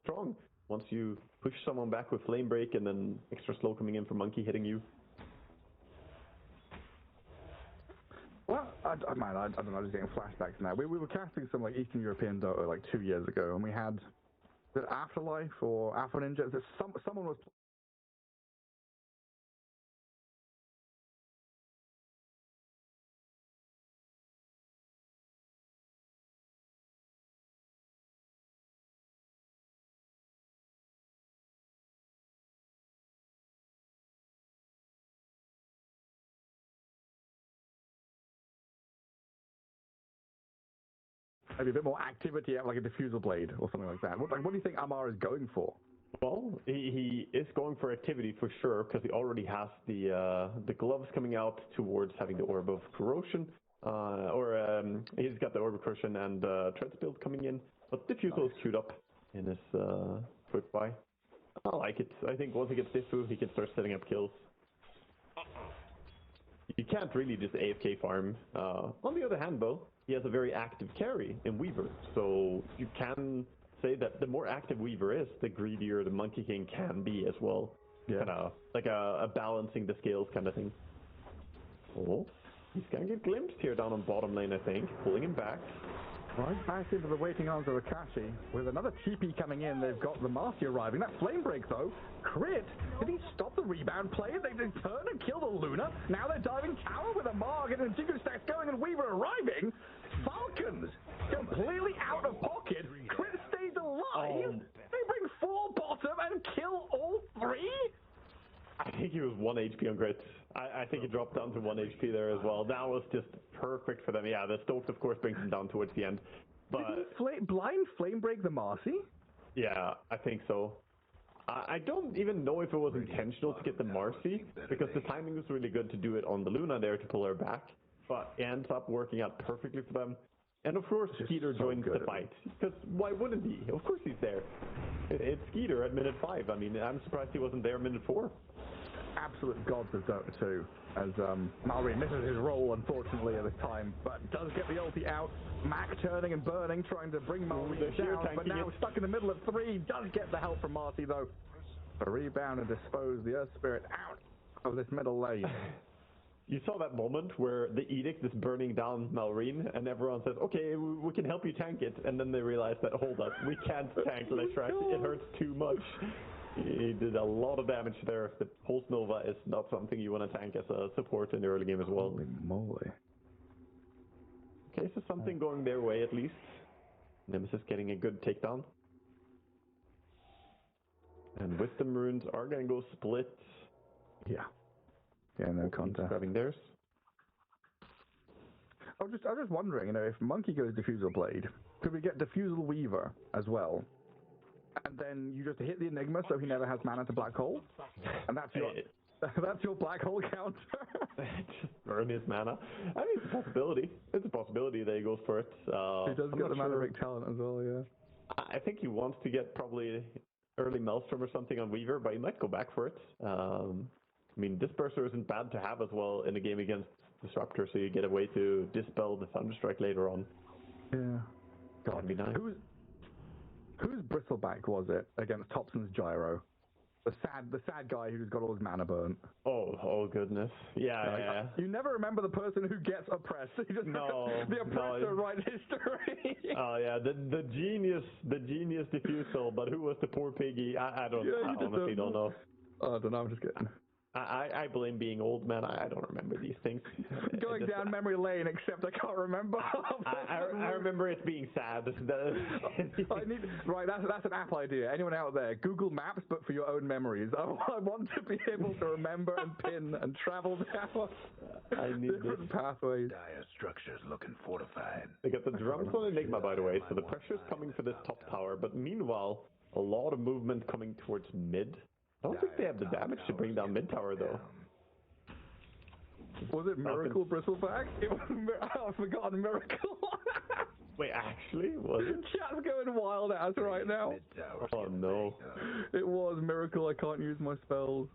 Strong. Once you push someone back with flame break and then extra slow coming in from Monkey hitting you. Well, I don't know, I'm just getting flashbacks now. We were casting some like Eastern European Dota like 2 years ago, and we had the Afterlife or Alpha Ninja. Someone was maybe a bit more activity at like a diffusal blade or something like that. What do you think Amar is going for? Well, he is going for activity for sure, because he already has the gloves coming out towards having the Orb of Corrosion. He's got the Orb of Corrosion and Treads build coming in. But Diffusal is queued up in his quick buy. I like it. I think once he gets Diffu, he can start setting up kills. You can't really just AFK farm. On the other hand, though, he has a very active carry in Weaver. So you can say that the more active Weaver is, the greedier the Monkey King can be as well. Yeah. Kind of like a balancing the scales kind of thing. Oh, he's gonna get glimpsed here down on bottom lane, I think. Pulling him back. Right back into the waiting arms of Akashi. With another TP coming in, they've got the Marcy arriving. That flame break, though. Crit. Did he stop the rebound play? They turn and kill the Luna. Now they're diving tower with a Marg and a Jigu stacks going and Weaver arriving. Falcons completely out of pocket. Crit stays alive. They bring 4 bottom and kill all 3? I think he was 1 HP on Grit. I think he dropped down to 1 HP there as well. That was just perfect for them. Yeah, the Stoked, of course, brings him down towards the end. But did he blind flame break the Marcy? Yeah, I think so. I don't even know if it was intentional to get the Marcy, because the timing was really good to do it on the Luna there to pull her back. But it ends up working out perfectly for them. And of course, Skeeter joins the fight. Because why wouldn't he? Of course he's there. It's Skeeter at minute 5. I mean, I'm surprised he wasn't there minute 4. Absolute gods of Dota 2, as Mallory misses his role, unfortunately, at this time, but does get the ulti out. Mac turning and burning, trying to bring Mallory down, but now stuck in the middle of 3. Does get the help from Marcy, though. A rebound and dispose the Earth Spirit out of this middle lane. You saw that moment where the Edict is burning down Malrine, and everyone says, okay, we can help you tank it. And then they realize that, hold up, we can't tank Leshrac, it hurts too much. He did a lot of damage there. The Pulse Nova is not something you want to tank as a support in the early game as well. Holy moly. Okay, so something going their way at least. Nemesis getting a good takedown. And Wisdom Runes are going to go split. Yeah. Yeah, no contest. Grabbing theirs. I was just wondering, if Monkey goes Diffusal Blade, could we get Diffusal Weaver as well? And then you just hit the Enigma so he never has mana to Black Hole? And that's your Black Hole counter? Just burn his mana. I mean, it's a possibility. It's a possibility that he goes for it. He does get the mana break talent as well, yeah. I think he wants to get probably early Maelstrom or something on Weaver, but he might go back for it. I mean, Disperser isn't bad to have as well in a game against Disruptor, so you get a way to dispel the Thunderstrike later on. Yeah. That'd be nice. Whose Bristleback was it against Thompson's Gyro? The sad guy who's got all his mana burnt. Oh goodness. Yeah. You never remember the person who gets oppressed. You just the oppressor writes history. Oh yeah, the genius Diffusal, but who was the poor piggy? I honestly don't know. Oh, I don't know, I'm just kidding. I blame being old, man. I don't remember these things. Going down memory lane, except I can't remember. I remember it being sad. Right, that's an app idea. Anyone out there, Google Maps, but for your own memories. I want to be able to remember and pin and travel down different pathways. Dire structures looking fortified. They got the drums on Enigma, by the way, so the pressure's coming for this top tower. But meanwhile, a lot of movement coming towards mid. I don't think they have the damage to bring down mid tower, though. Was it Miracle Bristleback? It was I've forgotten Miracle. Wait, actually, was it? Chat's going wild at us right now. Oh no. It was Miracle. I can't use my spells.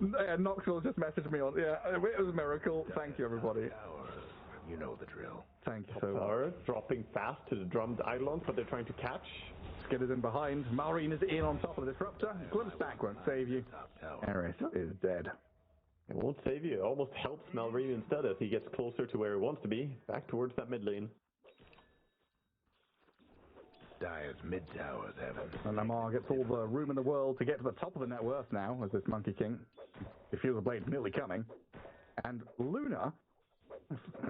Yeah, Knoxville just messaged me on. Yeah, it was Miracle. Thank you, everybody. You know the drill. Thank you so much. Power dropping fast to the drummed Eidolons, but they're trying to catch. Skid is in behind. Maureen is in on top of the Disruptor. Glimpse back won't save you. Eris is dead. It won't save you. It almost helps Malrine instead as he gets closer to where he wants to be, back towards that mid lane. Dire's mid tower's heaven. And Lamar gets all the room in the world to get to the top of the net worth now as this Monkey King. He feels the blade's nearly coming. And Luna,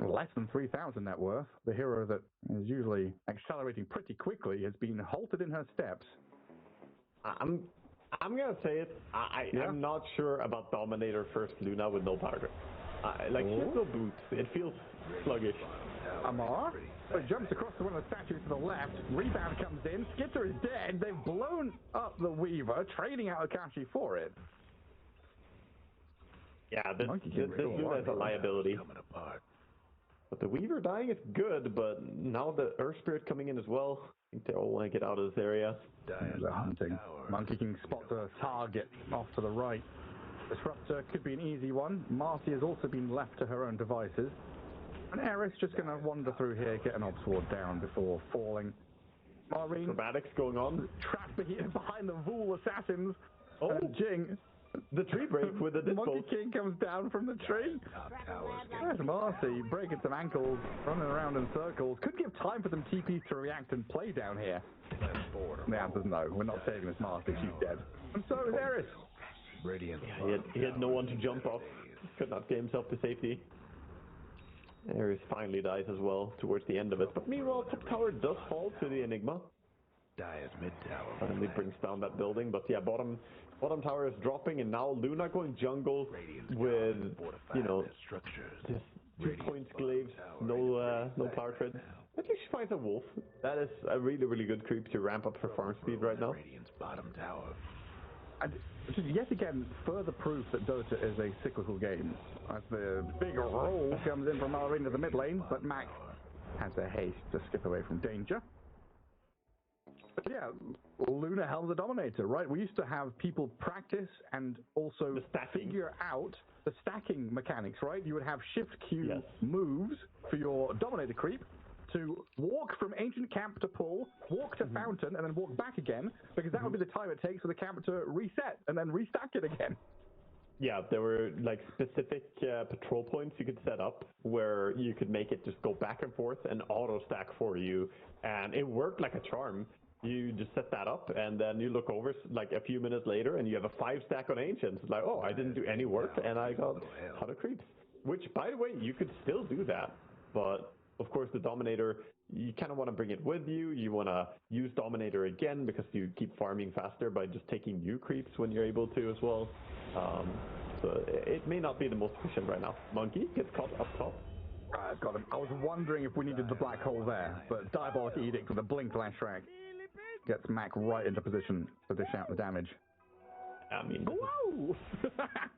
less than 3,000 net worth, the hero that is usually accelerating pretty quickly, has been halted in her steps. I'm gonna say it. I'm not sure about Dominator first Luna with no power. She has no boots. It feels sluggish. Amar jumps across to one of the statues to the left. Rebound comes in. Skitter is dead. They've blown up the Weaver, trading out Akashi for it. Yeah, this Luna is a liability. But the Weaver dying is good, but now the Earth Spirit coming in as well. I think they all want to get out of this area. They're hunting. Monkey King spots a target off to the right. Disruptor could be an easy one. Marcy has also been left to her own devices. And Eris just going to wander through here, get an Ob Sword down before falling. Maureen. Acrobatics going on. Trapped behind the Vool assassins. Oh, Jing. The tree break with the dispo. Monkey King comes down from the tree. There's Marcy breaking some ankles, running around in circles. Could give time for some TPs to react and play down here. The answer's no. We're not saving this Marcy. She's dead. And so is Eris. Yeah, he had no one to jump off. Could not get himself to safety. Eris finally dies as well towards the end of it. But meanwhile, top tower does fall to the Enigma. Dire's mid tower. And he brings down that building. But yeah, bottom tower is dropping, and now Luna going jungle with, this 2 points glaives, no power tread. I think she finds a wolf. That is a really, really good creep to ramp up her farm speed right now. Bottom tower. And yet again, further proof that Dota is a cyclical game. As the big roll comes in from Malrine to the mid lane, but Mac has a haste to skip away from danger. But yeah, Luna helms the Dominator, right? We used to have people practice and also figure out the stacking mechanics, right? You would have shift Q moves for your Dominator creep to walk from Ancient Camp to pull, walk to Fountain, and then walk back again, because that would be the time it takes for the camp to reset and then restack it again. Yeah, there were specific patrol points you could set up where you could make it just go back and forth and auto stack for you, and it worked like a charm. You just set that up, and then you look over a few minutes later, and you have a 5 stack on Ancients. It's like, oh, I didn't do any work, and I got 100 creeps. Which, by the way, you could still do that, but of course the Dominator, you kind of want to bring it with you. You want to use Dominator again because you keep farming faster by just taking new creeps when you're able to as well. So it may not be the most efficient right now. Monkey gets caught up top. Got him. I was wondering if we needed the black hole there, but Diabolic Edict with a blink flash track gets Mac right into position to dish out the damage. I mean, whoa!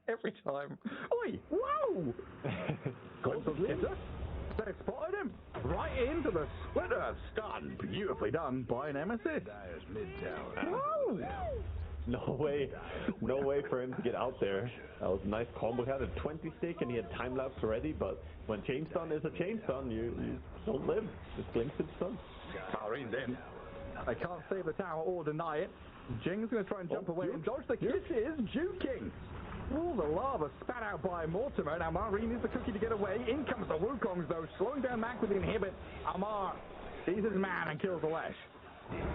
Every time. Oi! Whoa! Glimpse of Skitter. They spotted him right into the splitter. Stun. Beautifully done by Nemesis. Whoa! No way for him to get out there. That was a nice combo. He had a 20 stick and he had time lapse already, but when chain stun is a chain stun, you don't live. Just blinks and stun. Kari's in. They can't save the tower or deny it. Jing's going to try and jump away and dodge the kisses. Juking. All the lava spat out by Mortimer. Now Maureen needs the cookie to get away. In comes the Wukongs though, slowing down Mac with the inhibit. Amar sees his man and kills the Lesh.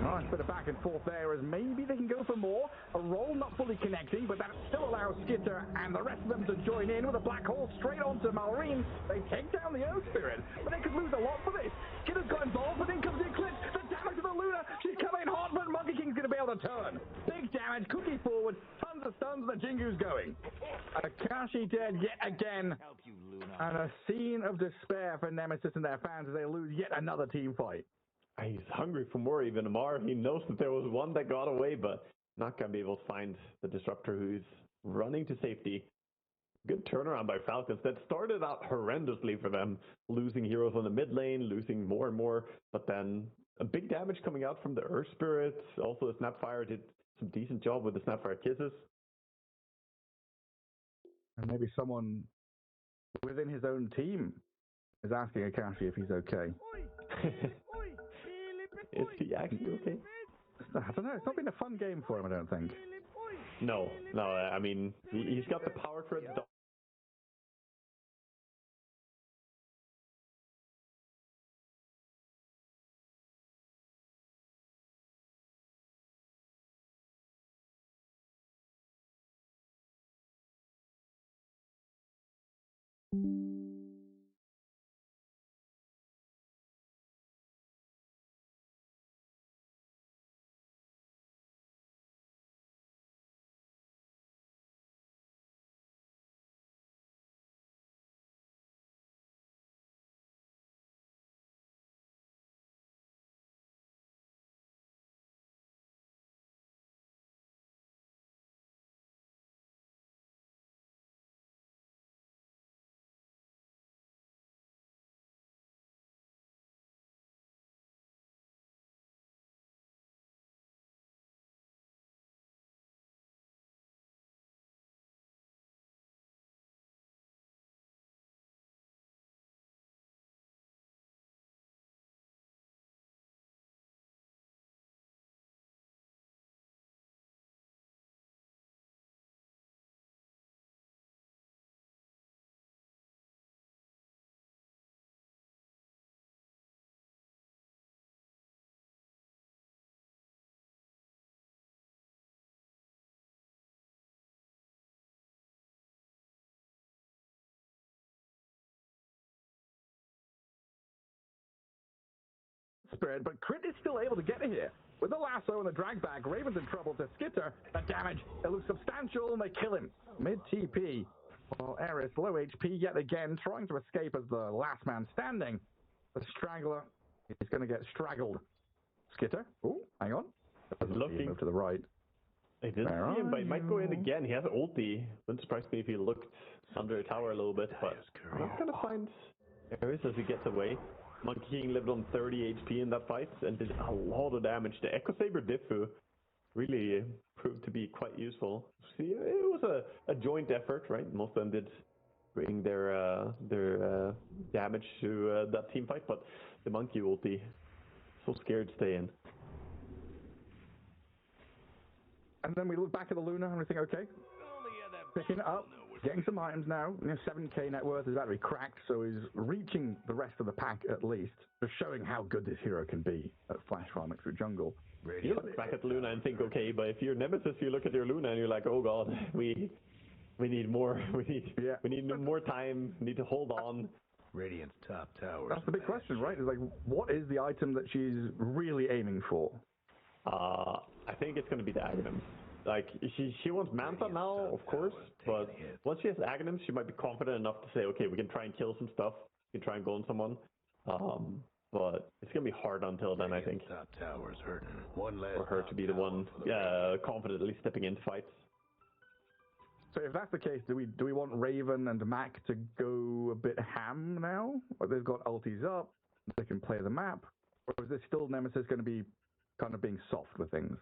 Nice bit of back and forth there as maybe they can go for more. A roll not fully connecting, but that still allows Skitter and the rest of them to join in with a black hole straight onto Maureen. They take down the Earth Spirit, but they could lose a lot for this. Skitter's got involved, but in comes the Eclipse. The damage to the Luna. She's coming hot, but Monkey King's going to be able to turn. Big damage, cookie forward, tons of stuns, the Jingu's going. Akashi dead yet again. And a scene of despair for Nemesis and their fans as they lose yet another team fight. He's hungry for more, even Amar. He knows that there was one that got away, but not going to be able to find the Disruptor who's running to safety. Good turnaround by Falcons. That started out horrendously for them, losing heroes on the mid lane, losing more and more, but then a big damage coming out from the Earth Spirits. Also, the Snapfire did some decent job with the Snapfire Kisses. And maybe someone within his own team is asking Akashi if he's okay. Is he actually okay? I don't know. It's not been a fun game for him, I don't think. No. I mean, he's got the power for it. Spirit, but Crit is still able to get here. With the lasso and the drag back, Raven's in trouble to Skitter. That damage, it looks substantial, and they kill him. Mid-TP. While Eris, low HP yet again, trying to escape as the last man standing. The Straggler is going to get straggled. Skitter, oh, hang on. Looking. Move to the right. I didn't see him, but he might go in again. He has ulti. Wouldn't surprise me if he looked under a tower a little bit, but I'm not going to find Eris as he gets away. Monkey King lived on 30 HP in that fight and did a lot of damage. The Echo Saber Diffu really proved to be quite useful. See, it was a joint effort, right? Most of them did bring their damage to that team fight, but the Monkey ulti, so scared to stay in. And then we look back at the Luna and we think, okay, picking it up, getting some items now. 7k net worth is about to be cracked, so he's reaching the rest of the pack at least, just showing how good this hero can be at flash farming through jungle. You look back at Luna and think, okay, but if you're Nemesis, you look at your Luna and you're like, oh god, we need more, we need more time, we need to hold on. Radiant's top tower. That's the big question, right? Is like, what is the item that she's really aiming for? I think it's going to be the Aghanims. Like, she wants Manta now, of course, but once she has Aghanims, she might be confident enough to say, okay, we can try and kill some stuff, we can try and go on someone. But it's going to be hard until then, I think. Top tower's hurting. One last for her to be the one confidently stepping into fights. So if that's the case, do we want Raven and Mac to go a bit ham now? Or they've got ultis up, they can play the map? Or is this still Nemesis going to be kind of being soft with things?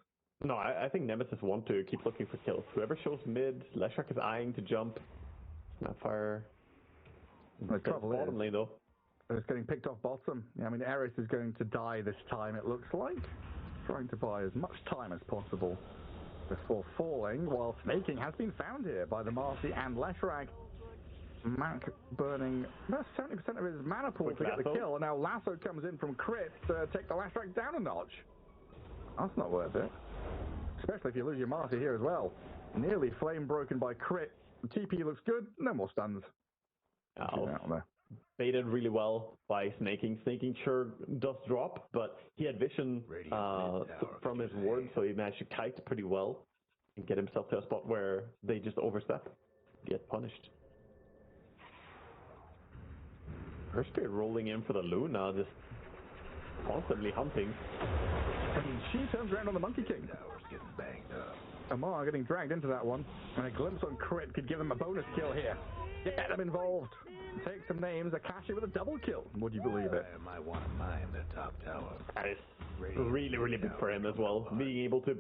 No, I think Nemesis want to keep looking for kills. Whoever shows mid, Leshrac is eyeing to jump. Snapfire. The trouble is, bottom lane though. It's getting picked off bottom. Yeah, I mean, Eris is going to die this time, it looks like. Trying to buy as much time as possible before falling, while snaking has been found here by the Marcy and Leshrac. Mac burning about 70% of his mana pool to get the kill, and now Lasso comes in from Crit to take the Leshrac down a notch. That's not worth it. Especially if you lose your Marcy here as well. Nearly flame broken by Crit. The TP looks good, no more stuns. Baited really well by snaking. Snaking sure does drop, but he had vision from his ward, so he managed to kite pretty well and get himself to a spot where they just overstep, get punished. Herspirit rolling in for the Luna, just constantly hunting. And she turns around on the Monkey King. Tower's getting banged up. Amar getting dragged into that one, and a glimpse on Crit could give them a bonus kill here. Get them involved. Take some names. Akashi with a double kill. Would you believe it? I might want to mine the top tower. That is really, really big for him as well. Being able to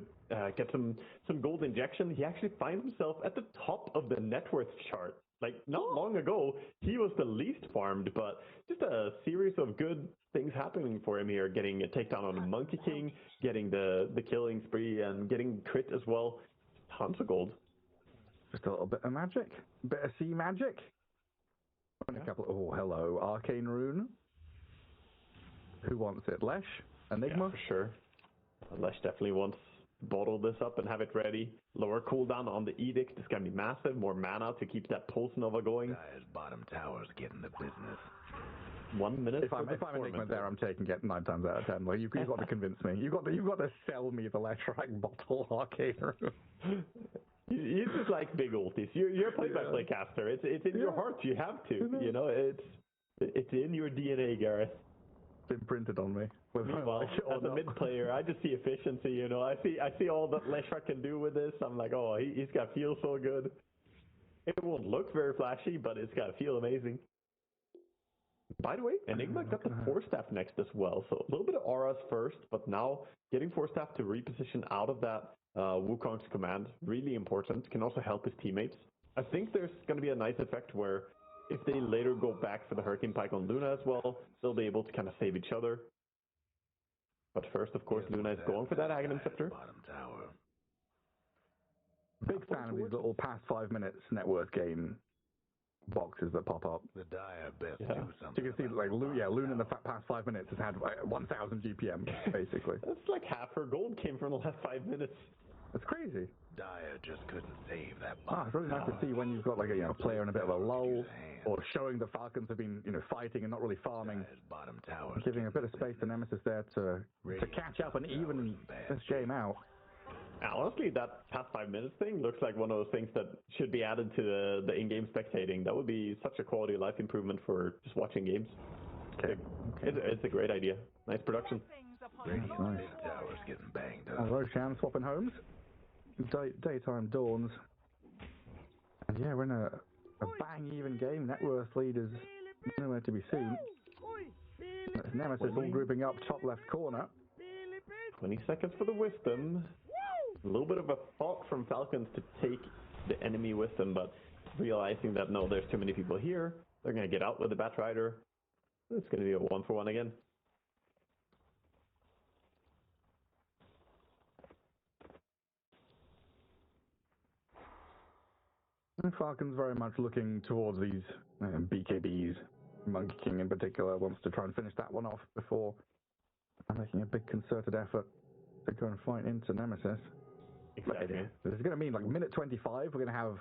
get some gold injection. He actually finds himself at the top of the net worth chart. Like, not long ago, he was the least farmed, but just a series of good things happening for him here. Getting a takedown on the Monkey King, getting the killing spree, and getting crit as well. Tons of gold. Just a little bit of magic. A bit of sea magic. And a couple of, oh, hello, Arcane Rune. Who wants it? Lesh? Enigma? Yeah, for sure. Lesh definitely wants to bottle this up and have it ready. Lower cooldown on the Edict. This can be massive. More mana to keep that Pulse Nova going. Guy's bottom tower's getting the business. 1 minute. If I'm Enigma there, I'm taking it 9 times out of 10. Like, you've got to convince me. You've got to sell me the Leshrac bottle, Arcane Rune. You just like big ultis. You're a play-by-play caster. It's in your heart. You have to. You know, it's in your DNA, Gareth. Been printed on me. Well, as a mid player, I just see efficiency. You know, I see all that Leshrac can do with this. I'm like, oh, he's got to feel so good. It won't look very flashy, but it's got to feel amazing. By the way, Enigma got the Force Staff next as well, so a little bit of auras first, but now getting Force Staff to reposition out of that Wukong's command, really important, can also help his teammates. I think there's going to be a nice effect where if they later go back for the Hurricane Pike on Luna as well, they'll be able to kind of save each other. But first, of course, Luna is going for that Aghanim Scepter. Bottom tower. Big fan of these little past 5 minutes net worth gain boxes that pop up. The Dire best do So something. you can see, like, Luna in the past 5 minutes has had 1,000 GPM, basically. That's like half her gold came from the last 5 minutes. That's crazy. Dire just couldn't save that It's really nice to see when you've got like a player in a bit of a lull, or showing the Falcons have been fighting and not really farming, Dire's bottom tower. giving a bit of space to Nemesis there to catch up and even this game out. Honestly, that past 5 minutes thing looks like one of those things that should be added to the in-game spectating. That would be such a quality of life improvement for just watching games. Okay. It's a great idea. Nice production. Radiant's Nice. mid tower's getting banged up. Roshan swapping homes. Daytime dawns. And yeah, we're in a bang even game. Net worth lead is nowhere to be seen. That's Nemesis all grouping up top left corner. 20 seconds for the Wisdom. A little bit of a thought from Falcons to take the enemy Wisdom, but realizing that no, there's too many people here, they're going to get out with the Batrider. It's going to be a 1-for-1 again. And Falcons very much looking towards these BKBs. Monkey King in particular wants to try and finish that one off before making a big concerted effort to go and fight into Nemesis. Exactly. This is going to mean like minute 25, we're going to have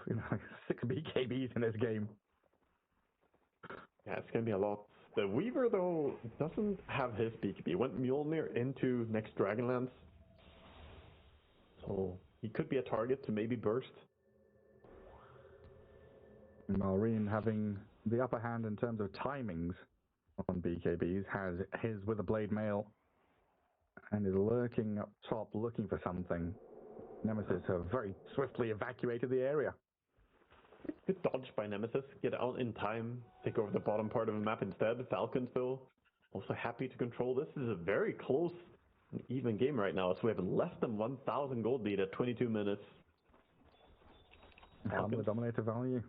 6 BKBs in this game. Yeah, it's going to be a lot. The Weaver, though, doesn't have his BKB. Went Mjolnir into next Dragonlance. So he could be a target to maybe burst. Malrine having the upper hand in terms of timings on BKBs, has his with a blade mail and is lurking up top looking for something. Nemesis have very swiftly evacuated the area. Good dodge by Nemesis. Get out in time. Take over the bottom part of the map instead. Falcons, though, also happy to control this. This is a very close and even game right now. So we have less than 1,000 gold lead at 22 minutes. And the dominator value.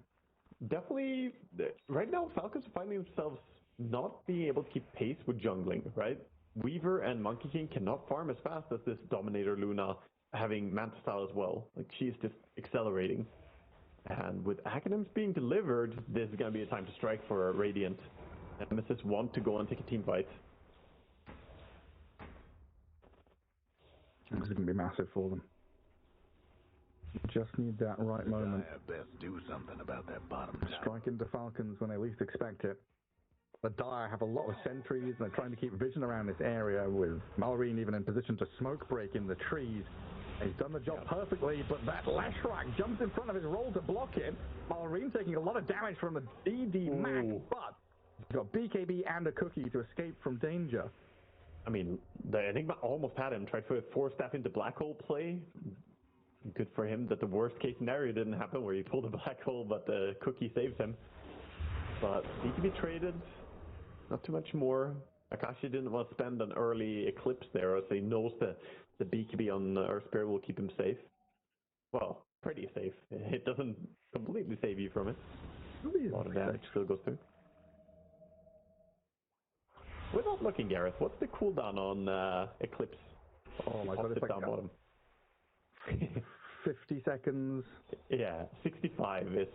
Definitely, right now, Falcons are finding themselves not being able to keep pace with jungling, right? Weaver and Monkey King cannot farm as fast as this Dominator Luna, having Manta Style as well. Like, she's just accelerating. And with Aghanims being delivered, this is going to be a time to strike for Radiant. Nemesis want to go and take a team fight. This is going to be massive for them. Just need that right moment. Dire best do something about that bottom tower. Strike into Falcons when they least expect it. The Dire have a lot of sentries and they're trying to keep vision around this area, with Malrine even in position to smoke break in the trees. He's done the job perfectly, but that Leshrac jumps in front of his roll to block it. Malrine taking a lot of damage from the DD Mac, but he's got BKB and a cookie to escape from danger. I mean, the Enigma almost had him. Tried to force staff into black hole play. Good for him that the worst case scenario didn't happen where he pulled a black hole, but the cookie saves him. But BKB traded, not too much more. Akashi didn't want to spend an early Eclipse there, as he knows that the BKB on Earth Spirit will keep him safe. Well, pretty safe. It doesn't completely save you from it. A lot of damage still goes through. Without looking, Gareth, what's the cooldown on Eclipse? Oh my god, it's like down bottom. 50 seconds. Yeah, 65 is...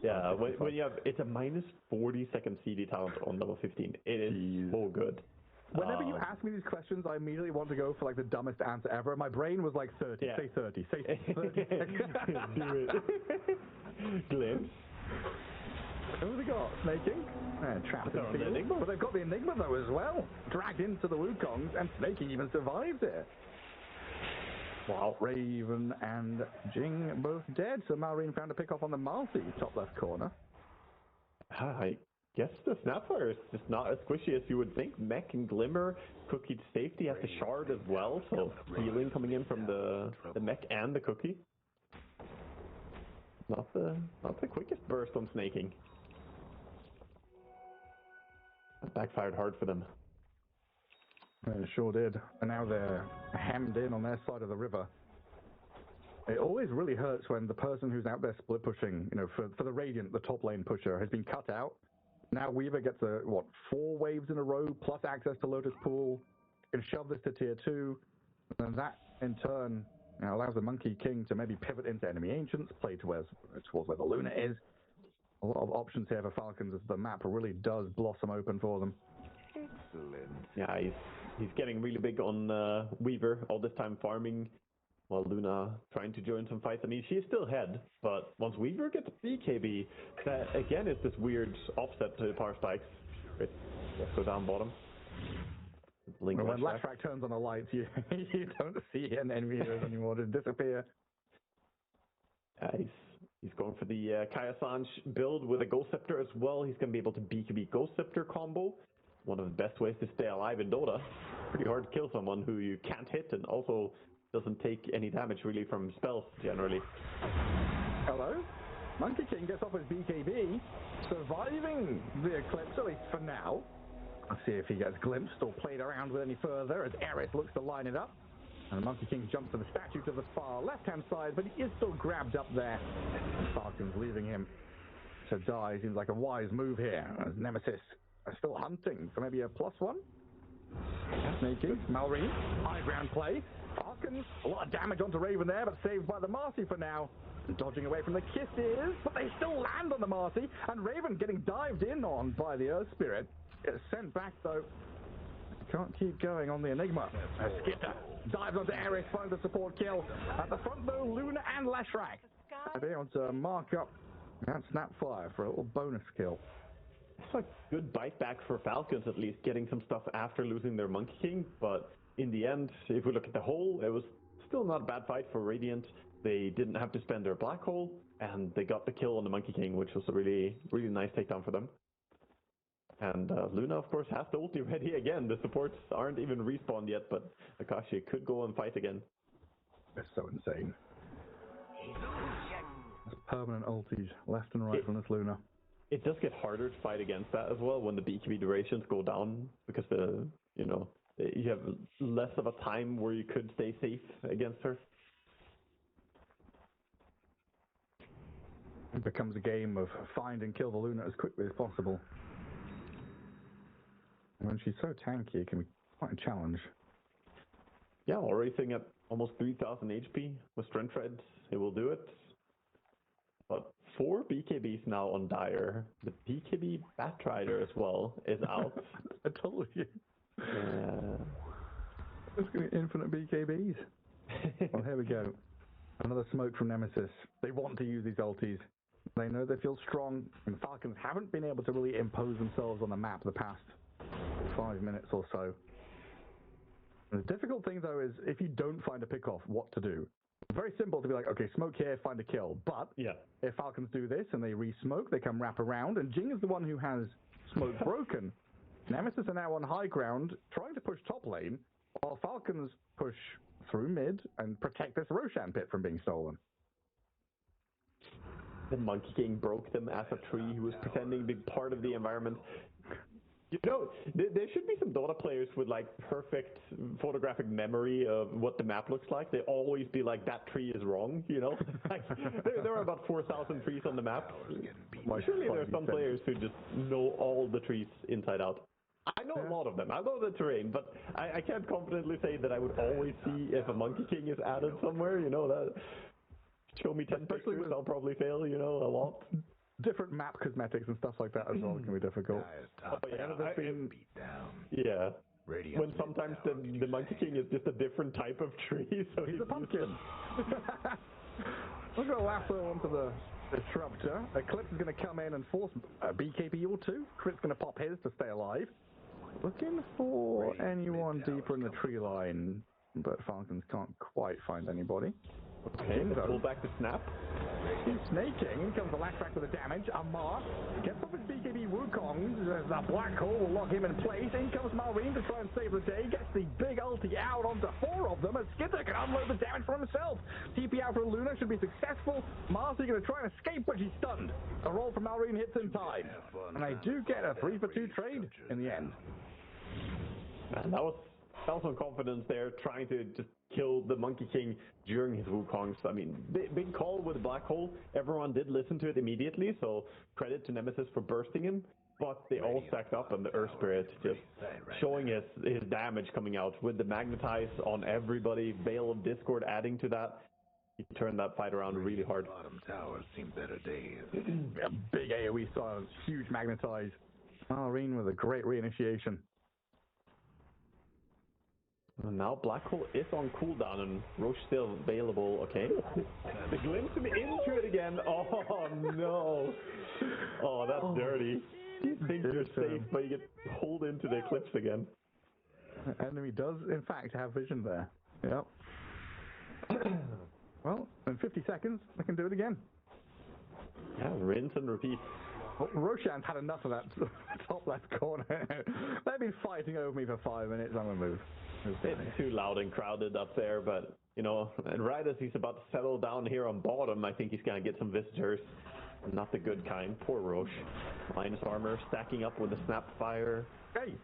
Yeah, when you have... It's a minus 40 second CD talent on level 15. It is so good. Whenever you ask me these questions, I immediately want to go for like the dumbest answer ever. My brain was like 30. Yeah. Say 30. Say 30 seconds. Do it. Glimpse. Who have they got? Snaking? Trapped in the Enigma. But they've got the Enigma though as well. Dragged into the Wukongs, and Snaking even survives it. Wow. Raven and Jing both dead, so Malrine found a pick off on the Marcy top left corner. I guess the Snapfire is just not as squishy as you would think. Mech and Glimmer, Cookie to safety has the Shard as well, so healing coming in from the Mech and the Cookie. Not the quickest burst on Snaking. That backfired hard for them. It sure did. And now they're hemmed in on their side of the river. It always really hurts when the person who's out there split pushing, you know, for the Radiant, the top lane pusher, has been cut out. Now Weaver gets 4 waves in a row, plus access to Lotus Pool, can shove this to tier 2, and that in turn allows the Monkey King to maybe pivot into enemy ancients, play towards where the Luna is. A lot of options here for Falcons as the map really does blossom open for them. Excellent. Yeah, he's getting really big on Weaver, all this time farming, while Luna trying to join some fights. I mean, she's still ahead, but once Weaver gets BKB, that again is this weird offset to power spikes. Let's go down bottom. When Lashrak turns on the lights, you don't see an enemy anymore. They disappear. He's going for the Kai Assange build with a Ghost Scepter as well. He's going to be able to BKB Ghost Scepter combo. One of the best ways to stay alive in Dota. Pretty hard to kill someone who you can't hit and also doesn't take any damage really from spells generally. Hello? Monkey King gets off his BKB, surviving the Eclipse, at least for now. Let's see if he gets glimpsed or played around with any further as Eris looks to line it up. And the Monkey King jumps to the statue to the far left-hand side, but he is still grabbed up there. And Falcon's leaving him to die. Seems like a wise move here, as Nemesis are still hunting for maybe a +1. Snaking, Malrine, high ground play. Falcons, a lot of damage onto Raven there, but saved by the Marcy for now. Dodging away from the kisses, but they still land on the Marcy, and Raven getting dived in on by the Earth Spirit. Gets sent back though. Can't keep going on the Enigma. Skitter dives onto Eris, finds a support kill. At the front though, Luna and Lashrak are able to mark up that Snapfire for a little bonus kill. It's a good bite back for Falcons, at least getting some stuff after losing their Monkey King, but in the end, if we look at the whole, it was still not a bad fight for Radiant. They didn't have to spend their Black Hole, and they got the kill on the Monkey King, which was a really, really nice takedown for them. And Luna, of course, has the ulti ready again. The supports aren't even respawned yet, but Akashi could go and fight again. That's so insane. There's permanent ultis left and right from this Luna. It does get harder to fight against that as well when the BKB durations go down, because you have less of a time where you could stay safe against her. It becomes a game of find and kill the Luna as quickly as possible. When she's so tanky, it can be quite a challenge. Yeah, already sitting at almost 3,000 HP with Strength Threads, it will do it. But 4 BKBs now on Dire. The BKB Batrider as well is out. I told you. It's going to be infinite BKBs. Well, here we go. Another smoke from Nemesis. They want to use these ultis. They know they feel strong, and Falcons haven't been able to really impose themselves on the map the past 5 minutes or so. And the difficult thing, though, is if you don't find a pick-off, what to do. It's very simple to be like, okay, smoke here, find a kill. But if Falcons do this and they re-smoke, they come wrap around, and Jing is the one who has smoke broken. Nemesis are now on high ground, trying to push top lane, while Falcons push through mid and protect this Roshan pit from being stolen. The Monkey King broke them as a tree. He was pretending to be part of the environment. You know, there should be some Dota players with like perfect photographic memory of what the map looks like. They always be like, that tree is wrong, you know? Like, there are about 4,000 trees on the map. Surely there are some players who just know all the trees inside out. I know a lot of them. I know the terrain, but I can't confidently say that I would always see if a Monkey King is added somewhere, you know, that... Show me 10 pictures, I'll probably fail, you know, a lot. Different map cosmetics and stuff like that as well can be difficult. Yeah. When sometimes the Monkey King is just a different type of tree, so he's a pumpkin. We're going to lasso onto the Disruptor. Eclipse is going to come in and force a BKB or two. Crit's going to pop his to stay alive. Looking for anyone deeper in the tree line, but Falcons can't quite find anybody. Okay, let's pull back the snap. He's snaking. In comes the last back with the damage. Amar gets off his BKB Wukong. The black hole will lock him in place. In comes Marine to try and save the day. Gets the big ulti out onto 4 of them. And Skitter can unload the damage for himself. TP out for Luna should be successful. Marcy going to try and escape, but she's stunned. A roll from Marine hits in time. And they do get a 3-for-2 trade in the end. Man, that was some confidence there, trying to just kill the Monkey King during his Wukongs. I mean, big call with the black hole. Everyone did listen to it immediately, so credit to Nemesis for bursting him. But they all stacked up, and the Earth Spirit just showing his damage coming out with the Magnetize on everybody. Veil of Discord adding to that. He turned that fight around really hard. Bottom towers seen better days. Big AoE silence, huge Magnetize. Marine with a great reinitiation. And now Black Hole is on cooldown and Roche still available. Okay. The glimpse him into it again. Oh no. Oh, that's dirty. You think you're safe, but you get pulled into the Eclipse again. The enemy does, in fact, have vision there. Yep. Well, in 50 seconds, they can do it again. Yeah, rinse and repeat. Oh, Roshan's had enough of that top left corner. They've been fighting over me for 5 minutes. I'm going to move. It's too loud and crowded up there, but, you know, and right as he's about to settle down here on bottom, I think he's going to get some visitors. Not the good kind. Poor Roche. Minus armor, stacking up with the Snapfire. Hey!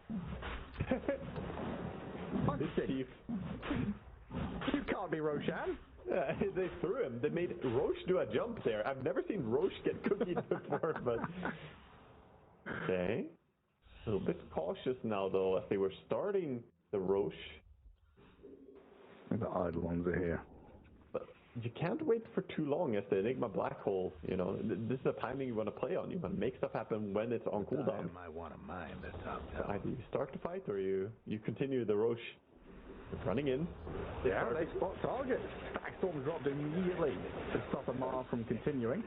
Chief. You can't be Roshan. Yeah, they threw him. They made Roche do a jump there. I've never seen Roche get cookied before, but... Okay. A little bit cautious now, though, as they were starting the Roche. The idle ones are here. But you can't wait for too long as the Enigma Black Hole. You know, this is the timing you want to play on. You want to make stuff happen when it's on cooldown. I want to mine the top So either you start the fight or you continue the Roche. Running in. They spot target. Stackstorm dropped immediately to stop Amar from continuing.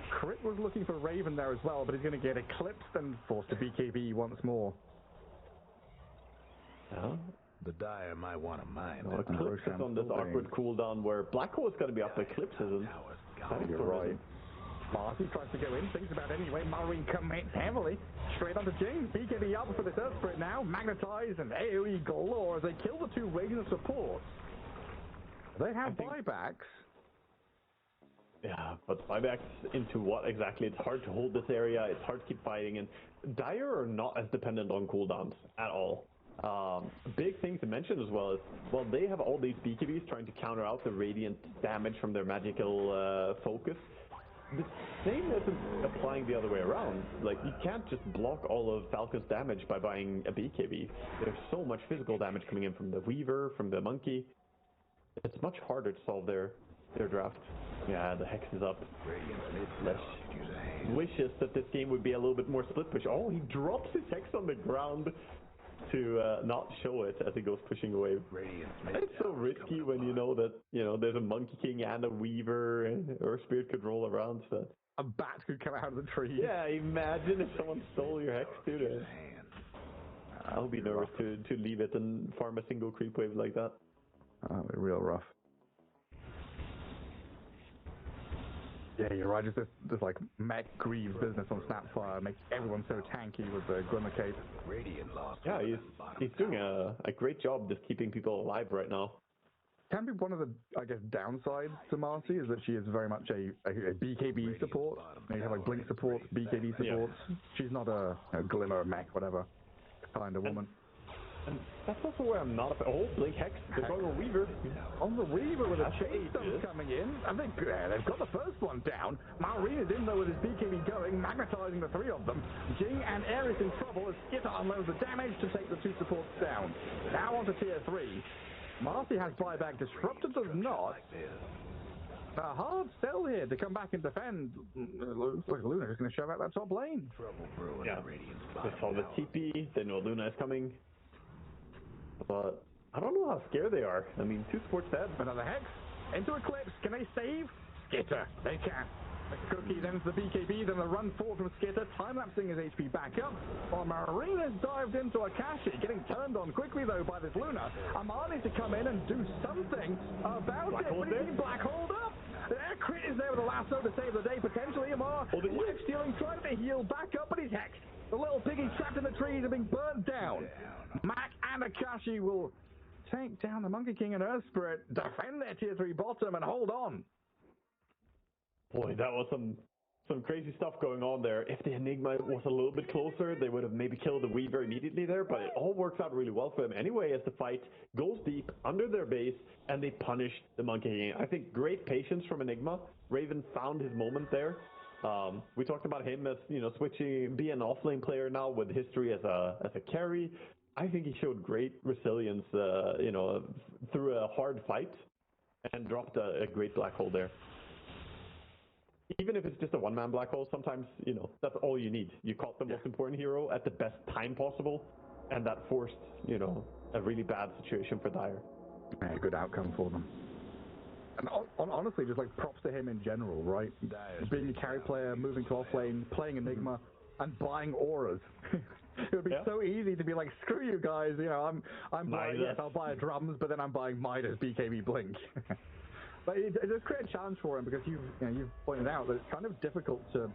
Crit was looking for Raven there as well, but he's going to get eclipsed and forced to BKB once more. Yeah. The Dire might want to mine. No, Eclipse is on this awkward cooldown where Black Hole is going to be up. Eclipse isn't. You're right. Marcy tries to go in, thinks about it anyway. Marine commits heavily. Straight onto James. BKB up for this Earth Spirit now. Magnetize and AoE galore as they kill the 2 Radiant supports. They have buybacks. Yeah, but buybacks into what exactly? It's hard to hold this area. It's hard to keep fighting. And Dire are not as dependent on cooldowns at all. Big thing to mention as well is, well, they have all these BKBs trying to counter out the Radiant damage from their magical focus. The same isn't applying the other way around. Like, you can't just block all of Falcon's damage by buying a BKB. There's so much physical damage coming in from the Weaver, from the Monkey. It's much harder to solve their draft. Yeah, the Hex is up. Wishes that this game would be a little bit more split push. Oh, he drops his Hex on the ground to not show it as he goes pushing away. It's so risky when you know that, you know, there's a Monkey King and a Weaver and Earth Spirit could roll around. So. A bat could come out of the tree. Yeah, imagine if someone stole your Hex, dude. I'll be nervous to leave it and farm a single creep wave like that. Oh, real rough. Yeah, you're right. Just this like Mech Greaves business on Snapfire makes everyone so tanky with the Glimmer Cape. Radiant lost. Yeah, he's doing a great job just keeping people alive right now. can be one of the, I guess, downsides to Marcy is that she is very much a BKB support. You have like Blink support, BKB supports. Yeah. She's not a Glimmer, mech, whatever kind of woman. And that's also where I'm not a fan. Oh, Blink Hex. They're going on Weaver. On the Weaver with a chase stone coming in. I think they've got the first one down. Marina's in though with his BKB going, magnetizing the three of them. Jing and Ares in trouble as Skitter unloads the damage to take the two supports down. Now on to tier 3. Marcy has buyback, Disruptor does not. A hard sell here to come back and defend. Looks like Luna is going to shove out that top lane. Yeah, they saw the TP, they know Luna is coming. But I don't know how scared they are. I mean, 2 supports dead. Another Hex into Eclipse. Can they save? Skitter, they can. Cookie, then it's the BKB, then the run forward from Skitter, time-lapsing his HP back up, while Marina's dived into Akashi, getting turned on quickly though by this Luna. Amani to come in and do something about it, but he's black holed up! Crit is there with a lasso to save the day, potentially. Amar, life stealing, trying to heal back up, but he's hexed. The little piggy trapped in the trees are being burnt down. Mac and Akashi will take down the Monkey King and Earth Spirit, defend their tier 3 bottom, and hold on. Boy, that was some crazy stuff going on there. If the Enigma was a little bit closer, they would have maybe killed the Weaver immediately there, but it all works out really well for them anyway as the fight goes deep under their base and they punish the Monkey King. I think great patience from Enigma. Raven found his moment there. We talked about him as, switching, be an offlane player now with history as a carry. I think he showed great resilience, through a hard fight and dropped a great black hole there. Even if it's just a one-man black hole, sometimes, that's all you need. You caught the most important hero at the best time possible, and that forced, a really bad situation for Dire. Yeah, good outcome for them. And honestly, just like props to him in general, right? Being a carry player, moving to offlane, playing Enigma, and buying auras. It would be so easy to be like, screw you guys, I'm buying, yes, I'll buy drums, but then I'm buying Midas BKB Blink. But it does create a challenge for him because you've pointed out that it's kind of difficult to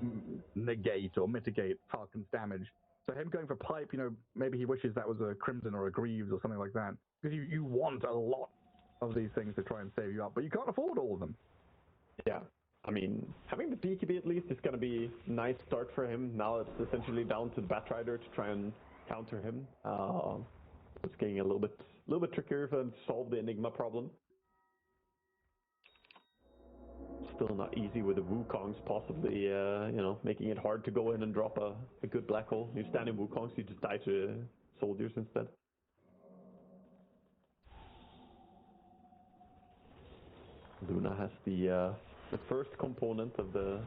negate or mitigate Falcon's damage. So him going for pipe, maybe he wishes that was a Crimson or a Greaves or something like that. Because you want a lot of these things to try and save you up, but you can't afford all of them. Yeah. I mean, having the BKB at least is going to be a nice start for him. Now it's essentially down to the Batrider to try and counter him. It's getting a little bit trickier to solve the Enigma problem. Still not easy with the Wukongs possibly, making it hard to go in and drop a good black hole. You stand in Wukongs, you just die to soldiers instead. Luna has the first component of the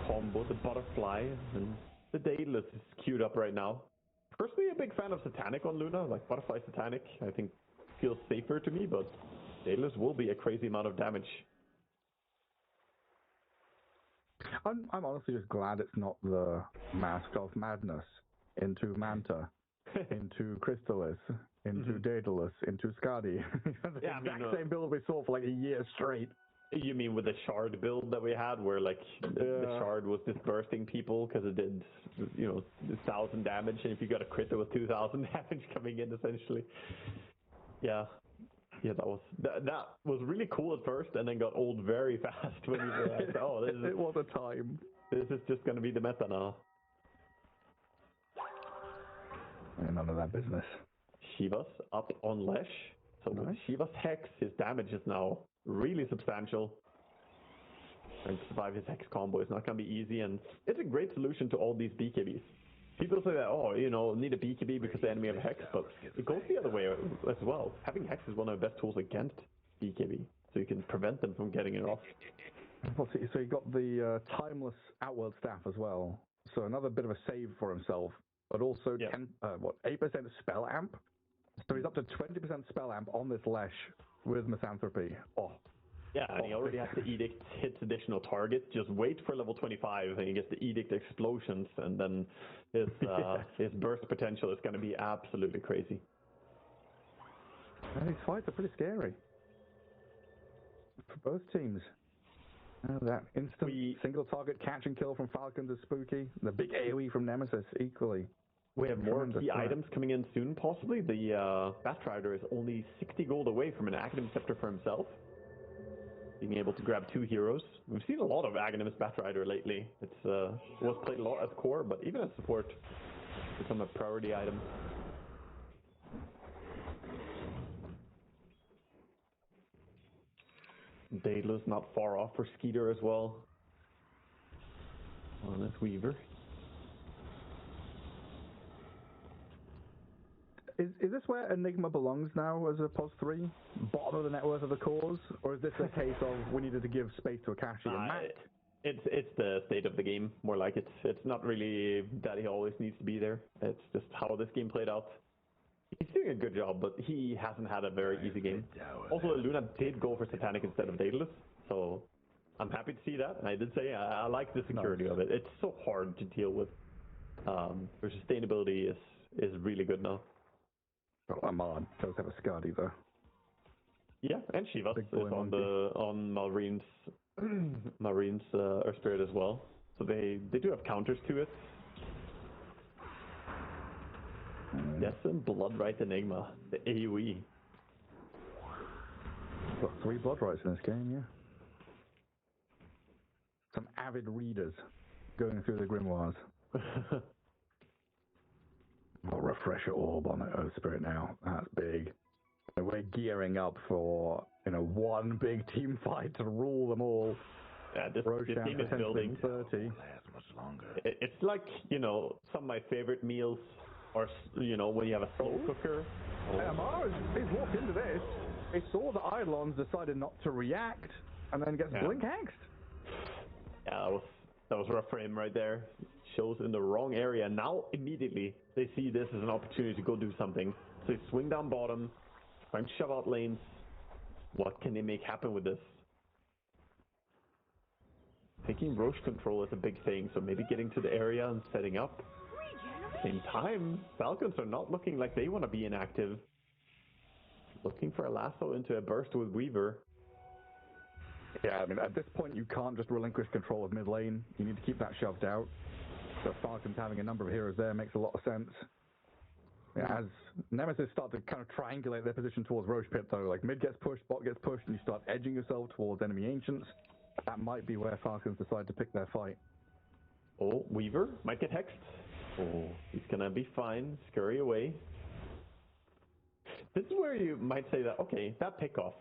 combo, the butterfly, and the Daedalus is queued up right now. Personally, a big fan of Satanic on Luna, like Butterfly Satanic. I think feels safer to me, but Daedalus will be a crazy amount of damage. I'm honestly just glad it's not the Mask of Madness into Manta, into Crystalis, into Daedalus, into Skadi. The exact same build we saw for like a year straight. You mean with the shard build that we had, where like the shard was just bursting people because it did, 1,000 damage, and if you got a crit, there was 2,000 damage coming in essentially. Yeah, that was really cool at first, and then got old very fast when you realized, it was a time. This is just going to be the meta now. None of that business. Shiva's up on Lesh, so with Shiva's Hex, his damage is now really substantial. Trying to survive his Hex combo is not going to be easy, and it's a great solution to all these BKBs. People say that, need a BKB because the enemy have Hex, but it goes the other way as well. Having Hex is one of the best tools against BKB, so you can prevent them from getting it off. So he got the Timeless Outworld Staff as well, so another bit of a save for himself, but also 8% Spell Amp? So he's up to 20% Spell Amp on this Lesh with Misanthropy. Yeah, and he already has the Edict hits additional target. Just wait for level 25 and he gets the Edict Explosions, and then his burst potential is going to be absolutely crazy. And these fights are pretty scary for both teams. That instant single target catch and kill from Falcons is spooky. The big AoE from Nemesis equally. We have more key items coming in soon, possibly. The Batrider is only 60 gold away from an Aghanim Scepter for himself. Being able to grab 2 heroes. We've seen a lot of Aghanim Batrider lately. It was played a lot as core, but even as support, it's become a priority item. Daedalus not far off for Skeeter as well. On this Weaver. Is this where Enigma belongs now as a POS 3? Bottom of the net worth of the cause? Or is this a case of we needed to give space to Akashi and Mac? It's the state of the game, more like it's not really that he always needs to be there. It's just how this game played out. He's doing a good job, but he hasn't had a very easy game. Also, Luna did go for Satanic instead of Daedalus, so I'm happy to see that. And I did say I like the security of it. It's so hard to deal with. Their sustainability is really good now. Well, Ahmad does have a Skadi though. Yeah, and Shivas is on Malreen's Earth Spirit as well. So they do have counters to it. Yes, and Bloodright Enigma, the AoE. Got 3 Bloodrights in this game, yeah. Some avid readers going through the grimoires. Got Refresher Orb on the Earth Spirit now. That's big. We're gearing up for one big team fight to rule them all. Yeah, this team is building 30. Last much longer. It's like some of my favorite meals, or when you have a slow cooker. Mars, he's walked into this. He saw the Eidolons, decided not to react, and then gets blink hexed. Yeah, that was rough for him right there. Shows in the wrong area. Now immediately they see this as an opportunity to go do something. So they swing down bottom, try and shove out lanes. What can they make happen with this? Taking Roche control is a big thing, so maybe getting to the area and setting up. At the same time, Falcons are not looking like they want to be inactive. Looking for a lasso into a burst with Weaver. Yeah, I mean, at this point you can't just relinquish control of mid lane. You need to keep that shoved out. So Falcons having a number of heroes there makes a lot of sense. Yeah, as Nemesis start to kind of triangulate their position towards Roche Pit though, like mid gets pushed, bot gets pushed, and you start edging yourself towards enemy ancients, that might be where Falcons decide to pick their fight. Oh, Weaver might get hexed. Oh, he's gonna be fine, scurry away. This is where you might say that, okay, that pickoff,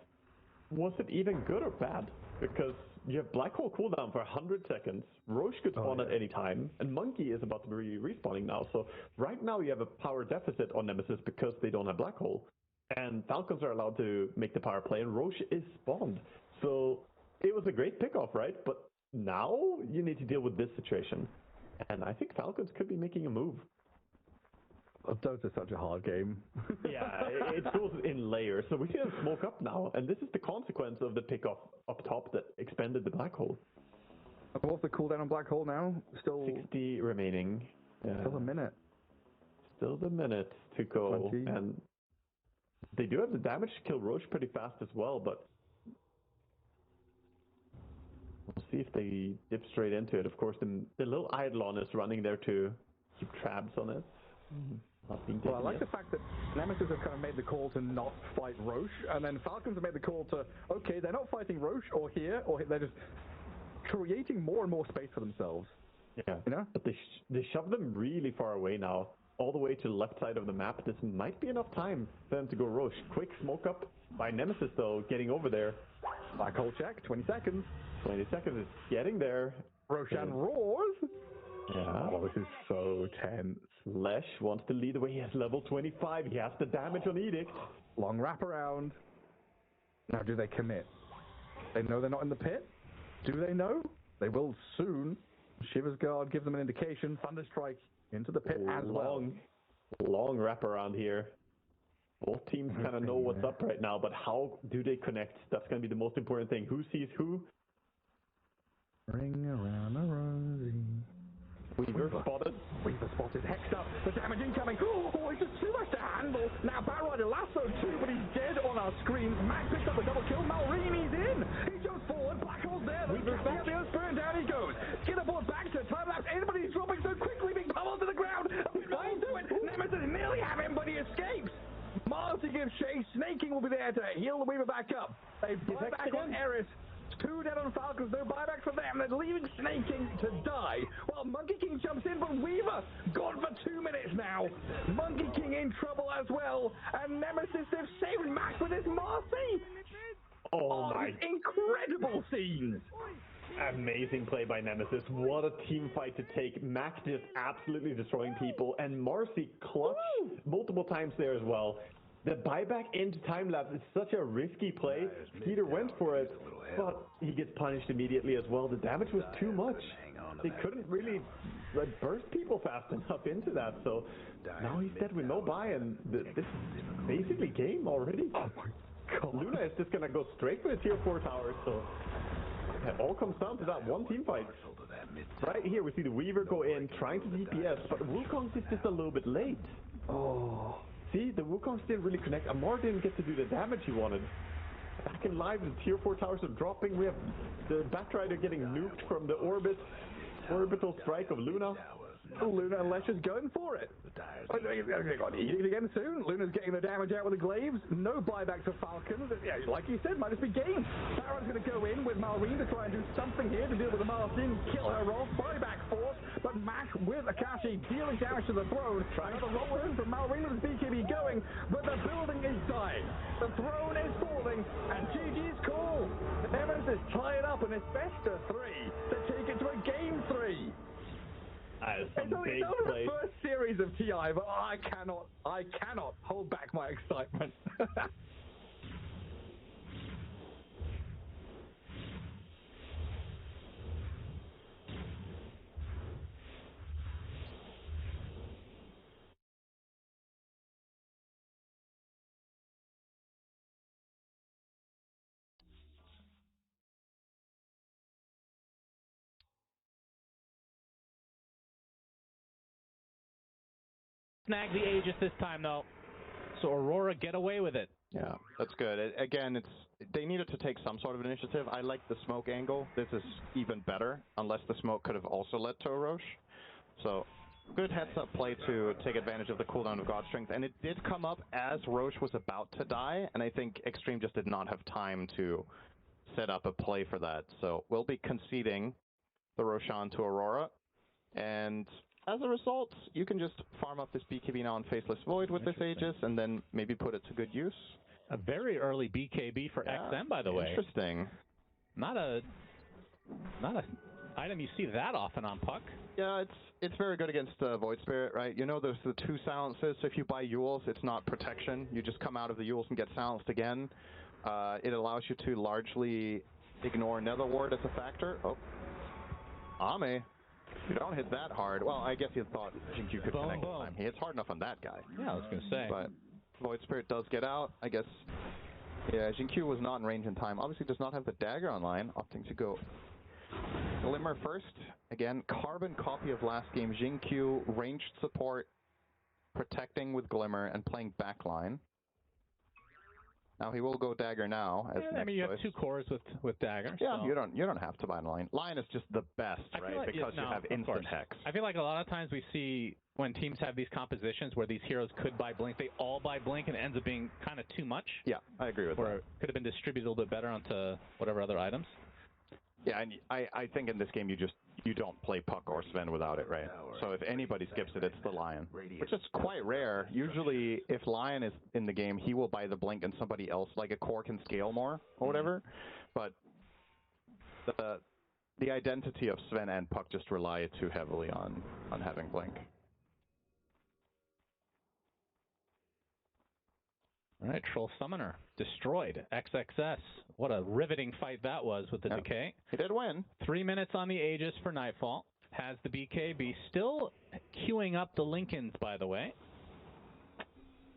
was it even good or bad? Because you have Black Hole cooldown for 100 seconds, Roche could spawn at any time, and Monkey is about to be respawning now. So right now you have a power deficit on Nemesis because they don't have Black Hole. And Falcons are allowed to make the power play, and Roche is spawned. So it was a great pickoff, right? But now you need to deal with this situation. And I think Falcons could be making a move. Dota's such a hard game. Yeah, it goes in layers. So we see them smoke up now, and this is the consequence of the pickoff up top that expended the Black Hole. What's the cooldown on Black Hole now? Still 60 remaining. Still a minute. Still the minute to go. 20. And they do have the damage to kill Roche pretty fast as well, but we'll see if they dip straight into it. Of course, the little Eidolon is running there to keep traps on it. Well, I like the fact that Nemesis have kind of made the call to not fight Roche, and then Falcons have made the call to, okay, they're not fighting Roche or here, they're just creating more and more space for themselves. Yeah, but they shove them really far away now, all the way to the left side of the map. This might be enough time for them to go Roche. Quick smoke up by Nemesis, though, getting over there. Black Hole check, 20 seconds. 20 seconds is getting there. Roshan roars. Yeah. Oh, this is so tense. Lesh wants to lead the way. He has level 25. He has the damage on Edict. Long wraparound. Now, do they commit? They know they're not in the pit? Do they know? They will soon. Shiva's Guard gives them an indication. Thunderstrike into the pit as well. Long wraparound here. Both teams kind of know what's up right now, but how do they connect? That's going to be the most important thing. Who sees who? Ring around the rosy. Weaver spotted. Weaver spotted. Hexed up. The damage incoming. Oh, it's just too much to handle. Now Batrider lasso too, but he's dead on our screens. Mac picks up the double kill. Malrini's in. He jumps forward. Black Hole's there. Weaver's back. The Earth Spirit down he goes. Skinnerboard back to time lapse. Anybody's dropping so quickly, being pummeled to the ground. He's going to it. there to heal the Weaver back up. They buy back on Eris. 2 dead on Falcons, no buyback for them. They're leaving Snake King to die while Monkey King jumps in, but Weaver gone for 2 minutes now. Monkey King in trouble as well, and Nemesis, they've saved Max with his Marcy. Oh my! Incredible scenes. Amazing play by Nemesis. What a team fight to take. Max just absolutely destroying people, and Marcy clutch multiple times there as well. The buyback into time lapse is such a risky play. Peter went for it, but he gets punished immediately as well. The damage was too much. They couldn't really burst people fast enough into that, so now he's dead with no buy, and this is basically game already. Oh my god. Luna is just gonna go straight for the tier 4 towers, so it all comes down to that one team fight. Right here we see the Weaver go in, trying to DPS, but Wukong's is just a little bit late. Oh. See, the Wukongs didn't really connect. Amar didn't get to do the damage he wanted. Back in live, the tier 4 towers are dropping. We have the Batrider getting nuked from the orbital strike of Luna. Luna and Lesh is going for it. They're going to eat it again soon. Luna's getting the damage out with the glaives. No buyback to Falcons. Yeah, like you said, might just be game. Baron's going to go in with Malrine to try and do something here to deal with the Marcin, kill her off. Buyback force, but Mash with Akashi dealing damage to the throne. Another roll in from Malrine with his BKB going, but the building is dying. The throne is falling, and GG's call. Nemesis tie it up, and it's best of 3 to take it to a game 3. It's only the first series of TI, but I cannot hold back my excitement. Snag the Aegis this time, though. So Aurora get away with it. Yeah, that's good. Again, they needed to take some sort of initiative. I like the smoke angle. This is even better, unless the smoke could have also led to a Roche. So, good heads-up play to take advantage of the cooldown of God Strength. And it did come up as Roche was about to die, and I think Extreme just did not have time to set up a play for that. So, we'll be conceding the Roshan to Aurora, and as a result, you can just farm up this BKB now on Faceless Void with this Aegis, and then maybe put it to good use. A very early BKB for XM, by the way. Interesting. Not a item you see that often on Puck. Yeah, it's very good against Void Spirit, right? You know there's the 2 silences, so if you buy Euls, it's not protection. You just come out of the Euls and get silenced again. It allows you to largely ignore Nether Ward as a factor. Oh. Ame. You don't hit that hard. Well, I guess you thought Jinku could connect this time. He hits hard enough on that guy. Yeah, I was going to say. But Void Spirit does get out. I guess, yeah, Jinku was not in range in time. Obviously does not have the dagger online, opting to go Glimmer first. Again, carbon copy of last game. Jinku, ranged support, protecting with Glimmer, and playing backline. Now he will go dagger now. As I mean, you have 2 cores with dagger. Yeah, so. you don't have to buy Lion. Lion is just the best, right? Like, because you have instant hex. I feel like a lot of times we see when teams have these compositions where these heroes could buy Blink, they all buy Blink, and it ends up being kind of too much. Yeah, I agree with that. Or it could have been distributed a little bit better onto whatever other items. Yeah, and I think in this game you don't play Puck or Sven without it, right? So if anybody skips it, it's the Lion, which is quite rare. Usually, if Lion is in the game, he will buy the Blink and somebody else, like a core can scale more or whatever. But the identity of Sven and Puck just rely too heavily on having Blink. All right, Troll Summoner destroyed. XXS. What a riveting fight that was with the Decay. He did win. 3 minutes on the Aegis for Nightfall. Has the BKB. Still queuing up the Lincolns, by the way.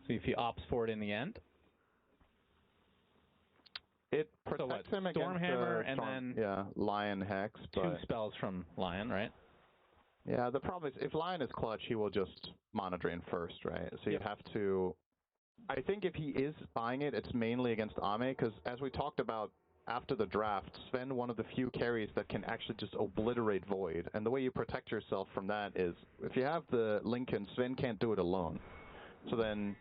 See if he opts for it in the end. It protects him against Stormhammer and then Lion Hex. 2 spells from Lion, right? Yeah, the problem is if Lion is clutch, he will just Mana Drain first, right? So you have to... I think if he is buying it, it's mainly against Ame, because as we talked about after the draft, Sven, one of the few carries that can actually just obliterate Void. And the way you protect yourself from that is, if you have the Lincoln, Sven can't do it alone. So then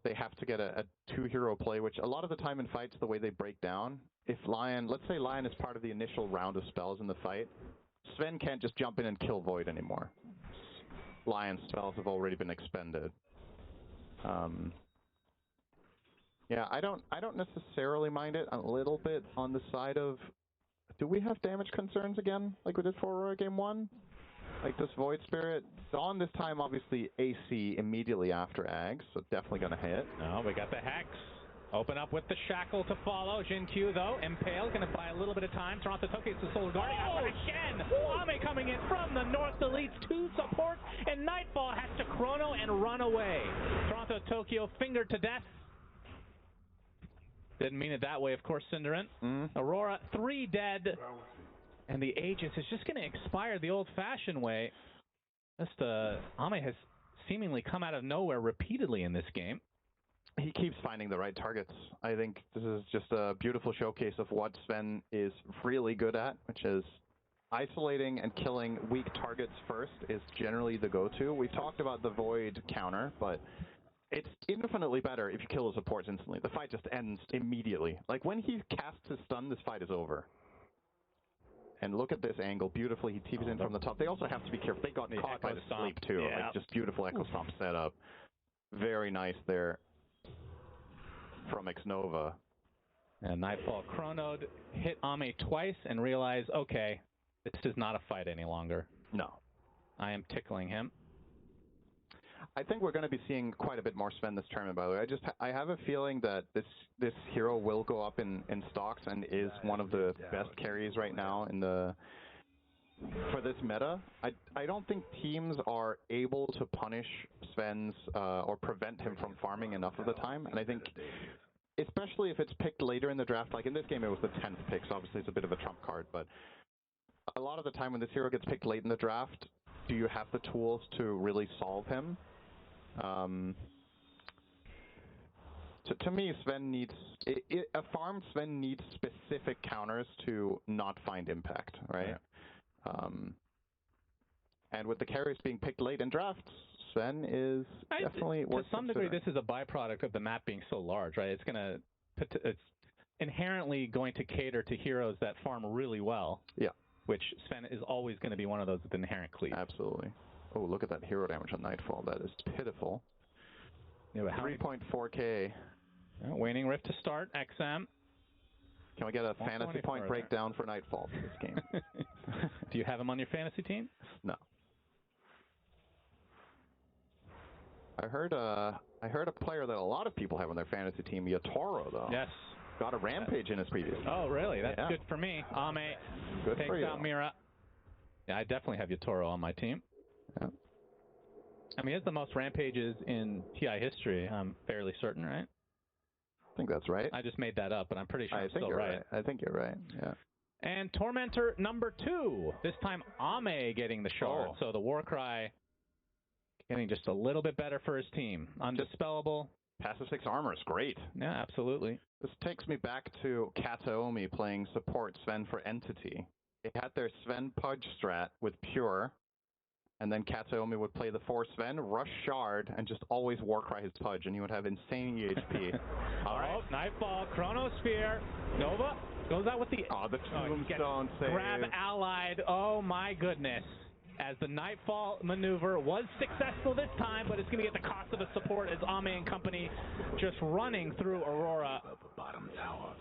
they have to get a two-hero play, which a lot of the time in fights, the way they break down, if Lion, let's say Lion is part of the initial round of spells in the fight, Sven can't just jump in and kill Void anymore. Lion's spells have already been expended. Yeah, I don't necessarily mind it. A little bit on the side of, do we have damage concerns again, like we did for Aurora Game 1? Like this Void Spirit, Dawn this time obviously AC immediately after Ags, so definitely gonna hit. No, we got the Hex. Open up with the Shackle to follow. Jin Q though, Impale, gonna buy a little bit of time. Toronto Tokyo's the Soul Guardian. Oh, again! Ame coming in from the north, deletes 2 supports, and Nightfall has to chrono and run away. Toronto Tokyo fingered to death. Didn't mean it that way, of course, Cinderant. Aurora, 3 dead. And the Aegis is just going to expire the old-fashioned way. Just, Ame has seemingly come out of nowhere repeatedly in this game. He keeps finding the right targets. I think this is just a beautiful showcase of what Sven is really good at, which is isolating and killing weak targets first is generally the go-to. We've talked about the Void counter, but it's infinitely better if you kill the supports instantly. The fight just ends immediately. Like when he casts his stun, this fight is over. And look at this angle. Beautifully, he TPs in from the top. They also have to be careful. They got caught by the sleep, too. Yeah. Like, just beautiful Echo Stomp setup. Very nice there from Xnova. And Nightfall chronoed, hit Ame twice, and realized, okay, this is not a fight any longer. No. I am tickling him. I think we're going to be seeing quite a bit more Sven this tournament, by the way. I have a feeling that this hero will go up in stocks and is one of the best carries right now for this meta. I don't think teams are able to punish Sven's or prevent him from farming enough of the time, and I think especially if it's picked later in the draft, like in this game it was the 10th pick, so obviously it's a bit of a trump card, but a lot of the time when this hero gets picked late in the draft, do you have the tools to really solve him? To me, Sven needs a farm. Sven needs specific counters to not find impact, right? Yeah. And with the carries being picked late in drafts, Sven is definitely worth to some degree. This is a byproduct of the map being so large, right? It's inherently going to cater to heroes that farm really well. Yeah. Which Sven is always going to be one of those with inherent cleave. Absolutely. Oh, look at that hero damage on Nightfall. That is pitiful. Yeah, 3.4k. Waning Rift to start, XM. Can we get a fantasy point breakdown for Nightfall for this game? Do you have him on your fantasy team? No. I heard a player that a lot of people have on their fantasy team, Yatoro, though. Yes. Got a rampage in his previous game. Oh, really? That's good for me. Ame takes out Mira. Yeah, I definitely have Yatoro on my team. Yeah. I mean, he has the most rampages in TI history, I'm fairly certain, right? I think that's right. I just made that up, but I'm pretty sure I'm still right. I think you're right, yeah. And Tormentor number 2. This time, Ame getting the shard. So the Warcry getting just a little bit better for his team. Undispellable. Passive 6 armor is great. Yeah, absolutely. This takes me back to Kataomi playing support Sven for Entity. They had their Sven Pudge strat with Pure, and then Kataomi would play the 4 Sven, rush Shard, and just always Warcry his Pudge, and he would have insane EHP. All right, Nightfall, Chronosphere, Nova goes out with the... Oh, the Tombstone save. Grab allied, oh my goodness. As the Nightfall maneuver was successful this time, but it's going to get the cost of the support as Ame and company just running through Aurora.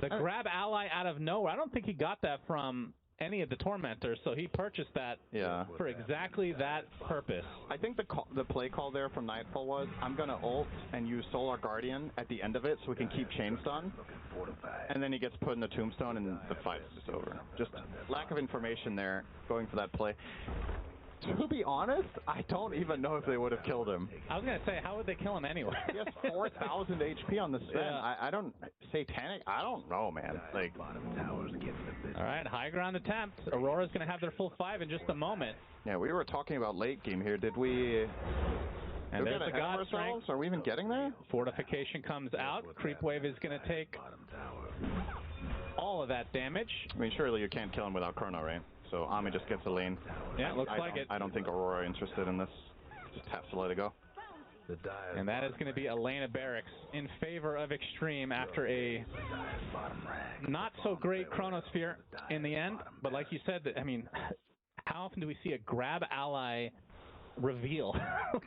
The grab ally out of nowhere, I don't think he got that from any of the Tormentors, so he purchased that for exactly that purpose. I think the play call there from Nightfall was, I'm going to ult and use Solar Guardian at the end of it so we can keep chain stun. And then he gets put in the Tombstone and the fight is just over. Just lack of information there, going for that play. To be honest, I don't even know if they would have killed him. I was going to say, how would they kill him anyway? He has 4,000 HP on the Sven. Yeah. I don't... Satanic? I don't know, man. Like... All right, high ground attempt. Aurora's going to have their full 5 in just a moment. Yeah, we were talking about late game here. Did we... And there's the God Strength. Are we even getting there? Fortification comes out. Creep Wave is going to take all of that damage. I mean, surely you can't kill him without Chrono, right? So Ame just gets a lane. Yeah, it looks like it. I don't think Aurora interested in this. Just has to let it go. The Dire's And that is going to be Elena Barracks in favor of Extreme after a not so great Chronosphere in the end. But like you said, I mean, how often do we see a grab ally reveal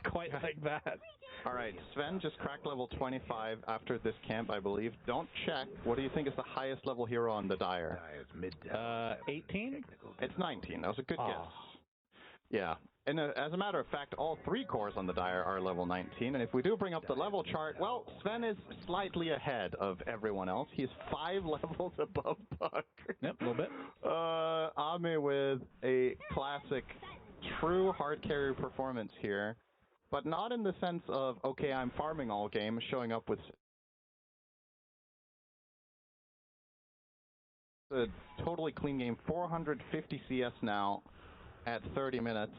quite like that? All right, Sven just cracked level 25 after this camp, I believe. Don't check. What do you think is the highest level hero on the Dire? 18? It's 19. That was a good guess. Yeah. And as a matter of fact, all 3 cores on the Dire are level 19. And if we do bring up the level chart, well, Sven is slightly ahead of everyone else. He's 5 levels above Puck. Yep, a little bit. Ame with a classic, true hard carry performance here. But not in the sense of, okay, I'm farming all game, showing up with a totally clean game. 450 CS now at 30 minutes.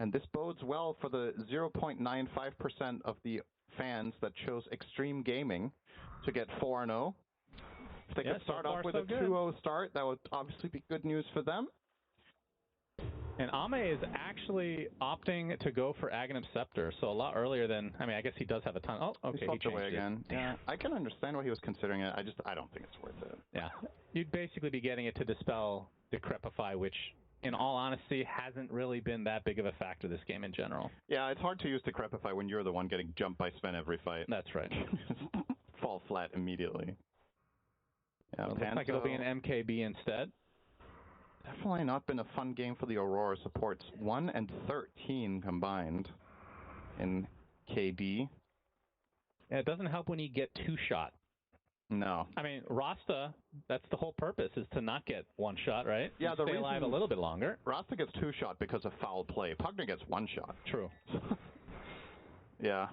And this bodes well for the 0.95% of the fans that chose Extreme Gaming to get 4-0. If they could start off with a 2-0 start, that would obviously be good news for them. And Ame is actually opting to go for Aghanim Scepter, so a lot earlier than, I mean, I guess he does have a ton. Oh, okay, he changed away again. It. Yeah, I can understand why he was considering it. I don't think it's worth it. Yeah, you'd basically be getting it to dispel Decrepify, which, in all honesty, hasn't really been that big of a factor this game in general. Yeah, it's hard to use Decrepify when you're the one getting jumped by Sven every fight. That's right. Fall flat immediately. Yeah, it looks like it'll be an MKB instead. Definitely not been a fun game for the Aurora supports. 1 and 13 combined in KB. Yeah, it doesn't help when you get 2-shot. No. I mean, Rasta, that's the whole purpose, is to not get 1-shot, right? Yeah, the stay alive a little bit longer. Rasta gets 2-shot because of foul play. Pugner gets 1-shot. True. Yeah,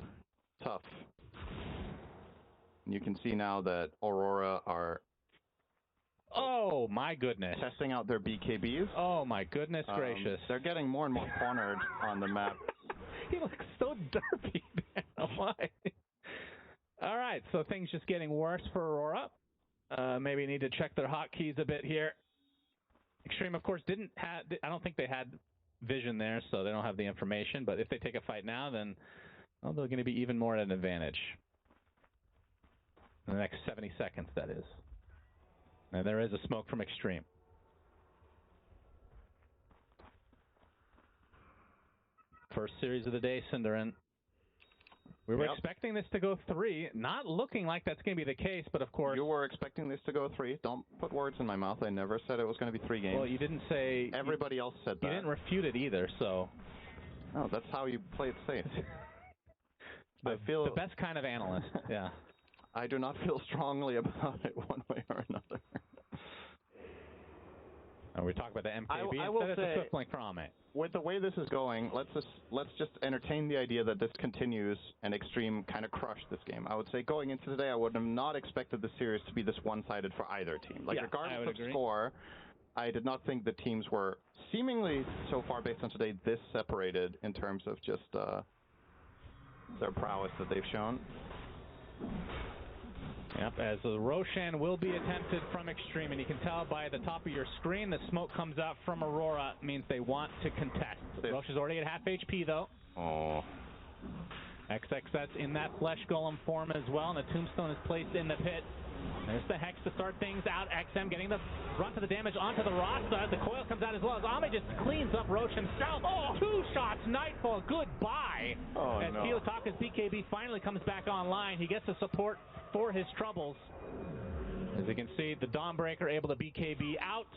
tough. You can see now that Aurora are... Oh, my goodness. Testing out their BKBs. Oh, my goodness gracious. They're getting more and more cornered on the map. He looks so derpy. Why? All right, so things just getting worse for Aurora. Maybe need to check their hotkeys a bit here. Extreme, of course, didn't have... I don't think they had vision there, so they don't have the information. But if they take a fight now, then well, they're going to be even more at an advantage. In the next 70 seconds, that is. And there is a smoke from Extreme. First series of the day, Cinderin. We were expecting this to go 3. Not looking like that's going to be the case, but of course... You were expecting this to go 3. Don't put words in my mouth. I never said it was going to be 3 games. Well, you didn't say... Everybody else said that. You didn't refute it either, so... No, that's how you play it safe. I feel... The best kind of analyst, yeah. I do not feel strongly about it one way or another. And we talk about the MKB I will instead say, of the Swift from it. With the way this is going, let's just entertain the idea that this continues and Extreme kind of crushed this game. I would say going into today, I would have not expected the series to be this one-sided for either team. Like, regardless of score, I did not think the teams were seemingly, so far based on today, this separated in terms of just their prowess that they've shown. Yep, as the Roshan will be attempted from Extreme, and you can tell by the top of your screen, the smoke comes out from Aurora, means they want to contest. Roche is already at half HP, though. Oh. XX's in that Flesh Golem form as well, and the Tombstone is placed in the pit. There's the Hex to start things out. XM getting the brunt of the damage onto the Rasta. The coil comes out as well as Ame just cleans up Roche himself. Oh, 2 shots, Nightfall, goodbye. Oh, as no. Kiyotaka's BKB finally comes back online. He gets the support for his troubles. As you can see, the Dawnbreaker able to BKB out.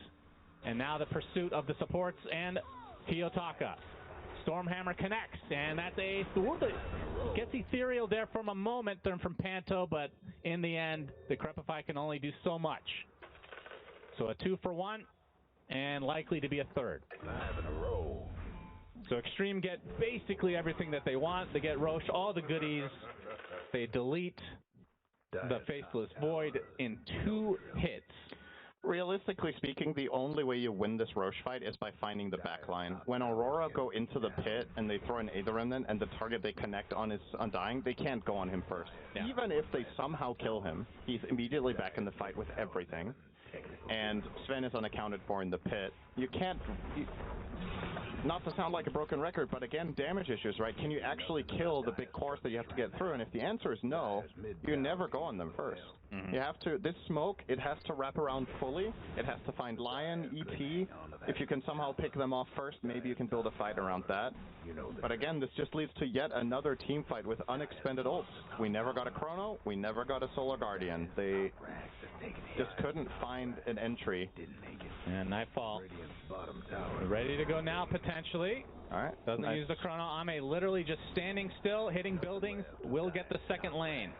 And now the pursuit of the supports and Kiyotaka. Stormhammer connects, and that's a gets ethereal there from a moment from Panto, but in the end, the Decrepify can only do so much. So a 2 for 1, and likely to be a 3rd. 5 in a row. So Extreme get basically everything that they want. They get Roche all the goodies. They delete the Faithless Void in 2 hits. Realistically speaking, the only way you win this Roche fight is by finding the backline. When Aurora go into the pit and they throw an Aether Remnant and the target they connect on is undying, they can't go on him first. Yeah. Even if they somehow kill him, he's immediately back in the fight with everything. And Sven is unaccounted for in the pit. You can't... not to sound like a broken record, but again, damage issues, right? Can you actually kill the big cores that you have to get through? And if the answer is no, you never go on them first. You have to, this smoke, it has to wrap around fully. It has to find Lion, EP. If you can somehow pick them off first, maybe you can build a fight around that. But again, this just leads to yet another team fight with unexpended ults. We never got a Chrono, we never got a Solar Guardian. They just couldn't find an entry. And Nightfall ready to go now, potentially. Alright. Doesn't use the Chrono. Ame literally just standing still, hitting buildings, will get the second lane.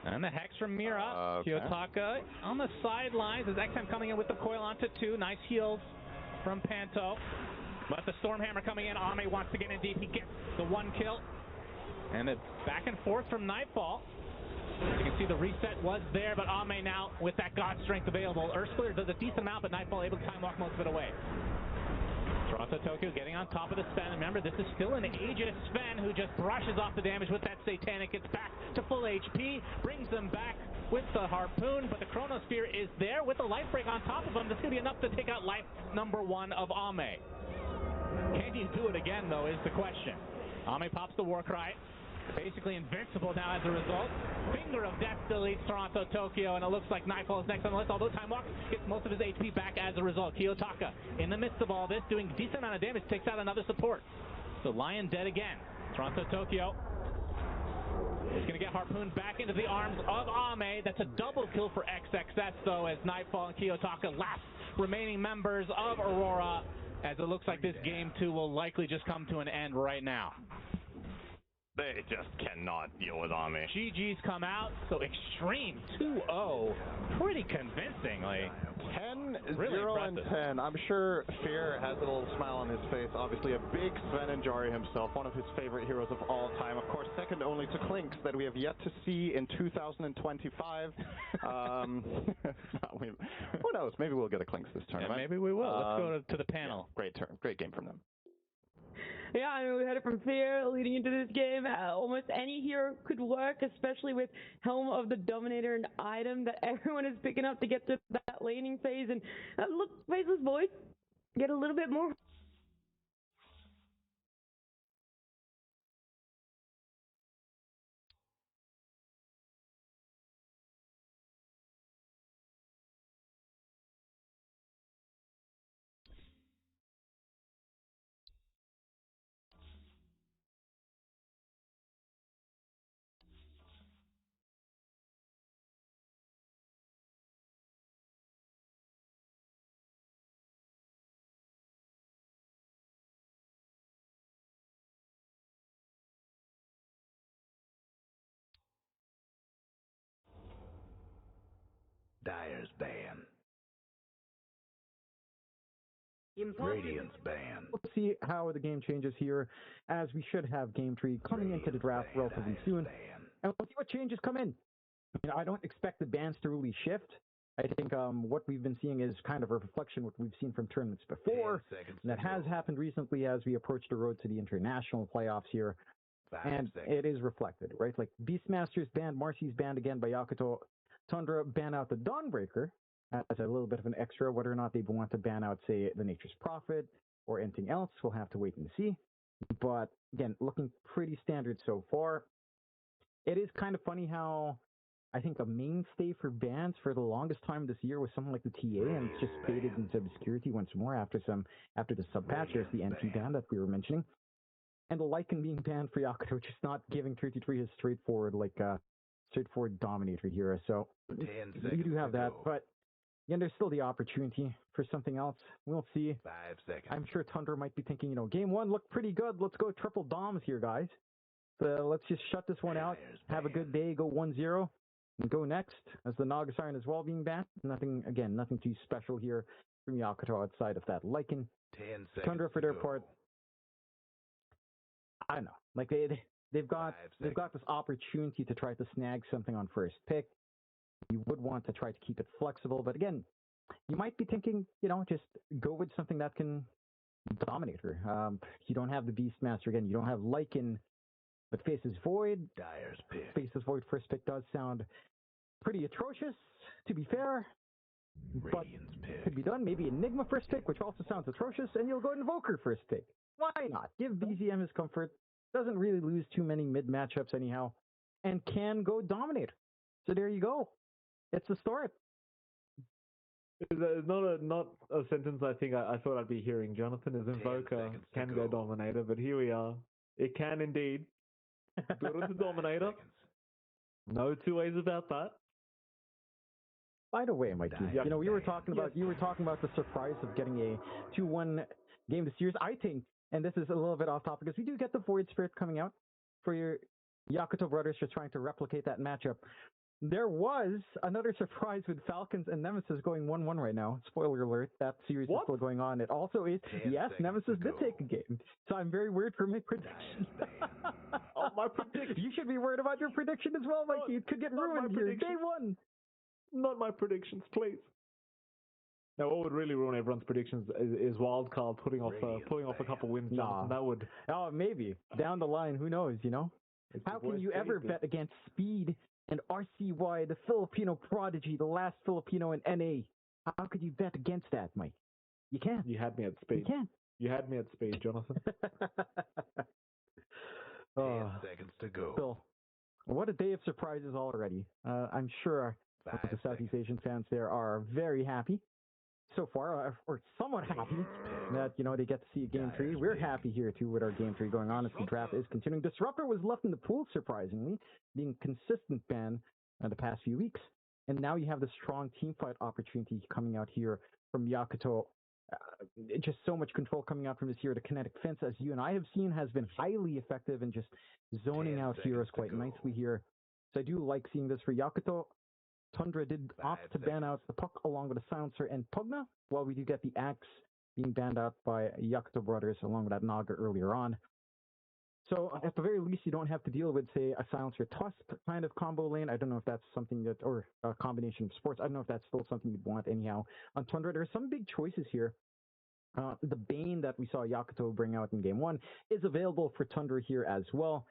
And the Hex from Mira. Kiyotaka on the sidelines as XM coming in with the coil onto 2. Nice heals from Panto. But the Stormhammer coming in. Ame wants to get in deep. He gets the 1 kill. And it's back and forth from Nightfall. You can see the reset was there, but Ame now with that God Strength available. Earthsplitter does a decent amount, but Nightfall able to time walk most of it away. Toronto Tokyo getting on top of the Sven. Remember, this is still an Aegis Sven who just brushes off the damage with that Satanic. Gets back to full HP, brings them back with the Harpoon, but the Chronosphere is there with the Life Break on top of him. This is going to be enough to take out life number 1 of Ame. Can you do it again, though, is the question. Ame pops the Warcry. Basically invincible now as a result. Finger of Death deletes Toronto Tokyo, and it looks like Nightfall is next on the list, although Time Walk gets most of his HP back as a result. Kiyotaka, in the midst of all this, doing a decent amount of damage, takes out another support. So Lion dead again. Toronto Tokyo is going to get Harpoon back into the arms of Ame. That's a double kill for XXS, though, as Nightfall and Kiyotaka, last remaining members of Aurora, as it looks like this game 2 will likely just come to an end right now. They just cannot deal with Ame. GG's come out, so Extreme 2-0, pretty convincingly. 10, Really 0, impressive. and 10. I'm sure Fear has a little smile on his face. Obviously a big Sven Enjoy himself, one of his favorite heroes of all time. Of course, second only to Clinks that we have yet to see in 2025. Who knows? Maybe we'll get a Clinks this tournament. Yeah, maybe we will. Let's go to the panel. Yeah, great game from them. Yeah, I mean, we had it from Fear leading into this game. Almost any hero could work, especially with Helm of the Dominator and item that everyone is picking up to get to that laning phase. And look, Faceless Void, get a little bit more. Dire's ban. Radiant's ban. We'll see how the game changes here, as we should have Game 3 coming into the draft relatively soon. And we'll see what changes come in. I don't expect the bans to really shift. I think what we've been seeing is kind of a reflection of what we've seen from tournaments before. And that has happened recently as we approach the road to the international playoffs here. And it is reflected, right? Like Beastmaster's banned, Marcy's banned again by Yakuto. Tundra ban out the Dawnbreaker as a little bit of an extra. Whether or not they want to ban out, say, the Nature's Prophet or anything else, we'll have to wait and see. But again, looking pretty standard so far. It is kind of funny how I think a mainstay for bans for the longest time this year was something like the TA, and it's just faded into obscurity once more after the sub patch. There's the NT ban that we were mentioning, and the Lycan being banned for Yakuto, just not giving 33 his straightforward dominator hero. So you do have that, but again, there's still the opportunity for something else. We'll see. 5 seconds. I'm sure Tundra might be thinking, game 1 looked pretty good. Let's go triple doms here, guys. Let's just shut this one out. Have a good day. Go 1-0 and go next. As the Naga Siren as well being banned. Nothing too special here from Yakuto outside of that Lycan. 10 seconds. Tundra for their part, I don't know. Like they've got this opportunity to try to snag something on first pick. You would want to try to keep it flexible, but again, you might be thinking, just go with something that can dominate her. You don't have the Beastmaster again. You don't have Lycan, but Faceless Void. Dire's pick. Faceless Void first pick does sound pretty atrocious, to be fair. But could be done. Maybe Enigma first pick, which also sounds atrocious, and you'll go Invoker first pick. Why not? Give BZM his comfort. Doesn't really lose too many mid matchups anyhow, and can go Dominator. So there you go. It's the start. It's not a sentence I think I thought I'd be hearing. Jonathan is Invoker, can go Dominator, but here we are. It can indeed. Build into Dominator. No two ways about that. By the way, Mikey, you know, you were talking about the surprise of getting a 2-1 game this series. I think, and this is a little bit off topic, because we do get the Void Spirit coming out for your Yakuto brothers just trying to replicate that matchup. There was another surprise with Falcons and Nemesis going 1-1 right now. Spoiler alert, that series is still going on. It also is, yes, Nemesis did take a game. So I'm very worried for my prediction. Oh, my prediction. You should be worried about your prediction as well, Mikey. It could get ruined here. Day one. Not my predictions, please. Now, what would really ruin everyone's predictions is Wildcard pulling off a couple wins. Jonathan. That would. Oh, maybe down the line. Who knows? You know. How can you ever bet against Speed and RCY, the Filipino prodigy, the last Filipino in NA? How could you bet against that, Mike? You can't. You had me at Speed. You can't. You had me at Speed, Jonathan. 10 seconds to go. Phil, what a day of surprises already. I'm sure the Southeast Asian fans there are very happy so far, or somewhat happy that, you know, they get to see a game 3. We're happy here too with our game 3 going on as the draft is continuing. Disruptor was left in the pool, surprisingly, being consistent ban the past few weeks. And now you have the strong team fight opportunity coming out here from Yakuto. Just so much control coming out from this hero. The kinetic fence, as you and I have seen, has been highly effective in just zoning out heroes quite nicely here. So I do like seeing this for Yakuto. Tundra did opt to ban out the Puck along with the Silencer and Pugna, while we do get the Axe being banned out by Yakuto Brothers along with that Naga earlier on. So at the very least, you don't have to deal with, say, a Silencer Tusk kind of combo lane. I don't know if that's something that, or a combination of sports. I don't know if that's still something you'd want anyhow. On Tundra, there are some big choices here. The Bane that we saw Yakuto bring out in Game 1 is available for Tundra here as well.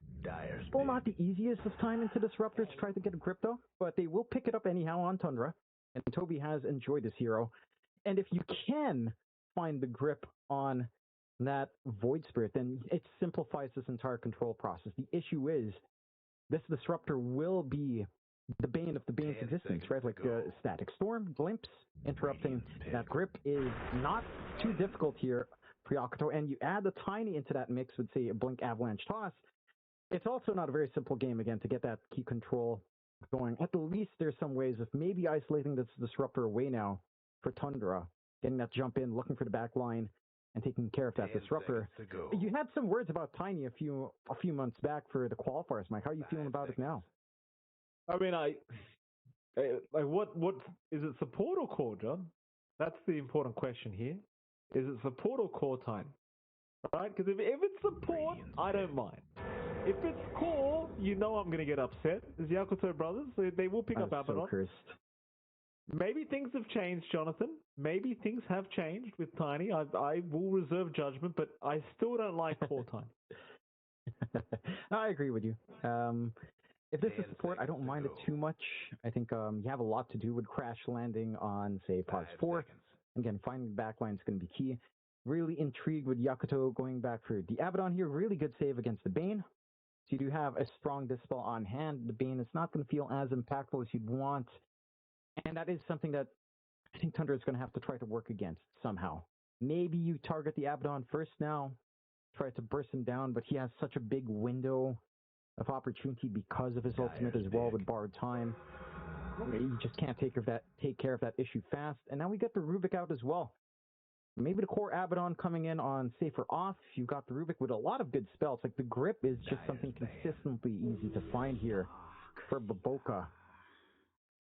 Still not the easiest of time into Disruptor to try to get a grip though, but they will pick it up anyhow on Tundra, and Toby has enjoyed this hero. And if you can find the grip on that Void Spirit, then it simplifies this entire control process. The issue is, this Disruptor will be the bane of the Bane's existence, right? Like the Static Storm, Glimpse, interrupting that grip is not too difficult here for Yakuto, and you add the Tiny into that mix with, say, a Blink Avalanche Toss. It's also not a very simple game, again, to get that key control going. At the least, there's some ways of maybe isolating this Disruptor away now for Tundra, getting that jump in, looking for the back line, and taking care of that Disruptor. You had some words about Tiny a few months back for the qualifiers, Mike. How are you feeling about it now? I mean, what is it, support or core, John? That's the important question here. Is it support or core time? Right? Because if it's support, I don't mind. If it's core, you know I'm going to get upset. As Yakuto Brothers, they will pick up Abaddon. So maybe things have changed, Jonathan. Maybe things have changed with Tiny. I will reserve judgment, but I still don't like core time. I agree with you. If this is support, I don't mind it too much. I think you have a lot to do with crash landing on, say, Pause 4. Again, finding the backline is going to be key. Really intrigued with Yakuto going back for the Abaddon here. Really good save against the Bane. So you do have a strong Dispel on hand. The Bane is not going to feel as impactful as you'd want. And that is something that I think Tundra is going to have to try to work against somehow. Maybe you target the Abaddon first now, try to burst him down, but he has such a big window of opportunity because of his ultimate as well with borrowed time. You just can't take care of that issue fast. And now we get the Rubik out as well. Maybe the core Abaddon coming in on safer off. You've got the Rubik with a lot of good spells. Like the grip is just something consistently easy to find here for Baboka.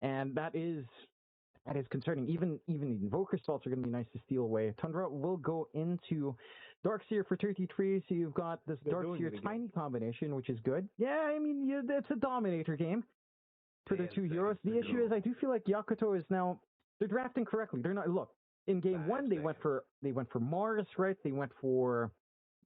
And that is concerning. Even the Invoker spells are going to be nice to steal away. Tundra will go into Darkseer for 33, so you've got this Darkseer Tiny combination, which is good. Yeah, I mean, it's a Dominator game for the two heroes. The issue is I do feel like Yakuto is now, they're drafting correctly. They're not, look, in Game 1, they went for Mars, right? They went for,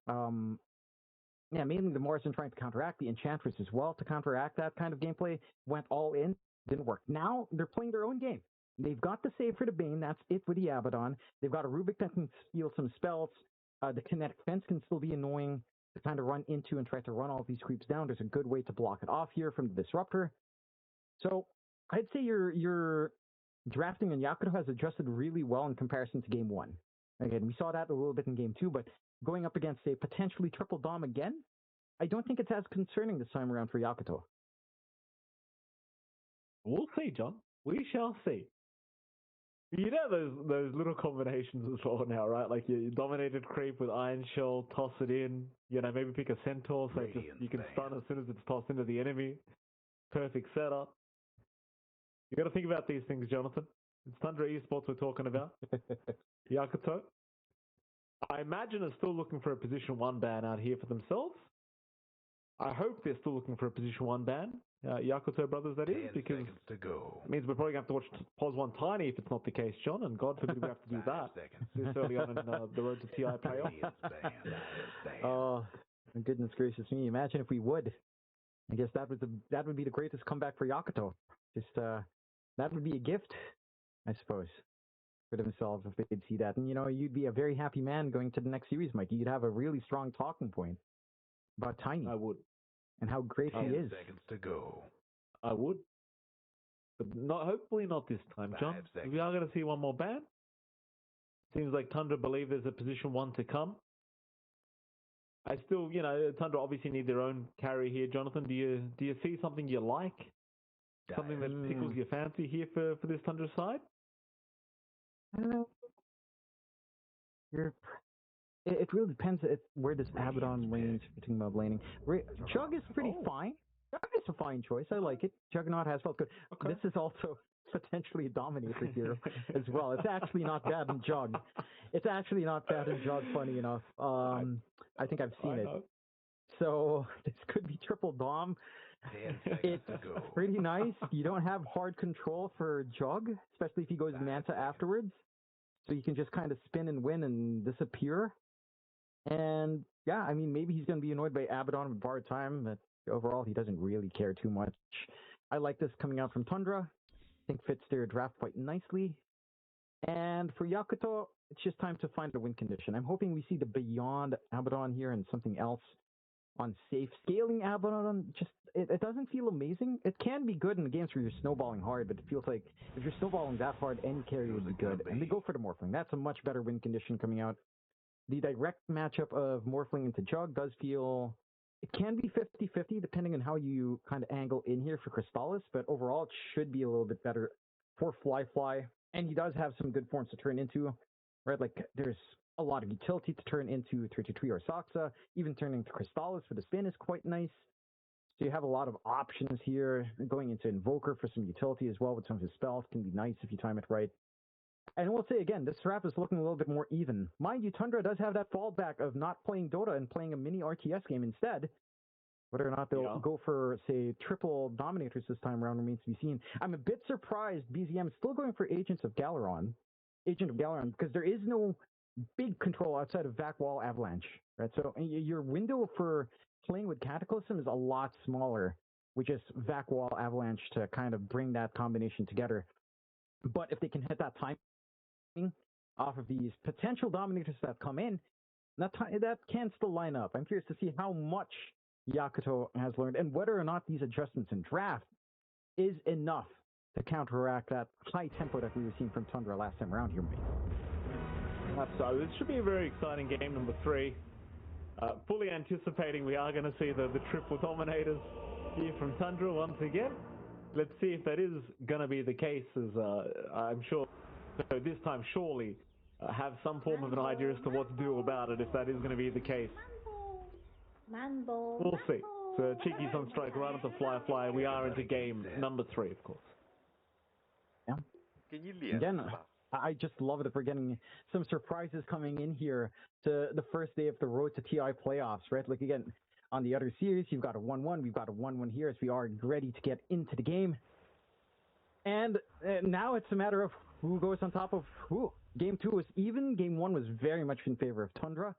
mainly the Mars and trying to counteract the Enchantress as well, to counteract that kind of gameplay. Went all in, didn't work. Now, they're playing their own game. They've got the save for the Bane. That's it with the Abaddon. They've got a Rubik that can steal some spells. The kinetic fence can still be annoying to kind of run into and try to run all these creeps down. There's a good way to block it off here from the Disruptor. So I'd say your drafting on Yakuto has adjusted really well in comparison to Game 1. Again, we saw that a little bit in Game 2, but going up against a potentially triple Dom again, I don't think it's as concerning this time around for Yakuto. We'll see, John. We shall see. You know those little combinations as well now, right? Like you dominated creep with Iron Shell, toss it in, maybe pick a Centaur so you can stun as soon as it's tossed into the enemy. Perfect setup. You got to think about these things, Jonathan. It's Tundra Esports we're talking about. Yakuto, I imagine, is still looking for a position 1 ban out here for themselves. I hope they're still looking for a position 1 ban. Yakuto brothers, that is, because it means we're probably going to have to watch POS 1 Tiny if it's not the case, John, and God forbid we have to do that this early on in the road to TI playoff. Oh, goodness gracious me. Imagine if we would. I guess that would be the greatest comeback for Yakuto. Just, that would be a gift, I suppose, for themselves if they could see that. And, you'd be a very happy man going to the next series, Mike. You'd have a really strong talking point about Tiny. I would. And how great he is. 10 seconds to go. I would. But hopefully not this time, John. We are going to see one more ban. Seems like Tundra believe there's a position 1 to come. I still, Tundra obviously need their own carry here, Jonathan. Do you see something you like? Something that tickles your fancy here for this Tundra side? It really depends where this Abaddon lanes for thinking about laning. Jug is pretty fine. Jug is a fine choice. I like it. Juggernaut has felt good. Okay. This is also potentially a Dominator hero as well. It's actually not bad in Jug. Funny enough. I think I've seen it. So this could be triple Dom. It's pretty nice. You don't have hard control for Jug, especially if he goes Manta afterwards. So you can just kind of spin and win and disappear. And yeah, I mean, maybe he's going to be annoyed by Abaddon with bar time, but overall he doesn't really care too much. I like this coming out from Tundra. I think fits their draft quite nicely. And for Yakuto, it's just time to find a win condition. I'm hoping we see the Beyond Abaddon here and something else on safe. Scaling Abaddon, it doesn't feel amazing. It can be good in the games where you're snowballing hard, but it feels like if you're snowballing that hard, any carry would be good. And they go for the Morphling. That's a much better win condition coming out. The direct matchup of Morphling into Jug does feel... It can be 50-50 depending on how you kind of angle in here for Crystallis, but overall it should be a little bit better for Fly. And he does have some good forms to turn into, right? Like there's a lot of utility to turn into 33 or Soxa. Even turning to Crystallis for the spin is quite nice. So you have a lot of options here. Going into Invoker for some utility as well with some of his spells can be nice if you time it right. And we'll say again, this wrap is looking a little bit more even. Mind you, Tundra does have that fallback of not playing Dota and playing a mini RTS game instead. Whether or not they'll go for, say, triple Dominators this time around remains to be seen. I'm a bit surprised BZM is still going for Agent of Galeron, because there is no big control outside of Vac Wall Avalanche, right? So your window for playing with Cataclysm is a lot smaller, with just Vac Wall Avalanche to kind of bring that combination together. But if they can hit that timing off of these potential Dominators that come in, that can still line up. I'm curious to see how much Yakuto has learned and whether or not these adjustments in draft is enough to counteract that high tempo that we were seeing from Tundra last time around here, mate. So this should be a very exciting game number 3. Fully anticipating we are going to see the triple Dominators here from Tundra once again. Let's see if that is going to be the case, as I'm sure this time surely have some form of an idea as to what to do about it if that is going to be the case. We'll see. So Cheeky's on strike right onto Fly. We are into game number 3, of course. Yeah. Again, I just love it if we're getting some surprises coming in here to the first day of the road to TI playoffs, right? Like again, on the other series, you've got a 1-1. We've got a 1-1 here as we are ready to get into the game. And now it's a matter of who goes on top of who. Game 2 was even. Game 1 was very much in favor of Tundra.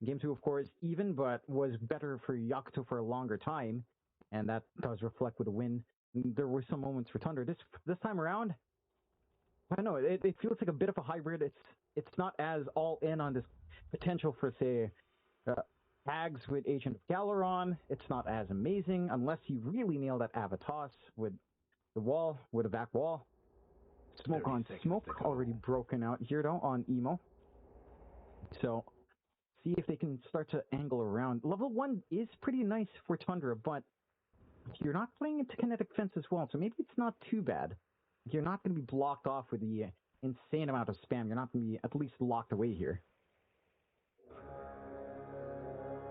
Game 2, of course, even, but was better for Yakuto for a longer time. And that does reflect with a win. There were some moments for Tundra. This time around, I know it feels like a bit of a hybrid. It's not as all in on this potential for say tags with Agent of Galeron. It's not as amazing unless you really nail that Avatos with the wall, with a back wall. Smoke on smoke already broken out here though on Emo. So see if they can start to angle around. Level 1 is pretty nice for Tundra, but you're not playing into kinetic fence as well, so maybe it's not too bad. You're not going to be blocked off with the insane amount of spam. You're not going to be at least locked away here.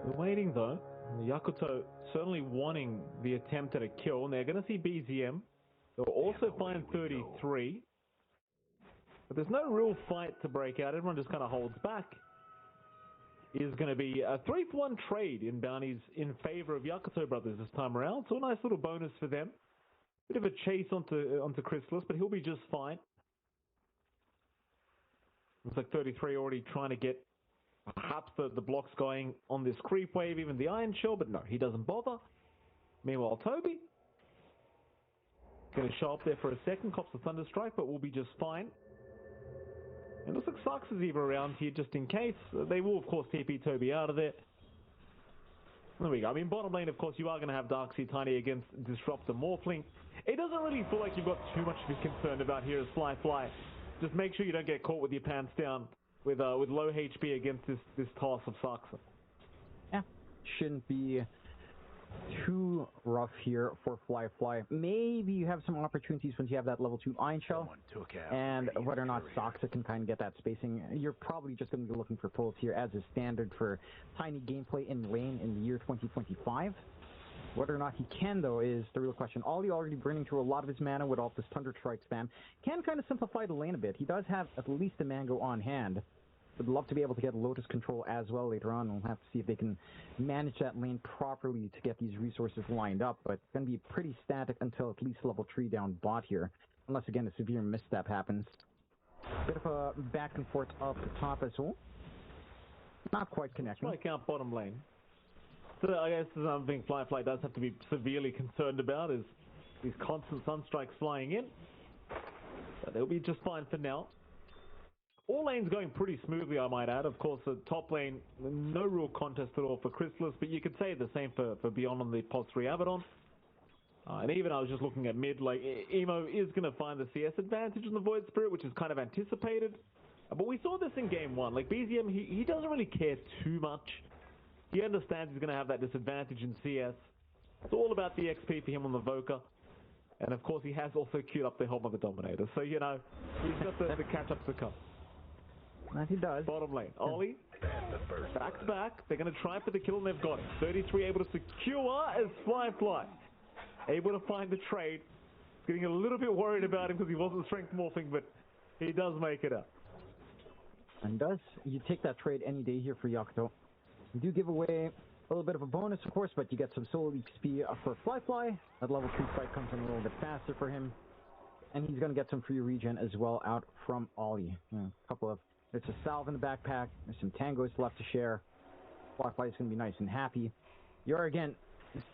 We're waiting though. Yakuto certainly wanting the attempt at a kill, and they're going to see BZM. They'll also find 33. But there's no real fight to break out. Everyone just kind of holds back. Is going to be a 3-for-1 trade in bounties in favor of Yakuto Brothers this time around. So a nice little bonus for them. Bit of a chase onto Chrysalis, but he'll be just fine. Looks like 33 already trying to get perhaps the blocks going on this creep wave, even the Iron Shell, but no, he doesn't bother. Meanwhile, Toby going to show up there for a second, cops the Thunderstrike, but will be just fine. And looks like Sux is even around here just in case. They will, of course, TP Toby out of there. There we go. I mean, bottom lane, of course, you are going to have Darkseid Tiny against Disruptor Morphling. It doesn't really feel like you've got too much to be concerned about here as Fly. Just make sure you don't get caught with your pants down with low HP against this toss of Sux. Yeah, shouldn't be too rough here for Fly. Maybe you have some opportunities once you have that level 2 Iron Shell, and whether or not Soxa can kind of get that spacing. You're probably just going to be looking for pulls here as is standard for Tiny gameplay in lane in the year 2025. Whether or not he can, though, is the real question. Ollie already burning through a lot of his mana with all this Thunderstrike spam. Can kind of simplify the lane a bit. He does have at least a Mango on hand. Would love to be able to get Lotus control as well later on. We'll have to see if they can manage that lane properly to get these resources lined up, but it's going to be pretty static until at least level 3 down bot here. Unless, again, a severe misstep happens. Bit of a back and forth up the top as well. Not quite connecting. Strike out bottom lane. So I guess something Fly does have to be severely concerned about is these constant Sunstrikes flying in. But they'll be just fine for now. All lanes going pretty smoothly, I might add. Of course, the top lane, no real contest at all for Chrysalis, but you could say the same for Beyond on the Pulse 3 Abaddon. And even I was just looking at mid, like, Emo is going to find the CS advantage in the Void Spirit, which is kind of anticipated. But we saw this in Game 1. Like, BZM, he doesn't really care too much. He understands he's going to have that disadvantage in CS. It's all about the XP for him on the Voca. And, of course, he has also queued up the Helm of the Dominator. So, you know, he's got the catch-up to come. That he does. Bottom lane. Ollie, back to back. They're going to try for the kill, and they've got it. 33 able to secure as Fly. Able to find the trade. Getting a little bit worried about him because he wasn't strength morphing, but he does make it up. And does. You take that trade any day here for Yakuto. You do give away a little bit of a bonus, of course, but you get some soul XP for Fly. That level 3 fight comes in a little bit faster for him. And he's going to get some free regen as well out from Ollie. A couple of... There's a salve in the backpack. There's some tangos left to share. Fly is going to be nice and happy. You're, again,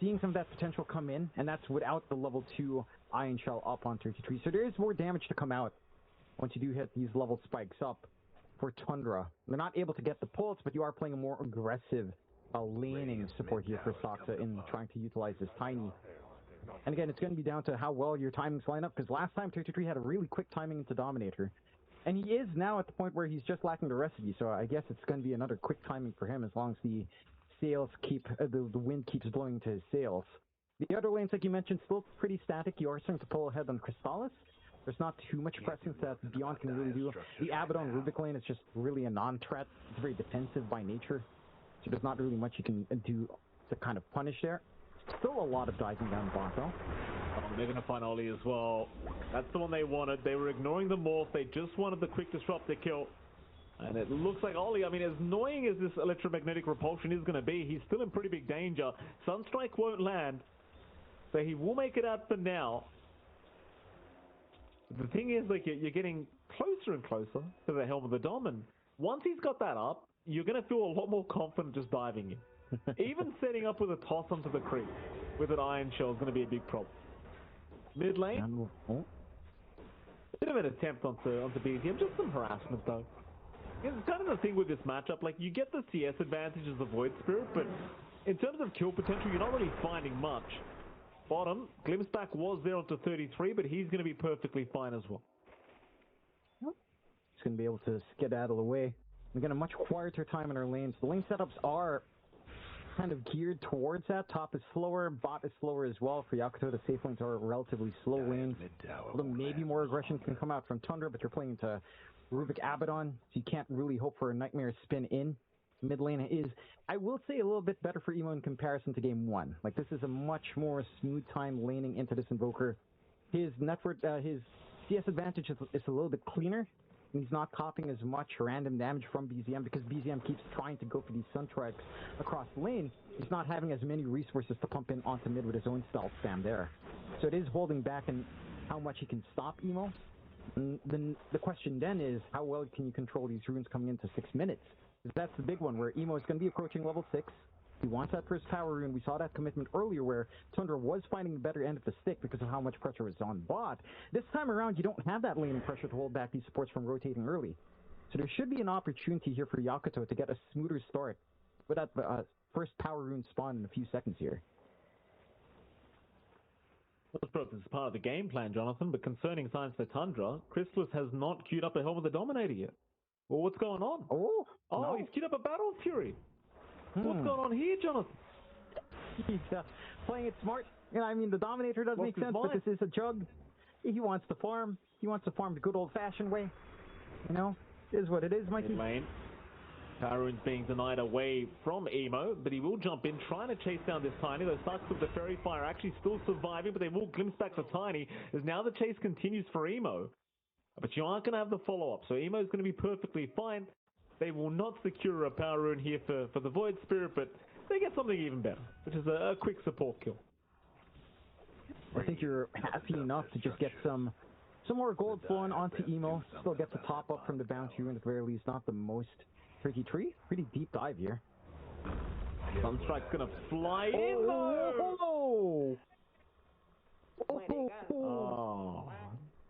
seeing some of that potential come in, and that's without the level 2 Iron Shell up on 33. So there is more damage to come out once you do hit these level spikes up for Tundra. They're not able to get the pulse, but you are playing a more aggressive laning support here for Soxa in trying to utilize this Tiny. And again, it's going to be down to how well your timings line up, because last time 33 had a really quick timing into Dominator. And he is now at the point where he's just lacking the recipe, so I guess it's going to be another quick timing for him as long as the sails keep, the wind keeps blowing to his sails. The other lanes, like you mentioned, still pretty static. You are starting to pull ahead on Crystallis. There's not too much presence that Beyond can really do. The Abaddon Rubik lane is just really a non-threat. It's very defensive by nature, so there's not really much you can do to kind of punish there. Still a lot of diving down bot though. They're going to find Ollie as well. That's the one they wanted. They were ignoring the morph. They just wanted the quick disruptor kill. And it looks like Ollie, I mean, as annoying as this electromagnetic repulsion is going to be, he's still in pretty big danger. Sunstrike won't land, so he will make it out for now. The thing is, like, you're getting closer and closer to the Helm of the Dom, and once he's got that up, you're going to feel a lot more confident just diving in. Even setting up with a toss onto the creep with an Iron Shell is going to be a big problem. Mid lane, Bit of an attempt onto BZM, just some harassment though. It's kind of the thing with this matchup, like you get the CS advantage as the Void Spirit, but in terms of kill potential, you're not really finding much. Bottom, Glimpseback was there onto 33, but he's going to be perfectly fine as well. He's going to be able to skedaddle away. We're getting a much quieter time in our lanes. The lane setups are kind of geared towards that. Top is slower, bot is slower as well. For Yakuto, the safe lanes are relatively slow lanes. Although maybe more aggression can come out from Tundra, but you're playing into Rubik Abaddon, so you can't really hope for a Nightmare spin in. Mid lane is, I will say, a little bit better for Emo in comparison to game 1. Like, this is a much more smooth time laning into this Invoker. His network, his CS advantage is a little bit cleaner. And he's not copying as much random damage from BZM because BZM keeps trying to go for these Sun Strikes across the lane. He's not having as many resources to pump in onto mid with his own stealth spam there. So it is holding back in how much he can stop Emo. And then the question then is, how well can you control these runes coming into 6 minutes? Because that's the big one, where Emo is going to be approaching level 6. He wants that first power rune. We saw that commitment earlier where Tundra was finding the better end of the stick because of how much pressure was on bot. This time around, you don't have that laning pressure to hold back these supports from rotating early. So there should be an opportunity here for Yakuto to get a smoother start with that first power rune spawn in a few seconds here. This is part of the game plan, Jonathan, but concerning signs for Tundra, Chrysalis has not queued up a Helm of the Dominator yet. Well, what's going on? Oh, no. He's queued up a Battle Fury. What's going on here, Jonathan? He's playing it smart. And I mean, the Dominator does make sense, but this is a jug. He wants to farm. He wants to farm the good old-fashioned way. You know, it is what it is, Mikey. Lane. Karune's being denied away from Emo, but he will jump in, trying to chase down this Tiny. Those Sucks with the Fairy Fire actually still surviving, but they will glimpse back for Tiny, as now the chase continues for Emo. But you aren't going to have the follow-up, so Emo's going to be perfectly fine. They will not secure a power rune here for the Void Spirit, but they get something even better, which is a quick support kill. I think you're happy enough to just get some more gold flowing onto Emo. Still get the top up from the bounty rune at the very least. Not the most tricky tree. Pretty deep dive here. Sunstrike's gonna fly in. Oh! Oh!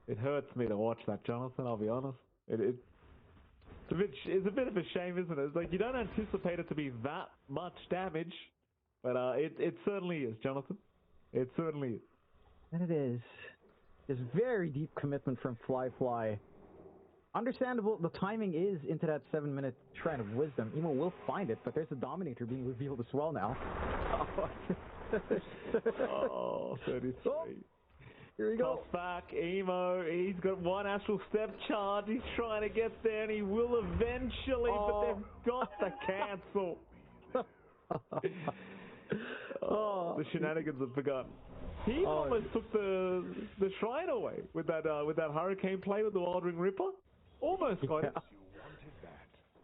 It hurts me to watch that, Jonathan. I'll be honest. It's a bit of a shame, isn't it? It's like you don't anticipate it to be that much damage, but it certainly is, Jonathan. It certainly is. And it is. There's very deep commitment from Fly. Understandable, the timing is into that 7-minute Shrine of Wisdom. Emo will find it, but there's a Dominator being revealed as well now. Oh, 33. Oh, here we go. Toss back, Emo. He's got one Astral Step charge. He's trying to get there, and he will eventually, but they've got to cancel. The shenanigans have begun. He almost took the Shrine away with that Hurricane play with the Wild Ring Ripper. Almost got it.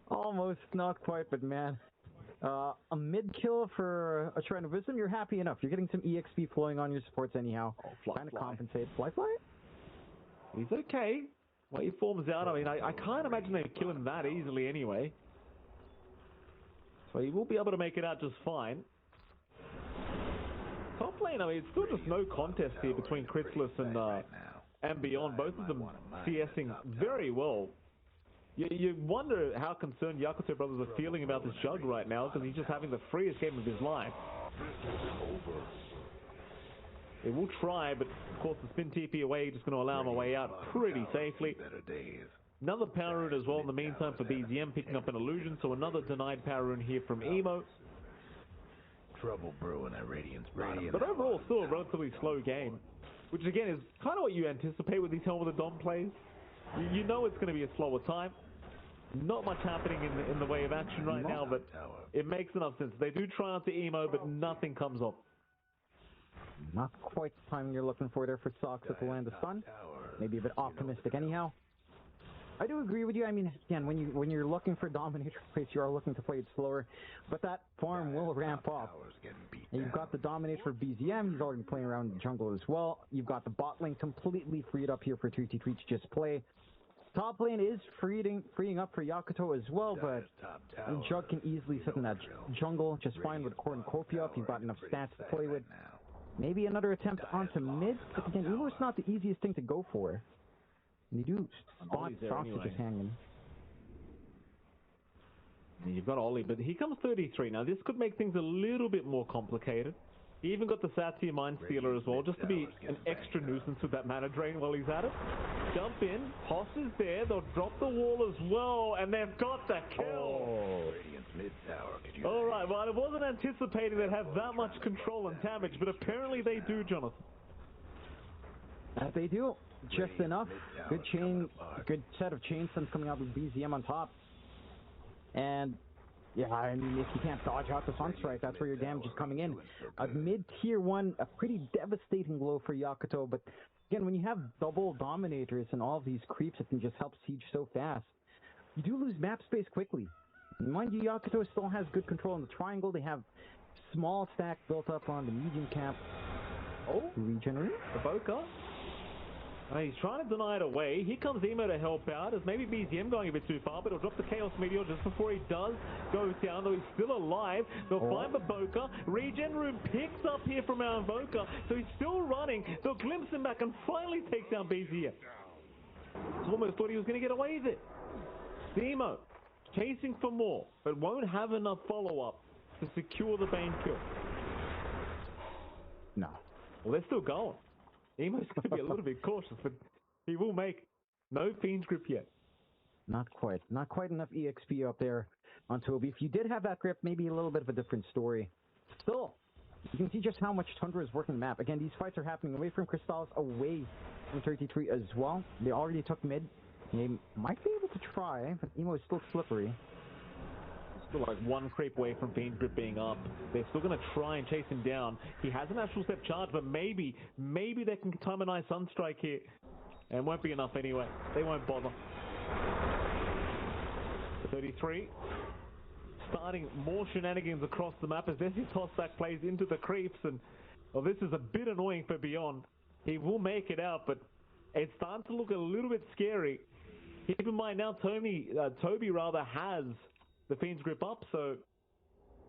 Almost, not quite, but man. A mid-kill for a Shrine of Wisdom, you're happy enough. You're getting some EXP flowing on your supports anyhow. Trying to compensate. Fly? He's okay. Well, he forms out. I mean, I can't imagine they kill him that easily anyway. So he will be able to make it out just fine. Top lane, I mean, it's still just no contest here between Chrysalis and Beyond. Both of them CSing very well. You wonder how concerned Yakuto brothers are feeling about this Jug right now, because he's just having the freest game of his life. They will try, but of course the spin TP away, just going to allow him a way out pretty safely. Another power rune as well in the meantime for BZM, picking up an illusion, so another denied power rune here from Emo. Trouble brewing at Radiant's But overall, still a relatively slow game, which again is kind of what you anticipate with these Helm of the Dom plays. You know it's going to be a slower time. Not much happening in the way of action right now, but it makes enough sense. They do try out the Emo, but nothing comes off. Not quite the timing you're looking for there for Socks at the Land of Sun. Maybe a bit optimistic anyhow. I do agree with you. I mean, again, when you're looking for Dominator plays, you are looking to play it slower, but that farm will ramp up. And you've got the Dominator for BZM. He's already playing around the jungle as well. You've got the bot lane completely freed up here for 3T3 to just play. Top lane is freeing up for Yakuto as well, but Jug can easily sit in that jungle just fine with Cornucopia up. You've got enough stats to play with. Maybe another attempt onto mid, but again, Evo's not the easiest thing to go for. And you do spot Ollie's there Sausages anyway. hanging. You've got Ollie, but he comes 33. Now, this could make things a little bit more complicated. He even got the Satsy Mind Stealer as well, just to be an extra nuisance with that mana drain while he's at it. Jump in, Hoss is there, they'll drop the wall as well, and they've got the kill! Alright, well, I wasn't anticipating they'd have that much control and damage, but apparently they do, Jonathan. They do. Just enough. Good chain, good set of chain stuns coming out with BZM on top. And yeah, I mean, if you can't dodge out the Sunstrike, that's where your damage is coming in. A mid-tier 1, a pretty devastating blow for Yakuto, but again, when you have double Dominators and all of these creeps that can just help siege so fast, you do lose map space quickly. And mind you, Yakuto still has good control in the triangle. They have small stack built up on the medium camp. Oh, regenerate. The Boca. He's trying to deny it away. Here comes Emo to help out, as maybe BZM going a bit too far, but he'll drop the Chaos Meteor just before he does go down, though he's still alive. They'll find the Boca. Regen Room picks up here from our Invoker, so he's still running. They'll glimpse him back and finally take down BZM. Almost thought he was going to get away with it. Emo chasing for more, but won't have enough follow-up to secure the Bane kill. No. Well, they're still going. Emo's going to be a little bit cautious, but he will make no Fiend's Grip yet. Not quite. Not quite enough EXP up there on Toby. If you did have that grip, maybe a little bit of a different story. Still, you can see just how much Tundra is working the map. Again, these fights are happening away from Crystallis, away from 33 as well. They already took mid. They might be able to try, but Emo is still slippery. Still like one creep away from Fiend's Grip being up. They're still going to try and chase him down. He has an actual step charge, but maybe they can time a nice Sunstrike here. And it won't be enough anyway. They won't bother. 33. Starting more shenanigans across the map as Desi Tossback plays into the creeps. And well, this is a bit annoying for Beyond. He will make it out, but it's starting to look a little bit scary. Keep in mind now Toby has the Fiend's Grip up, so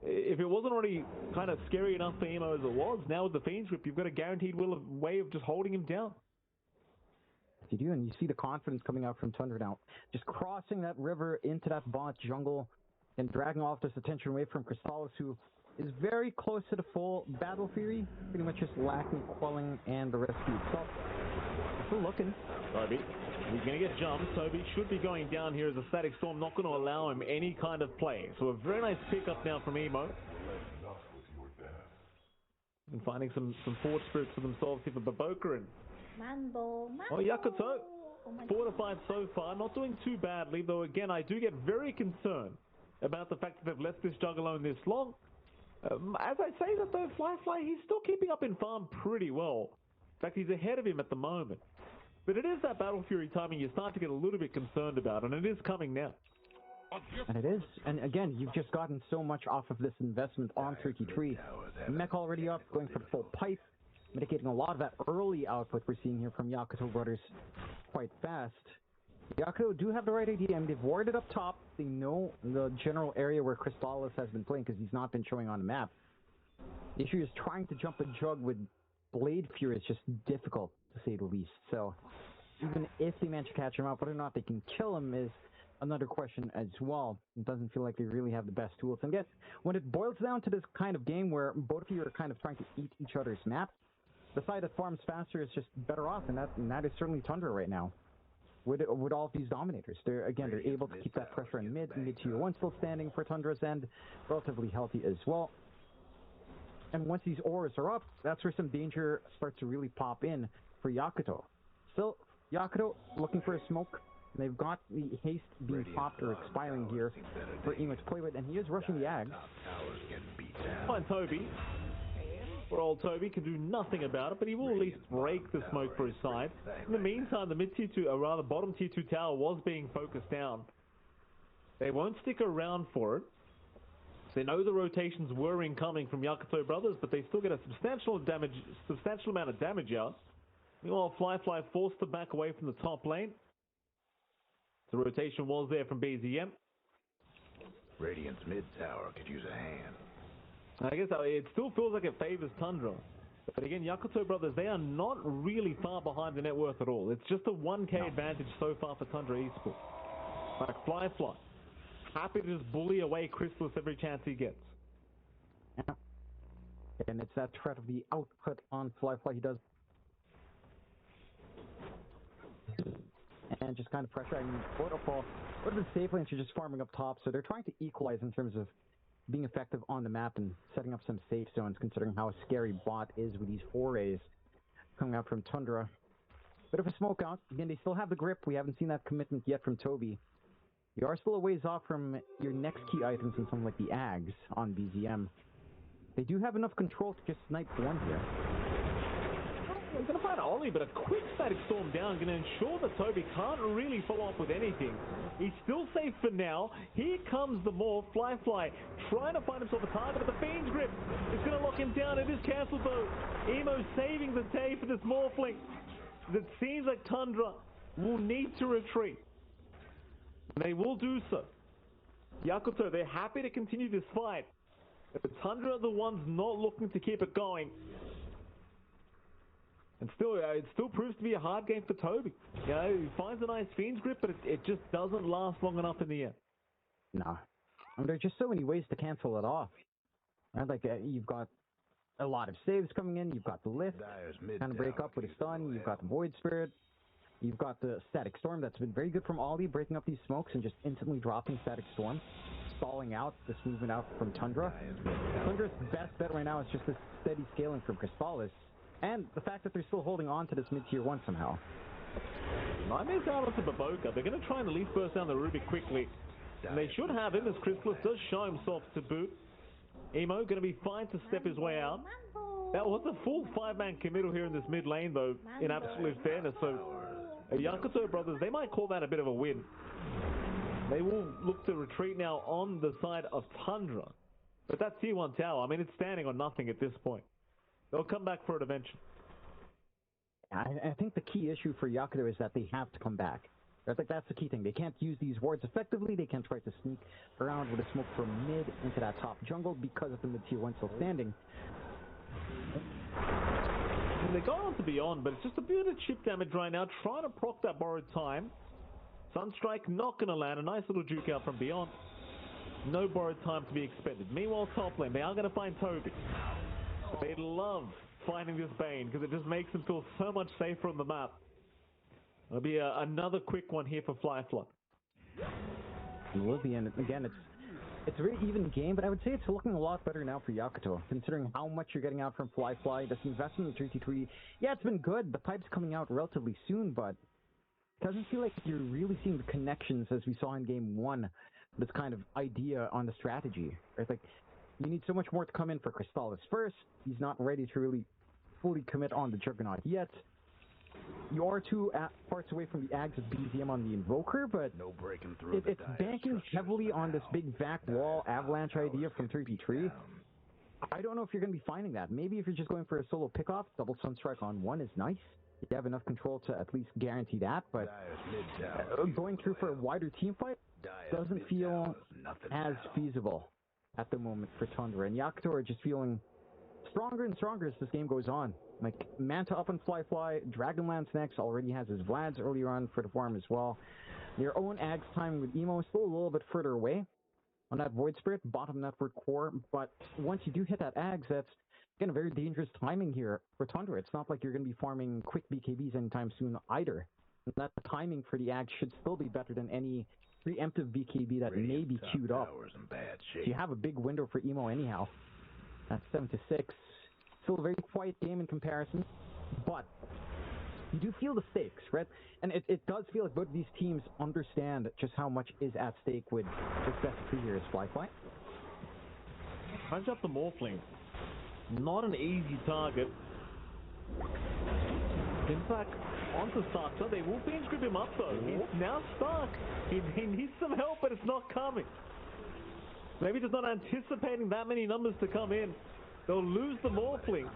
if it wasn't already kind of scary enough for Emo as it was, now with the Fiend's Grip, you've got a guaranteed way of just holding him down. You do, and you see the confidence coming out from Tundra now. Just crossing that river into that bot jungle and dragging off this attention away from Crystallis, who is very close to the full Battle Fury, pretty much just lacking Quelling and the rescue itself. Still looking. Toby, he's going to get jumped. Toby should be going down here as a Static Storm, not going to allow him any kind of play. So a very nice pickup now from Emo. And finding some forward spirits for themselves here for Baboka and Yakuto. 4 to 5 so far, not doing too badly, though again I do get very concerned about the fact that they've left this jug alone this long. As I say that though, Fly, he's still keeping up in farm pretty well. In fact, he's ahead of him at the moment. But it is that Battle Fury timing you start to get a little bit concerned about, and it is coming now. And it is. And again, you've just gotten so much off of this investment on 33. Mech already up, going for the full pipe, mitigating a lot of that early output we're seeing here from Yakuto Brothers quite fast. Yakuto do have the right idea. I mean, they've warded up top. They know the general area where Crystallis has been playing because he's not been showing on the map. The issue is trying to jump a jug with Blade Fury is just difficult, to say the least. So even if they manage to catch him up, whether or not they can kill him is another question as well. It doesn't feel like they really have the best tools. And I guess when it boils down to this kind of game where both of you are kind of trying to eat each other's map, the side that farms faster is just better off, and that is certainly Tundra right now. With all of these Dominators, they're able to keep that pressure in mid tier 1 still standing for Tundra's end, relatively healthy as well. And once these ores are up, that's where some danger starts to really pop in for Yakuto. Still, Yakuto looking for a smoke. They've got the haste being popped or expiring here for Emo to play with, and he is rushing the Ags. Fine, Toby. Poor old Toby can do nothing about it, but he will at least break the smoke for his side. In the meantime, the mid-tier 2, or rather bottom tier 2 tower was being focused down. They won't stick around for it. They know the rotations were incoming from Yakuto Brothers, but they still get a substantial amount of damage out. Meanwhile, Fly forced to back away from the top lane. The rotation was there from BZM. Radiant's mid tower could use a hand. I guess it still feels like it favors Tundra. But again, Yakuto Brothers, they are not really far behind the net worth at all. It's just a 1K advantage so far for Tundra Esports. Like Fly, happy to just bully away Chrysalis every chance he gets. Yeah. And it's that threat of the output on Fly. He does. And just kind of pressure. I mean, Protocol, what are the safe lanes are just farming up top, so they're trying to equalize in terms of being effective on the map and setting up some safe zones, considering how scary bot is with these forays coming out from Tundra. Bit of a smoke out. Again, they still have the grip. We haven't seen that commitment yet from Toby. You are still a ways off from your next key items in something like the Ags on BZM. They do have enough control to just snipe one here. I'm going to find Ollie, but a quick static storm down, going to ensure that Toby can't really follow up with anything. He's still safe for now. Here comes the Morph, Fly, trying to find himself a target, but the Fiend's Grip is going to lock him down. It is cancelled though. Emo saving the day for this Morphling. It seems like Tundra will need to retreat. They will do so. Yakuto, they're happy to continue this fight. But Tundra are the ones not looking to keep it going. And still, it still proves to be a hard game for Toby. You know, he finds a nice Fiend's Grip, but it just doesn't last long enough in the end. No. I mean, there's just so many ways to cancel it off. Right? Like, you've got a lot of saves coming in. You've got the lift, kind of break up with a stun. You've got the Void Spirit. You've got the Static Storm that's been very good from Ollie, breaking up these smokes and just instantly dropping Static Storm, stalling out this movement out from Tundra. Tundra's best bet right now is just this steady scaling from Crystallis, and the fact that they're still holding on to this mid-tier 1 somehow. Nightmare's down onto Baboka. They're going to try and at least burst down the Ruby quickly. And they should have him as Crystallis does show himself to boot. Emo going to be fine to step his way out. That was a full 5-man committal here in this mid lane though, in absolute fairness. So Yakuto Brothers, they might call that a bit of a win. They will look to retreat now on the side of Tundra. But that tier 1 tower, I mean, it's standing on nothing at this point. They'll come back for it eventually. I think the key issue for Yakuto is that they have to come back. I think that's the key thing. They can't use these wards effectively. They can't try to sneak around with a smoke from mid into that top jungle because of the mid-tier 1 still standing. They got on to Beyond, but it's just a bit of chip damage right now, trying to proc that borrowed time. Sunstrike not going to land. A nice little juke out from Beyond. No borrowed time to be expected. Meanwhile, top lane, they are going to find Toby. They love finding this Bane because it just makes them feel so much safer on the map. It'll be another quick one here for Fly. It will be, and again, it's a very even game, but I would say it's looking a lot better now for Yakuto, considering how much you're getting out from Fly. This investment in 3T3, yeah, it's been good. The pipe's coming out relatively soon, but it doesn't feel like you're really seeing the connections as we saw in Game 1, this kind of idea on the strategy. Right? Like, you need so much more to come in for Crystallis first. He's not ready to really fully commit on the Juggernaut yet. You are 2 parts away from the Ags of BZM on the Invoker, but no breaking through it's banking heavily on this big back wall avalanche idea from 33. I don't know if you're going to be finding that. Maybe if you're just going for a solo pickoff, double Sunstrike on 1 is nice. You have enough control to at least guarantee that, but going through for a wider team fight doesn't feel as feasible at the moment for Tundra. And Yakuto are just feeling stronger and stronger as this game goes on. Like, Manta up on Fly, Dragonlance next, already has his Vlads earlier on for the farm as well. Their own Ags time with Emo is still a little bit further away on that Void Spirit, bottom network core, but once you do hit that Ags, that's, again, a very dangerous timing here for Tundra. It's not like you're going to be farming quick BKBs anytime soon either. That timing for the Ags should still be better than any preemptive BKB that may be queued up. So you have a big window for Emo anyhow. That's 7-6. Still a very quiet game in comparison, but you do feel the stakes, right? And it does feel like both of these teams understand just how much is at stake with this best of 3 here is Fly. Punch up the Morphling. Not an easy target. In fact, onto Saksa, they will Fiend's Grip him up though. He's now stuck. He needs some help, but it's not coming. Maybe just not anticipating that many numbers to come in. They'll lose the Morphling.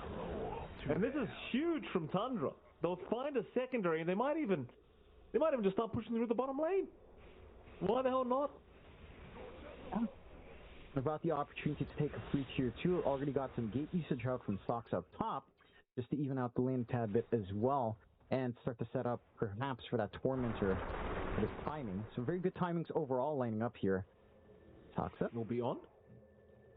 And this is huge from Tundra. They'll find a secondary, and they might even just start pushing through the bottom lane. Why the hell not? About the opportunity to take a free tier 2, already got some gate usage out from Sox up top. just to even out the lane a tad bit as well, and start to set up perhaps for that Tormentor for this timing. So very good timings overall lining up here. Toxa will be on.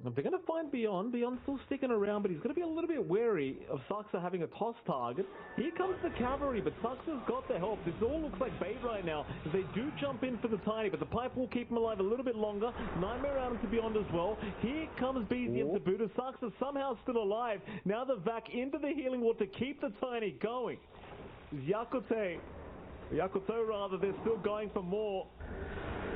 They're going to find Beyond. Beyond's still sticking around, but he's going to be a little bit wary of Saxa having a toss target. Here comes the cavalry, but Saxa's got the help. This all looks like bait right now. They do jump in for the tiny, but the pipe will keep him alive a little bit longer. Nightmare out into Beyond as well. Here comes BZM to boot. Saxa somehow still alive. Now the Vac into the healing ward to keep the tiny going. Yakuto rather, they're still going for more.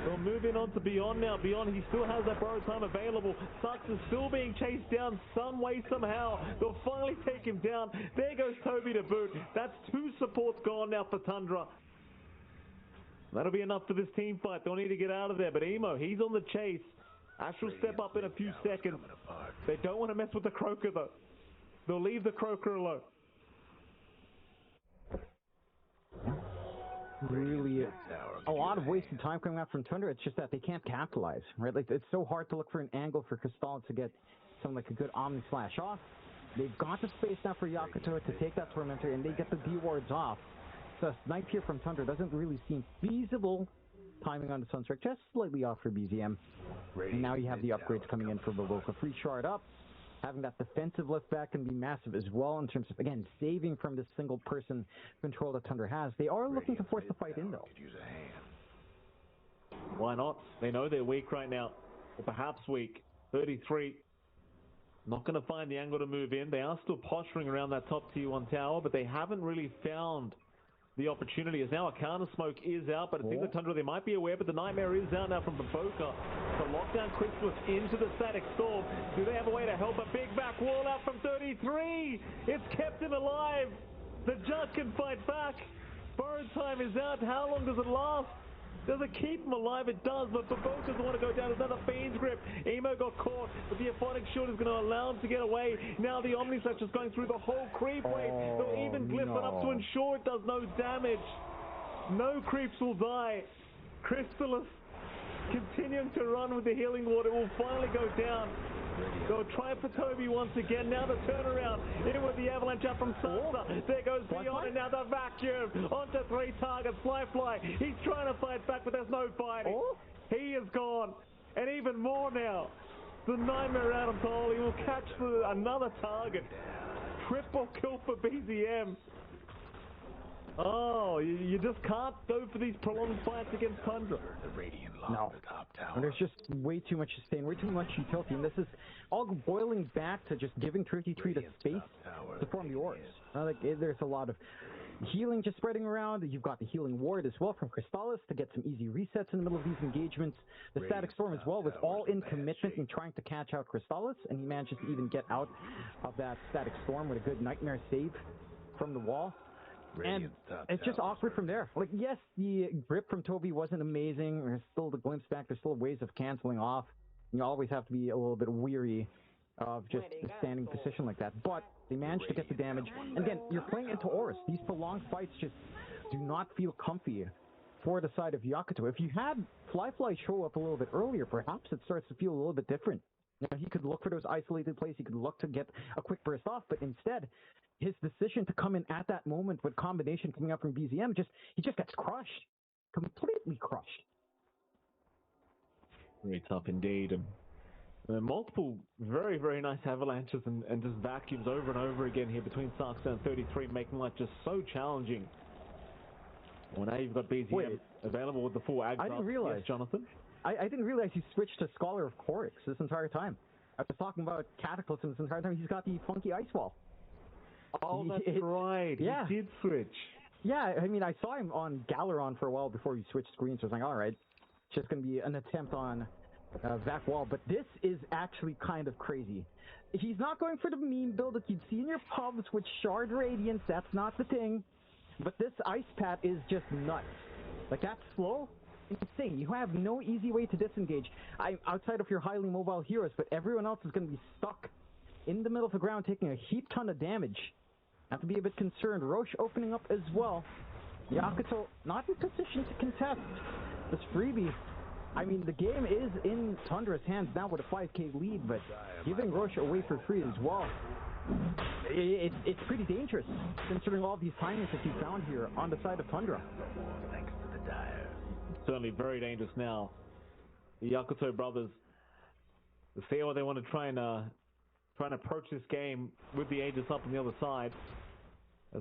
They'll move in on to Beyond now. Beyond, he still has that borrowed time available. Sux is still being chased down some way, somehow. They'll finally take him down. There goes Toby to boot. That's 2 supports gone now for Tundra. That'll be enough for this team fight. They'll need to get out of there. But Emo, he's on the chase. Ash will step up in a few seconds. They don't want to mess with the Croaker, though. They'll leave the Croaker alone. Really a lot of wasted time coming out from Tundra. It's just that they can't capitalize, right? Like, it's so hard to look for an angle for Crystal to get something like a good Omni Slash off. They've got the space now for Yakuto to take that Tormentor, and they get the D-wards off. So snipe here from Tundra doesn't really seem feasible. Timing on the Sunstrike just slightly off for BZM. And now you have the upgrades coming in for Baboka. Free shard up. Having that defensive lift back can be massive as well in terms of, again, saving from this single person control that Tundra has. They are looking to force the fight in, though. Why not? They know they're weak right now. Or perhaps weak. 33. Not going to find the angle to move in. They are still posturing around that top tier 1 tower, but they haven't really found the opportunity. As now a counter smoke is out, but it seems like Tundra, they might be aware, but the Nightmare is out now from Baboka. The lockdown Christmas into the static storm. Do they have a way to help? A big back wall out from 33. It's kept him alive. The Jug can fight back. Borrowed time is out. How long does it last? Does it keep him alive? It does, but Baboka doesn't want to go down. Another Fiend's Grip. Emo got caught, but the Aphonic Shield is going to allow him to get away. Now the Omni Slash is going through the whole creep wave. They'll even glyph it up to ensure it does no damage. No creeps will die. Crystallis continuing to run with the healing ward. It will finally go down. They'll try for Toby once again. Now the turnaround. In with the avalanche up from Salsa. There goes Beyond, and now the vacuum. Onto 3 targets. Fly. He's trying to fight back, but there's no fighting. He is gone. And even more now. The Nightmare out of Toll. He will catch another target. Triple kill for BZM. Oh, you just can't go for these prolonged fights against Tundra. No. There's just way too much sustain, way too much utility, and this is all boiling back to just giving Tricky Tree the space to form the ores. There's a lot of healing just spreading around. You've got the healing ward as well from Crystallis to get some easy resets in the middle of these engagements. The Static Storm as well was all in commitment and trying to catch out Crystallis, and he manages to even get out of that Static Storm with a good Nightmare save from the wall. And it's just awkward from there. Like, yes, the grip from Toby wasn't amazing. There's still the glimpse back. There's still ways of canceling off. You always have to be a little bit weary of just a standing position like that. But they managed to get the damage. And again, you're playing into Horus. These prolonged fights just do not feel comfy for the side of Yakuto. If you had Fly show up a little bit earlier, perhaps it starts to feel a little bit different. You know, he could look for those isolated plays. He could look to get a quick burst off. But instead, his decision to come in at that moment with combination coming up from BZM, he just gets crushed. Completely crushed. Very tough indeed. Multiple very, very nice avalanches and just vacuums over and over again here between Sarksa and 33, making life just so challenging. Well, now you've got BZM available with the full Ag. I didn't realize, yes, Jonathan. I didn't realize he switched to Scholar of Korix this entire time. I was talking about Cataclysm this entire time. He's got the funky ice wall. Oh, that's right. Yeah. He did switch. Yeah, I mean, I saw him on Galaron for a while before he switched screens. So I was like, all right, it's just going to be an attempt on Vac Wall. But this is actually kind of crazy. He's not going for the meme build that you'd see in your pubs with Shard Radiance. That's not the thing. But this Ice Pat is just nuts. Like, that's slow. Insane. You have no easy way to disengage. Outside of your highly mobile heroes, but everyone else is going to be stuck in the middle of the ground taking a heap ton of damage. Have to be a bit concerned. Roche opening up as well. Yakuto not in position to contest this freebie. I mean, the game is in Tundra's hands now with a 5k lead, but giving Roche away for free as well. it's pretty dangerous, considering all these timings that you found here on the side of Tundra. Thanks to the dire. Certainly very dangerous now. The Yakuto brothers, to see how they want to try and approach this game with the Aegis up on the other side.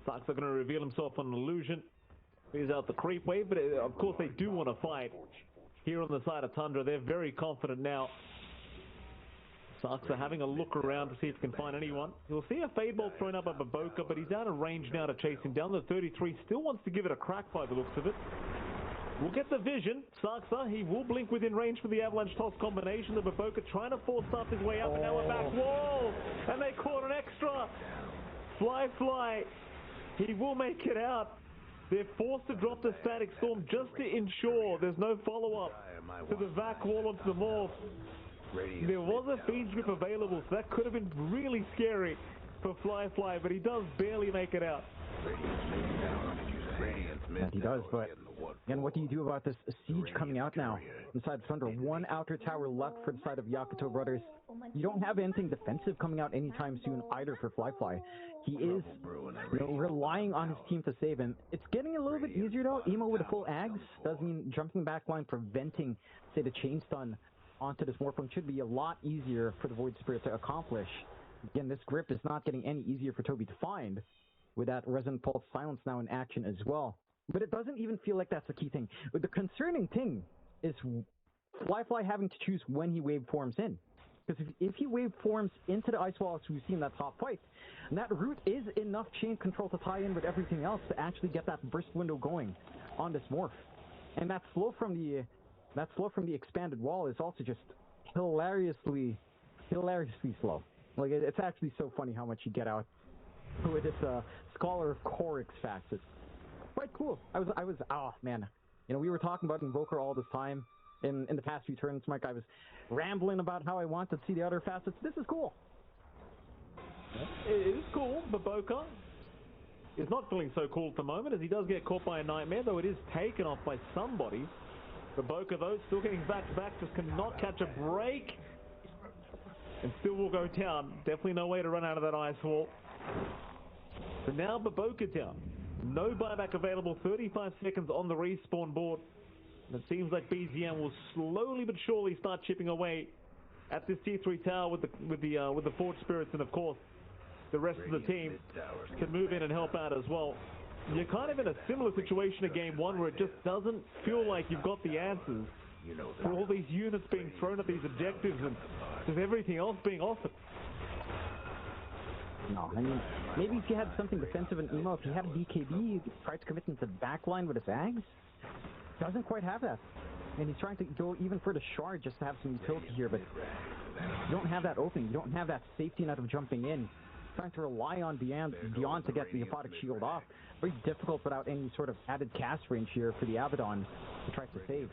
Saxa going to reveal himself on an illusion. He's out the creep wave, but of course they do want to fight here on the side of Tundra. They're very confident now. Saxa having a look around to see if he can find anyone. You'll see a fade ball thrown up by Baboka, but he's out of range now to chase him down. The 33 still wants to give it a crack by the looks of it. We'll get the vision. Saxa, he will blink within range for the avalanche toss combination. The Baboka trying to force up his way up, and now we're back wall, and they caught an extra. Fly. He will make it out. They're forced to drop the static storm just to ensure there's no follow-up to the vac wall onto the morph. There was a feed grip available, so that could have been really scary for Fly, but he does barely make it out. And he does, but again, what do you do about this siege coming out now inside Thunder? One outer tower left for the side of Yakuto brothers. You don't have anything defensive coming out anytime soon either for Fly. He is relying on his team to save him. It's getting a little bit easier though. Emo with a full Ags does mean jumping backline, preventing, say, the chain stun onto this Morphling should be a lot easier for the Void Spirit to accomplish. Again, this grip is not getting any easier for Toby to find with that Resonant Pulse Silence now in action as well. But it doesn't even feel like that's the key thing. But the concerning thing is Fly having to choose when he wave forms in. Because if he wave forms into the Ice Wall, as we've seen in that top fight, and that route is enough chain control to tie in with everything else to actually get that burst window going on this morph. And that slow from the expanded wall is also just hilariously slow. Like it's actually so funny how much you get out with this Scholar of Korix facet. Quite cool. I was oh man, we were talking about Invoker all this time in the past few turns, Mike. I was rambling about how I want to see the other facets. This is cool. It is cool. Baboka is not feeling so cool at the moment as he does get caught by a nightmare, though it is taken off by somebody. Baboka though still getting back to back, just cannot catch a break, and still will go down. Definitely no way to run out of that ice wall. So now Baboka down. No buyback available, 35 seconds on the respawn board. And it seems like BZM will slowly but surely start chipping away at this T3 tower with the Forge Spirits, and of course the rest of the team can move in and help out as well. You're kind of in a similar situation to game one where it just doesn't feel like you've got the answers for all these units being thrown at these objectives and just everything else being offered. No, I mean, maybe if you had something defensive in Emo, if you had a BKB, you could try to commit into backline with his Ags. Doesn't quite have that. And he's trying to go even for the shard just to have some utility here, but you don't have that opening. You don't have that safety net of jumping in. Trying to rely on Beyond to get the Aphotic Shield off. Very difficult without any sort of added cast range here for the Abaddon to try to save.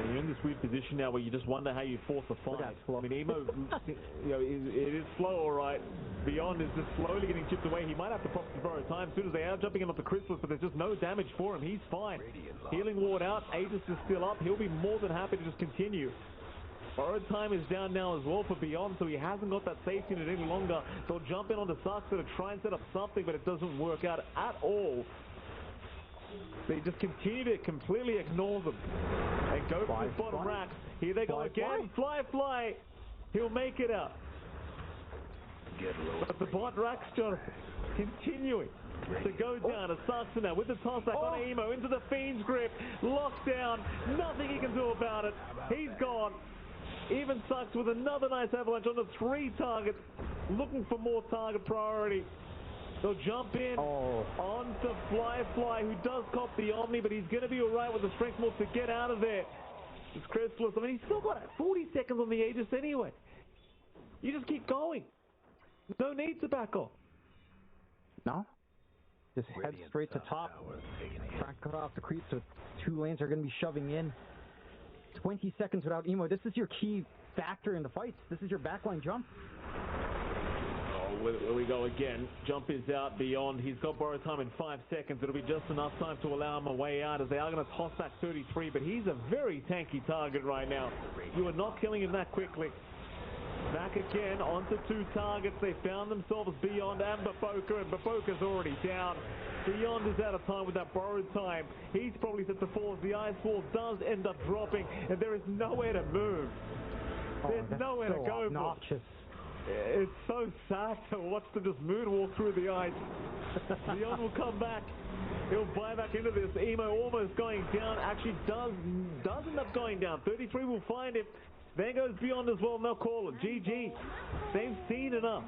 You're in this weird position now where you just wonder how you force a fight. I mean, Emo, it is slow, all right. Beyond is just slowly getting chipped away. He might have to pop some borrow time as soon as they are jumping in off the Chrysalis, but there's just no damage for him. He's fine. Healing Ward out. Aegis is still up. He'll be more than happy to just continue. Borrowed time is down now as well for Beyond, so he hasn't got that safety net any longer. They'll jump in on the Saxa to try and set up something, but it doesn't work out at all. They just continue to completely ignore them and go for the bottom racks. Here they go again. Fly. He'll make it out. But the bot racks, Jonathan, continuing to go down. A Saxa now with the toss back on Emo into the Fiend's grip. Locked down. Nothing he can do about it. He's gone. Even Sucks with another nice avalanche on the 3 targets, looking for more target priority. They'll jump in onto Fly, who does cop the Omni, but he's going to be alright with the strength morph to get out of there. It's Chrysalis. I mean, he's still got 40 seconds on the Aegis anyway. You just keep going. No need to back off. No. Just head straight to top. Try to cut off the creep, so 2 lanes are going to be shoving in. 20 seconds without Emo. This is your key factor in the fights. This is your backline jump. Here we go again. Jump is out Beyond. He's got borrowed time in 5 seconds. It'll be just enough time to allow him a way out as they are going to toss back 33, but he's a very tanky target right now. You are not killing him that quickly. Back again onto 2 targets. They found themselves Beyond and Bafoka, and Bafoka's already down. Beyond is out of time with that borrowed time. He's probably set to fall as the ice wall does end up dropping, and there is nowhere to move. There's nowhere to go. Obnoxious. It's so sad to watch them just moonwalk through the ice. Beyond will come back. He'll buy back into this. Emo almost going down. Actually does end up going down. 33 will find him. There goes Beyond as well, and they'll call it. GG. They've seen enough.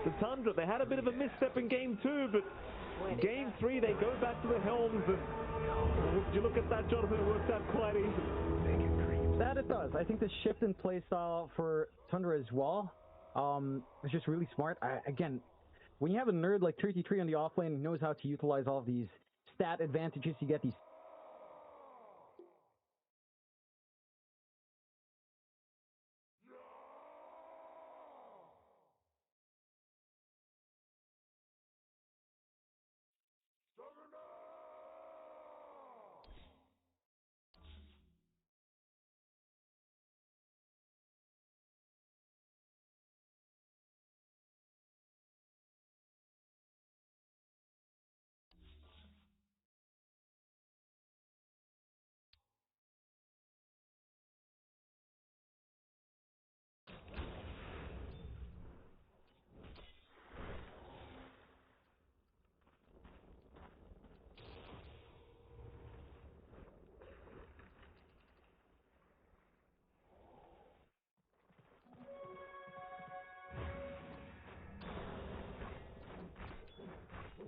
The Tundra, they had a bit of a misstep in Game 2, but Game 3, they go back to the helms, and you look at that, Jonathan, it works out quite easy. That it does. I think the shift in play style for Tundra as well is just really smart. Again, when you have a nerd like 33 on the offlane who knows how to utilize all of these stat advantages, you get these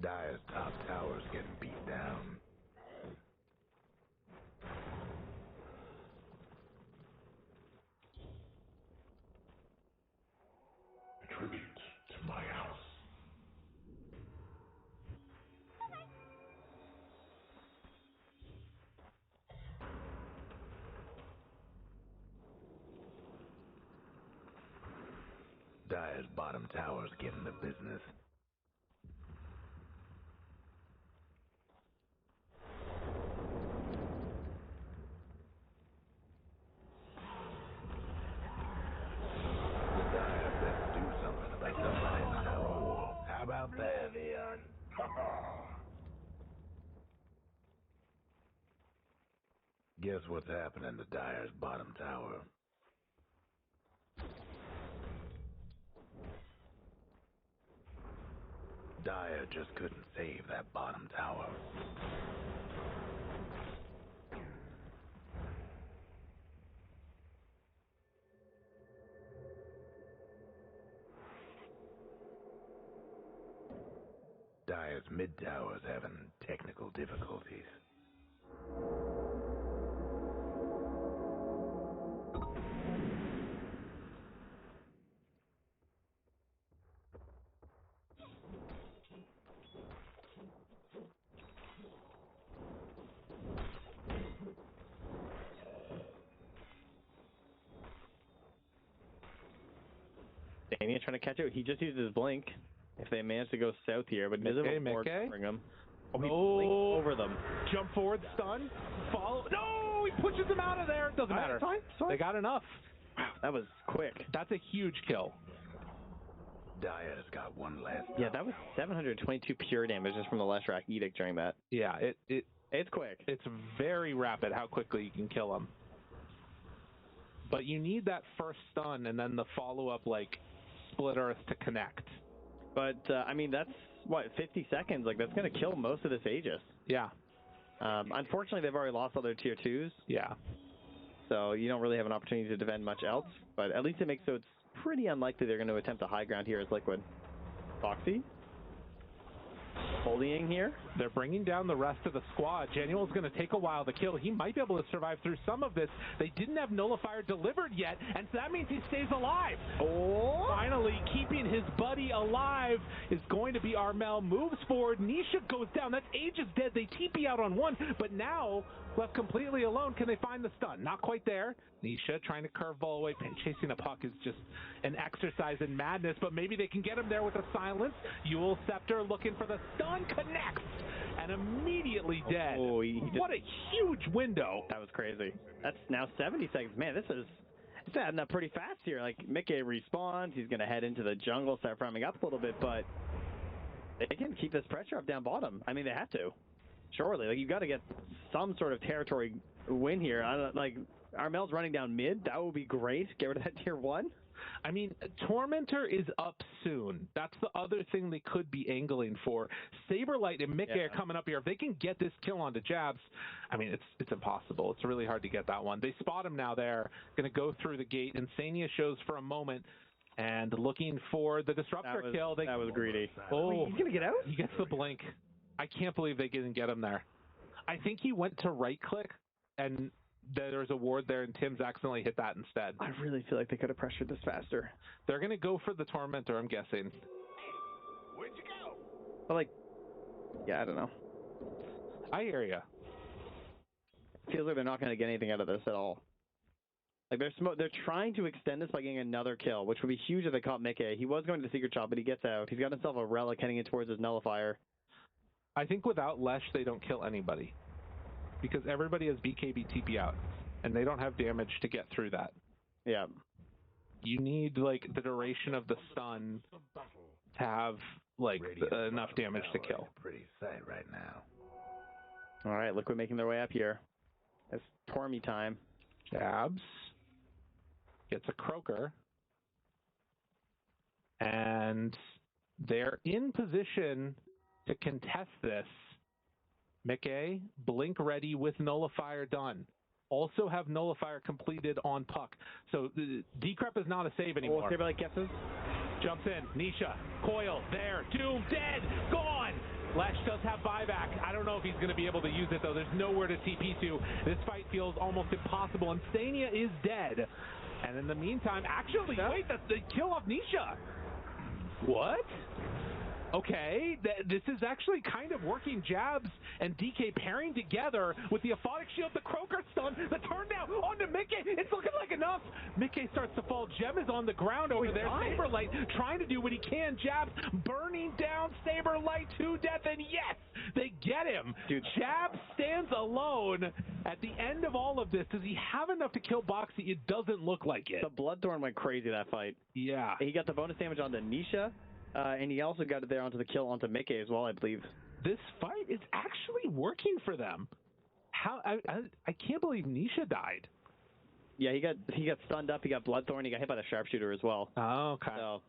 Dire's top tower's getting beat down. Tribute to my house. Dire's bottom tower's getting the business. About that. Guess what's happening to Dire's bottom tower? Dire just couldn't save that bottom tower. Dire's mid tower's having technical difficulties. Danny trying to catch it. He just used his blink. If they manage to go south here, but doesn't have more covering him. Oh, he blinked over them. Jump forward, stun, follow. No, he pushes him out of there. Doesn't matter. They got enough. Wow, that was quick. That's a huge kill. Dire's got one last. Yeah, that was 722 pure damage just from the Leshrac Edict during that. Yeah, it's quick. It's very rapid how quickly you can kill him. But you need that first stun and then the follow-up, like, Split Earth to connect. But, I mean, that's, what, 50 seconds? Like, that's going to kill most of this Aegis. Yeah. Unfortunately, they've already lost all their tier 2s. Yeah. So you don't really have an opportunity to defend much else. But at least it makes so it's pretty unlikely they're going to attempt a high ground here as Liquid. Foxy. Bullying here. They're bringing down the rest of the squad. Genuel's going to take a while to kill. He might be able to survive through some of this. They didn't have Nullifier delivered yet, and so that means he stays alive. Oh! Finally, keeping his buddy alive is going to be Armel. Moves forward. Nisha goes down. That's Aegis dead. They TP out on one, but now, left completely alone, can they find the stun? Not quite there. Nisha trying to curveball away. Chasing a puck is just an exercise in madness, but maybe they can get him there with a silence. Yule Scepter looking for the stun, connects, and immediately dead. Oh, what a huge window. That was crazy. That's now 70 seconds. Man, this is It's adding up pretty fast here. Like, Mickey respawns. He's going to head into the jungle, start farming up a little bit, but they can keep this pressure up down bottom. I mean, they have to. Surely. Like, you've got to get some sort of territory win here. I don't, like, Armel's running down mid. That would be great. Get rid of that tier 1. I mean, Tormentor is up soon. That's the other thing they could be angling for. Saberlight and Mickey are coming up here. If they can get this kill onto Jabs, I mean, it's impossible. It's really hard to get that one. They spot him now there. Going to go through the gate. Insania shows for a moment and looking for the Disruptor kill. That was greedy. Oh, wait, he's going to get out? He gets the blink. I can't believe they didn't get him there. I think he went to right-click and there's a ward there, and Tim's accidentally hit that instead. I really feel like they could have pressured this faster. They're going to go for the Tormentor, I'm guessing. Where'd you go? But, like, yeah, I don't know. I hear ya. Feels like they're not going to get anything out of this at all. Like, they're trying to extend this by getting another kill, which would be huge if they caught Mickey. He was going to Secret Shop, but he gets out. He's got himself a Relic heading in towards his Nullifier. I think without Lesh, they don't kill anybody. Because everybody has BKB TP out, and they don't have damage to get through that. Yeah. You need, like, the duration of the stun to have, like, enough damage to kill. Pretty sight right now. All right, Liquid making their way up here. It's Tormy time. Jabs. Gets a Croaker. And they're in position to contest this. Mickey, blink ready with Nullifier done. Also have Nullifier completed on Puck. So Decrep is not a save anymore. Oh, Saberlight guesses. Jumps in. Nisha. Coil. There. Doom. Dead. Gone. Lesh does have buyback. I don't know if he's going to be able to use it, though. There's nowhere to TP to. This fight feels almost impossible. And Stania is dead. And in the meantime, actually, wait, that's the kill off Nisha. What? Okay, this is actually kind of working. Jabs and DK pairing together with the Aphotic Shield, the Croaker stun, the turn down onto Mickey. It's looking like enough. Mickey starts to fall. Gem is on the ground over there. Saberlight trying to do what he can. Jabs burning down Saberlight to death, and yes, they get him. Dude. Jabs stands alone at the end of all of this. Does he have enough to kill Boxy? It doesn't look like it. The Bloodthorn went crazy that fight. Yeah. He got the bonus damage onto Nisha. And he also got it there onto the kill onto Mickey as well, I believe. This fight is actually working for them. How I can't believe Nisha died. Yeah, he got stunned up. He got Bloodthorn. He got hit by the Sharpshooter as well. Oh, okay. So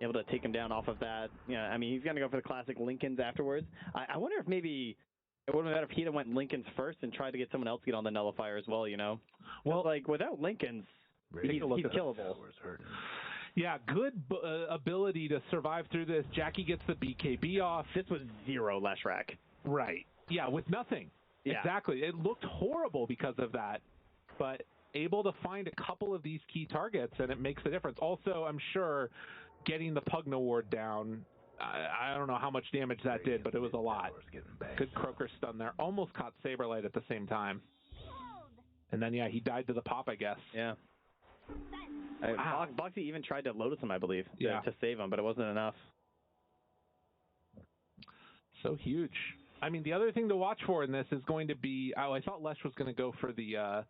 able to take him down off of that. Yeah, I mean, he's gonna go for the classic Lincolns afterwards. I wonder if maybe it would have been better if Hita went Lincolns first and tried to get someone else to get on the Nullifier as well. You know, well, like without Lincolns, he's killable. Yeah, good ability to survive through this. Jackie gets the BKB off. This was 0 Lesh Rack. Right. Yeah, with nothing. Yeah. Exactly. It looked horrible because of that, but able to find a couple of these key targets, and it makes a difference. Also, I'm sure getting the Pugna ward down, I don't know how much damage that did, but it was a lot. Good Croaker stun there. Almost caught Saberlight at the same time. And then, yeah, he died to the pop, I guess. Yeah. Wow. Boxy even tried to Lotus him, I believe, yeah. to save him, but it wasn't enough. So huge. I mean, the other thing to watch for in this is going to be, I thought Lesh was going to go for the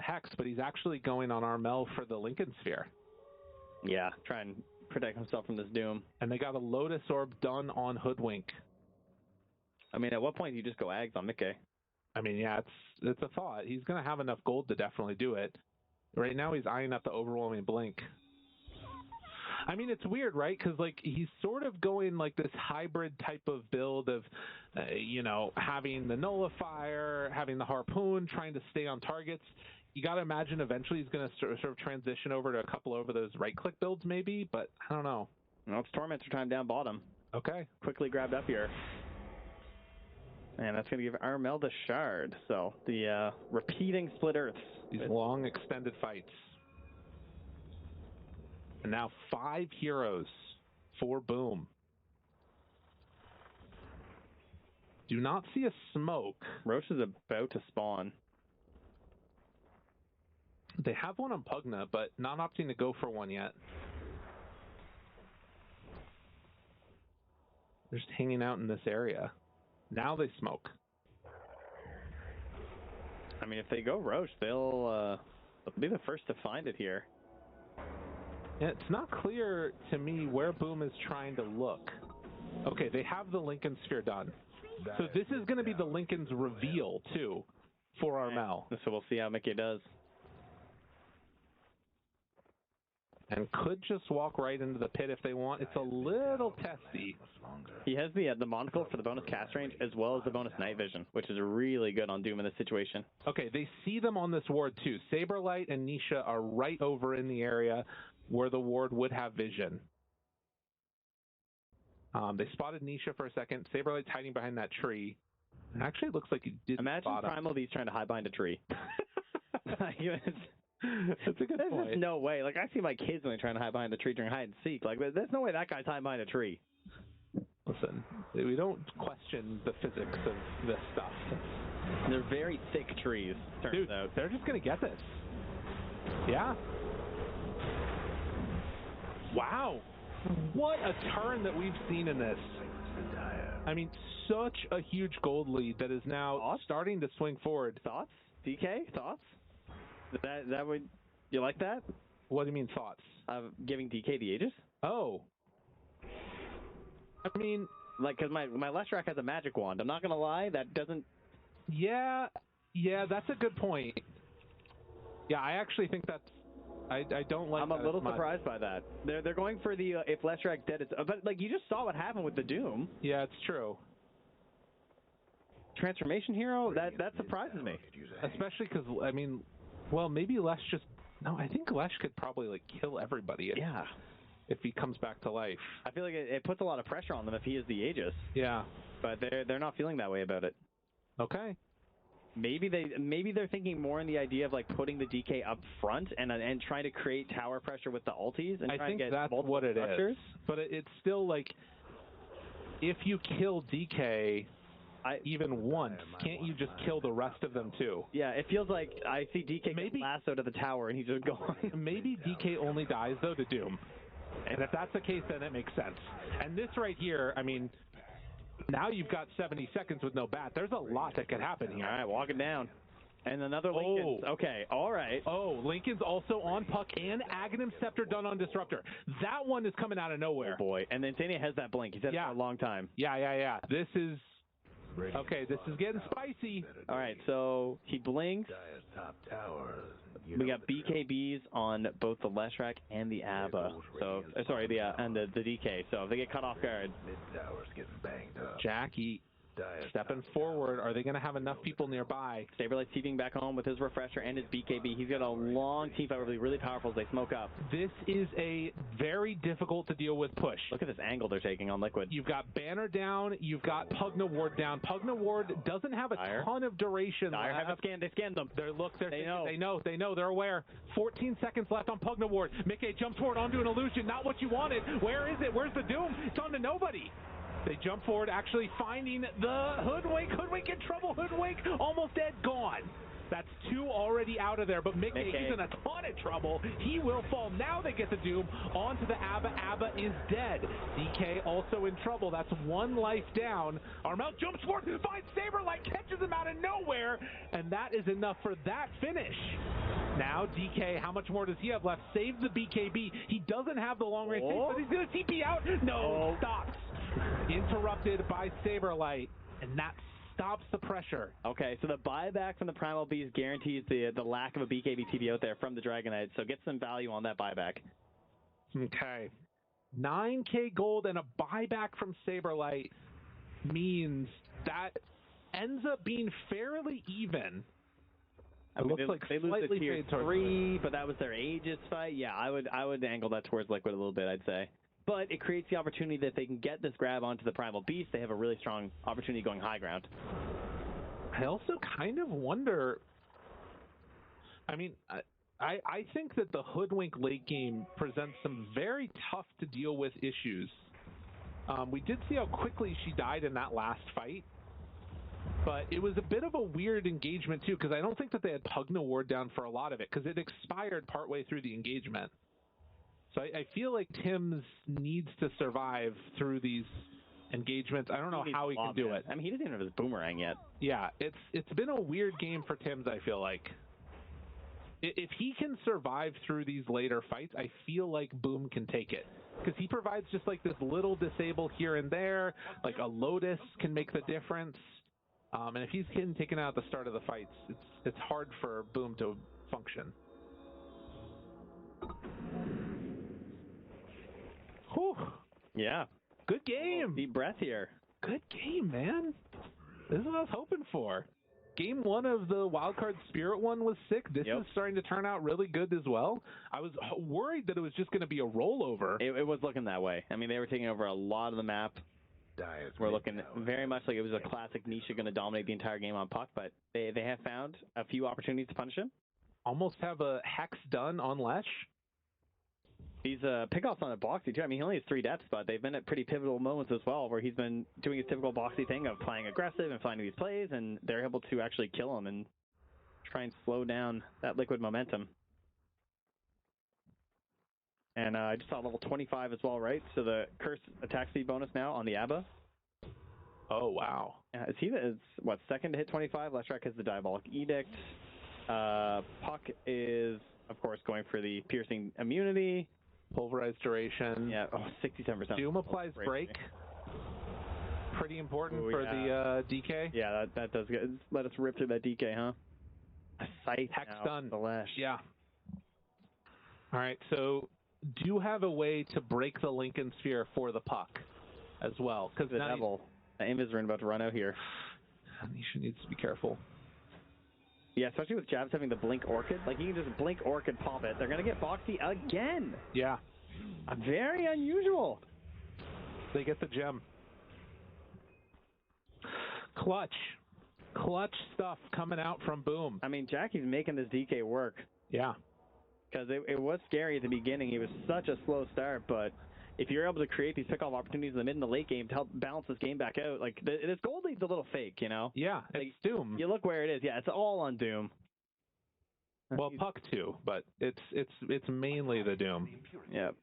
Hex, but he's actually going on Armel for the Lincoln Sphere. Yeah, try and protect himself from this doom. And they got a Lotus Orb done on Hoodwink. I mean, at what point do you just go Ags on Mickey? I mean, yeah, it's a thought. He's going to have enough gold to definitely do it. Right now, he's eyeing up the overwhelming blink. I mean, it's weird, right? Because, like, he's sort of going, like, this hybrid type of build of, you know, having the Nullifier, having the Harpoon, trying to stay on targets. You got to imagine eventually he's going to sort of transition over to a couple over those right-click builds, maybe, but I don't know. No, it's Tormentor time down bottom. Okay. Quickly grabbed up here. And that's going to give Armel the Shard. So, the repeating Split Earths. These long, extended fights. And now 5 heroes for Boom. Do not see a smoke. Roche is about to spawn. They have one on Pugna, but not opting to go for one yet. They're just hanging out in this area. Now they smoke. I mean, if they go Roche, they'll They'll be the first to find it here. It's not clear to me where Boom is trying to look. Okay, they have the Lincoln Sphere done. So this is going to be the Lincoln's reveal, too, for Armel. So we'll see how Mickey does. And could just walk right into the pit if they want. It's a little testy. He has the monocle for the bonus cast range as well as the bonus night vision, which is really good on Doom in this situation. Okay, they see them on this ward, too. Saberlight and Nisha are right over in the area where the ward would have vision. They spotted Nisha for a second. Saberlight's hiding behind that tree. It actually looks like he did Imagine spot Primal B's trying to hide behind a tree. That's a good There's point. just no way. Like, I see my kids when they're trying to hide behind a tree during hide and seek. Like, there's no way that guy's hiding behind a tree. Listen, we don't question the physics of this stuff. They're very thick trees, turns out. They're just going to get this. Yeah. Wow. What a turn that we've seen in this. I mean, such a huge gold lead that is now starting to swing forward. Thoughts? DK? Thoughts? That would... You like that? What do you mean, thoughts? Giving DK the Aegis? Oh. I mean... Like, because my Leshrac has a magic wand. I'm not going to lie, that doesn't... Yeah, that's a good point. Yeah, I actually think that's... I don't like I'm a little surprised by that. They're going for the if Leshrac dead, it's... But, like, you just saw what happened with the Doom. Yeah, it's true. Transformation Hero? That surprises me. Especially because, I mean... Well, maybe Lesh just... No, I think Lesh could probably, like, kill everybody. If he comes back to life. I feel like it puts a lot of pressure on them if he is the Aegis. Yeah. But they're not feeling that way about it. Okay. Maybe they're thinking more in the idea of like putting the DK up front and trying to create tower pressure with the ultis and I trying think to get that's multiple what it structures. is. But it's still like, if you kill DK even once, can't you just kill the rest of them too? Yeah, it feels like I see DK get lassoed to the tower and he's just going. Maybe DK only dies though to Doom. And if that's the case, then it makes sense. And this right here, I mean, now you've got 70 seconds with no bat. There's a lot that could happen here. All right, walk it down. And another Lincoln. Okay, all right. Oh, Lincoln's also on Puck and Aghanim Scepter done on Disruptor. That one is coming out of nowhere. Oh boy, and then Tania has that blink. He's had it for a long time. Yeah. This is... Okay, this is getting spicy. All right, so he blinks. We got BKBs on both the Leshrac and the Abba. So sorry, and the DK. So if they get cut off guard, Jackie stepping forward. Are they going to have enough people nearby? Saberlight's TPing back home with his refresher and his BKB. He's got a long team fight, really powerful as they smoke up. This is a very difficult to deal with push. Look at this angle they're taking on Liquid. You've got Banner down. You've got Pugna Ward down. Pugna Ward doesn't have a ton of duration. Dire have a scan. They scanned them. They know. They're aware. 14 seconds left on Pugna Ward. Mickey jumps forward onto an illusion. Not what you wanted. Where is it? Where's the Doom? It's on to nobody. They jump forward, actually finding the Hoodwink. Hoodwink in trouble. Hoodwink almost dead, gone. That's two already out of there, but Mickey, he's in a ton of trouble. He will fall. Now they get the Doom onto the Abba. Abba is dead. DK also in trouble. That's one life down. Armel jumps forward, finds Saberlight, catches him out of nowhere, and that is enough for that finish. Now DK, how much more does he have left? Save the BKB. He doesn't have the long range, but he's going to TP out. No, stops. Interrupted by Saberlight, and that stops the pressure. Okay, so the buyback from the Primal Beast guarantees the lack of a BKB TP out there from the Dragonite, so get some value on that buyback. Okay. 9k gold and a buyback from Saberlight means that ends up being fairly even. I mean, they lose the tier 3, but that was their Aegis fight. Yeah, I would angle that towards Liquid a little bit, I'd say. But it creates the opportunity that they can get this grab onto the Primal Beast. They have a really strong opportunity going high ground. I also kind of wonder... I mean, I think that the Hoodwink late game presents some very tough to deal with issues. We did see how quickly she died in that last fight. But it was a bit of a weird engagement, too, because I don't think that they had Pugna Ward down for a lot of it, because it expired partway through the engagement. So I feel like Tim's needs to survive through these engagements. I don't know how he can do it. I mean, he doesn't even have his boomerang yet. Yeah, it's been a weird game for Tim's, I feel like. If he can survive through these later fights, I feel like Boom can take it. Because he provides just like this little disable here and there, like a Lotus can make the difference. And if he's getting taken out at the start of the fights, it's hard for Boom to function. Whew. Yeah. Good game. Deep breath here. Good game, man. This is what I was hoping for. Game 1 of the Wildcard Spirit one was sick. This is starting to turn out really good as well. I was worried that it was just going to be a rollover. It was looking that way. I mean, they were taking over a lot of the map. We're looking very much like it was a classic Nisha going to dominate the entire game on puck, but they have found a few opportunities to punish him. Almost have a hex done on Lesh. These pickoffs on a Boxy, too. I mean, he only has 3 deaths, but they've been at pretty pivotal moments as well, where he's been doing his typical Boxy thing of playing aggressive and finding these plays, and they're able to actually kill him and try and slow down that Liquid momentum. And I just saw level 25 as well, right? So the Curse attack speed bonus now on the ABBA. Oh, wow. Is he second to hit 25? Leshrac has the Diabolic Edict. Puck is, of course, going for the Piercing Immunity. Pulverized Duration. Yeah, 67%. Doom applies Break. Pretty important for the DK. Yeah, that does good. Let us rip through that DK, huh? A Scythe Hex now, done. The Lash. Yeah. All right, so do you have a way to break the Lincoln Sphere for the puck as well? Because the Devil. The Invis about to run out here. Nisha needs to be careful. Yeah, especially with Jabs having the Blink Orchid. Like, you can just Blink Orchid pop it. They're going to get Boxy again. Yeah. Very unusual. They get the gem. Clutch stuff coming out from Boom. I mean, Jackie's making this DK work. Yeah. Because it was scary at the beginning. It was such a slow start, but if you're able to create these pick-off opportunities in the mid and the late game to help balance this game back out, like, this gold lead's a little fake, you know? Yeah, like, it's Doom. You look where it is. Yeah, it's all on Doom. Well, Puck too, but it's mainly the Doom. Yep.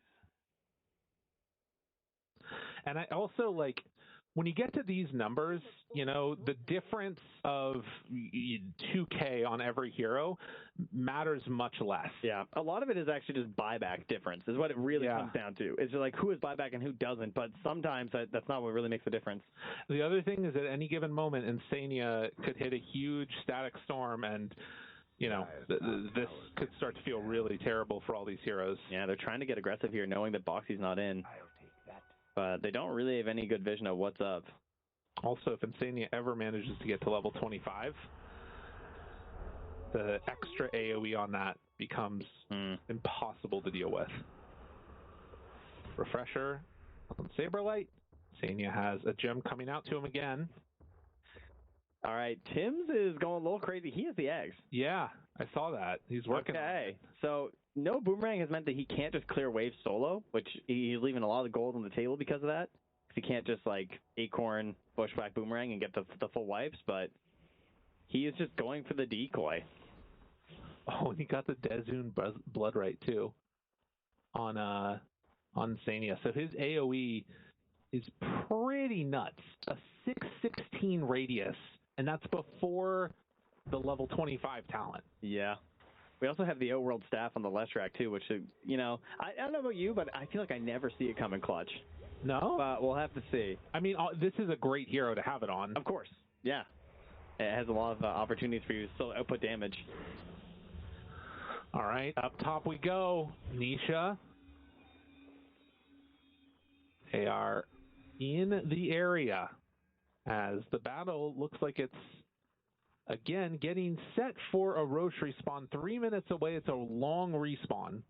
And I also, like, when you get to these numbers, you know, the difference of 2K on every hero matters much less. Yeah, a lot of it is actually just buyback difference is what it really comes down to. It's just like who is buyback and who doesn't, but sometimes that's not what really makes the difference. The other thing is at any given moment, Insania could hit a huge static storm and, you know, this could start to feel really terrible for all these heroes. Yeah, they're trying to get aggressive here knowing that Boxy's not in. But they don't really have any good vision of what's up. Also, if Insania ever manages to get to level 25, the extra AoE on that becomes impossible to deal with. Refresher on Saberlight. Insania has a gem coming out to him again. All right, Tim's is going a little crazy. He has the eggs. Yeah, I saw that. He's working. Okay, so no boomerang has meant that he can't just clear waves solo, which he's leaving a lot of gold on the table because of that. He can't just like Acorn, Bushwhack, Boomerang and get the full wipes, but he is just going for the decoy. Oh, and he got the Dezoon Blood right too on Insania. So his AoE is pretty nuts. A 616 radius, and that's before the level 25 talent. Yeah. We also have the Outworld staff on the Leshrac too, which, you know, I don't know about you, but I feel like I never see it coming clutch. No? But we'll have to see. I mean, this is a great hero to have it on. Of course. Yeah. It has a lot of opportunities for you to still output damage. All right, up top we go. Nisha. They are in the area as the battle looks like it's, again, getting set for a Roche respawn. 3 minutes away. It's a long respawn.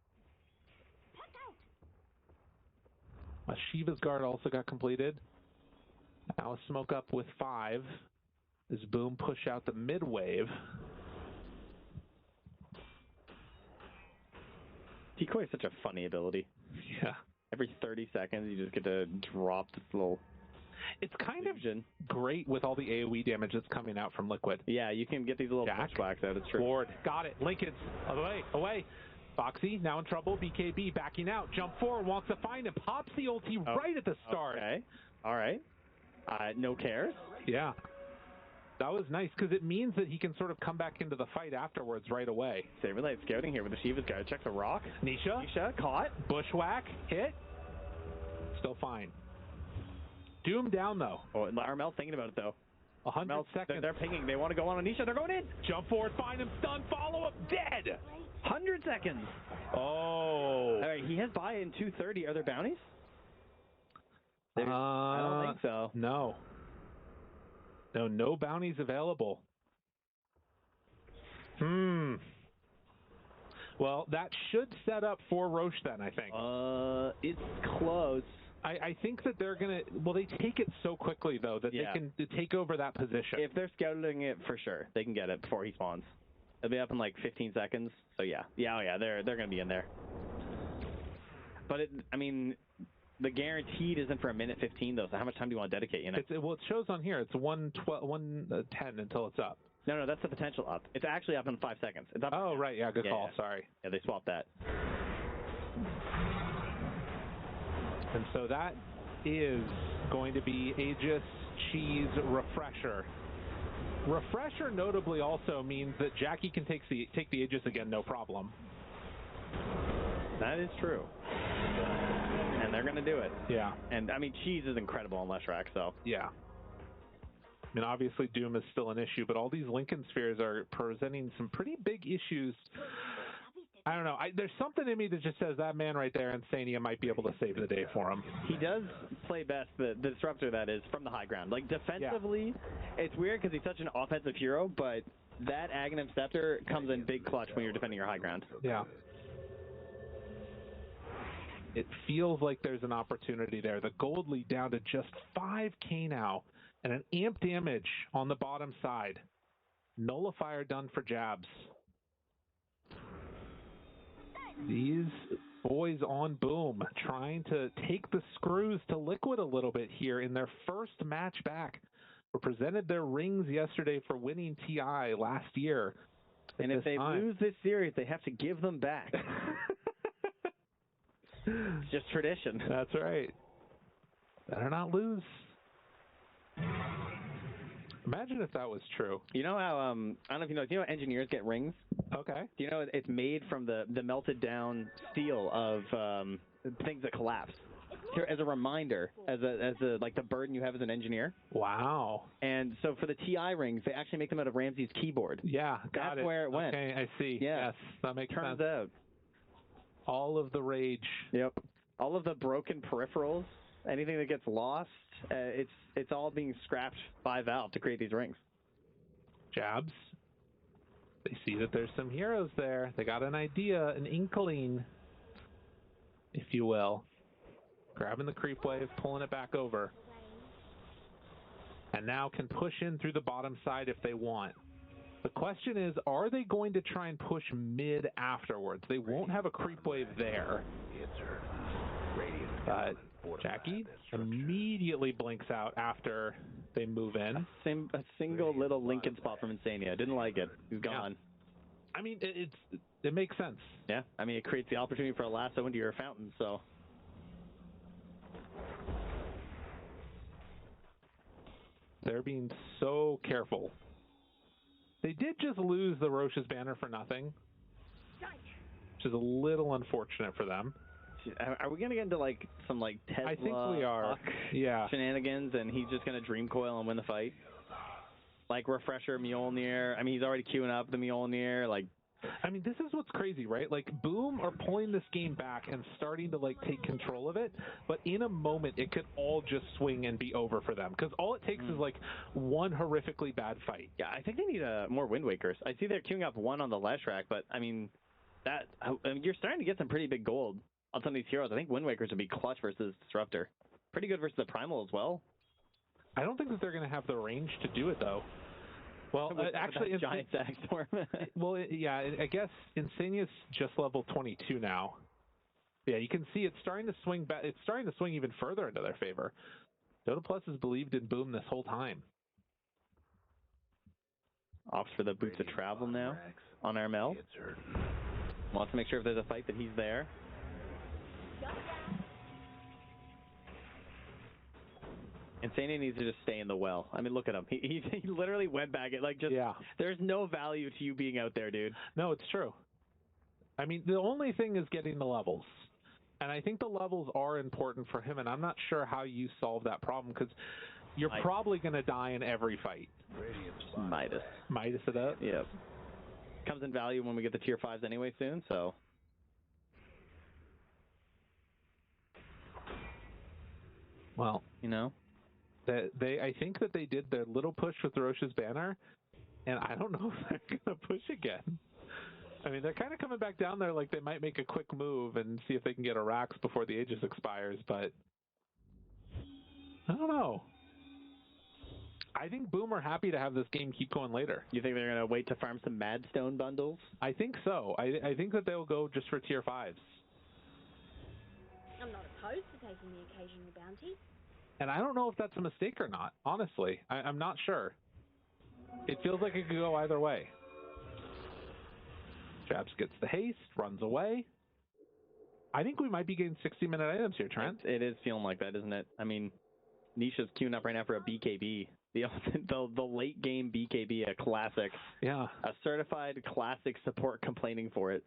Shiva's guard also got completed. Now a smoke up with 5 as Boom push out the mid wave. Decoy is such a funny ability. Yeah. Every 30 seconds, you just get to drop this little... It's kind of great with all the AoE damage that's coming out from Liquid. Yeah, you can get these little bushwhacks out. It's true. Ward, got it. Lincoln's away. Foxy now in trouble. BKB backing out. Jump forward, wants to find him. Pops the ulti right at the start. Okay. All right. No cares. Yeah. That was nice, because it means that he can sort of come back into the fight afterwards right away. Saberlight scouting here with the Shiva's guy. Check the rock. Nisha caught. Bushwhack, hit. Still fine. Doom down, though. Oh, Armel's thinking about it, though. 100 seconds. They're pinging. They want to go on Nisha. They're going in. Jump forward, find him, stun, follow up, dead. 100 seconds. Oh. All right, he has buy in 230. Are there bounties? I don't think so. No. No bounties available. Well, that should set up for Roche then, I think. It's close. I think that they're going to... Well, they take it so quickly, though, that they can take over that position. If they're scouting it, for sure. They can get it before he spawns. It'll be up in like 15 seconds. So, yeah. They're going to be in there. But, the guaranteed isn't for a minute 15, though, so how much time do you want to dedicate, you know? Well, it shows on here. It's 1:10 until it's up. No, that's the potential up. It's actually up in 5 seconds. It's up. Oh, right. Yeah, good call. Sorry. Yeah, they swapped that. And so that is going to be Aegis Cheese Refresher. Refresher notably also means that Jackie can take the Aegis again, no problem. That is true. And they're going to do it. Yeah. And, Cheese is incredible on Leshrac, so. Yeah. Obviously Doom is still an issue, but all these Lincoln Spheres are presenting some pretty big issues. I don't know. There's something in me that just says that man right there, Insania, might be able to save the day for him. He does play best, the disruptor that is, from the high ground. Like, defensively, It's weird because he's such an offensive hero, but that Aghanim Scepter comes in big clutch when you're defending your high ground. Yeah. It feels like there's an opportunity there. The gold lead down to just 5k now, and an amp damage on the bottom side. Nullifier done for Jabs. These boys on Boom trying to take the screws to Liquid a little bit here in their first match back. Were presented their rings yesterday for winning TI last year. And if they lose this series, they have to give them back. It's just tradition. That's right. Better not lose. Imagine if that was true. You know how, I don't know if you know how engineers get rings? Okay. Do you know it's made from the melted down steel of things that collapse? Here, as a reminder, as like the burden you have as an engineer. Wow. And so for the TI rings, they actually make them out of Ramsey's keyboard. Yeah, got it. That's where it went. Okay, I see. Yeah. Yes, that makes sense. Turns out. All of the rage. Yep. All of the broken peripherals, anything that gets lost, it's all being scrapped by Valve to create these rings. Jabs. They see that there's some heroes there. They got an idea, an inkling, if you will. Grabbing the creep wave, pulling it back over. And now can push in through the bottom side if they want. The question is, are they going to try and push mid afterwards? They won't have a creep wave there. But Jackie immediately blinks out after they move in. A single little Lincoln spot from Insania. Didn't like it. He's gone. It makes sense. Yeah, it creates the opportunity for a lasso into your fountain, so. They're being so careful. They did just lose the Roche's banner for nothing, which is a little unfortunate for them. Are we going to get into some Tesla I think we are. Yeah. Shenanigans, and he's just going to dream coil and win the fight? Like Refresher, Mjolnir. He's already queuing up the Mjolnir. This is what's crazy, right? Boom are pulling this game back and starting to take control of it, but in a moment it could all just swing and be over for them because all it takes is one horrifically bad fight. Yeah, I think they need more Wind Wakers. I see they're queuing up one on the Leshrac, but you're starting to get some pretty big gold on some of these heroes. I think Wind Wakers would be clutch versus Disruptor. Pretty good versus the Primal as well. I don't think that they're going to have the range to do it though. Well, actually, giant Zag Storm. I guess Insania's just level 22 now. Yeah, you can see it's starting to swing back. It's starting to swing even further into their favor. Dota Plus has believed in Boom this whole time. Opts for the Boots of Travel now on Armel. Wants to make sure if there's a fight that he's there. Insania needs to just stay in the well. I mean, look at him. He literally went back. There's no value to you being out there, dude. No, it's true. I mean, the only thing is getting the levels. And I think the levels are important for him, and I'm not sure how you solve that problem, because you're probably going to die in every fight. Midas. Midas it up? Yep. Comes in value when we get the tier 5s anyway soon, so... Well, you know, I think that they did their little push with Roche's banner, and I don't know if they're going to push again. I mean, they're kind of coming back down there like they might make a quick move and see if they can get a Rax before the Aegis expires, but I don't know. I think Boom are happy to have this game keep going later. You think they're going to wait to farm some Madstone bundles? I think so. I think that they'll go just for tier 5s. I'm not opposed to taking the occasional bounty. And I don't know if that's a mistake or not, honestly. I'm not sure. It feels like it could go either way. Jabs gets the haste, runs away. I think we might be getting 60-minute items here, Trent. It is feeling like that, isn't it? I mean, Nisha's queuing up right now for a BKB. The late game BKB, a classic. Yeah. A certified classic support complaining for it.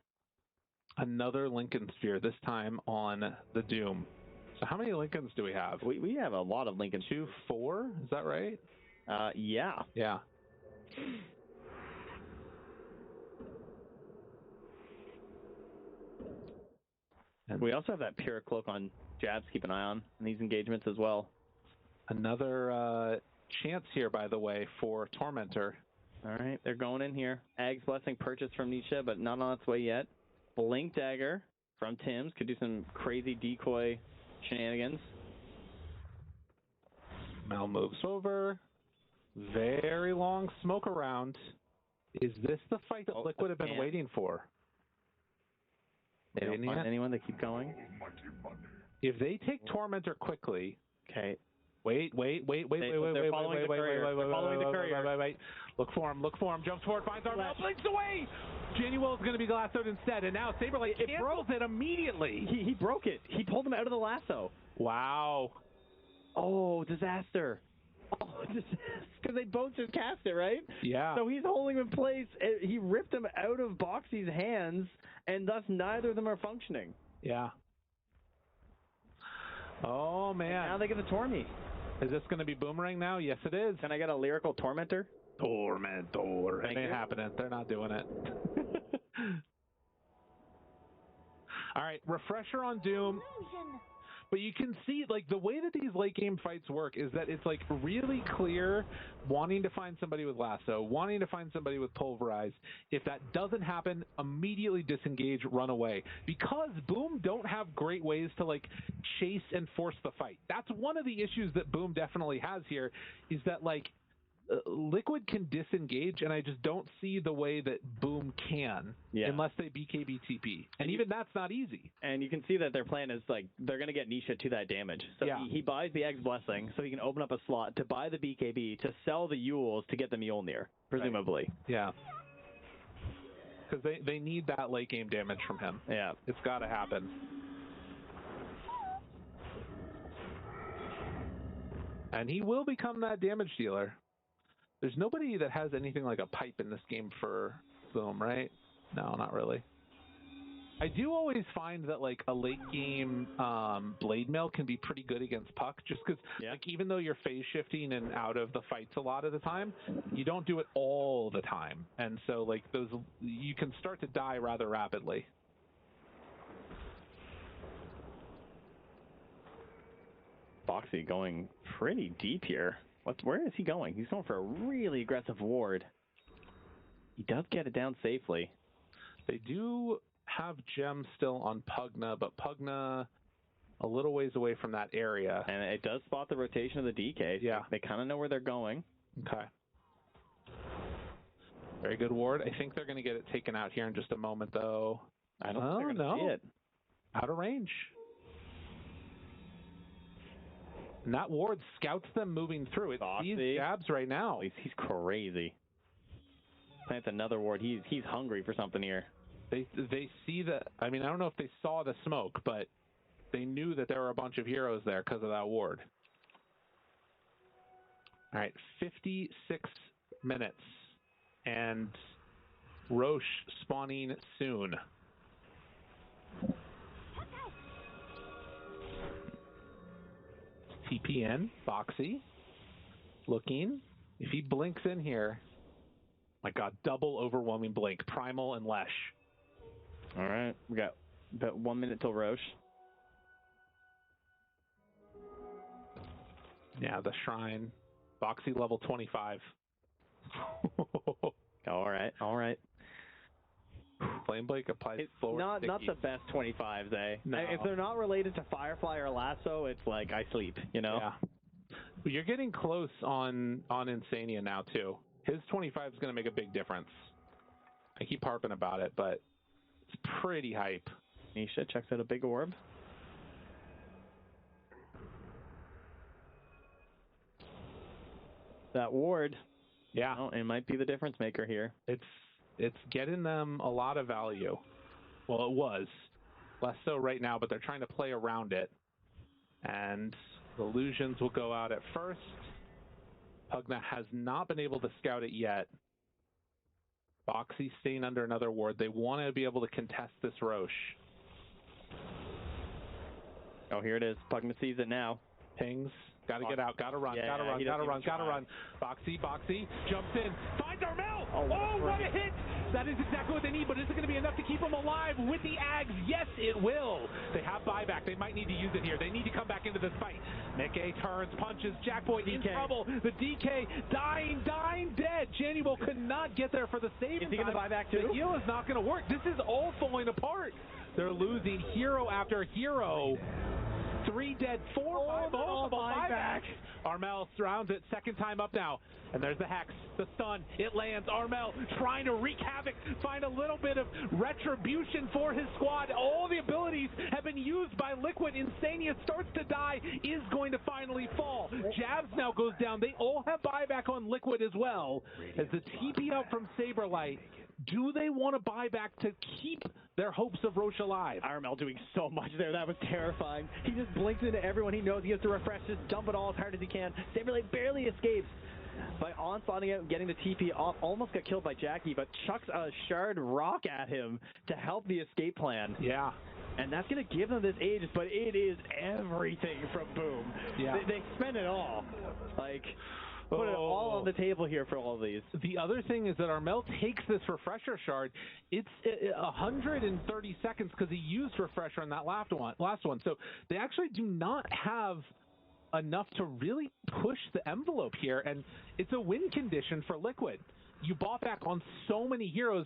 Another Lincoln Sphere, this time on the Doom. So how many Lincolns do we have? We have a lot of Lincolns. 2, 4? Is that right? Yeah. Yeah. And we also have that Pure Cloak on Jabs to keep an eye on in these engagements as well. Another chance here, by the way, for Tormentor. All right, they're going in here. Ag's Blessing purchased from Nisha, but not on its way yet. Blink Dagger from Tim's could do some crazy decoy shenanigans. Mel moves over. Very long smoke around. Is this the fight that Liquid have been waiting for? They don't find anyone to keep going. If they take Tormentor quickly... Okay. Wait. They're following the courier. Look for him. Jumps forward, finds Armel, blinks away! Januel is going to be glassed out instead, and now Saberlight cancels it immediately. He broke it. He pulled him out of the lasso. Wow. Oh, disaster. Because they both just cast it, right? Yeah. So he's holding him in place. He ripped him out of Boxy's hands, and thus neither of them are functioning. Yeah. Oh, man. And now they get the Tormy. Is this going to be Boomerang now? Yes, it is. Can I get a lyrical Tormentor? Tormentor. It ain't happening. They're not doing it. All right, refresher on Doom. But you can see, like, the way that these late game fights work is that it's, like, really clear wanting to find somebody with lasso, wanting to find somebody with pulverize. If that doesn't happen, immediately disengage, run away. Because Boom don't have great ways to, like, chase and force the fight. That's one of the issues that Boom definitely has here, is that, like, Liquid can disengage, and I just don't see the way that Boom can unless they BKB TP. And even that's not easy. And you can see that their plan is, like, they're going to get Nisha to that damage. So he buys the Egg's Blessing so he can open up a slot to buy the BKB to sell the Yules to get the Mjolnir, presumably. Right. Yeah. Because they need that late game damage from him. Yeah. It's got to happen. And he will become that damage dealer. There's nobody that has anything like a pipe in this game for Boom, right? No, not really. I do always find that like a late game blade mail can be pretty good against Puck, just because like even though you're phase shifting and out of the fights a lot of the time, you don't do it all the time, and so like those you can start to die rather rapidly. Boxy going pretty deep here. Where is he going? He's going for a really aggressive ward. He does get it down safely. They do have Gem still on Pugna, but Pugna a little ways away from that area. And it does spot the rotation of the DK. Yeah. They kind of know where they're going. Okay. Very good ward. I think they're going to get it taken out here in just a moment, though. I don't think they're going to see it. Out of range. And that ward scouts them moving through. It sees Jabs right now. He's crazy. Plants another ward. He's hungry for something here. They see the... I mean, I don't know if they saw the smoke, but they knew that there were a bunch of heroes there because of that ward. All right, 56 minutes. And Roche spawning soon. TPN, Foxy, looking. If he blinks in here, my God, double overwhelming blink, Primal and Lesh. All right, we got about 1 minute till Roche. Yeah, the Shrine, Foxy level 25. All right. Flame Blake applies forward. Not the best 25s, eh? No. If they're not related to Firefly or Lasso, it's like I sleep, you know? Yeah. But you're getting close on Insania now, too. His 25 is going to make a big difference. I keep harping about it, but it's pretty hype. Nisha checks out a big orb. That ward. Yeah. Oh, it might be the difference maker here. It's getting them a lot of value. Well, it was. Less so right now, but they're trying to play around it. And the illusions will go out at first. Pugna has not been able to scout it yet. Boxy staying under another ward. They want to be able to contest this Roche. Oh, here it is. Pugna sees it now. Pings. Gotta get out. Gotta run. Gotta run. Boxy jumps in. Finds Armel. Oh, what a hit! That is exactly what they need, but is it going to be enough to keep them alive with the Ags? Yes, it will. They have buyback. They might need to use it here. They need to come back into this fight. Mickey turns, punches. Jackboy in trouble. The DK dying, dead. Januel could not get there for the save. Is he going to buy back too? The heal is not going to work. This is all falling apart. They're losing hero after hero. 3 dead, 4 multiple buybacks. Armel surrounds it, second time up now. And there's the Hex, the stun, it lands. Armel trying to wreak havoc, find a little bit of retribution for his squad. All the abilities have been used by Liquid. Insania starts to die, is going to finally fall. Jabs now goes down. They all have buyback on Liquid as well. As the TP out from Saberlight, do they want to buy back to keep their hopes of Roche alive? Armel doing so much there. That was terrifying. He just blinks into everyone. He knows he has to refresh, just dump it all as hard as he can. Saberlight barely escapes. By onslaughting out, getting the TP off, almost got killed by Jackie, but chucks a shard rock at him to help the escape plan. Yeah. And that's going to give them this Aegis, but it is everything from Boom. Yeah. They spend it all. Like, put it all on the table here for all of these. The other thing is that Armel takes this refresher shard. It's 130 seconds because he used refresher on that last one. So they actually do not have enough to really push the envelope here, and it's a win condition for Liquid. You bought back on so many heroes,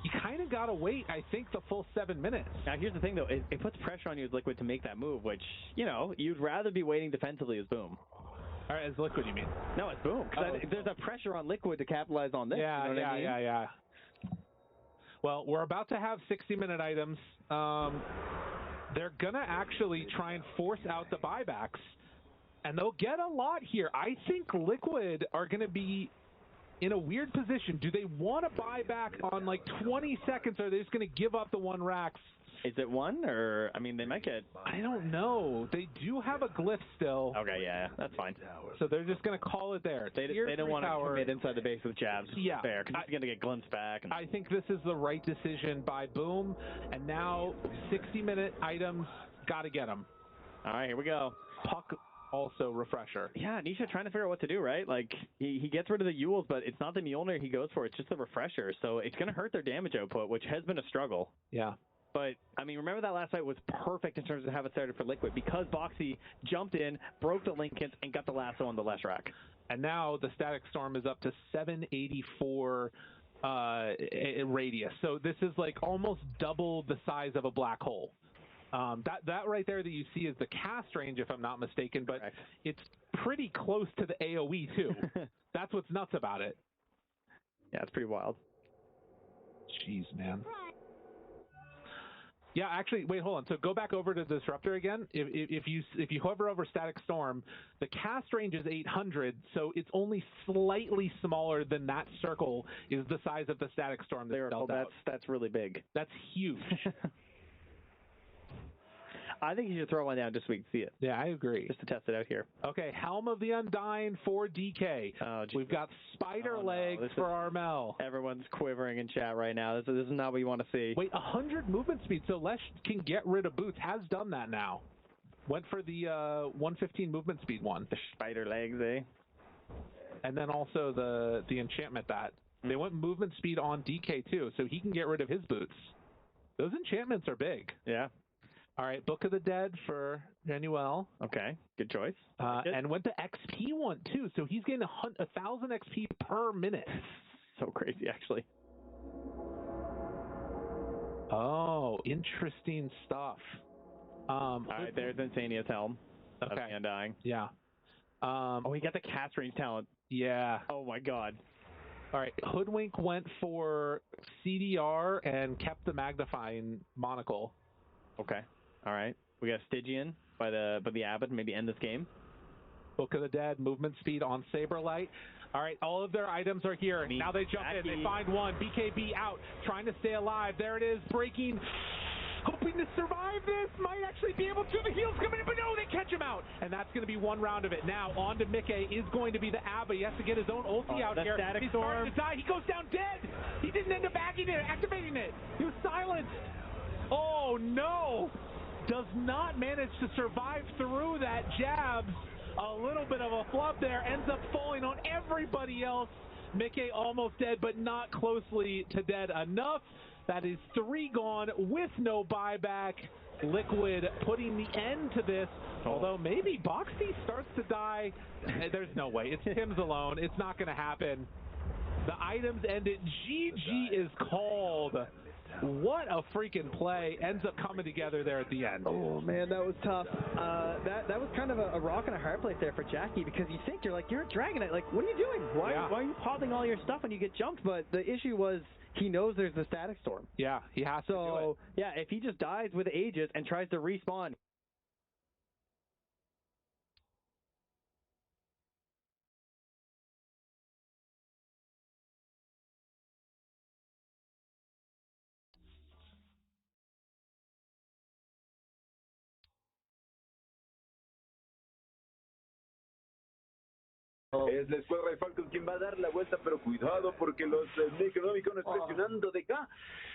you kind of got to wait, I think, the full 7 minutes. Now, here's the thing, though. It puts pressure on you as Liquid to make that move, which, you know, you'd rather be waiting defensively as Boom. All right, as Liquid, you mean? No, it's Boom. There's a pressure on Liquid to capitalize on this. Yeah, you know what I mean? yeah. Well, we're about to have 60-minute items. They're going to actually try and force out the buybacks, and they'll get a lot here. I think Liquid are going to be in a weird position. Do they want to buy back on like 20 seconds, or are they just going to give up the 1 racks? Is it 1, or, I mean, they might get... I don't know. They do have a glyph still. Okay, yeah, that's fine. So they're just going to call it there. They don't want to commit inside the base with jabs. Yeah. Fair, because he's going to get glimpsed back. I think this is the right decision by Boom, and now 60-minute items, got to get them. All right, here we go. Puck also refresher. Yeah, Nisha trying to figure out what to do, right? Like, he gets rid of the Yules, but it's not the Mjolnir he goes for, it's just the refresher. So it's going to hurt their damage output, which has been a struggle. Yeah. But, I mean, remember that last fight was perfect in terms of how it started for Liquid, because Boxy jumped in, broke the Lincolns, and got the lasso on the Lesh rack. And now the Static Storm is up to 784 radius. So this is like almost double the size of a black hole. That right there that you see is the cast range, if I'm not mistaken, but Correct. It's pretty close to the AoE too. That's what's nuts about it. Yeah, it's pretty wild. Jeez, man. Yeah, actually, wait, hold on. So go back over to Disruptor again. If you hover over Static Storm, the cast range is 800, so it's only slightly smaller than that circle is the size of the Static Storm. That's really big. That's huge. I think you should throw one down just so we can see it. Yeah, I agree. Just to test it out here. Okay, Helm of the Undying for DK. Oh, we've got spider legs for Armel. Everyone's quivering in chat right now. This is not what you want to see. Wait, 100 movement speed, so Lesh can get rid of boots. Has done that now. Went for the 115 movement speed one. The spider legs, eh? And then also the enchantment that. They went movement speed on DK too, so he can get rid of his boots. Those enchantments are big. Yeah. All right, Book of the Dead for Januel. Okay, good choice. And went the XP one too, so he's getting 1,000 XP per minute. So crazy, actually. Oh, interesting stuff. All right, there's Insania's Helm. Okay. Of the Undying. Yeah. Oh, he got the cast range talent. Yeah. Oh my god. All right, Hoodwink went for CDR and kept the magnifying monocle. Okay. All right. We got Stygian by the Abbot, maybe end this game. Book of the Dead, movement speed on Saberlight. All right, all of their items are here. Now they jump in. They find one. BKB out, trying to stay alive. There it is, breaking. Hoping to survive this. Might actually be able to. The heals coming in, but no, they catch him out. And that's going to be one round of it. Now, on to Mickey is going to be the Abba. He has to get his own ulti out here. He's starting to die. He goes down dead. He didn't end up activating it. He was silenced. Oh, no. Does not manage to survive through that jab. A little bit of a flub there. Ends up falling on everybody else. Mickey almost dead, but not closely to dead enough. That is 3 gone with no buyback. Liquid putting the end to this. Although maybe Boxy starts to die. There's no way. It's Tim's alone. It's not going to happen. The items end it. GG is called. What a freaking play. Ends up coming together there at the end. Oh, man, that was tough. That was kind of a rock and a hard place there for Jackie, because you think you're a Dragonite. Like, what are you doing? Why are you pausing all your stuff when you get jumped? But the issue was he knows there's the Static Storm. Yeah, he has to do it. So, yeah, if he just dies with Aegis and tries to respawn, Es la escuadra de Falcon quien va a dar la vuelta, pero cuidado porque los Necronomicon presionando de acá.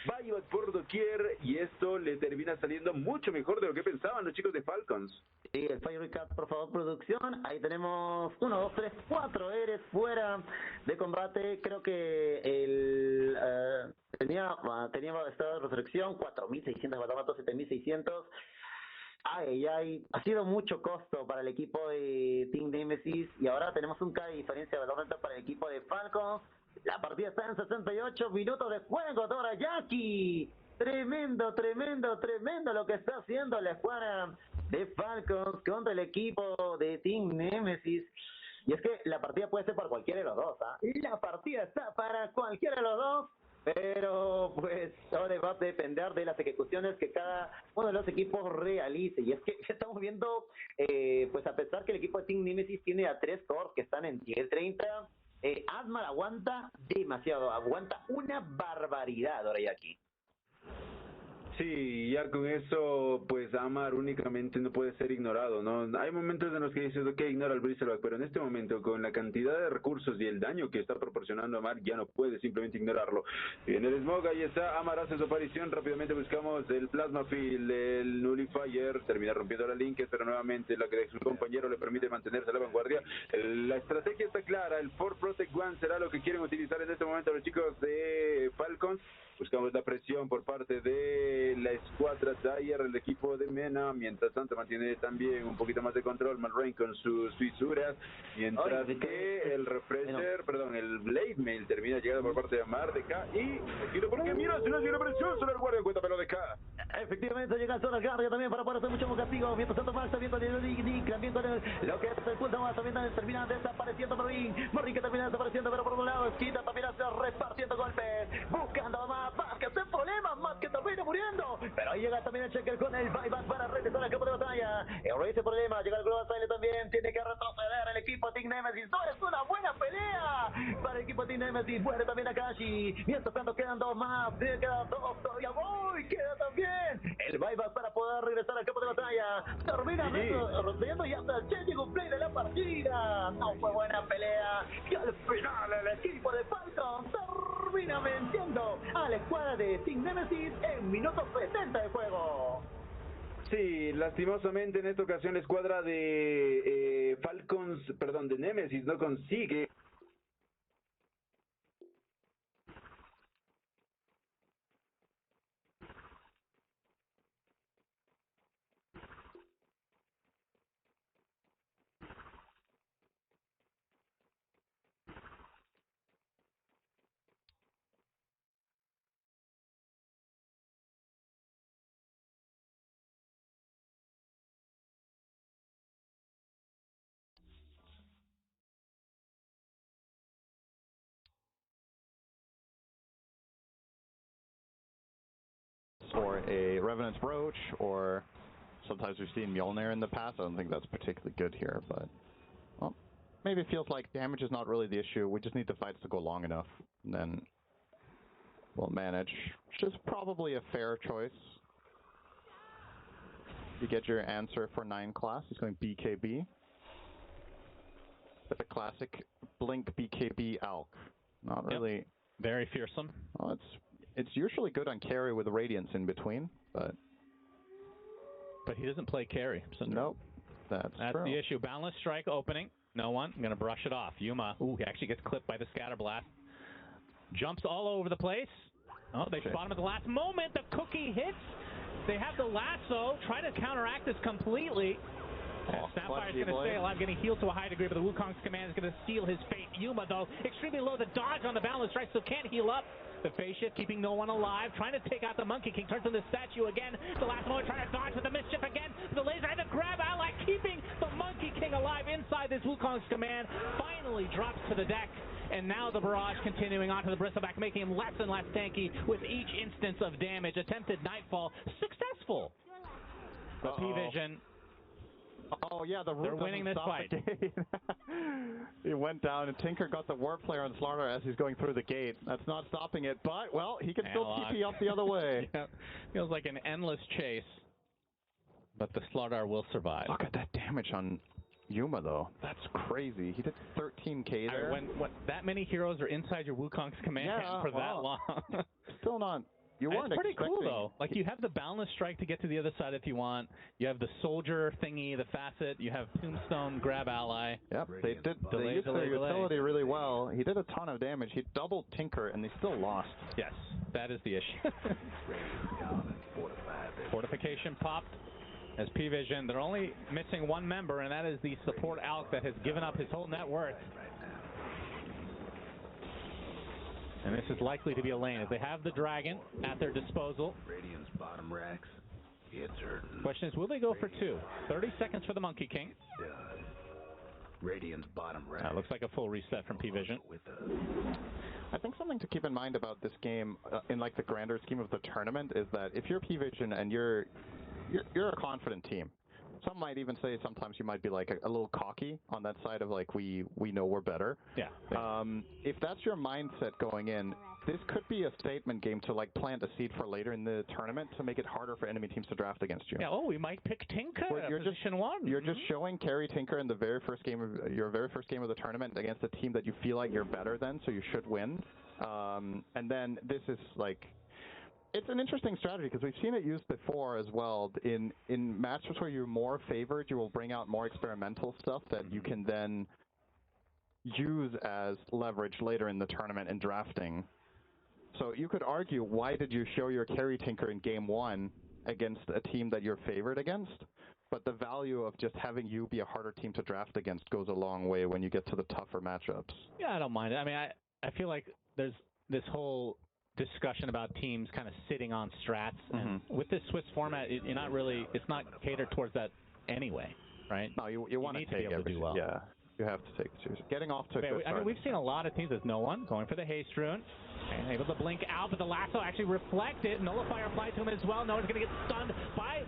Buyback por doquier y esto le termina saliendo mucho mejor de lo que pensaban los chicos de Falcons. Sí, el Fire Recap, por favor, producción. Ahí tenemos 1, 2, 3, 4 Eres fuera de combate. Creo que tenía estado de resurrección, 4.600 batamatos, 7.600. Ay, ha sido mucho costo para el equipo de Team Nemesis y ahora tenemos un K de diferencia de momento para el equipo de Falcons. La partida está en 68 minutos de juego. Dorayaki, tremendo lo que está haciendo la escuadra de Falcons contra el equipo de Team Nemesis. Y es que la partida puede ser para cualquiera de los dos, La partida está para cualquiera de los dos. Pero pues ahora va a depender de las ejecuciones que cada uno de los equipos realice. Y es que estamos viendo, pues a pesar que el equipo de Team Nemesis tiene a 3 cores que están en tier 30, Asmar aguanta demasiado, aguanta una barbaridad ahora y aquí. Sí, ya con eso, pues Amar únicamente no puede ser ignorado, ¿no? Hay momentos en los que dices, ok, ignora el Bristleback, pero en este momento, con la cantidad de recursos y el daño que está proporcionando Amar, ya no puede simplemente ignorarlo. Y en el Smog, ahí está, Amar hace su aparición, rápidamente buscamos el Plasma Field, el Nullifier, termina rompiendo la Link, pero nuevamente lo que su compañero le permite mantenerse a la vanguardia. La estrategia está clara, el For Protect One será lo que quieren utilizar en este momento los chicos de Falcons. Buscamos la presión por parte de la escuadra Dyer, el equipo de Mena. Mientras tanto mantiene también un poquito más de control Malrain con sus fisuras. Mientras que el Refresher, el Blade Mail termina llegando por parte de Amar de K. Y porque mira, si no tiene presión sobre el guardia, cuéntamelo de K. Efectivamente llega el Zona Guardia también para poder hacer mucho más castigo. Mientras tanto Max también con el Nick, también con lo que es el pulso más, también termina desapareciendo Marvin que termina desapareciendo, pero por un lado Esquita también hace repartiendo golpes, buscando a más que hace problemas, más que termina muriendo. Pero ahí llega también el Checker con el buyback para regresar al campo de batalla. Ese problema, llega el Global Silent también, tiene que retroceder el equipo Team Nemesis. No es una buena pelea para el equipo Team Nemesis. Muere también Akashi. Mientras tanto quedan 2 más, quedan 2 todavía. ¡Uy! Queda también el bypass para poder regresar al campo de batalla. Termina recibiendo y hasta el chético play de la partida. No fue buena pelea. Y al final el equipo de Falcons termina venciendo a la escuadra de Team Nemesis en minuto 70 de juego. Sí, lastimosamente en esta ocasión la escuadra de de Nemesis no consigue or a Revenant's Brooch, or sometimes we've seen Mjolnir in the past. I don't think that's particularly good here, but well, maybe it feels like damage is not really the issue. We just need the fights to go long enough, and then we'll manage, which is probably a fair choice. You get your answer for 9 class. He's going BKB. With a classic Blink BKB Alk. Not really... Yep. Very fearsome. Well, it's usually good on carry with Radiance in between, but he doesn't play carry. So nope, that's true. the issue. Boundless Strike opening. No one. I'm going to brush it off. Yuma, he actually gets clipped by the Scatter Blast. Jumps all over the place. Oh, they spot him at the last moment. The cookie hits. They have the lasso. Try to counteract this completely. Snapfire's going to stay alive, getting healed to a high degree, but the Wukong's command is going to seal his fate. Yuma, though, extremely low. The dodge on the Boundless Strike, so can't heal up. The phase shift keeping no one alive, trying to take out the Monkey King, turns into the statue again. The last moment trying to dodge with the mischief again. The laser and the grab ally keeping the Monkey King alive inside this Wukong's command. Finally drops to the deck. And now the barrage continuing onto the Bristleback, making him less and less tanky with each instance of damage. Attempted Nightfall, successful. The P-Vision. Oh yeah, they're winning this fight. He went down, and Tinker got the Warp Player on Slaughter as he's going through the gate. That's not stopping it, but, well, he can still TP up the other way. Yeah. Feels like an endless chase, but the Slaughter will survive. Look at that damage on Yuma, though. That's crazy. He did 13k there. When that many heroes are inside your Wukong's command for that long. Still not. You weren't it's pretty expecting. cool, though. Like, you have the Boundless Strike to get to the other side if you want. You have the Soldier thingy, the Facet. You have Tombstone, Grab Ally. Yep, they used their utility really well. He did a ton of damage. He doubled Tinker, and they still lost. Yes, that is the issue. Fortification popped as P-Vision. They're only missing one member, and that is the support Alk that has given up his whole net worth. And this is likely to be a lane as they have the Dragon at their disposal. Radiant's bottom racks. It's hurting. Question is, will they go for 2? 30 seconds for the Monkey King. Radiant's bottom racks. That looks like a full reset from P-Vision. I think something to keep in mind about this game, in like the grander scheme of the tournament, is that if you're P-Vision and you're a confident team. Some might even say sometimes you might be like a little cocky on that side of like we know we're better. Yeah. If that's your mindset going in, this could be a statement game to like plant a seed for later in the tournament to make it harder for enemy teams to draft against you. Yeah. We might pick Tinker position 1. You're just showing carry Tinker in the very first game of your very first game of the tournament against a team that you feel like you're better than, so you should win. And then this is like. It's an interesting strategy because we've seen it used before as well. In matches where you're more favored, you will bring out more experimental stuff that you can then use as leverage later in the tournament and drafting. So you could argue, why did you show your carry Tinker in game 1 against a team that you're favored against? But the value of just having you be a harder team to draft against goes a long way when you get to the tougher matchups. Yeah, I don't mind it. I mean, I feel like there's this whole discussion about teams kind of sitting on strats, and with this Swiss format, it's not catered towards that anyway, right? No, you want to be able to do well. Yeah, you have to take it seriously. Getting off to a good start. We've seen a lot of teams with no one going for the haste rune, and able to blink out, but the lasso actually reflected. Nullifier applied to him as well. No one's going to get stunned by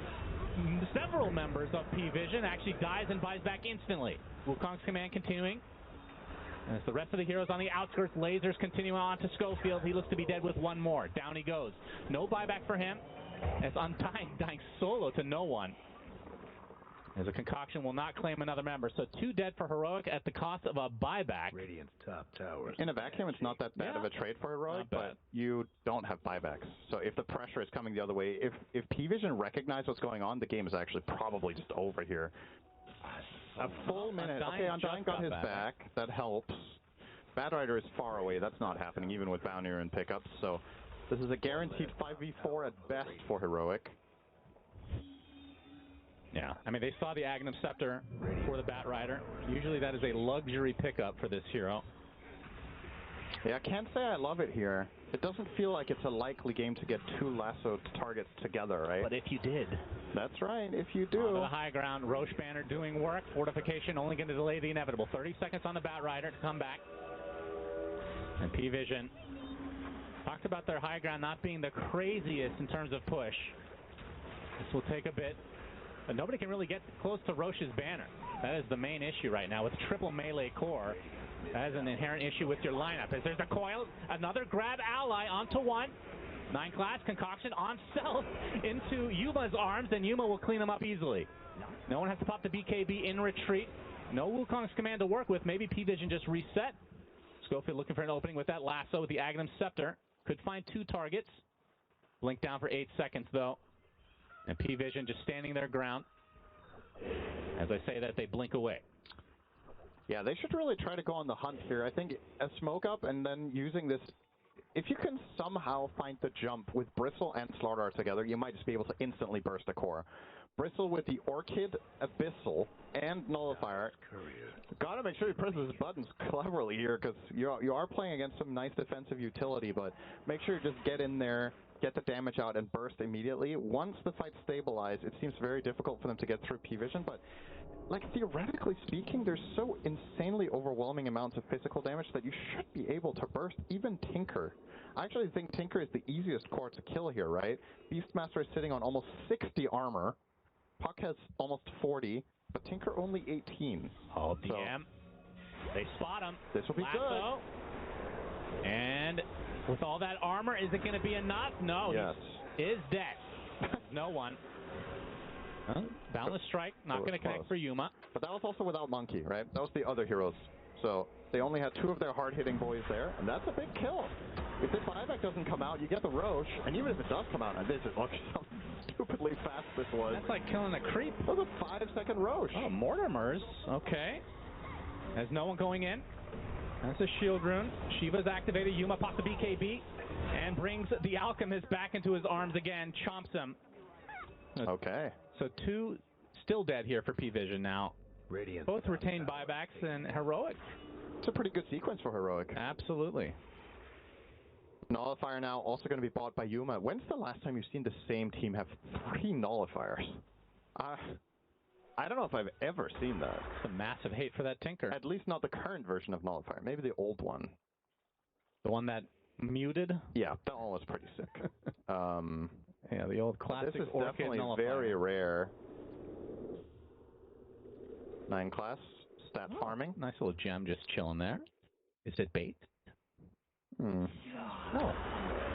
several members of P-Vision. Actually dies and buys back instantly. Wukong's command continuing. As the rest of the heroes on the outskirts, lasers continue on to Schofield. He looks to be dead with one more. Down he goes. No buyback for him. as Undying dying solo to no one. As a concoction will not claim another member. So 2 dead for Heroic at the cost of a buyback. Radiant's top tower. In a vacuum, it's not that bad of a trade for Heroic, but you don't have buybacks. So if the pressure is coming the other way, if P-Vision recognize what's going on, the game is actually probably just over here. A full minute. Okay, Undying got his back. That helps. Bad Rider is far away. That's not happening, even with Bountier and pickups. So this is a guaranteed 5v4 at best for Heroic. Yeah, I mean, they saw the Agnum Scepter for the Bat Rider. Usually that is a luxury pickup for this hero. Yeah, I can't say I love it here. It doesn't feel like it's a likely game to get 2 lasso targets together, right? But if you did. That's right, if you do. Onto the high ground, Roche Banner doing work. Fortification only going to delay the inevitable. 30 seconds on the Bat Rider to come back. And P-Vision talked about their high ground not being the craziest in terms of push. This will take a bit. But nobody can really get close to Roche's banner. That is the main issue right now with triple melee core. That is an inherent issue with your lineup. As there's a coil, another grab ally onto 1. 9 class concoction on stealth into Yuma's arms, and Yuma will clean him up easily. No one has to pop the BKB in retreat. No Wukong's command to work with. Maybe P-Vision just reset. Schofield looking for an opening with that lasso with the Agnum Scepter. Could find 2 targets. Blink down for 8 seconds though. And P-Vision just standing their ground. As I say that, they blink away. Yeah, they should really try to go on the hunt here. I think a smoke up and then using this... If you can somehow find the jump with Bristle and Slardar together, you might just be able to instantly burst a core. Bristle with the Orchid, Abyssal, and Nullifier. Gotta make sure you press those buttons cleverly here, because you are playing against some nice defensive utility, but make sure you just get in there, get the damage out, and burst immediately. Once the fight stabilizes, it seems very difficult for them to get through P-Vision, but like theoretically speaking, there's so insanely overwhelming amounts of physical damage that you should be able to burst even Tinker. I actually think Tinker is the easiest core to kill here, right? Beastmaster is sitting on almost 60 armor. Puck has almost 40, but Tinker only 18. Oh, DM. They spot him. This will be Lasso. Good. And with all that armor, is it going to be enough? No. Yes. He is dead. No one. Boundless Strike, not going to connect for Yuma. But that was also without Monkey, right? That was the other heroes. So they only had 2 of their hard-hitting boys there, and that's a big kill. If this buyback doesn't come out, you get the Roche, and even if it does come out, and this is look how stupidly fast this was. That's like killing a creep. That was a 5-second Roche. Oh, Mortimer's. Okay. There's no one going in. That's a shield rune. Shiva's activated. Yuma pops the BKB and brings the Alchemist back into his arms again. Chomps him. Okay. So 2 still dead here for P-Vision now. Radiant. Both retain buybacks and Heroic. It's a pretty good sequence for Heroic. Absolutely. Nullifier now also going to be bought by Yuma. When's the last time you've seen the same team have 3 Nullifiers? I don't know if I've ever seen that. It's a massive hate for that Tinker. At least not the current version of Nullifier. Maybe the old one. The one that muted? Yeah, that one was pretty sick. Yeah, the old classic This is Orchid definitely Nullifier. very rare. 9 class, stat farming. Nice little gem just chilling there. Is it bait? No,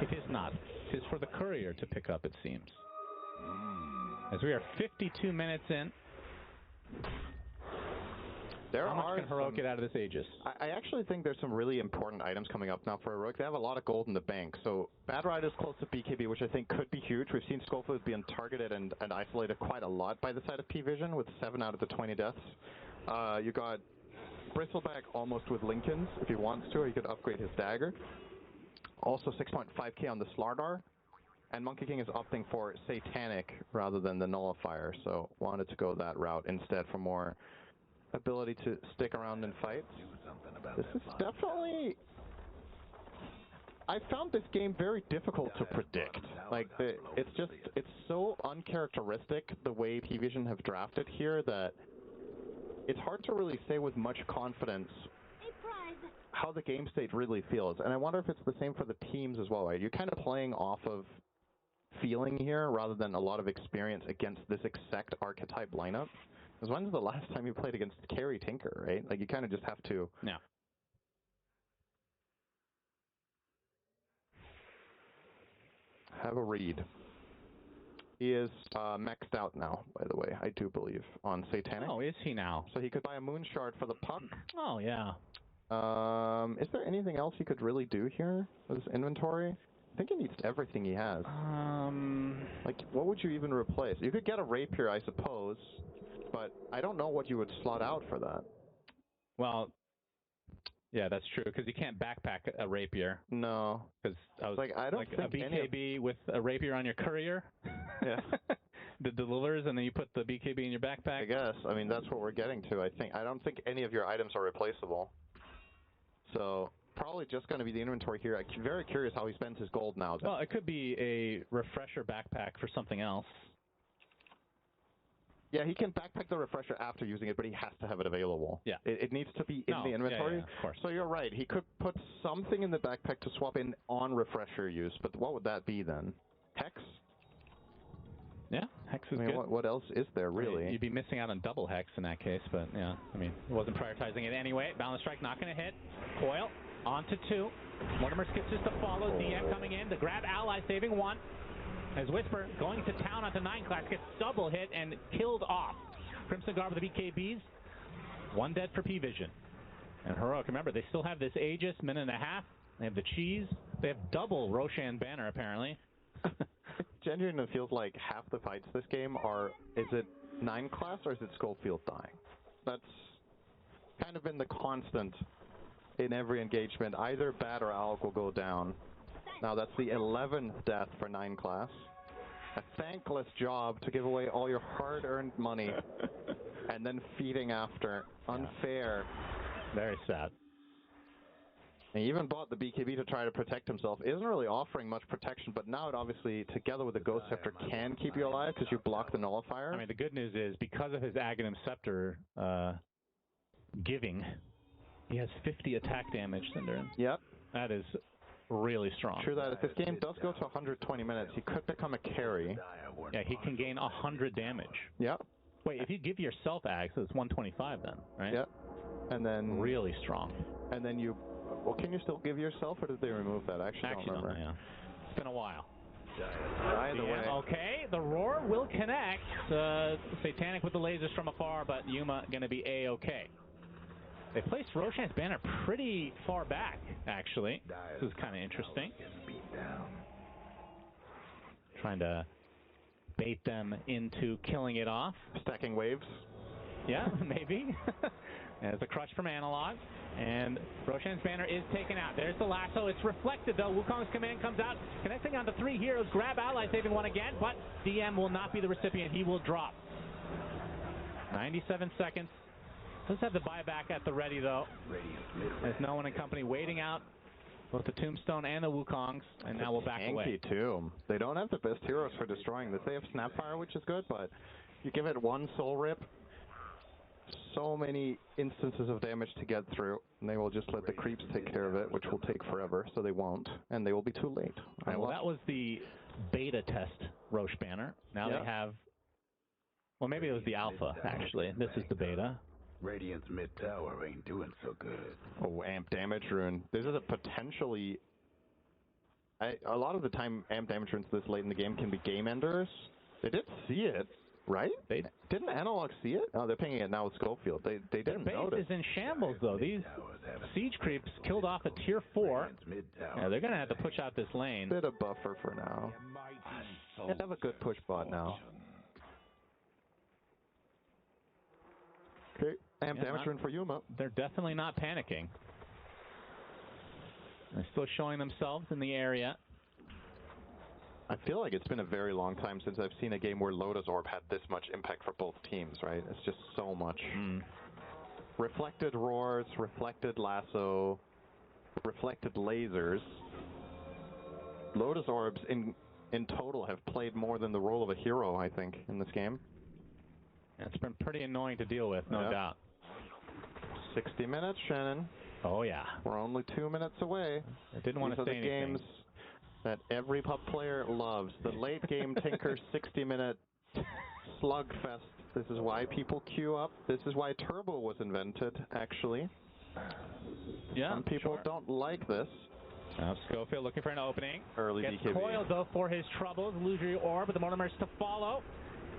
it is not. It is for the courier to pick up, it seems. As we are 52 minutes in. How much can Heroic get out of this Aegis? I actually think there's some really important items coming up now for Heroic. They have a lot of gold in the bank. So Bad Rider's close to BKB, which I think could be huge. We've seen Schofield being targeted and isolated quite a lot by the side of P-Vision with 7 out of the 20 deaths. You got Bristleback almost with Lincolns if he wants to, or he could upgrade his dagger. Also 6.5k on the Slardar. And Monkey King is opting for Satanic rather than the Nullifier, so wanted to go that route instead for more ability to stick around and fight. This is definitely... I found this game very difficult to predict. Like, it's so uncharacteristic the way P-Vision have drafted here that it's hard to really say with much confidence how the game state really feels. And I wonder if it's the same for the teams as well, right? You're kind of playing off of feeling here rather than a lot of experience against this exact archetype lineup. Because when's the last time you played against Carry Tinker, right? Like, you kind of just have to... Yeah. Have a read. He is maxed out now, by the way, I do believe, on Satanic. Oh, is he now? So he could buy a Moon Shard for the puck. Oh, yeah. Is there anything else he could really do here with his inventory? I think he needs everything he has. Like, what would you even replace? You could get a Rapier, I suppose, but I don't know what you would slot out for that. Well, yeah, that's true, because you can't backpack a Rapier. No. Because I was like, I don't think a BKB with a Rapier on your courier. Yeah. The delivers, and then you put the BKB in your backpack. I guess. I mean, that's what we're getting to, I think. I don't think any of your items are replaceable. So, probably just going to be the inventory here. I'm very curious how he spends his gold now. Well, it could be a refresher backpack for something else. Yeah, he can backpack the refresher after using it, but he has to have it available. Yeah. It needs to be in the inventory. Yeah, of course. So you're right. He could put something in the backpack to swap in on refresher use, but what would that be then? Hex? Yeah, Hex is I mean, good. what else is there, really? You'd be missing out on double Hex in that case, but yeah, I mean, it wasn't prioritizing it anyway. Balance Strike not going to hit. Coil onto 2. Mortimer skips just to follow. DM coming in. The grab ally saving 1. As Whisper going to town onto 9 class gets double hit and killed off. Crimson Guard with the BKBs. 1 dead for P-Vision. And Heroic, remember, they still have this Aegis, minute and a half. They have the cheese. They have double Roshan banner, apparently. It genuinely feels like half the fights this game are, is it 9 class or is it Schofield dying? That's kind of been the constant in every engagement. Either Bat or Alk will go down. Now that's the 11th death for 9 class. A thankless job to give away all your hard-earned money and then feeding after. Unfair. Very sad. He even bought the BKB to try to protect himself. Isn't really offering much protection, but now it obviously, together with the Ghost Scepter, can keep you alive because you block the Nullifier. I mean, the good news is, because of his Aghanim Scepter giving, he has 50 attack damage, Cinderin. Yep. That is really strong. True that if this game does go to 120 minutes, he could become a carry. Yeah, he can gain 100 damage. Yep. Wait, if you give yourself Ags, it's 125 then, right? Yep. And then... Really strong. And then you... Well, can you still give yourself, or did they remove that? I actually don't remember. Yeah. It's been a while. Either way. Okay, the Roar will connect. Satanic with the lasers from afar, but Yuma going to be A-okay. They placed Roshan's banner pretty far back, actually. This is kind of interesting. Trying to bait them into killing it off. Stacking waves. Yeah, maybe. There's a crush from Analog. And Roshan's banner is taken out. There's the lasso. It's reflected, though. Wukong's command comes out, connecting onto 3 heroes. Grab ally, saving 1 again, but DM will not be the recipient. He will drop. 97 seconds. Does have the buyback at the ready, though. There's no one in company waiting out both the Tombstone and the Wukongs, and now we'll back away. Tomb. They don't have the best heroes for destroying this. They have Snapfire, which is good, but you give it 1 Soul Rip, so many instances of damage to get through, and they will just let the creeps take care of it, which will take forever, so they won't, and they will be too late. Well, that was the beta test Roche banner. Now they have... Well, maybe it was the alpha, actually. This is the beta. Radiant's mid tower ain't doing so good. Oh, amp damage rune. This is a potentially... a lot of the time, amp damage runes this late in the game can be game enders. They did see it, right? They didn't Analog see it? Oh, they're pinging it now with Schofield. They didn't base notice. Is in shambles, though. These siege creeps killed off a tier 4. Yeah, they're going to have to push out this lane. Bit of buffer for now. They have a good push bot now. Okay, amp damage rune for Yuma. They're definitely not panicking. They're still showing themselves in the area. I feel like it's been a very long time since I've seen a game where Lotus Orb had this much impact for both teams, right? It's just so much. Reflected roars, reflected lasso, reflected lasers. Lotus Orbs in total have played more than the role of a hero, I think, in this game. It's been pretty annoying to deal with, no doubt. 60 minutes, Shannon. Oh, yeah. We're only 2 minutes away. I didn't want to say anything. These are the games that every pub player loves. The late game Tinker 60-minute slugfest. This is why people queue up. This is why Turbo was invented, actually. Yeah, Some people don't like this. Now Schofield looking for an opening. Early Gets BKB. coiled though for his troubles. Illusory orb, but the Mortimers to follow.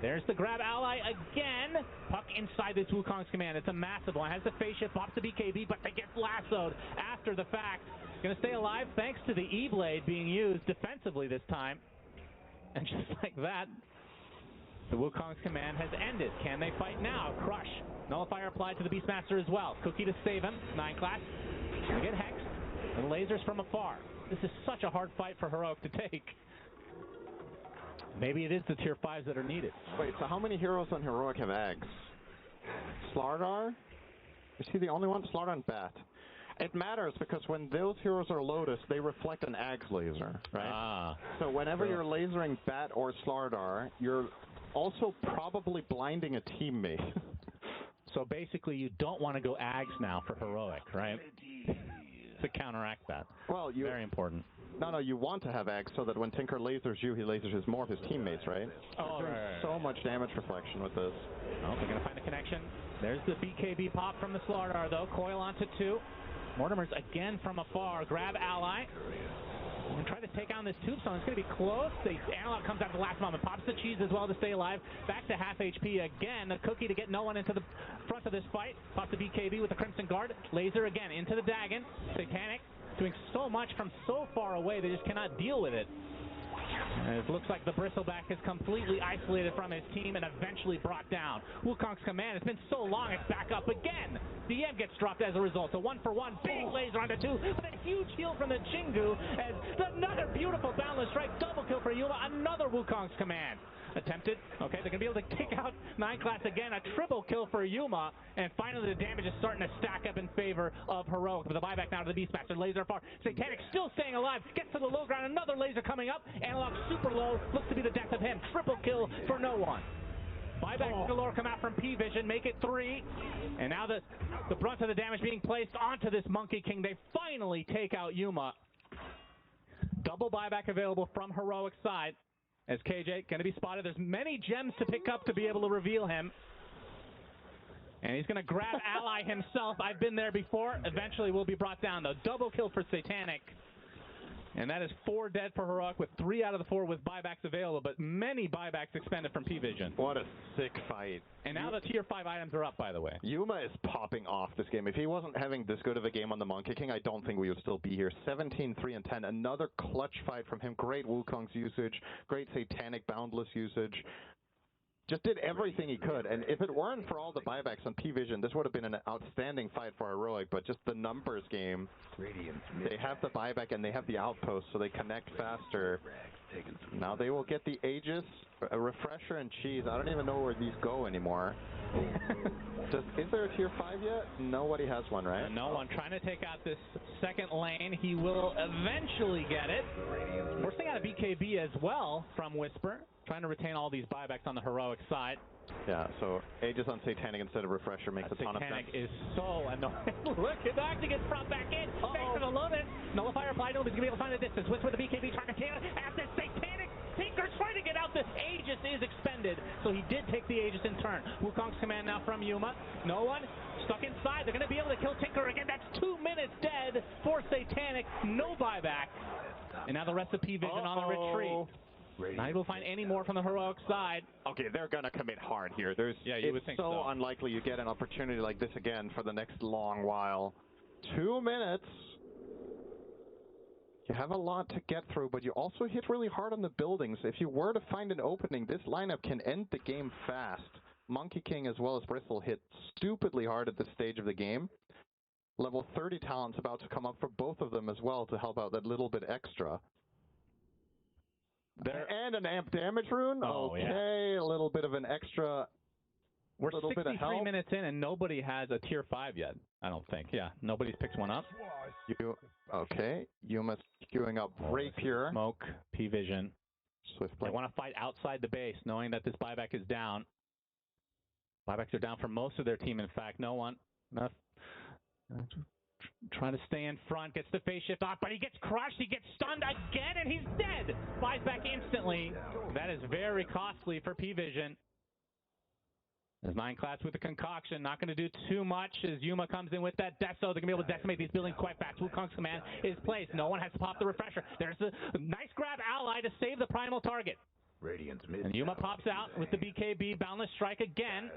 There's the grab ally again. Puck inside this Wukong's command. It's a massive one. Has the face shift, pops the BKB, but they get lassoed after the fact. Going to stay alive thanks to the E-Blade being used defensively this time. And just like that, the Wukong's command has ended. Can they fight now? Crush. Nullifier applied to the Beastmaster as well. Cookie to save him. 9 class. They get hexed. And lasers from afar. This is such a hard fight for Heroic to take. Maybe it is the tier 5s that are needed. Wait, so how many heroes on Heroic have eggs? Slardar? Is he the only one? Slardar and Bat. It matters because when those heroes are Lotus, they reflect an Ags laser, right? Ah. So whenever you're lasering Bat or Slardar, you're also probably blinding a teammate. So basically you don't want to go Ags now for Heroic, right? To counteract that. Well, very important. No, you want to have Ags so that when Tinker lasers you, he lasers more of his teammates, right? Oh, There's so much damage reflection with this. Oh, they're going to find a connection. There's the BKB pop from the Slardar, though. Coil onto 2. Mortimer's again from afar. Grab ally. And try to take on this tombstone. It's going to be close. The Analog comes out at the last moment. Pops the cheese as well to stay alive. Back to half HP again. A Cookie to get no one into the front of this fight. Pops the BKB with the Crimson Guard. Laser again into the Dagon. Satanic doing so much from so far away. They just cannot deal with it. And it looks like the Bristleback is completely isolated from his team and eventually brought down. Wukong's command, it's been so long, it's back up again. DM gets dropped as a result. A 1-for-1, big laser onto 2, with a huge heal from the Chingu, as another beautiful boundless strike, double kill for Yuma, another Wukong's command. Attempted. Okay, they're going to be able to kick out 9 class again. A triple kill for Yuma. And finally, the damage is starting to stack up in favor of Heroic. With a buyback now to the Beastmaster. Laser far. Satanic still staying alive. Gets to the low ground. Another laser coming up. Analog super low. Looks to be the death of him. Triple kill for no one. Buybacks galore come out from P-Vision. Make it 3. And now the brunt of the damage being placed onto this Monkey King. They finally take out Yuma. Double buyback available from Heroic side. As KJ going to be spotted. There's many gems to pick up to be able to reveal him. And he's going to grab ally himself. I've been there before. Eventually will be brought down, though. Double kill for Satanic. And that is 4 dead for Heroic, with 3 out of the 4 with buybacks available, but many buybacks expended from P-Vision. What a sick fight. And now the tier 5 items are up, by the way. Yuma is popping off this game. If he wasn't having this good of a game on the Monkey King, I don't think we would still be here. 17, 3, and 10. Another clutch fight from him. Great Wukong's usage. Great Satanic Boundless usage. Just did everything he could. And if it weren't for all the buybacks on P-Vision, this would have been an outstanding fight for Heroic. But just the numbers game, they have the buyback and they have the outpost, so they connect faster. Now they will get the Aegis, a Refresher, and Cheese. I don't even know where these go anymore. Is there a tier 5 yet? Nobody has one, right? No one. Trying to take out this second lane. He will eventually get it. We're seeing out a BKB as well from Whisper. Trying to retain all these buybacks on the Heroic side. Yeah, so Aegis on Satanic instead of Refresher makes a ton of sense. Satanic is so annoying. Look, it actually gets brought back in. Thanks to the Lotus. Nullifier applied to him. He's going to be able to find the distance. Whisper the BKB targeting at this Satanic. Tinker trying to get out. The Aegis is expended. So he did take the Aegis in turn. Wukong's command now from Yuma. No one. Stuck inside. They're going to be able to kill Tinker again. That's 2 minutes dead for Satanic. No buyback. And now the rest of P-Vision on the retreat. Not able to find any more from the Heroic side. Okay, they're going to commit hard here. You would think so. Unlikely you get an opportunity like this again for the next long while. 2 minutes. You have a lot to get through, but you also hit really hard on the buildings. If you were to find an opening, this lineup can end the game fast. Monkey King as well as Bristle hit stupidly hard at this stage of the game. Level 30 talent's about to come up for both of them as well to help out that little bit extra. And an amp damage rune? Oh, okay, yeah. A little bit of an extra. We're little 63 bit of help. minutes in and nobody has a tier 5 yet, I don't think. Yeah, nobody's picked one up. Okay, Yuma's queuing up Rapier. Smoke, P-Vision. Swift play. They want to fight outside the base, knowing that this buyback is down. Buybacks are down for most of their team, in fact. No one. Trying to stay in front, gets the face shift off, but he gets crushed, he gets stunned again, and he's dead! Buys back instantly. That is very costly for P-Vision. As Nine Class with the concoction, not going to do too much as Yuma comes in with that Deso. They're going to be able to decimate these buildings quite fast. Wukong's command is placed. No one has to pop the refresher. There's a nice grab ally to save the primal target. And Yuma pops out with the BKB Boundless Strike again.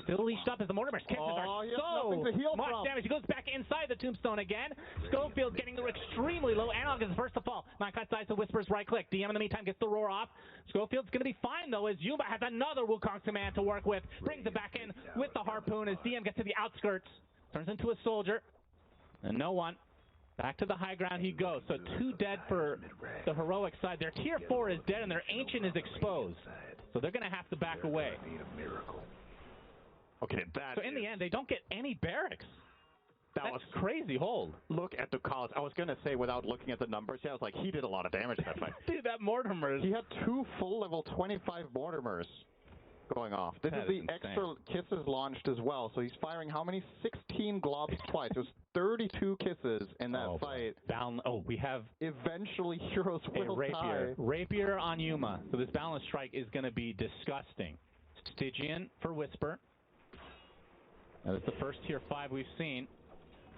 Still leashed up as the Mortimer's kisses are so much damage. He goes back inside the tombstone again. Schofield getting extremely low. Analog is the first to fall. Nine Class dies to Whisper's right click. DM in the meantime gets the roar off. Schofield's going to be fine though as Yuma has another Wukong command to work with. Brings it back in with the harpoon as DM gets to the outskirts. Turns into a soldier. And no one. Back to the high ground he goes. So 2 dead for the heroic side. Their tier 4 is dead and their ancient is exposed. So they're going to have to back away. Okay, that so in the end, they don't get any barracks. That's crazy hold. Look at the calls. I was going to say without looking at the numbers, yeah, I was like, he did a lot of damage that fight. Dude, that Mortimer. He had 2 full level 25 Mortimers going off. This is the extra kisses launched as well. So he's firing how many? 16 globs twice. There's 32 kisses in that fight. We have eventually heroes will Rapier. die. Rapier on Yuma. So this balance strike is going to be disgusting. Stygian for Whisper. Now that's the first tier 5 we've seen.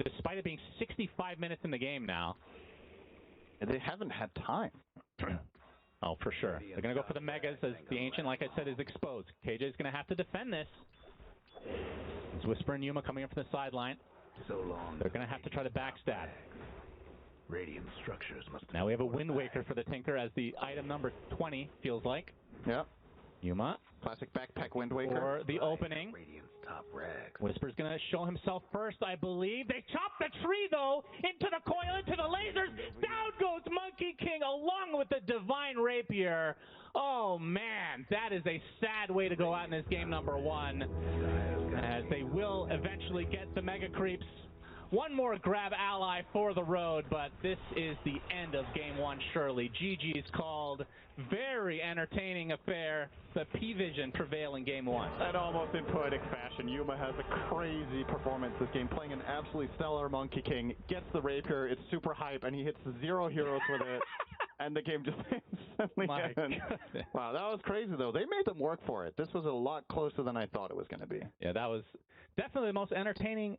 Despite it being 65 minutes in the game now. And they haven't had time. Oh, for sure. They're going to go for the Megas as the Ancient, like I said, is exposed. KJ's going to have to defend this. It's Whisper and Yuma coming up from the sideline. They're going to have to try to backstab. Radiant structures must. Now we have a Wind Waker for the Tinker as the item number 20 feels like. Yep. Yuma. Classic backpack Wind Waker. For the opening. Top rags. Whisper's going to show himself first, I believe. They chop the tree, though, into the coil, into the lasers. Down goes Monkey King along with the Divine Rapier. Oh, man, that is a sad way to go out in this game number 1. As they will eventually get the Mega Creeps. One more grab ally for the road, but this is the end of game 1, surely. GG's called. Very entertaining affair. The P-Vision prevail in game 1. And almost in poetic fashion, Yuma has a crazy performance this game, playing an absolutely stellar Monkey King, gets the Rapier, it's super hype, and he hits 0 heroes with it, and the game just instantly ends. Wow, that was crazy, though. They made them work for it. This was a lot closer than I thought it was going to be. Yeah, that was definitely the most entertaining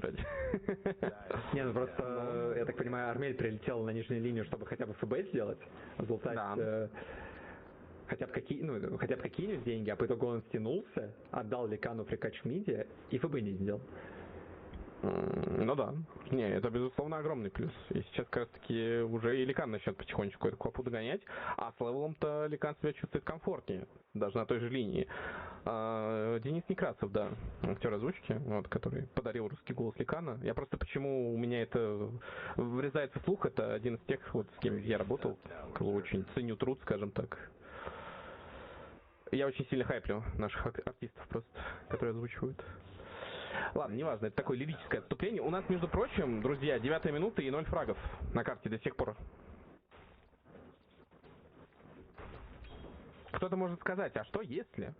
собирать. Не, ну просто, я так понимаю, Армель прилетел на нижнюю линию, чтобы хотя бы ФБ сделать, залутать хотя бы какие-нибудь деньги, а по итогу он стянулся, отдал Ликану фрикач миди и ФБ не сделал. Ну да. Не, это безусловно огромный плюс. И сейчас как раз таки уже и Ликан начнет потихонечку эту квапу догонять, а с левелом-то Ликан себя чувствует комфортнее, даже на той же линии. Денис Некрасов, да, актер озвучки, вот, который подарил русский голос Ликана. Я просто почему у меня это врезается в слух, это один из тех, вот, с кем я работал, кого очень ценю труд, скажем так. Я очень сильно хайплю наших артистов просто, которые озвучивают. Ладно, неважно, это такое лирическое отступление. У нас, между прочим, друзья, 9-я минута и 0 фрагов на карте до сих пор. Кто-то может сказать, а что если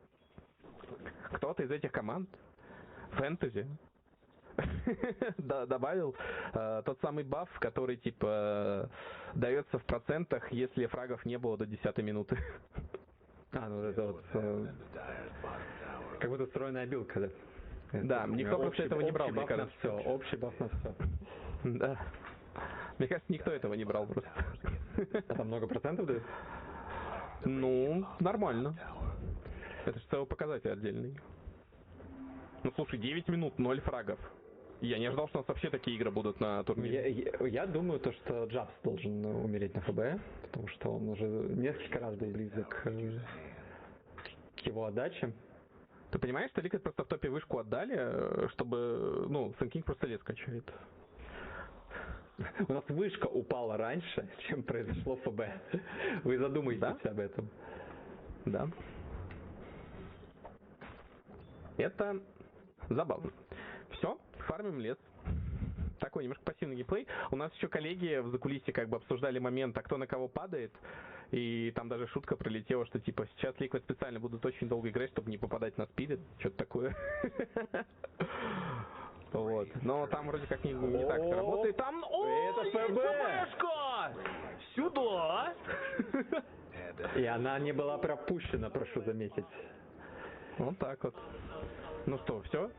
кто-то из этих команд фэнтези добавил тот самый баф, который типа дается в процентах, если фрагов не было до 10-й минуты. Ну это вот как будто встроенная обилка, да? Да, никто просто этого не брал, мне кажется. Общий баф на все. Да. Мне кажется, никто этого не брал просто. А там много процентов дают? Ну, нормально. Это же целый показатель отдельный. Ну, слушай, 9 минут, 0 фрагов. Я не ожидал, что у нас вообще такие игры будут на турнире. Я думаю, что Джабс должен умереть на ФБ, потому что он уже несколько раз был близок к его отдаче. Ты понимаешь, что Ликвид просто в топе вышку отдали, чтобы, ну, Сэнкинг просто лес качает. У нас вышка упала раньше, чем произошло ФБ. Вы задумайтесь об этом. Да. Это забавно. Все, фармим лес. Такой немножко пассивный геймплей. У нас еще коллеги в закулисье как бы обсуждали момент, а кто на кого падает. И там даже шутка пролетела, что типа сейчас Liquid специально будут очень долго играть, чтобы не попадать на спирит. Что-то такое. Вот. Но там вроде как не так все работает. Там... Это ФБшка! Сюда! И она не была пропущена, прошу заметить. Вот так вот. Ну что, все?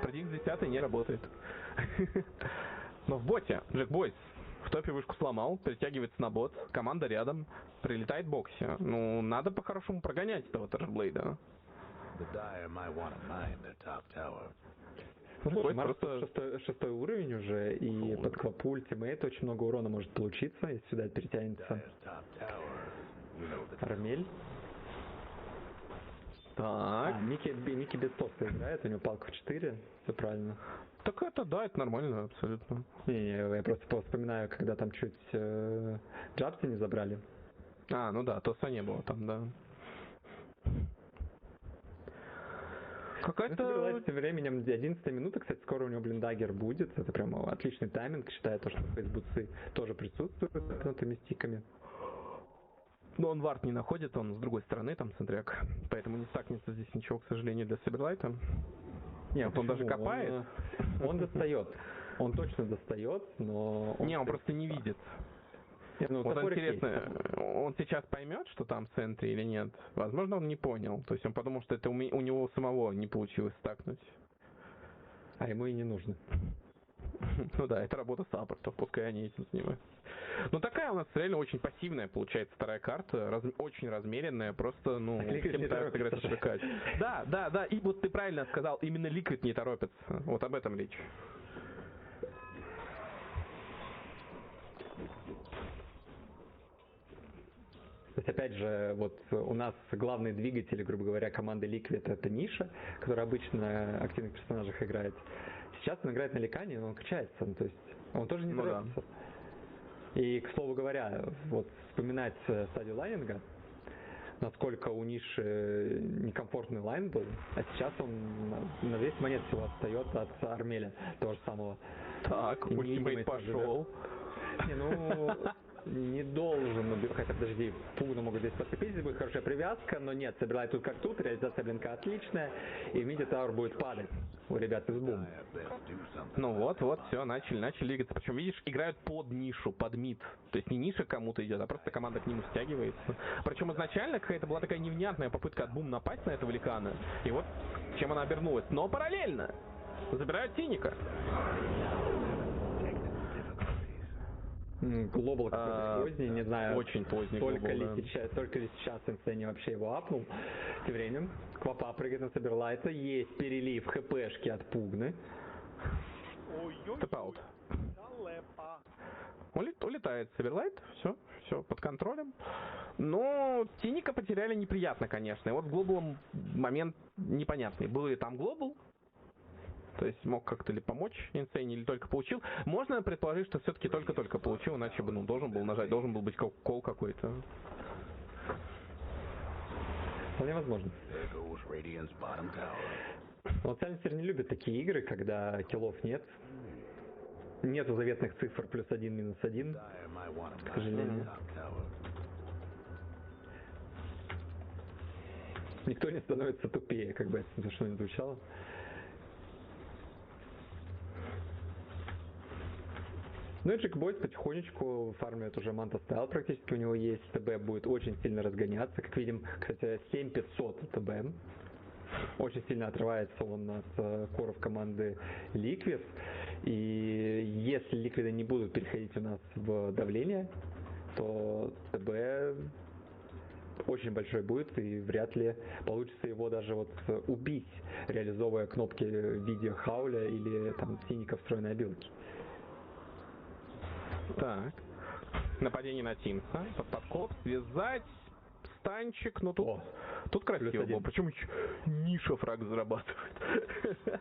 Предикт 10 не работает. Но в боте Джек Бойс в топе вышку сломал, перетягивается на бот, команда рядом, прилетает в боксе. Ну, надо по-хорошему прогонять этого Террорблейда. Шестой уровень уже, и под квапу ультимейт очень много урона может получиться, если сюда перетянется Армель. Так. Микки без тоста играет, у него палка в 4, все правильно. Так это да, это нормально, абсолютно. Не, я просто вспоминаю, когда там чуть Джабси не забрали. Ну да, тоста не было там, да. Какая-то... Тем временем 11 минута, кстати, скоро у него блиндагер будет. Это прям отличный тайминг, считаю, то, что фейсбуцы тоже присутствуют с этими стиками. Но он вард не находит, он с другой стороны, там центряк. Поэтому не стакнется здесь ничего, к сожалению, для Саберлайта. Нет, он даже копает. Он достает. Он точно достает, но... Он просто не видит. Вот интересно, он сейчас поймет, что там в центре или нет? Возможно, он не понял. То есть он подумал, что это у него самого не получилось стакнуть. А ему и не нужно. Ну да, это работа саппортов, пускай они этим занимаются. Ну такая у нас реально очень пассивная получается вторая карта, очень размеренная, просто, ну, всем пытаются играть в ШК. Да, и вот ты правильно сказал, именно Liquid не торопится. Вот об этом речь. То есть, опять же, вот у нас главный двигатель, грубо говоря, команды Liquid — это Ниша, которая обычно на активных персонажах играет. Сейчас он играет на Ликане, но он качается, то есть он тоже не торопится. И, к слову говоря, вот вспоминать стадию лайнинга, насколько у Ниши некомфортный лайн был, а сейчас он на весь монет всего отстает от Армеля, того же самого. Так, ультимейт пошел. Не должен убивать, хотя подожди, Пугну могут здесь подцепить, здесь будет хорошая привязка, но нет, собирает тут как тут, реализация блинка отличная, и в миде тауэр будет падать у ребят из Бум. Ну вот, все, начали двигаться, причем, видишь, играют под нишу, под мид, то есть не ниша кому-то идет, а просто команда к нему стягивается. Причем изначально какая-то была такая невнятная попытка от Бум напасть на этого Ликана, и вот чем она обернулась, но параллельно Забирают Тиника. Глобал какой-то поздний, не знаю. Очень поздний только глобал, ли сейчас Инсейни вообще его апнул. Тем временем Квапа прыгает на Саберлайта. Есть перелив хпшки от Пугны. Степ-аут. Улетает Саберлайт, все под контролем. Но Тиника потеряли неприятно, конечно. И вот с глобалом момент непонятный. Был ли там глобал? То есть мог как-то ли помочь Инсейни, или только получил. Можно предположить, что все-таки только-только получил, иначе бы должен был нажать, должен был быть кол какой-то. Вполне возможно. Вот Сальнистер не любит такие игры, когда киллов нет. Нету заветных цифр +1, -1, к сожалению. Никто не становится тупее, как бы это смешно не звучало. Ну и Джекбойс потихонечку фармит уже Манта Стайл практически у него есть. ТБ будет очень сильно разгоняться. Как видим, кстати, 7500 ТБ. Очень сильно отрывается он от коров команды Liquid. И если Ликвиды не будут переходить у нас в давление, то ТБ очень большой будет, и вряд ли получится его даже вот убить, реализовывая кнопки в виде хауля или там Тиника встроенной обилки. Так. Нападение на Тимса. Под подкоп. Связать. Станчик. Ну тут красиво было. Почему Ниша фраг зарабатывает?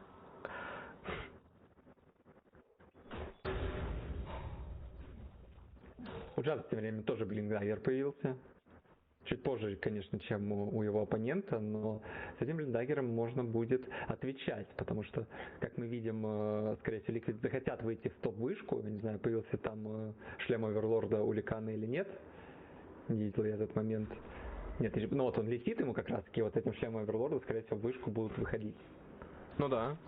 У Джаза тем временем тоже блиндаггер появился. Чуть позже, конечно, чем у его оппонента, но с этим блиндаггером можно будет отвечать, потому что, как мы видим, скорее всего, Liquid захотят выйти в топ-вышку. Я не знаю, появился там шлем Оверлорда у Ликана или нет. Не видел я этот момент. Нет, ну вот он летит, ему как раз-таки вот этим шлемом Оверлорда, скорее всего, в вышку будут выходить. Ну да.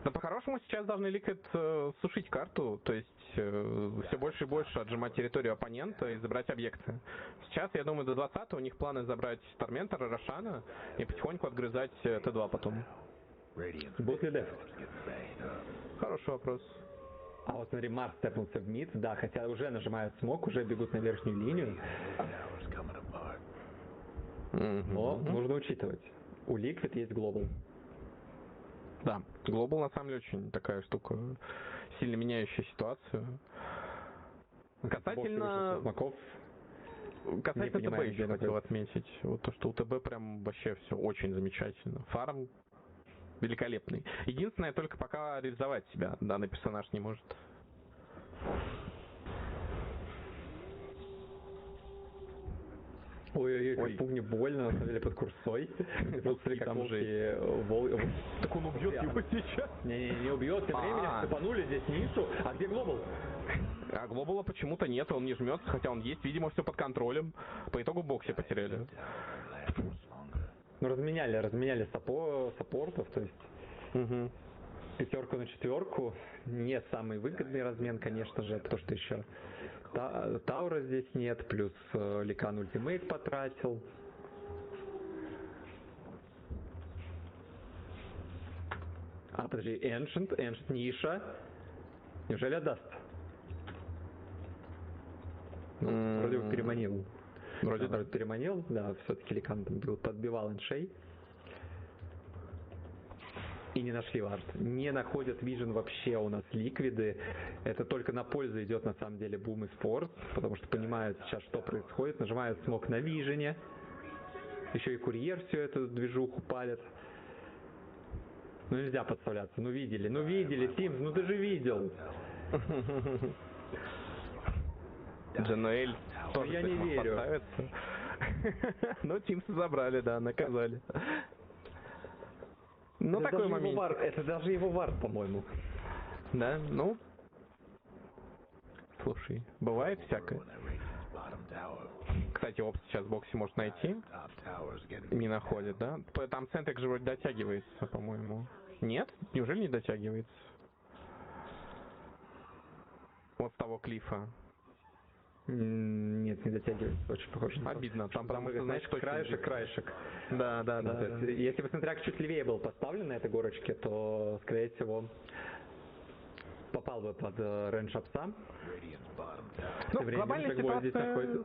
Но по-хорошему сейчас должны Liquid сушить карту, то есть все больше и больше отжимать территорию оппонента и забрать объекты. Сейчас, я думаю, до 20-го у них планы забрать Торментора, Рошана и потихоньку отгрызать Т2 потом. Будут ли дефать? Хороший вопрос. А вот смотри, Марс степнулся в мид, да, хотя уже нажимают смог, уже бегут на верхнюю линию. Но нужно учитывать, у Liquid есть глобал. Да, глобал на самом деле очень такая штука, сильно меняющая ситуацию. Касательно ТБ еще хотел отметить, вот то, что у ТБ прям вообще все очень замечательно. Фарм великолепный. Единственное, только пока реализовать себя данный персонаж не может. Ой-ой-ой, как Пугне больно, на самом деле, под курсой. Смотри, как волки... Так он убьет его сейчас. Не убьет, тем временем цепанули здесь Нишу. А где глобал? А глобала почему-то нет, он не жмется, хотя он есть, видимо, все под контролем. По итогу боксе потеряли. Ну, разменяли саппортов, то есть... Пятерку на четверку. Не самый выгодный размен, конечно же, потому что еще Таура здесь нет, плюс Ликан ультимейт потратил. А, подожди, Ancient Ниша. Неужели отдаст? Вроде бы переманил. Вроде переманил, да, все-таки Ликан там подбивал эншей. И не нашли вард. Не находят вижен вообще у нас ликвиды. Это только на пользу идет на самом деле Boom и Sport, потому что понимают сейчас, что происходит. Нажимают смог на вижене. Еще и курьер всю эту движуху палит. Ну нельзя подставляться. Ну видели, Тимс, ну ты же видел. Джануэль тоже я не верю. Но Тимса забрали, да, наказали. Ну, это такой момент. Это даже его вард, по-моему. Да, ну. Слушай, бывает всякое. Кстати, опс сейчас в боксе может найти. Не находит, да? Там Центрик же вроде дотягивается, по-моему. Нет? Неужели не дотягивается? Вот с того клифа. Нет, не дотягивается, очень похоже на то. Обидно, там потому что, знаешь, значит, краешек. Да. Если бы Центряк чуть левее был поставлен на этой горочке, то, скорее всего, попал бы под рейндж апса. Ну, глобальная ситуация...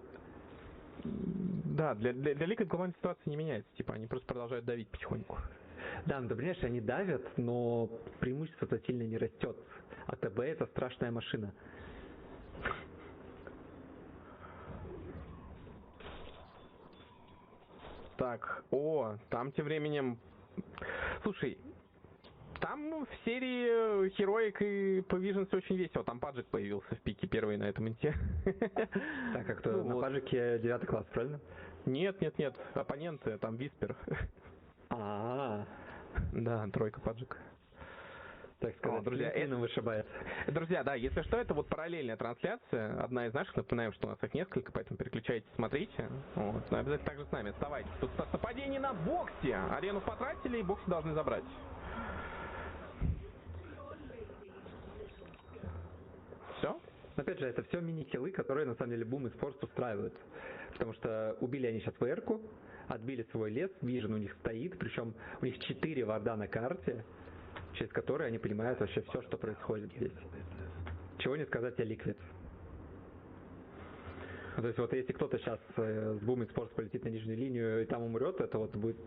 Да, для Liquid глобальная ситуация не меняется. Типа, они просто продолжают давить потихоньку. Да, ну ты понимаешь, они давят, но преимущество-то сильно не растет. А ТБ это страшная машина. Так, там тем временем... Слушай, там в серии Heroic и Provisions очень весело. Там Паджик появился в пике первый на этом инте. Так, как то на Паджике 9 класс, правильно? Нет, оппоненты, там Виспер. Да, тройка Паджик. Так сказать, друзья, вышибает. Друзья, да, если что, это вот параллельная трансляция, одна из наших, напоминаем, что у нас их несколько, поэтому переключайтесь, смотрите. Вот, но обязательно также с нами оставайтесь. Тут нападение на боксе, арену потратили и боксы должны забрать. Все? Опять же, это все мини-киллы, которые на самом деле Boom Esports устраивают. Потому что убили они сейчас ВР-ку, отбили свой лес, Vision у них стоит, причем у них 4 варда на карте, через которые они понимают вообще все, что происходит здесь. Чего не сказать о Liquid. То есть вот если кто-то сейчас с Boom Esports полетит на нижнюю линию и там умрет, это вот будет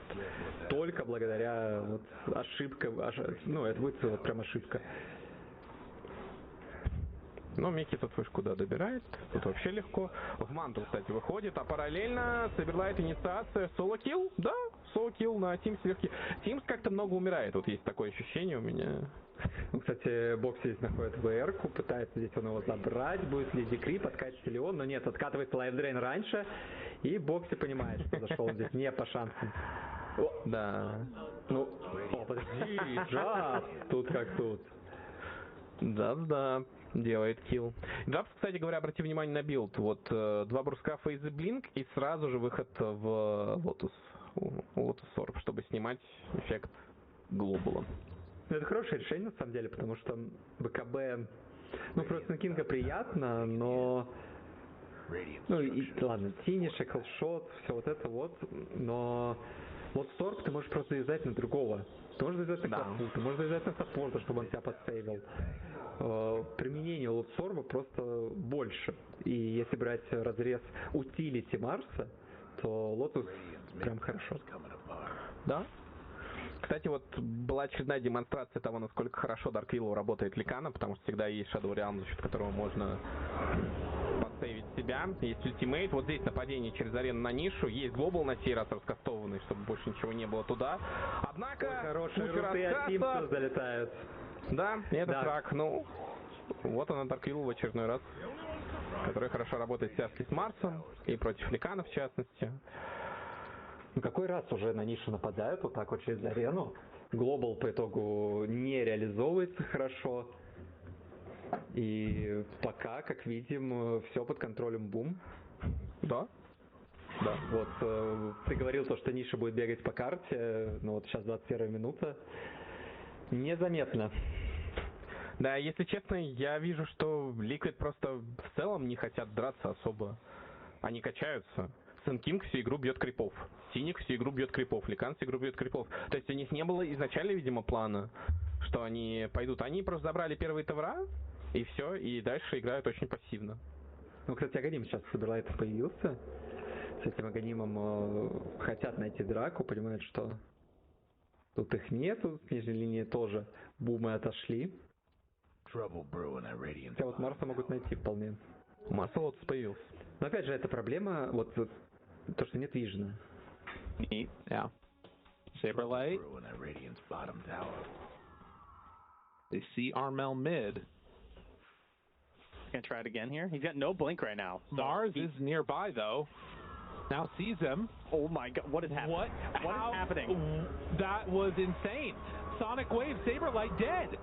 только благодаря вот ошибкам, это будет вот прям ошибка. Но Микки тут вышку, да, добирает. Тут вообще легко. В манту, кстати, выходит. А параллельно собирает инициация. Соло-килл? Да, соло-килл на Тимс легкий. Тимс как-то много умирает. Вот есть такое ощущение у меня. Ну, кстати, Бокси здесь находит ВР-ку. Пытается здесь он его забрать. Будет ли Декри, подкатится ли он. Но нет, откатывается лайфдрейн раньше. И Бокси понимает, что зашел он здесь не по шансам. Да. Ну, подожди, Джабс. Тут как тут. Да. Делает килл. Джабс, кстати говоря, обрати внимание на билд. Вот 2 бруска фейзы блинк и сразу же выход в Lotus Orb, чтобы снимать эффект глобала. Это хорошее решение на самом деле, потому что БКБ, просто на Кинга приятно, но ладно, Тини, Шеклшот, все вот это вот, но вот Сторп ты можешь просто юзать на другого. Ты можешь юзать на классу, ты можешь юзать на саппорта, чтобы он тебя подсейвил. Применение лотсорба просто больше. И если брать разрез утилити Марса, то Лотус прям хорошо. Да. Кстати, вот была очередная демонстрация того, насколько хорошо Dark Willow работает Ликана, потому что всегда есть Shadow Realm, за счет которого можно подсейвить себя. Есть ультимейт. Вот здесь нападение через арену на нишу. Есть глобал на сей раз раскастованный, чтобы больше ничего не было туда. Однако хорошие руты от Тимса залетают. Да, это фраг. Вот она, Dark Willow в очередной раз, которая хорошо работает в связке с Марсом и против Ликана в частности. Какой раз уже на нишу нападают вот так вот через арену. Глобал по итогу не реализовывается хорошо. И пока, как видим, все под контролем Бум. Да. Вот ты говорил то, что ниша будет бегать по карте, но вот сейчас 21 минута. Незаметно. Да, если честно, я вижу, что Liquid просто в целом не хотят драться особо. Они качаются. Сенкинг всю игру бьет крипов. Синик всю игру бьет крипов. Ликан всю игру бьет крипов. То есть у них не было изначально, видимо, плана, что они пойдут. Они просто забрали первые тавра, и все, и дальше играют очень пассивно. Ну, кстати, Аганим сейчас с Саберлайтом появился. С этим Аганимом хотят найти драку, понимают, что тут их нету, с нижней линии тоже бумы отошли. Хотя вот Марса могут найти вполне. Марса Лотус появился. Но опять же, это проблема, вот то, что нет вижена. Yeah. Saberlight. They see Armel mid. Gonna try it again here. He's got no blink right now. So Mars is nearby though. Now sees him. Oh my god, what is happening? What is happening? That was insane. Sonic Wave, Saberlight dead.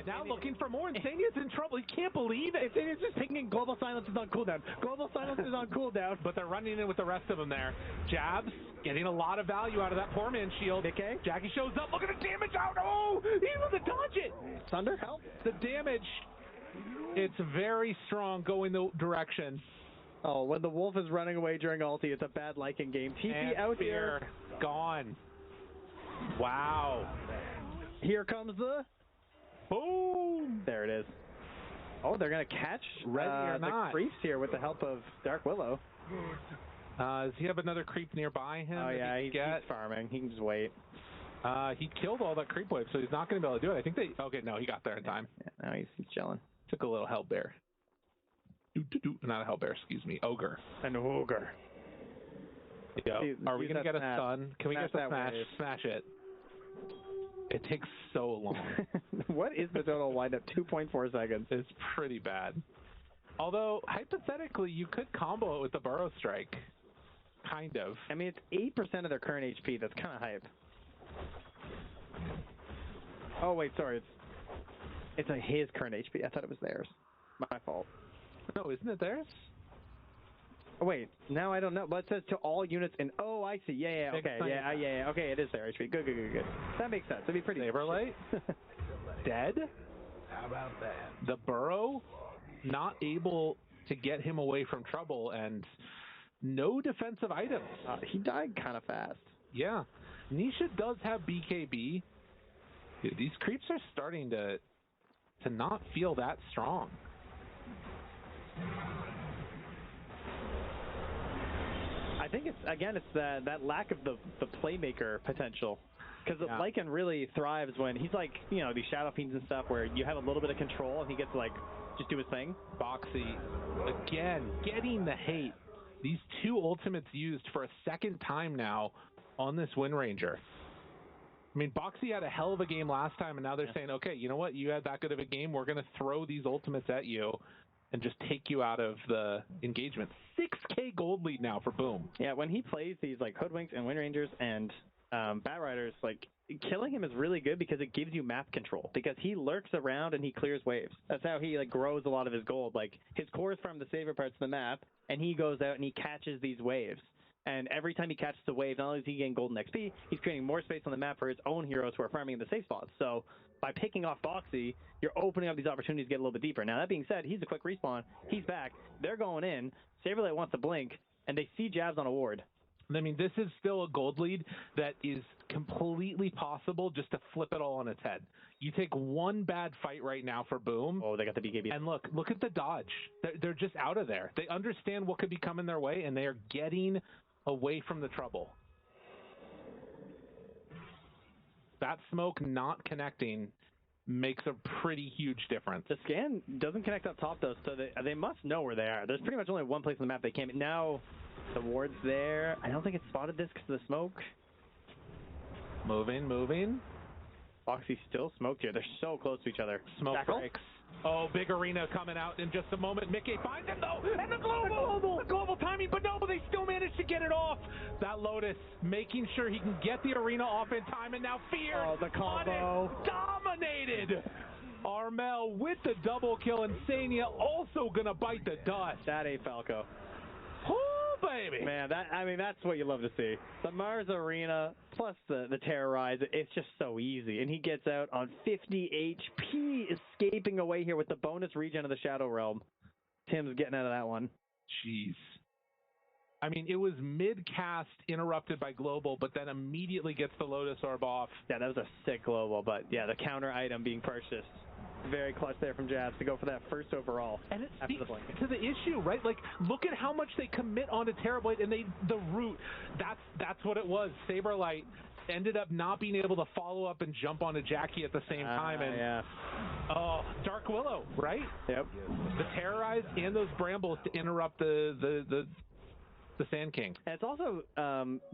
Now looking for more. Insania's in trouble. He can't believe it. Insania's just pinging Global Silence is on cooldown. Global Silence is on cooldown. But they're running in with the rest of them there. Jabs getting a lot of value out of that poor man's shield. Okay. Jackie shows up. Look at the damage out. Oh, he's able to dodge it. Thunder, help. The damage. It's very strong going the direction. Oh, when the wolf is running away during ulti, it's a bad Lycan game. TP and out here. Gone. Wow. Here comes the... Boom! There it is. Oh, they're going to catch the creeps here with the help of Dark Willow. Does he have another creep nearby him? Oh, yeah, he's farming. He can just wait. He killed all that creep wave, so he's not going to be able to do it. I think they... Okay, no, he got there in time. Yeah, now he's chilling. Took a little hellbear. Not a hellbear, excuse me. Ogre. An ogre. Yeah. Are we going to get a stun? Can we get the smash? Smash it. It takes so long. What is the total windup? 2.4 seconds. It's pretty bad. Although, hypothetically, you could combo it with the Burrow Strike. Kind of. I mean, it's 8% of their current HP. That's kind of hype. Oh, wait, sorry. It's his current HP. I thought it was theirs. My fault. No, isn't it theirs? Oh, wait. Now I don't know. But it says to all units in... Oh, I see. Yeah, okay. Yeah. Okay, it is their HP. Good. That makes sense. It'd be pretty... Saberlight? Dead? How about that? The Burrow not able to get him away from trouble, and no defensive items. He died kind of fast. Yeah. Nisha does have BKB. Dude, these creeps are starting to not feel that strong. I think it's that lack of the playmaker potential. Because Lycan really thrives when he's like, these Shadow Fiends and stuff where you have a little bit of control and he gets to just do his thing. Boxy, again, getting the hate. These two ultimates used for a second time now on this Wind Ranger. I mean, Boxy had a hell of a game last time, and now they're saying, okay, you know what? You had that good of a game. We're going to throw these ultimates at you and just take you out of the engagement. 6K gold lead now for Boom. Yeah, when he plays these Hoodwinks and Wind Rangers and Bat Riders, killing him is really good because it gives you map control. Because he lurks around and he clears waves. That's how he grows a lot of his gold. His core is from the saver parts of the map, and he goes out and he catches these waves. And every time he catches a wave, not only is he getting golden XP, he's creating more space on the map for his own heroes who are farming in the safe spots. So by picking off Boxy, you're opening up these opportunities to get a little bit deeper. Now, that being said, he's a quick respawn. He's back. They're going in. Saberlight wants to blink, and they see jabs on a ward. I mean, this is still a gold lead that is completely possible just to flip it all on its head. You take one bad fight right now for Boom. Oh, they got the BKB. And look at the dodge. They're just out of there. They understand what could be coming their way, and they are getting away from the trouble. That smoke not connecting makes a pretty huge difference. The scan doesn't connect up top, though, so they must know where they are. There's pretty much only one place on the map they came. Now, the ward's there. I don't think it spotted this because of the smoke. Moving. Boxy's still smoked here. They're so close to each other. Smoke breaks. Oh, big arena coming out in just a moment. Mickey finds him, though, and the global timing, but no, they still managed to get it off. That Lotus making sure he can get the arena off in time, and now Fear the combo dominated. Armel with the double kill, and Sania also gonna bite the dust. That ain't Falco. Oh, baby. Man, that's what you love to see. The Mars Arena plus the Terrorize, it's just so easy. And he gets out on 50 HP, escaping away here with the bonus regen of the Shadow Realm. Tim's getting out of that one. Jeez. I mean, it was mid-cast interrupted by Global, but then immediately gets the Lotus Orb off. Yeah, that was a sick Global, but yeah, the counter item being purchased. Very clutch there from Jazz to go for that first overall. And it speaks to the issue, right? Look at how much they commit onto Terrorblade, and the root. That's what it was. Saberlight ended up not being able to follow up and jump onto Jackie at the same time. And Dark Willow, right? Yep. The Terrorize and those Brambles to interrupt the Sand King. And it's also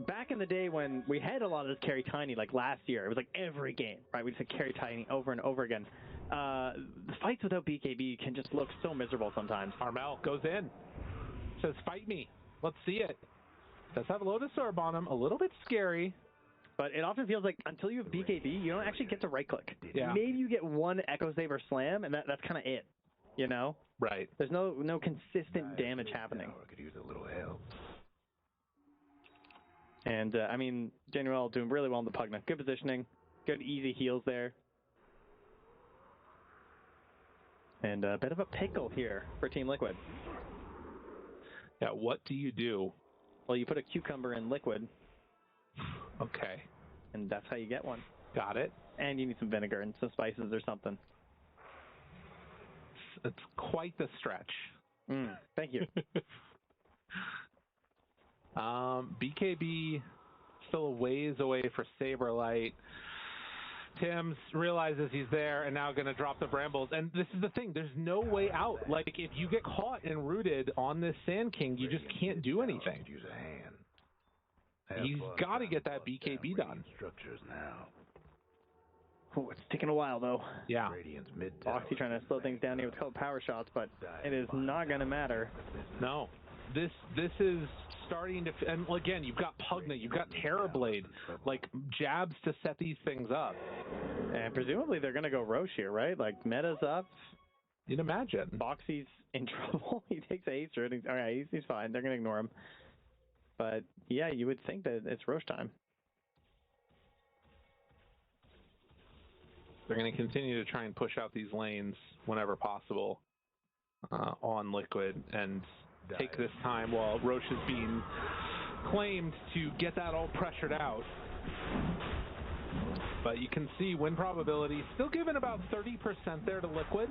back in the day when we had a lot of this carry tiny, last year. It was every game, right? We just had carry tiny over and over again. The fights without BKB can just look so miserable sometimes. Armel goes in, says, "Fight me. Let's see it." Does have a Lotus Orb on him. A little bit scary. But it often feels like until you have BKB, you don't actually get to right-click. Yeah. Maybe you get one Echo Save or Slam, and that's kind of it. Right. There's no consistent damage happening. Could use a little help. And, Januel doing really well in the Pugna. Good positioning. Good easy heals there. And a bit of a pickle here for Team Liquid. Yeah, what do you do? Well, you put a cucumber in liquid. Okay. And that's how you get one. Got it. And you need some vinegar and some spices or something. It's quite the stretch. Thank you. BKB still a ways away for Saberlight. Tim's realizes he's there and now going to drop the brambles. And this is the thing. There's no way out. Like, if you get caught and rooted on this Sand King, you just can't do anything. He's got to get that BKB done. Structures now. Oh, it's taking a while, though. Yeah. Boxy trying to slow things down here with a couple power shots, but it is not going to matter. No. This is starting to... And again, you've got Pugna, you've got Terrorblade, like jabs to set these things up. And presumably they're going to go Roche here, right? Like, meta's up. You'd imagine. Boxy's in trouble. He takes a Ace root. All right, he's fine. They're going to ignore him. But, yeah, you would think that it's Roche time. They're going to continue to try and push out these lanes whenever possible on Liquid and take this time while Roche is being claimed to get that all pressured out. But you can see win probability still given about 30% there to Liquid.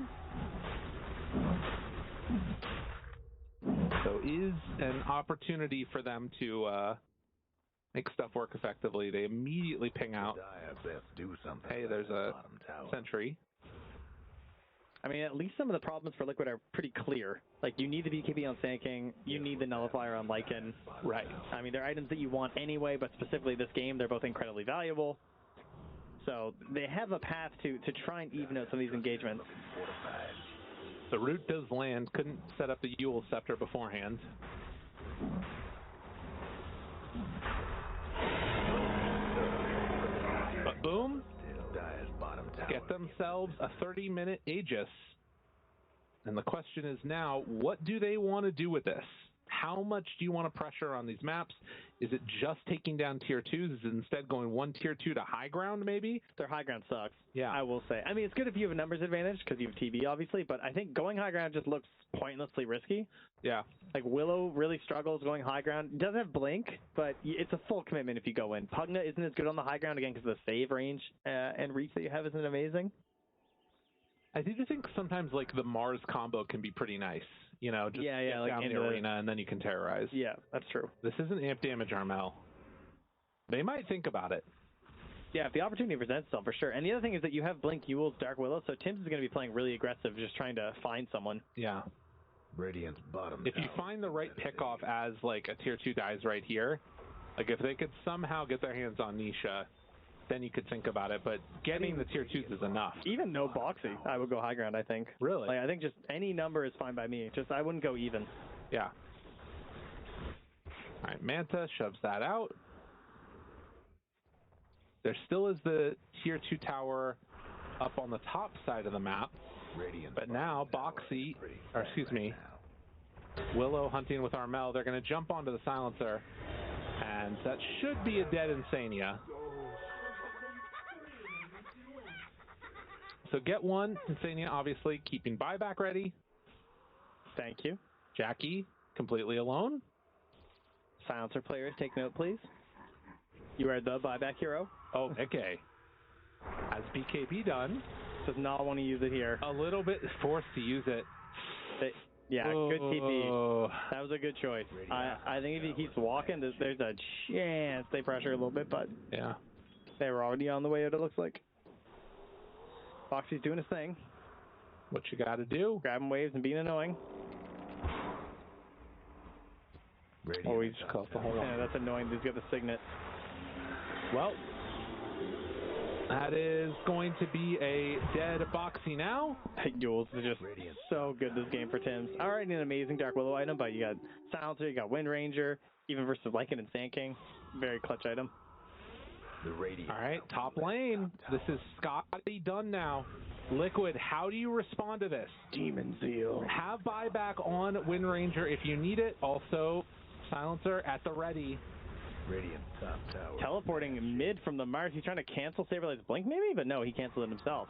So is an opportunity for them to make stuff work effectively. They immediately ping out. Hey, there's a sentry. I mean, at least some of the problems for Liquid are pretty clear. Like, you need the BKB on Sand King, you need the Nullifier on Lycan. Right. I mean, they're items that you want anyway, but specifically this game, they're both incredibly valuable. So they have a path to try and even out some of these engagements. The root does land. Couldn't set up the Yule Scepter beforehand. But boom, get themselves a 30-minute Aegis. And the question is now, what do they want to do with this? How much do you want to pressure on these maps? Is it just taking down tier 2s? Is it instead going 1 tier 2 to high ground, maybe? Their high ground sucks. Yeah. I will say. I mean, it's good if you have a numbers advantage because you have TV, obviously, but I think going high ground just looks pointlessly risky. Yeah. Like, Willow really struggles going high ground. Doesn't have Blink, but it's a full commitment if you go in. Pugna isn't as good on the high ground, again, because the save range and reach that you have isn't amazing. I do think sometimes, like, the Mars combo can be pretty nice. You know, just get like down the arena and then you can terrorize. Yeah, that's true. This isn't amp damage Armel. They might think about it. Yeah, if the opportunity presents itself, for sure. And the other thing is that you have Blink, Yule's, Dark Willow, so Tim's is going to be playing really aggressive, just trying to find someone. Yeah. Radiant's bottom. If you find the right pickoff as, like, a tier 2 dies right here, like, if they could somehow get their hands on Nisha, then you could think about it, but getting the tier 2s is enough. Even no Boxy, I would go high ground, I think. Really? Like, I think just any number is fine by me. Just, I wouldn't go even. Yeah. All right, Manta shoves that out. There still is the tier 2 tower up on the top side of the map, but now Boxy, or excuse me, Willow hunting with Armel, they're going to jump onto the silencer, and that should be a dead Insania. So get one, Insania obviously keeping buyback ready. Thank you. Jackie, completely alone. Silencer players, take note, please. You are the buyback hero. Oh, okay. Has BKB done? Does not want to use it here. A little bit forced to use it. Yeah, good TP. That was a good choice. I think if he keeps walking, there's a chance they pressure a little bit, but yeah, they were already on the way out, it looks like. Boxy's doing his thing. What you gotta do? Grabbing waves and being annoying. Oh, he's close the whole Yeah, that's annoying. He's got the signet. Well, that is going to be a dead Boxy now. Jules is just so good this game for Tim's. Already an amazing Dark Willow item, but you got Silencer, you got Wind Ranger, even versus Lycan and Sand King. Very clutch item. All right, top lane. This is Scotty done now. Liquid, how do you respond to this? Demon Zeal. Have buyback on Wind Ranger if you need it. Also, Silencer at the ready. Radiant top tower. Teleporting mid from the Mars. He's trying to cancel Saberlight's Blink maybe? But no, he canceled it himself.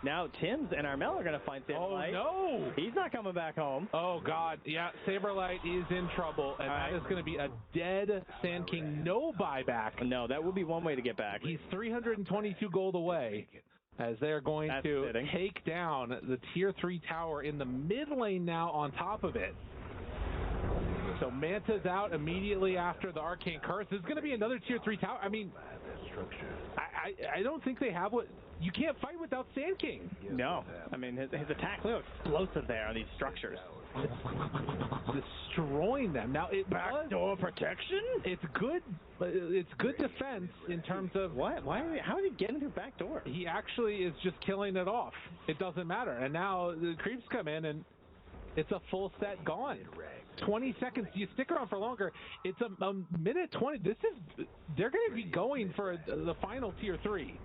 Now Tim's and Armel are going to find Saberlight. Oh, no! He's not coming back home. Oh, God. Yeah, Saberlight is in trouble, and that is going to be a dead Sand King. No buyback. No, that would be one way to get back. He's 322 gold away as they're going to take down the Tier 3 tower in the mid lane now on top of it. So Manta's out immediately after the Arcane Curse. There's going to be another Tier 3 tower. I mean, I don't think they have what... You can't fight without Sand King. No. I mean, his attack looks explosive there on these structures. Destroying them. Now, backdoor protection? It's good. It's good defense in terms of... What? How did he get into back door? He actually is just killing it off. It doesn't matter. And now the creeps come in and it's a full set gone. 20 seconds. You stick around for longer. It's a minute 20. They're going to be going for the final Tier 3.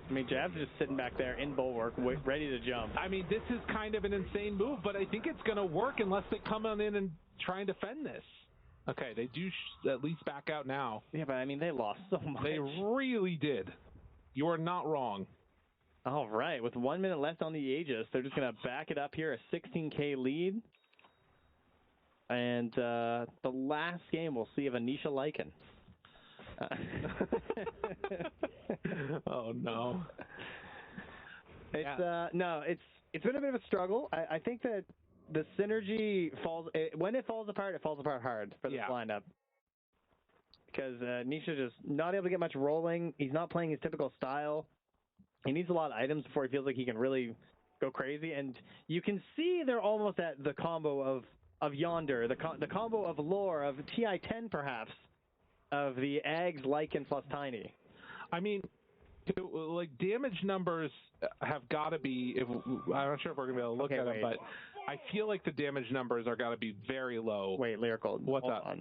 I mean, Jav's just sitting back there in Bulwark, ready to jump. I mean, this is kind of an insane move, but I think it's going to work unless they come on in and try and defend this. Okay, they do at least back out now. Yeah, but I mean, they lost so much. They really did. You are not wrong. All right, with 1 minute left on the Aegis, they're just going to back it up here, a 16k lead. And the last game, we'll see if Anisha Lycan. Oh no! It's been a bit of a struggle. I think that the synergy when it falls apart hard for this lineup. Because Nisha just not able to get much rolling. He's not playing his typical style. He needs a lot of items before he feels like he can really go crazy. And you can see they're almost at the combo of Yonder, the combo of Lore, of TI-10 perhaps, of the Ags, Lycan plus Tiny. I mean, like, damage numbers have got to be, I'm not sure if we're going to be able to look at them, but I feel like the damage numbers are got to be very low. Wait, Lyrical. What's up?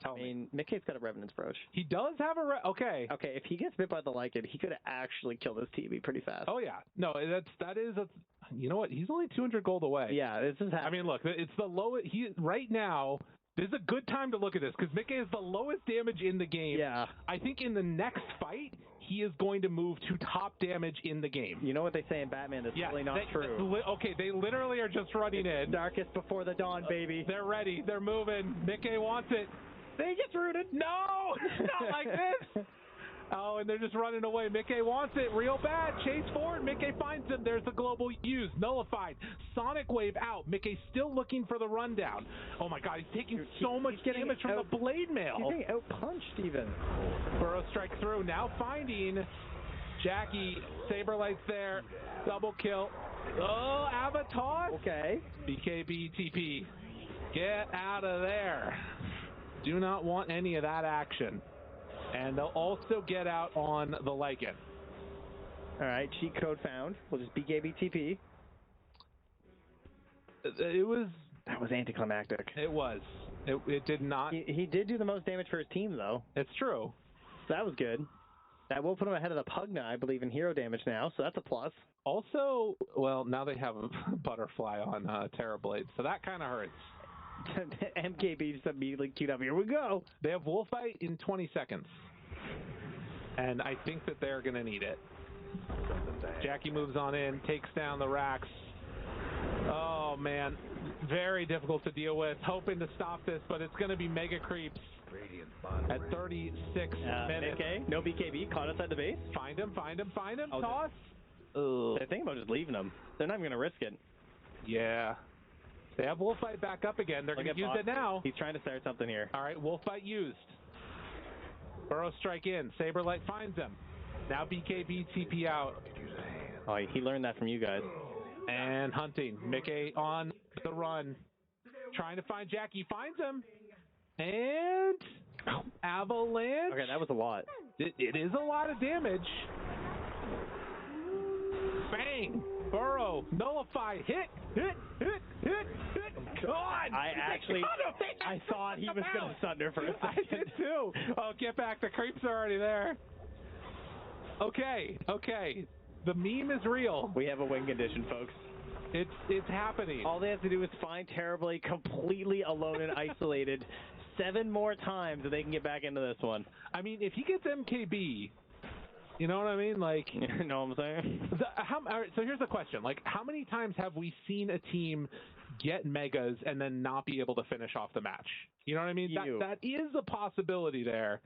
I mean, Mickey's got a Revenant's Broach. He does have a Okay, if he gets bit by the Lycan, he could actually kill this TV pretty fast. Oh, yeah. No, that is you know what? He's only 200 gold away. Yeah, this is happening. I mean, look, it's the lowest. Right now, this is a good time to look at this because Mickey is the lowest damage in the game. Yeah. I think in the next fight, he is going to move to top damage in the game. You know what they say in Batman? That's really not true. Okay, they literally are just running in. Darkest before the dawn, baby. They're ready. They're moving. Mickey wants it. They get rooted. No! Not like this! Oh, and they're just running away. Mickey wants it real bad. Chase forward. Mickey finds him. There's the global use. Nullified. Sonic Wave out. Mickey's still looking for the rundown. Oh my god, he's taking so much damage from the blade mail. He's getting out-punched even. Burrow strike through. Now finding Jackie. Saberlight's there. Double kill. Oh, Avatar. Okay. BKB TP. Get out of there. Do not want any of that action. And they'll also get out on the Lycan. All right, cheat code found. We'll just BKB TP. That was anticlimactic. It was. It did not. He did do the most damage for his team, though. It's true. So that was good. That will put him ahead of the Pugna, I believe, in hero damage now, so that's a plus. Also, well, now they have a Butterfly on Terrorblade, so that kind of hurts. MKB just immediately queued up. Here we go. They have Wolfbite in 20 seconds. And I think that they're going to need it. Jackie moves on in, takes down the racks. Oh, man. Very difficult to deal with. Hoping to stop this, but it's going to be mega creeps at 36 minutes. Okay. No BKB. Caught outside the base. Find him. Oh, toss. They're thinking about just leaving him. They're not even going to risk it. Yeah. They have Wolfbite back up again. They're going to use it now. He's trying to start something here. All right, Wolfbite used. Burrow strike in. Saberlight finds him. Now BKB TP out. Oh, he learned that from you guys. And hunting. Mickey on the run. Trying to find Jackie. Finds him. And Avalanche. Okay, that was a lot. It is a lot of damage. Bang. Burrow. Nullify. Hit. God! I thought he was going to thunder for a second. I did too. Oh, get back. The creeps are already there. Okay. The meme is real. We have a win condition, folks. It's happening. All they have to do is find Terrorblade completely alone and isolated 7 more times, and they can get back into this one. I mean, if he gets MKB, You know what I mean? Like, you know what I'm saying? All right, so here's the question. Like, how many times have we seen a team get megas and then not be able to finish off the match? You know what I mean? That is a possibility there.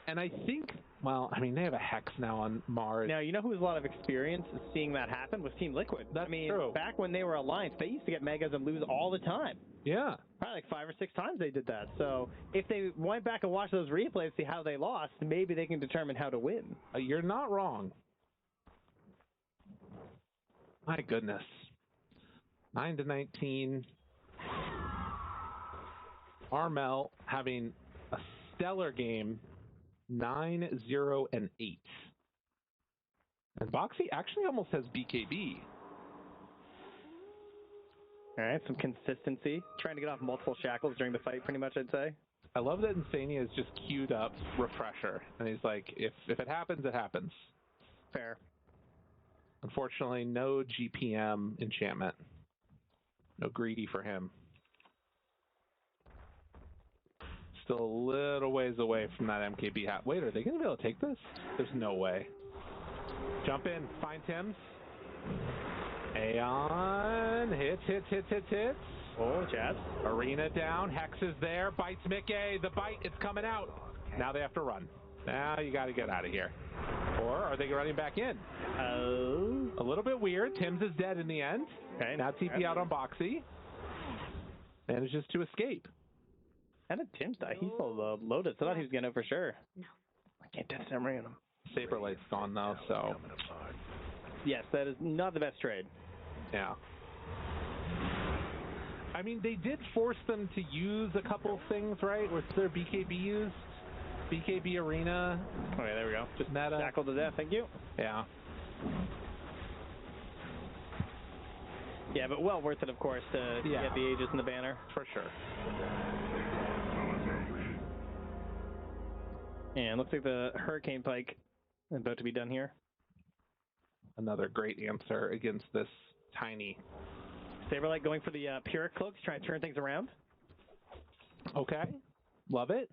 And I think, well, I mean, they have a Hex now on Mars. Now, you know who has a lot of experience seeing that happen was Team Liquid. That's true. Back when they were Alliance, they used to get megas and lose all the time. Yeah. Probably like 5 or 6 times they did that. So if they went back and watched those replays, see how they lost, maybe they can determine how to win. You're not wrong. My goodness. 9-19. Armel having a stellar game. 9-0-8. And Boxy actually almost has BKB. All right, some consistency. Trying to get off multiple shackles during the fight, pretty much, I'd say. I love that Insania is just queued up Refresher. And he's like, if it happens, it happens. Fair. Unfortunately, no GPM enchantment. No greedy for him. Still a little ways away from that MKB hat. Wait, are they going to be able to take this? There's no way. Jump in. Find Tim's. Aeon. Hits. Oh, Chaz. Arena down. Hex is there. Bites Mickey. The bite. It's coming out. Now they have to run. Now you got to get out of here. Or are they running back in? A little bit weird. Tim's is dead in the end. Okay. Now TP out on Boxy. Manages to escape. How did Tim die? He's so loaded. I thought he was going to for sure. No. I can't touch him random. Saberlight's gone though, so. Yes, that is not the best trade. Yeah. I mean, they did force them to use a couple things, right? Was there BKB used? BKB Arena. Okay, there we go. Just meta. Shackle to death, thank you. Yeah. Yeah, but well worth it, of course, to get the Aegis and the banner. For sure. And looks like the Hurricane Pike is about to be done here. Another great answer against this tiny. Saberlight going for the Pyrrhic Cloaks, trying to turn things around. Okay. Love it.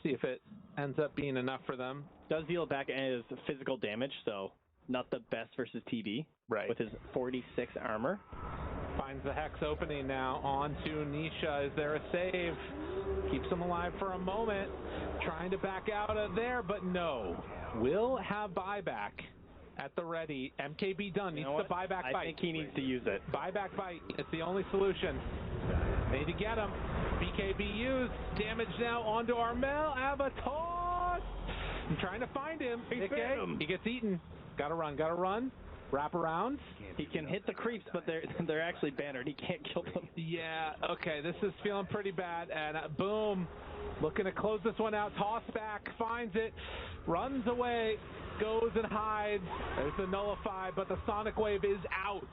See if it ends up being enough for them. Does deal back as physical damage, so not the best versus TB. Right. With his 46 armor. Finds the Hex opening now onto Nisha. Is there a save? Keeps him alive for a moment. Trying to back out of there, but no. Will have buyback at the ready. MKB done. Needs the buyback bite. I think he needs to use it. Buyback bite. It's the only solution. They need to get him. BKB used. Damage now onto Armel. Avatar. I'm trying to find him. He gets eaten. Gotta run. Wrap around. He can hit the creeps, but they're actually bannered. He can't kill them. Yeah, okay, this is feeling pretty bad. And boom, looking to close this one out. Toss back, finds it, runs away, goes and hides. There's the nullify, but the Sonic Wave is out.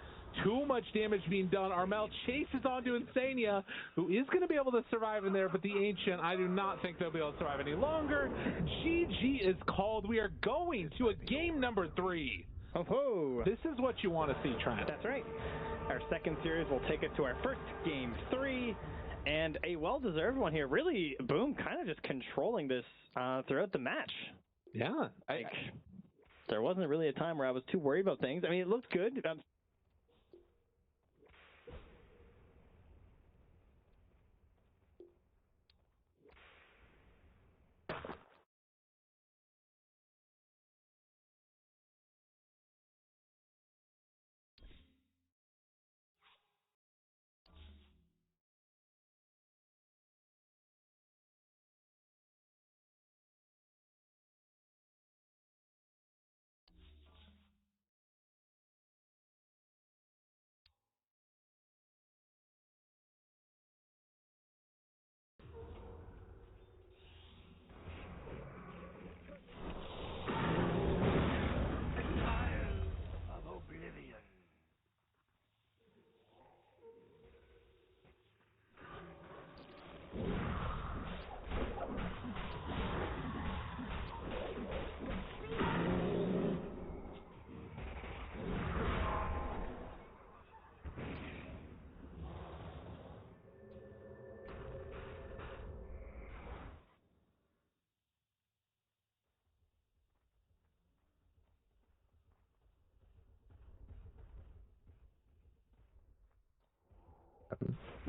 Too much damage being done. Armel chases onto Insania, who is going to be able to survive in there, but the Ancient, I do not think they'll be able to survive any longer. GG is called. We are going to a game number 3. Oh, this is what you want to see, Trent. That's right. Our second series will take us to our first game 3, and a well-deserved one here. Really, Boom kind of just controlling this throughout the match. Yeah. There wasn't really a time where I was too worried about things. I mean, it looked good.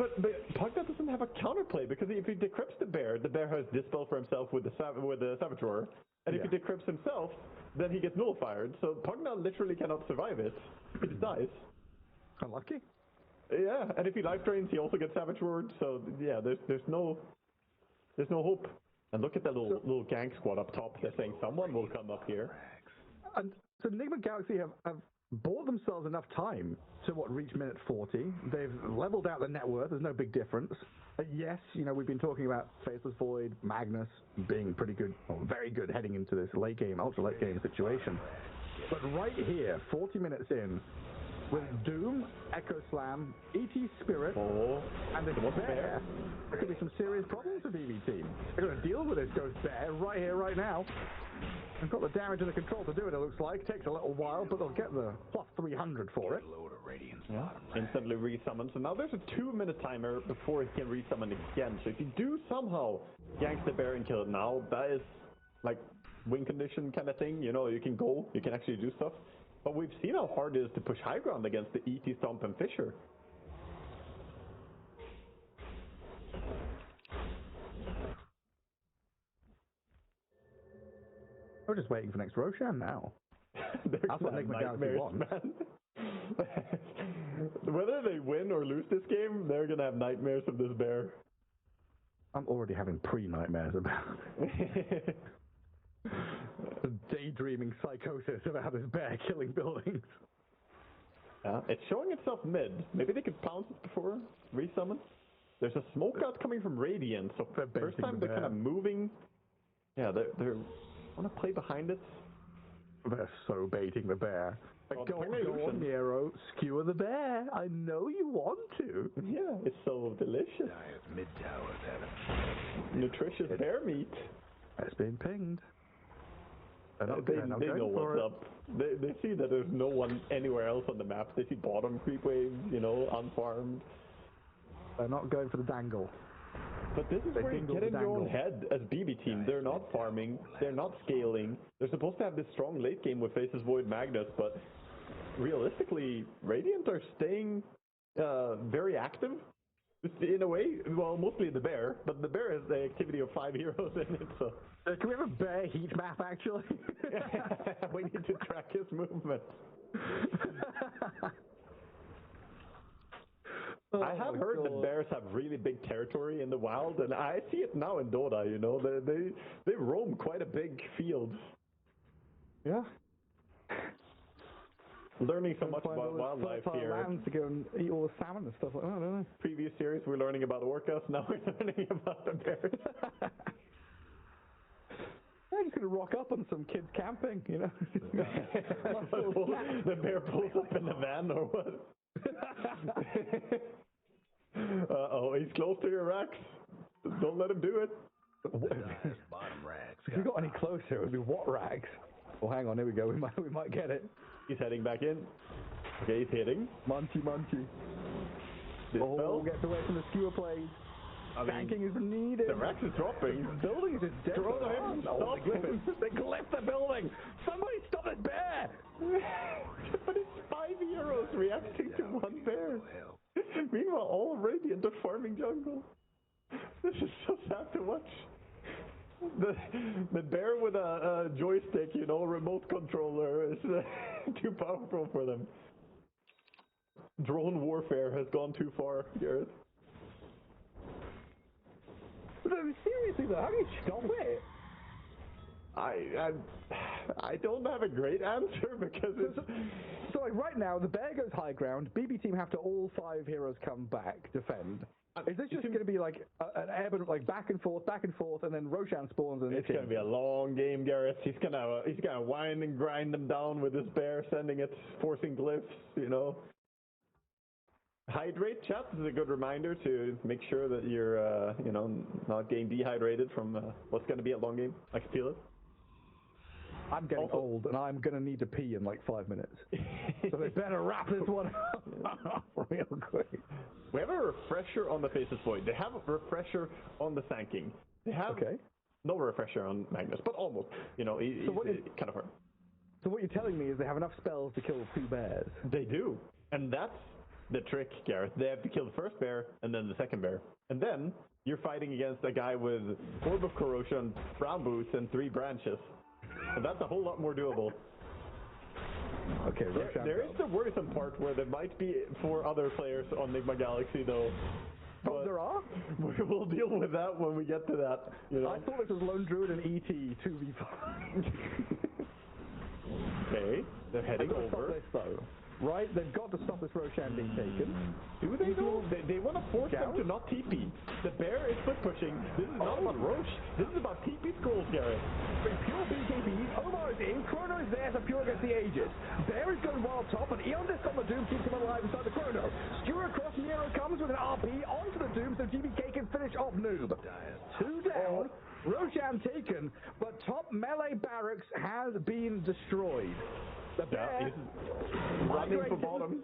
But Pugna doesn't have a counterplay because if he decrypts the bear has Dispel for himself with the Saboteur. And if he decrypts himself, then he gets nullified. So Pugna literally cannot survive it. He just dies. Unlucky. Yeah, and if he life drains, he also gets Saboteur. So yeah, there's no hope. And look at that little gang squad up top. They're saying someone will come up here. And so Enigma Galaxy have bought themselves enough time to reach minute 40. They've leveled out the net worth. There's no big difference. Yes, we've been talking about Faceless Void, Magnus being pretty good, or very good heading into this late game, ultra late game situation. But right here, 40 minutes in, with Doom, Echo Slam, ET Spirit, and a Bear, there could be some serious problems for BB Team. They're going to deal with this Ghost Bear right here, right now. They've got the damage and the control to do it looks like. Takes a little while, but they'll get the plus 300 for it. Yeah. Instantly resummons. So now there's a 2-minute timer before he can resummon again. So if you do somehow gank the bear and kill it now, that is like win condition kind of thing. You can go, you can actually do stuff. But we've seen how hard it is to push high ground against the ET Stomp and Fisher. We're just waiting for next Roshan now. That's what Enigma Galaxy wants. Man. Whether they win or lose this game, they're going to have nightmares of this bear. I'm already having pre-nightmares about it. Daydreaming psychosis about this bear killing buildings. It's showing itself mid. Maybe they could pounce it before resummon. There's a smoke out coming from Radiant, so first time they're kind of moving. Yeah, they're want to play behind it. They're so baiting the bear. Go on, Nero, skewer the bear. I know you want to. Yeah, it's so delicious. Nutritious bear meat. It's been pinged. They know what's up. They see that there's no one anywhere else on the map. They see bottom creep waves, unfarmed. They're not going for the dangle. But this is where you get in your own head as BB Team. They're not farming. They're not scaling. They're supposed to have this strong late game with Faces Void Magnus, but realistically, Radiant are staying very active. In a way, well, mostly the bear, but the bear has the activity of 5 heroes in it, so... Can we have a bear heat map, actually? We need to track his movement. I have heard that bears have really big territory in the wild, and I see it now in Dota, They roam quite a big field. Yeah. Learning so much about wildlife here. Lands to go and eat all the salmon and stuff like that, I don't know. Previous series we're learning about orcas, now we're learning about the bears. I'm just going to rock up on some kids camping, The bear pulls up in the van or what? Uh-oh, he's close to your racks. Don't let him do it. If we got any closer, it would be what racks? Well, hang on, here we go. We might get it. He's heading back in. Okay, he's hitting. Munty. We'll get away from the skewer plays. Tanking is needed. The Rex is dropping. The building is dead. Stop him. They clipped the building. Somebody stop that bear. But it's 5 heroes reacting to one bear. Meanwhile, all Radiant are farming jungle. This is so sad to watch. The bear with a joystick, remote controller is too powerful for them. Drone warfare has gone too far, Garrett. Seriously though, how do you stop it? I don't have a great answer because it's... So like right now, the bear goes high ground, BB Team have to all 5 heroes come back, defend. Is this just going to be like an ebb and like back and forth, and then Roshan spawns and it's going to be a long game, Gareth. He's gonna wind and grind them down with this bear, sending it, forcing glyphs, Hydrate, chat. This is a good reminder to make sure that you're, not getting dehydrated from what's going to be a long game. I can feel it. I'm getting old, and I'm going to need to pee in like 5 minutes. So they better wrap this one up real quick. We have a refresher on the Faceless Void. They have a refresher on the Sand King. They have no refresher on Magnus, but almost. He's kind of hard. So what you're telling me is they have enough spells to kill 2 bears? They do. And that's the trick, Gareth. They have to kill the first bear and then the second bear. And then you're fighting against a guy with Orb of Corrosion, brown boots, and 3 branches. And that's a whole lot more doable. Okay, there is the worrisome part where there might be 4 other players on Nigma Galaxy, though. Oh, there are? We'll deal with that when we get to that. You know? I thought this was Lone Druid and ET 2v5. Okay, they're heading over. Stop this, though. Right, they've got to stop this Roshan being taken. Do they though? They want to force them to not TP. The bear is foot pushing. This is not about Roche. This is about TP scrolls, Gareth. Pure BKB, Omar is in, Chrono is there, so Pure against the Aegis. Bear is going wild top, and Eon Disc on the Doom keeps him alive inside the Chrono. Skewer across, Nero comes with an RP onto the Doom, so GBK can finish off Noob. 2 down, Roshan taken, but top melee barracks has been destroyed. The bear running for bottom,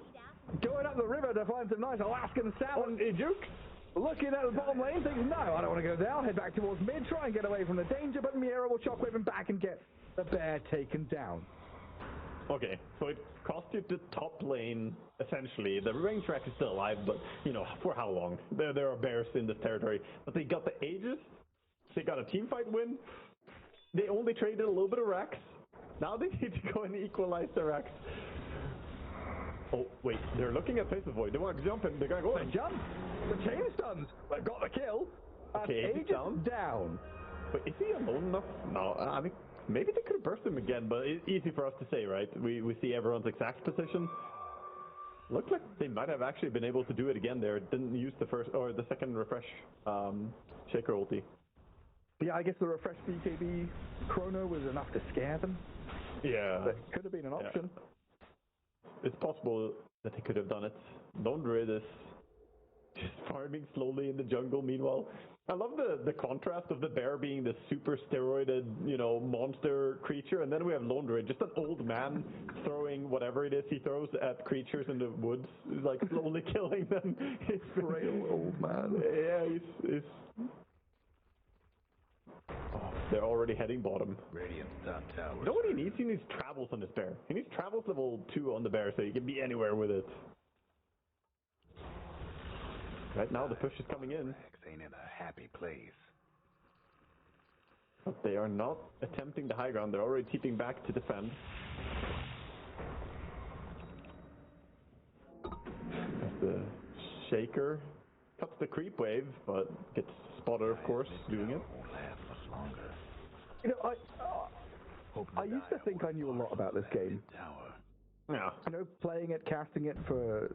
going up the river to find some nice Alaskan salmon. Looking at the bottom lane, thinks, no, I don't want to go there. I'll head back towards mid, try and get away from the danger, but Miera will shockwave him back and get the bear taken down. Okay, so it cost you the top lane, essentially. The range rack is still alive, but, you know, for how long? There are bears in this territory. But they got the Aegis, they got a team fight win, they only traded a little bit of racks. Now they need to go and equalize the racks. Oh, wait, they're looking at Face of Void. They want to jump in, they're going to go in. They jump! The chain stuns! They've got the kill! Okay, Aegis down. But is he alone enough? No, I mean, maybe they could have burst him again, but it's easy for us to say, right? We see everyone's exact position. Looked like they might have actually been able to do it again there. Didn't use the first or the second refresh Shaker ulti. Yeah, I guess the refresh BKB Chrono was enough to scare them. Yeah. That could have been an option. Yeah. It's possible that he could have done it. Lone Druid is just farming slowly in the jungle meanwhile. I love the contrast of the bear being this super steroided, you know, monster creature, and then we have Lone Druid, just an old man throwing whatever it is he throws at creatures in the woods, like slowly killing them. He's frail old man. Yeah, he's oh, they're already heading bottom. Radiant's top tower. You know what he needs? He needs travels on this bear. He needs travels level 2 on the bear so he can be anywhere with it. Right now the push is coming in. Ain't in a happy place. But they are not attempting the high ground. They're already keeping back to defend. As the Shaker cuts the creep wave, but gets spotted, of course, doing it. You know, I used to think I knew a lot about this game. Yeah. You know, playing it, casting it for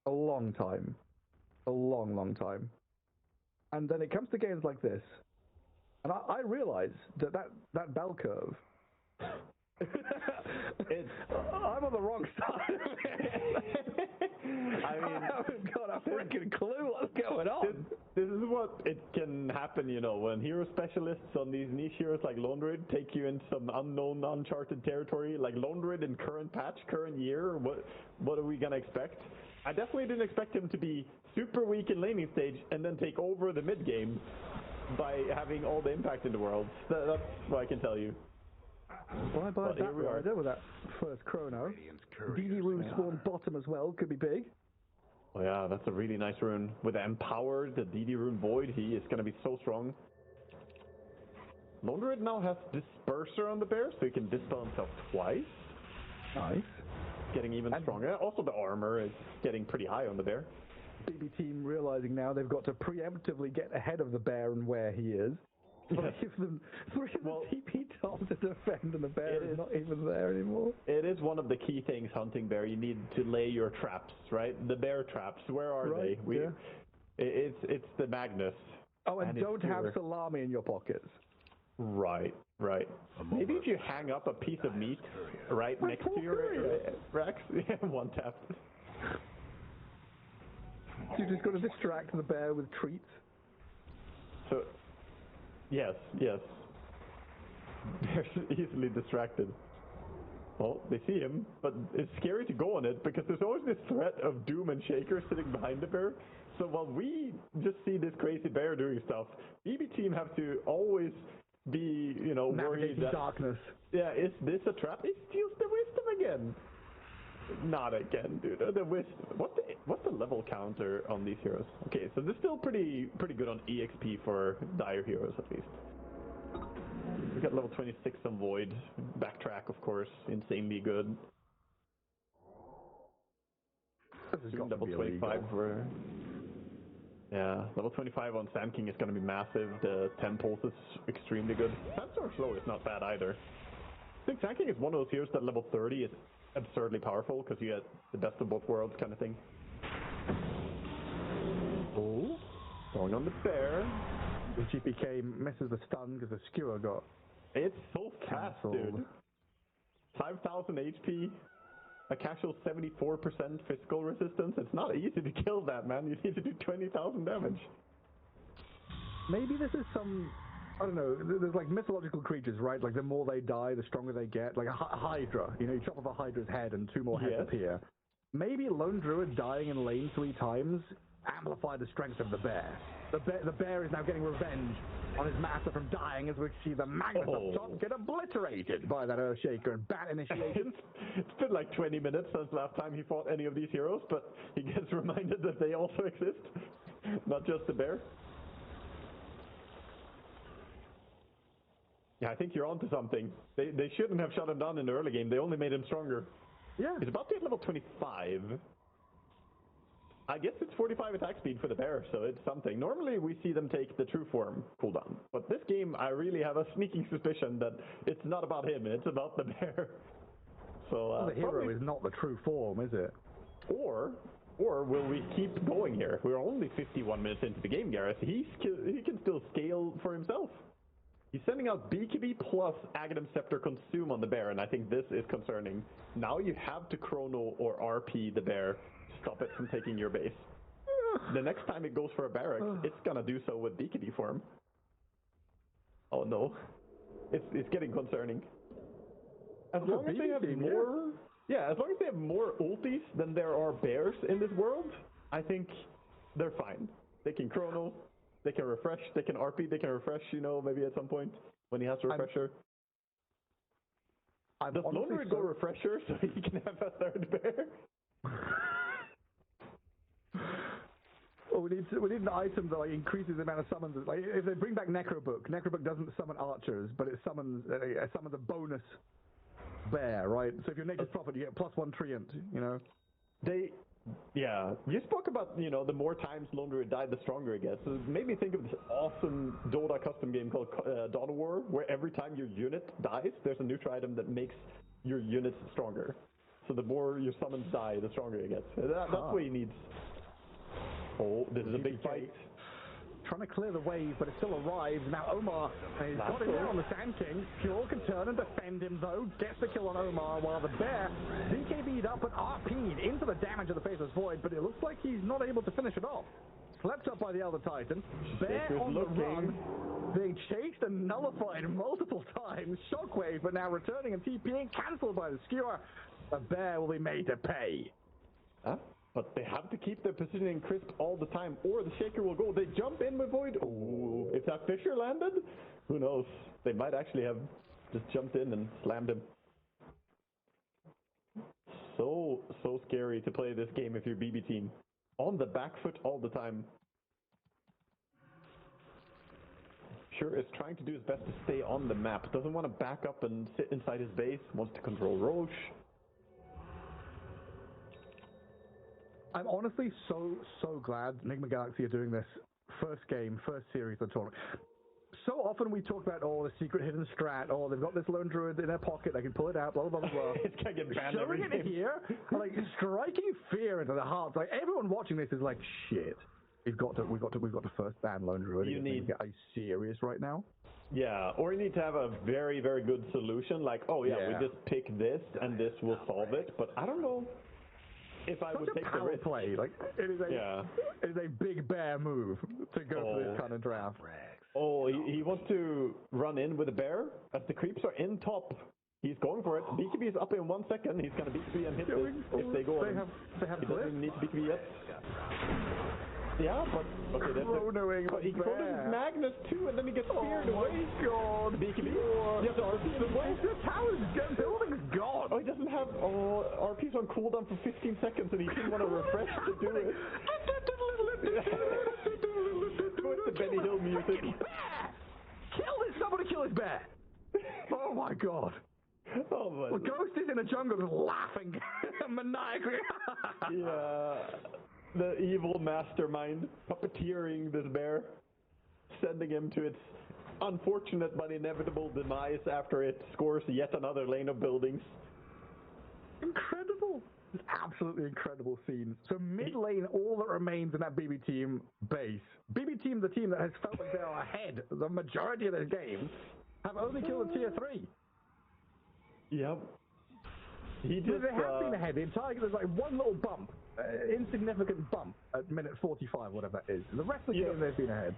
a long time. A long, long time. And then it comes to games like this, and I realize that bell curve, I'm on the wrong side of it. I haven't got a freaking clue what's going on. This is what it can happen, you know, when hero specialists on these niche heroes like Lone Druid take you into some unknown, uncharted territory, like Lone Druid in current patch, current year. What are we gonna expect? I definitely didn't expect him to be super weak in laning stage and then take over the mid game by having all the impact in the world. That's what I can tell you. Well, I buy that rider with that first Chrono. DD Rune spawn bottom as well, could be big. Oh yeah, that's a really nice rune. With the Empowered, the DD Rune Void, he is going to be so strong. Lone Druid now has Disperser on the bear, so he can dispel himself twice. Nice. Getting even stronger. Also the armor is getting pretty high on the bear. BB team realizing now they've got to preemptively get ahead of the bear and where he is. Yes. Give them 3 of the TP top to defend, and the bear is not even there anymore. It is one of the key things hunting bear. You need to lay your traps, right? The bear traps. Where are they? It's the Magnus. Oh, and don't have salami in your pockets. Right. Maybe if you hang up a piece of meat right next to your Rex, one tap. You just got to distract the bear with treats. So, yes. They're easily distracted. Well, they see him, but it's scary to go on it because there's always this threat of Doom and Shaker sitting behind the bear. So while we just see this crazy bear doing stuff, BB team have to always be, worried that darkness. Yeah, is this a trap? It steals the wisdom again. Not again, dude. What's the level counter on these heroes? Okay, so they're still pretty good on EXP for dire heroes at least. We got level 26 on Void. Backtrack, of course, insanely good. Level 25 for... Yeah, level 25 on Sand King is going to be massive. The 10 pulse is extremely good. Sandstorm Slow is not bad either. I think Sand King is one of those heroes that level 30 is absurdly powerful because you get the best of both worlds kind of thing. Oh, going on the bear. The GPK misses the stun because the skewer got... It's so fast, dude. 5,000 HP. A casual 74% physical resistance. It's not easy to kill that, man. You need to do 20,000 damage. Maybe this is some... I don't know, there's like mythological creatures, right? Like the more they die, the stronger they get. Like a Hydra. You know, you chop off a Hydra's head and 2 more heads appear. Maybe Lone Druid dying in lane 3 times amplified the strength of the bear. The bear is now getting revenge on his master from dying as we see the Magnus up top get obliterated by that Earthshaker and bat initiation. It's been like 20 minutes since last time he fought any of these heroes, but he gets reminded that they also exist. Not just the bear. Yeah, I think you're onto something. They shouldn't have shut him down in the early game. They only made him stronger. Yeah. He's about to hit level 25. I guess it's 45 attack speed for the bear, so it's something. Normally we see them take the true form cooldown. But this game, I really have a sneaking suspicion that it's not about him, it's about the bear. So well, the hero is not the true form, is it? Or will we keep going here? We're only 51 minutes into the game, Gareth. He can still scale for himself. He's sending out BKB plus Aghanim Scepter Consume on the bear, and I think this is concerning. Now you have to chrono or RP the bear to stop it from taking your base. The next time it goes for a barracks, it's gonna do so with BKB form. Oh no. It's getting concerning. As long as they have more... Yeah, as long as they have more ultis than there are bears in this world, I think they're fine. They can chrono, they can refresh, they can RP, they can refresh, you know, maybe at some point when he has a refresher. Does Lone Druid go refresher so he can have a third bear? Well, we need an item that like increases the amount of summons. Like if they bring back Necrobook doesn't summon archers, but it summons a bonus bear, right? So if you're Nature's Prophet, you get +1 treant, you know. You spoke about, you know, the more times Lone Druid died, the stronger it gets. So it made me think of this awesome Dota custom game called Dota War, where every time your unit dies, there's a neutral item that makes your units stronger. So the more your summons die, the stronger it gets. That's what he needs. Oh, this is a big fight. Trying to clear the wave, but it still arrives. Now Omar, he's got him there on the Sand King. Fjord can turn and defend him though. Gets the kill on Omar while the bear BKB'd up and RP'd into the damage of the Faceless Void, but it looks like he's not able to finish it off. Slept up by the Elder Titan. Bear on the run, being chased and nullified multiple times. Shockwave, but now returning and TPing, cancelled by the Skewer. The bear will be made to pay. Huh? But they have to keep their positioning crisp all the time, or the Shaker will go. They jump in with Void. Ooh, if that Fisher landed, who knows? They might actually have just jumped in and slammed him. So scary to play this game if you're BB team. On the back foot all the time. Sure is trying to do his best to stay on the map. Doesn't want to back up and sit inside his base. Wants to control Roche. I'm honestly so glad Enigma Galaxy are doing this first series of the tournament. So often we talk about, the secret hidden strat, they've got this Lone Druid in their pocket, they can pull it out, blah, blah, blah, blah. It's gonna get banned every Showing it here, like, striking fear into the hearts. Like, everyone watching this is like, shit, we've got to first ban Lone Druid. Are you serious right now? Yeah, or you need to have a very, very good solution, like, we just pick this and this will solve it, but I don't know if I would take the risk. Play. Like, it is a big bear move to go for this kind of draft. Oh, he wants to run in with a bear as the creeps are in top. He's going for it. BKB is up in 1 second. He's going to BKB and hit this if they go on. They have he doesn't even need to BKB yet. Yeah, but okay, that's it. He chronoed his Magnus too, and then he gets speared away. God. BKB. Yes, the tower's building's gone. Oh, he doesn't have RP's on cooldown for 15 seconds and he didn't want to refresh to do it. With the Benny Hill music. Kill this! Somebody kill his bear! Oh my god. Oh my. Well, Ghost is in a jungle just laughing maniacally. Yeah. The evil mastermind puppeteering this bear, sending him to its unfortunate but inevitable demise after it scores yet another lane of buildings. Incredible. Absolutely incredible scenes. So mid lane, all that remains in that BB team base. BB team, the team that has felt like they are ahead the majority of their games, have only killed a tier 3. Yep. They have been ahead. The entire there's like one little bump, insignificant bump at minute 45, whatever that is. The rest of the game they've been ahead.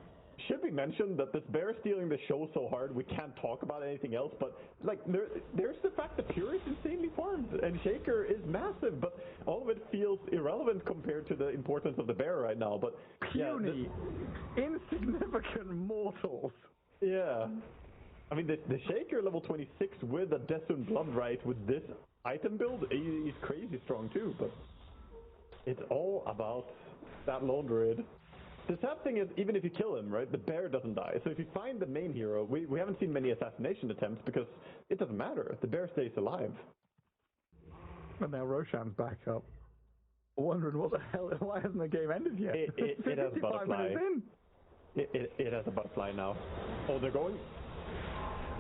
Should be mentioned that this bear is stealing the show so hard we can't talk about anything else, but like there's the fact that Pure is insanely farmed and Shaker is massive, but all of it feels irrelevant compared to the importance of the bear right now. But puny, insignificant mortals. Yeah. I mean, the Shaker level 26 with a Desun Blood Right with this item build, he's crazy strong too, but it's all about that Lone Druid. The sad thing is, even if you kill him, right, the bear doesn't die. So if you find the main hero, we haven't seen many assassination attempts because it doesn't matter. The bear stays alive. And now Roshan's back up. Wondering what the hell, why hasn't the game ended yet? It has a butterfly. In. It has a butterfly now. Oh, they're going.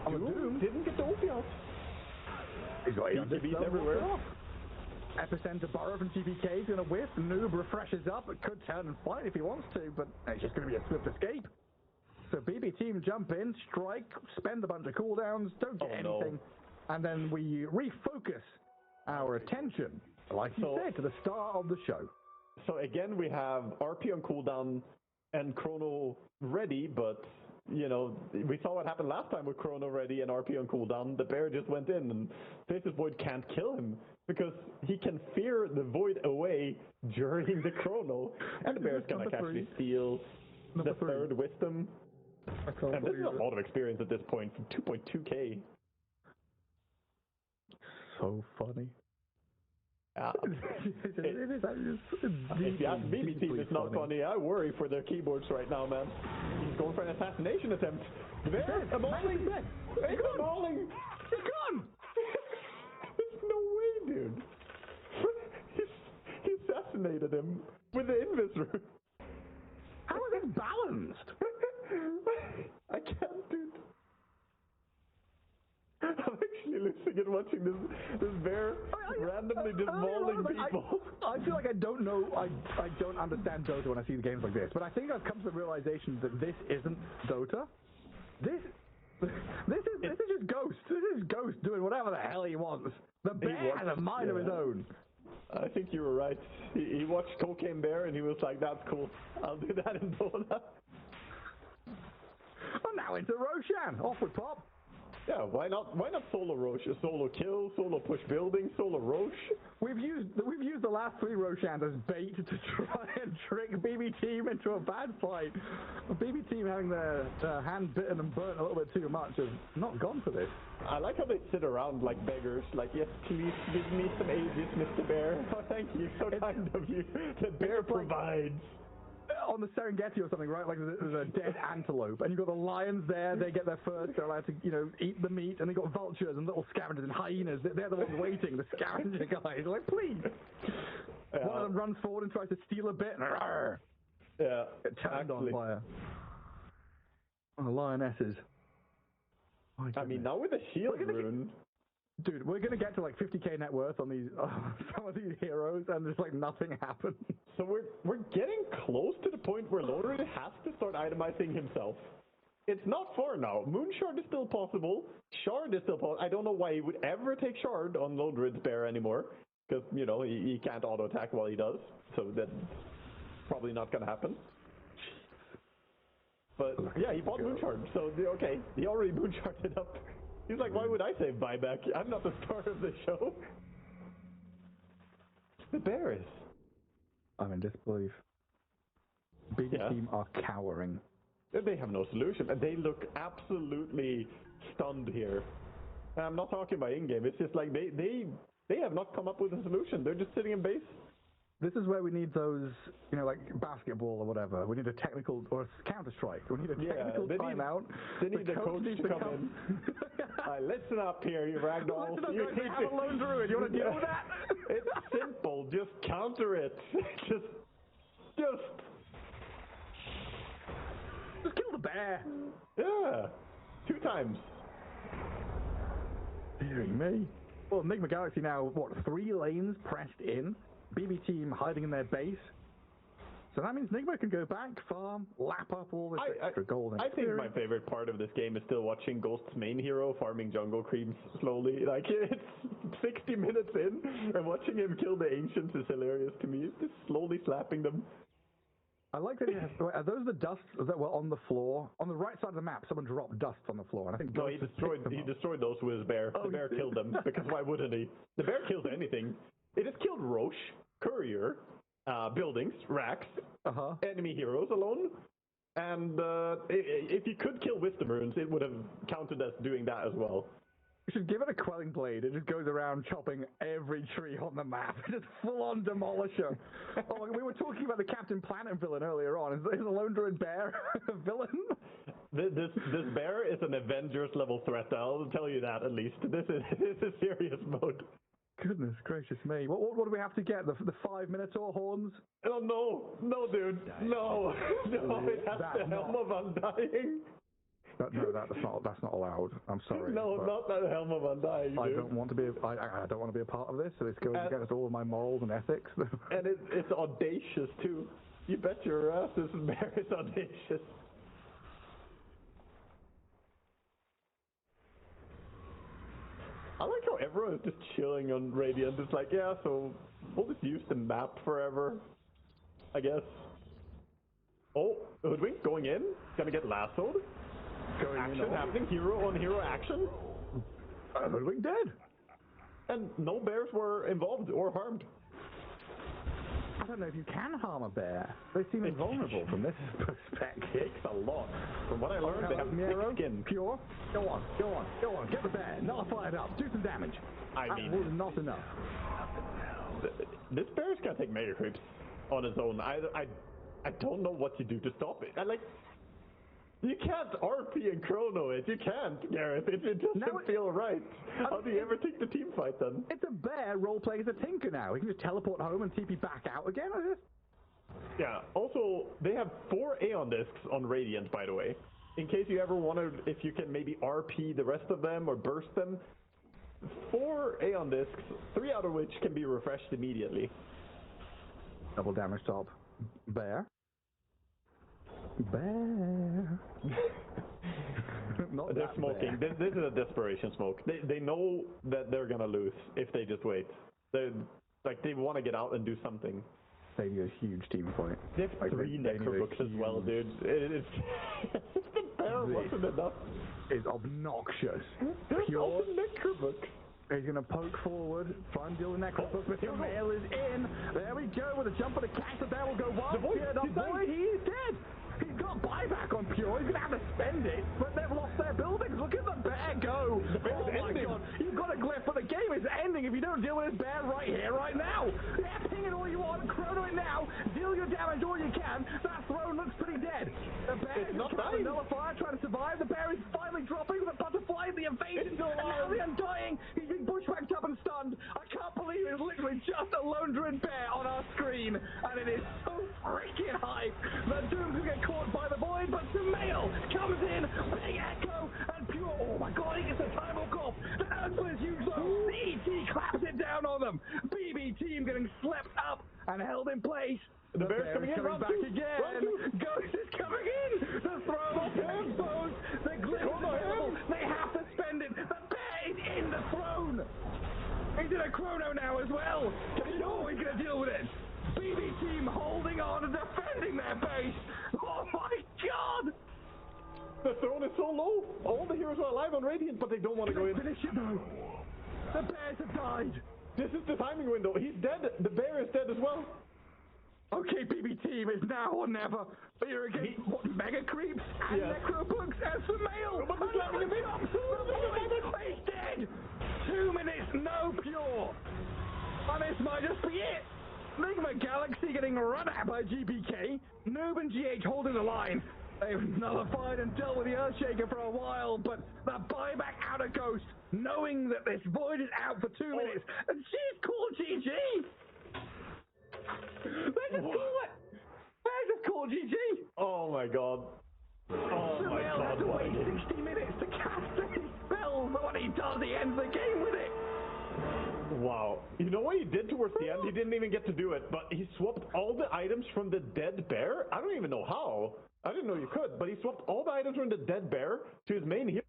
Doom didn't get the ulti out. He's got BKBs everywhere. Epicenter borrow from TPK, he's going to whiff. Noob refreshes up, it could turn and fight if he wants to, but it's just going to be a swift escape. So BB team jump in, strike, spend a bunch of cooldowns, don't get anything, and then we refocus our attention, like you said, to the start of the show. So again, we have RP on cooldown and Chrono ready, but you know, we saw what happened last time with Chrono ready and RP on cooldown. The bear just went in, and Faceless Void can't kill him because he can fear the Void away during the Chrono, and the bear's gonna actually steal the third Wisdom. And this is a lot of experience at this point from 2.2k. So funny. It is. If you ask BB team, it's not funny. I worry for their keyboards right now, man. He's going for an assassination attempt. There, a mauling. It's a mauling. It's gone. There's no way, dude. He assassinated him with the Invis. How is it balanced? I can't, dude. I'm actually losing and watching this bear randomly just mauling people. I feel like I don't know, I don't understand Dota when I see the games like this, but I think I've come to the realization that this isn't Dota. This is just Ghost. This is Ghost doing whatever the hell he wants. The bear has a mind of his own. I think you were right. He watched Cocaine Bear and he was like, that's cool. I'll do that in Dota. Well, now into Roshan. Off with Pop. Yeah, why not solo Roche? A solo kill, solo push building, solo Roche? We've used the last 3 Roshans as bait to try and trick BB team into a bad fight. BB team having their hand bitten and burnt a little bit too much have not gone for this. I like how they sit around like beggars, like, yes, please give me some Aegis, Mr. Bear. Oh, thank you, so kind of you. The bear provides. On the Serengeti or something, right? Like there's a dead antelope, and you've got the lions there. They get there first. They're allowed to, eat the meat, and they've got vultures and little scavengers and hyenas. They're the ones waiting. The scavenger guys. Like, please. One of them runs forward and tries to steal a bit, and get turned on fire. Oh, the lionesses. I mean, now with the shield rune. Dude, we're gonna get to like 50k net worth on these some of these heroes, and there's like nothing happens. So we're getting close to the point where Lone Druid has to start itemizing himself. It's not far now. Moonshard is still possible. Shard is still possible. I don't know why he would ever take Shard on Lone Druid's bear anymore, because he can't auto attack while he does. So that's probably not gonna happen. But yeah, he bought Moonshard, so okay, he already Moonsharded up. He's like, why would I save buyback? I'm not the star of the show. The bears. I'm in disbelief. Big team are cowering. They have no solution, and they look absolutely stunned here. And I'm not talking about in-game. It's just like they They have not come up with a solution. They're just sitting in base. This is where we need those, like basketball or whatever. We need a technical, or Counter-Strike. We need a technical timeout. They need the coach to come in. Listen up here, you ragdoll. Listen up, guys, we have a lone druid. You want to deal with that? It's simple. Just counter it. Just kill the bear. Yeah. 2 times. Dearing me. Well, Enigma Galaxy now, 3 lanes pressed in? BB team hiding in their base. So that means Enigma can go back, farm, lap up all this extra gold and I think my favorite part of this game is still watching Ghost's main hero farming jungle creeps slowly. Like, it's 60 minutes in, and watching him kill the ancients is hilarious to me. He's just slowly slapping them. I like that he has... Are those the dusts that were on the floor? On the right side of the map, someone dropped dust on the floor, and I think... No, he destroyed those with his bear. The bear killed them, because why wouldn't he? The bear kills anything. It has killed Roche, Courier, buildings, racks, enemy heroes alone. And if you could kill Wisdom Runes, it would have counted as doing that as well. You should give it a quelling blade. It just goes around chopping every tree on the map. Just full-on demolisher. We were talking about the Captain Planet villain earlier on. Is the Lone Druid Bear a villain? This bear is an Avengers level threat. I'll tell you that at least. This is serious mode. Goodness gracious me. What do we have to get? The 5 Minotaur horns? Oh, no, dude. No. It has the Helm of Undying. No, that's not allowed. I'm sorry. No, not that Helm of Undying. I don't want to be. I don't want to be a part of this. So it's going against all of my morals and ethics. And it's audacious too. You bet your ass this bear is audacious. I like how everyone is just chilling on Radiant. It's like, yeah, so we'll just use the map forever, I guess. Oh, Hoodwink going in, gonna get lassoed. Action happening, hero on hero action. Hoodwink dead. And no bears were involved or harmed. I don't know if you can harm a bear. They seem invulnerable from this perspective. It takes a lot. From what I learned, they have thick skin. Pure. Go on. Get the bear. Nullify it up. Do some damage. I mean, that was not enough. This bear is gonna take Mega Creeps on his own. I don't know what you do to stop it. You can't RP and chrono it. You can't, Gareth. It doesn't feel right. How do you ever take the team fight then? It's a bear role-playing as a tinker now. He can just teleport home and TP back out again. Yeah. Also, they have 4 Aeon Discs on Radiant, by the way. In case you ever wondered if you can maybe RP the rest of them or burst them. 4 Aeon Discs, 3 out of which can be refreshed immediately. Double damage top. Bear. They're smoking. This is a desperation smoke. They know that they're gonna lose if they just wait. They want to get out and do something. They need a huge team fight. They have 3 Necrobooks as well, dude. The bear wasn't enough. It's obnoxious. There's also Necrobooks. He's going to poke forward, try and deal with Necrobook, but the mail is in. There we go with a jump and a catch. The bear will go wild. He is dead. He's got buyback on Pure. He's going to have to spend it, but they've lost their buildings. Look at the bear go. Oh my god. You've got a glyph, but the game is ending if you don't deal with this bear right here, right now. Yeah, ping it all you want. Chrono it now. Deal your damage all you can. That throne looks pretty dead. The bear is trying to nullify, trying to survive. The bear is finally dropping with a butterfly. The invasion. And now the Undying. He's been bushwhacked up and stunned. I can't believe it's literally just a Lone Druid bear on our screen. And it is so freaking hype. The Doom's going to get caught by the void, but Sumail comes in, big echo, and Pure. Oh my god, he gets a time walk off. The Earthful is huge though. The ET claps it down on them. BB team getting slept up and held in place. The bear's coming in, back again. Ghost is coming in. The throne is exposed. The glyph is available. They have to spend it. The bear is in the throne. He's in a chrono now as well. Oh, he's going to deal with it. BB team holding on and defending their base. Oh my god! The throne is so low. All the heroes are alive on Radiant, but they don't want to go in. Finish it though. The bears have died. This is the timing window. He's dead. The bear is dead as well. Okay, BB team is now or never. You're against Mega Creeps and Necrobooks and Sumail. He's dead. 2 minutes, no Pure. run at by GPK. Noob and GH holding the line. They've nullified and dealt with the Earthshaker for a while, but the buyback out of Ghost, knowing that this Void is out for 2 minutes, and she's called GG! They just call it! They just call GG! Oh my god. Oh my Sumail god. had to wait 60 minutes to cast his spells, but when he does, he ends the game with it! Wow. You know what he did towards the end? He didn't even get to do it, but he swapped all the items from the dead bear? I don't even know how. I didn't know you could, but he swapped all the items from the dead bear to his main hero.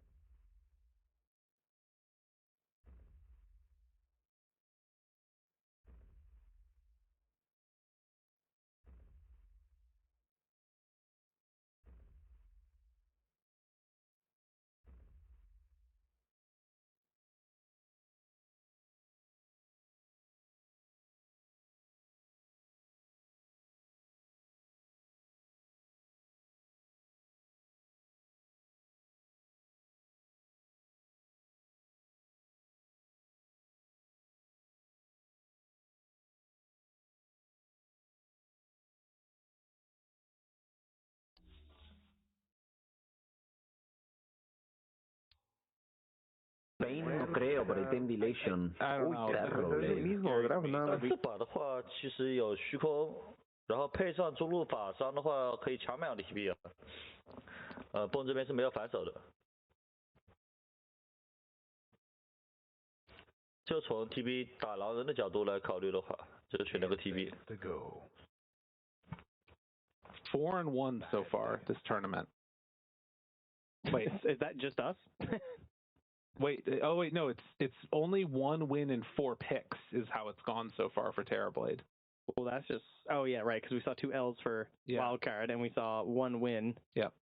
Pain no creo por el time dilation. Uy, terrible.这把的话，其实有虚空，然后配上中路法伤的话，可以抢2的 TP 啊。蹦这边是没有反手的，就从 TP 打狼人的角度来考虑的话，就选了个 TP。 4-1 so far this tournament. Wait, is that just us? Wait, oh wait, no, it's only 1 win and 4 picks is how it's gone so far for Terrorblade. Well, that's just, oh yeah, right, because we saw 2 L's for Wildcard, and we saw 1 win. Yep.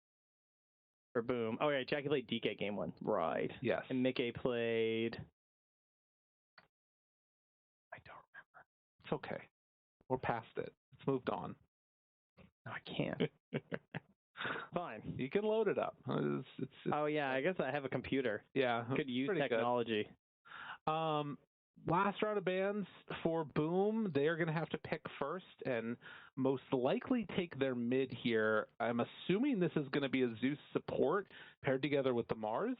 For Boom. Oh yeah, Jackie played DK game 1. Right. Yes. And Mickey played... I don't remember. It's okay. We're past it. It's moved on. No, I can't. Fine. You can load it up. It's oh yeah, I guess I have a computer. Yeah. Could use technology. Good. Last round of bans for Boom, they are going to have to pick first and most likely take their mid here. I'm assuming this is going to be a Zeus support paired together with the Mars.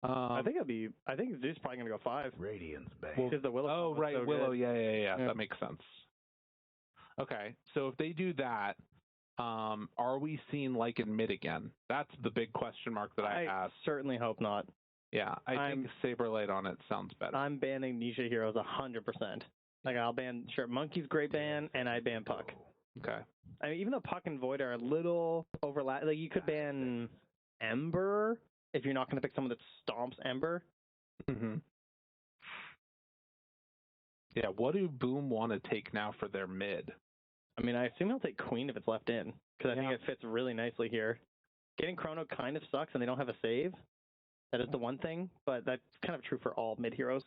I think Zeus is probably going to go 5. Radiant's back. Well, the Willow. Oh, right, so Willow. Good. Yeah. That makes sense. Okay, so if they do that, are we seeing Lycan mid again? That's the big question mark that I have. Certainly hope not. Yeah, I think Saberlight on it sounds better. I'm banning Nisha heroes 100%. Like I'll ban Monkey's great ban, and I ban Puck. Okay. I mean, even though Puck and Void are a little overlap, like you could ban Ember if you're not going to pick someone that stomps Ember. Mm-hmm. Yeah, what do Boom want to take now for their mid? I mean, I assume he'll take Queen if it's left in, because I think it fits really nicely here. Getting Chrono kind of sucks, and they don't have a save. That is the one thing, but that's kind of true for all mid heroes.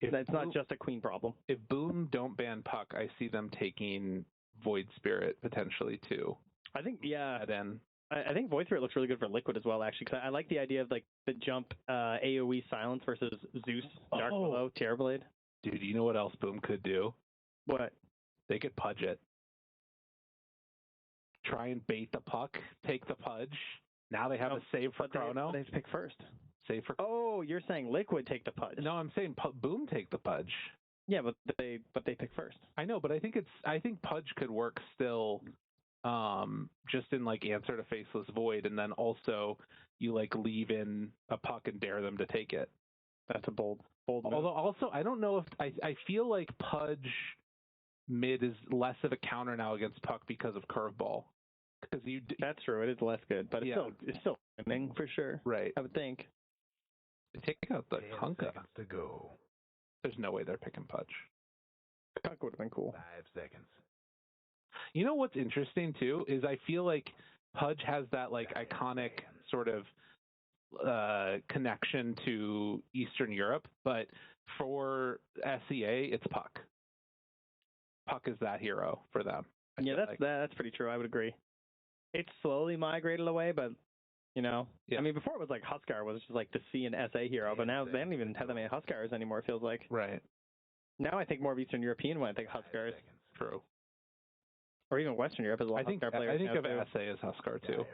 It's not just a Queen problem. If Boom don't ban Puck, I see them taking Void Spirit potentially too. I think, I think Void Spirit looks really good for Liquid as well, actually, because I like the idea of like the jump AoE silence versus Zeus, Dark Below, Terrorblade. Dude, you know what else Boom could do? What? They could pudge it. Try and bait the Puck, take the pudge. Now they have a save for Chrono. They have to pick first. Save for. Oh, you're saying Liquid take the pudge? No, I'm saying Boom take the pudge. Yeah, but they pick first. I know, but I think pudge could work still, just in like answer to Faceless Void, and then also you like leave in a Puck and dare them to take it. That's a bold move. Although also I don't know if I feel like pudge mid is less of a counter now against Puck because of curveball. That's true. It is less good, but it's still winning for sure. Right. I would think. They take out the Kunkka. To go. There's no way they're picking pudge. Kunkka would have been cool. 5 seconds. You know what's interesting too is I feel like pudge has that like iconic sort of connection to Eastern Europe, but for SEA it's Puck. Puck is that hero for them. That's pretty true. I would agree. It's slowly migrated away, but you know, I mean, before it was like Huskar was just like the C and SA hero, but now they don't even have that many Huskars anymore. It feels like. Right. Now I think more of Eastern European when I think Huskars. True. Or even Western Europe as well. I think of SA as Huskar too.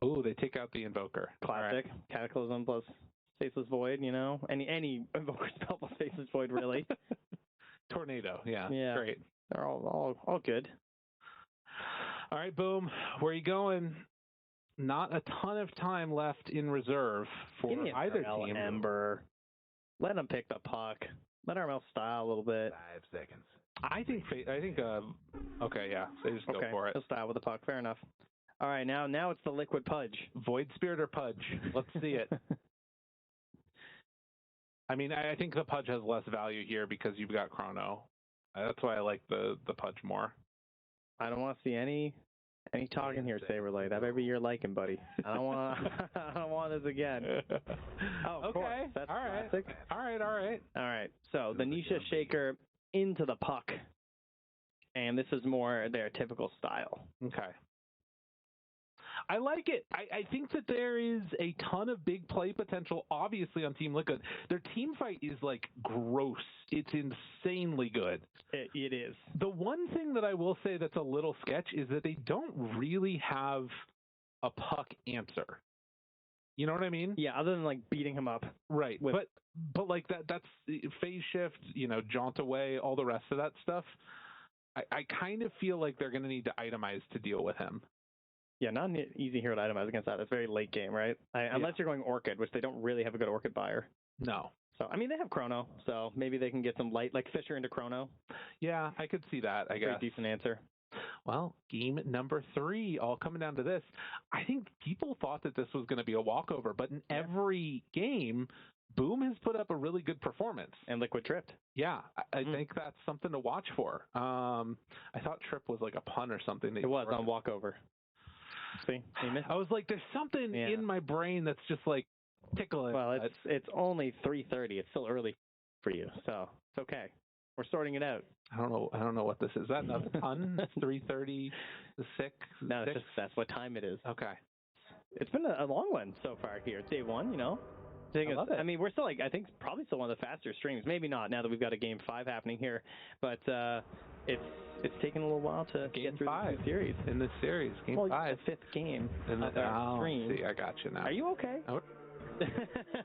Ooh, they take out the Invoker. Classic. Right. Cataclysm plus Faceless Void, you know? Any Invoker spell plus Faceless Void, really. Tornado, yeah. Great. They're all good. All right, Boom. Where are you going? Not a ton of time left in reserve for either team. Ember. Let them pick the puck. Let RML style a little bit. 5 seconds. I think okay, yeah. They just go for it. They'll style with the puck. Fair enough. All right, now it's the Liquid Pudge. Void Spirit or Pudge? Let's see it. I mean, I think the Pudge has less value here because you've got Chrono. That's why I like the Pudge more. I don't want to see any talking here, Saberlight. That may be your liking, buddy. I don't want this again. Oh, of course. That's classic. All right. So the Nisha Shaker into the puck, and this is more their typical style. Okay. I like it. I think that there is a ton of big play potential, obviously, on Team Liquid. Their team fight is, like, gross. It's insanely good. It is. The one thing that I will say that's a little sketch is that they don't really have a puck answer. You know what I mean? Yeah, other than, like, beating him up. Right. But like, that's phase shift, you know, jaunt away, all the rest of that stuff. I kind of feel like they're going to need to itemize to deal with him. Yeah, not an easy hero to itemize against that. It's very late game, right? Unless you're going Orchid, which they don't really have a good Orchid buyer. No. So, I mean, they have Chrono, so maybe they can get some light, like Fisher into Chrono. Yeah, I could see that, I guess. Pretty decent answer. Well, game number 3, all coming down to this. I think people thought that this was going to be a walkover, but in every game, Boom has put up a really good performance. And Liquid tripped. Yeah, I think that's something to watch for. I thought trip was like a pun or something. It was on walkover. See, I was like, there's something in my brain that's just like tickling. Well, it's only 3:30. It's still early for you, so it's okay. We're sorting it out. I don't know what this is. Is that a pun? 3:30, 6? No, it's just that's what time it is. Okay. It's been a long one so far here. It's day 1, you know. I love it. I mean, we're still I think probably still one of the faster streams. Maybe not now that we've got a game 5 happening here, but it's taken a little while to get through the series. In this series, game 5, the 5th game of our stream. See, I got you now. Are you okay?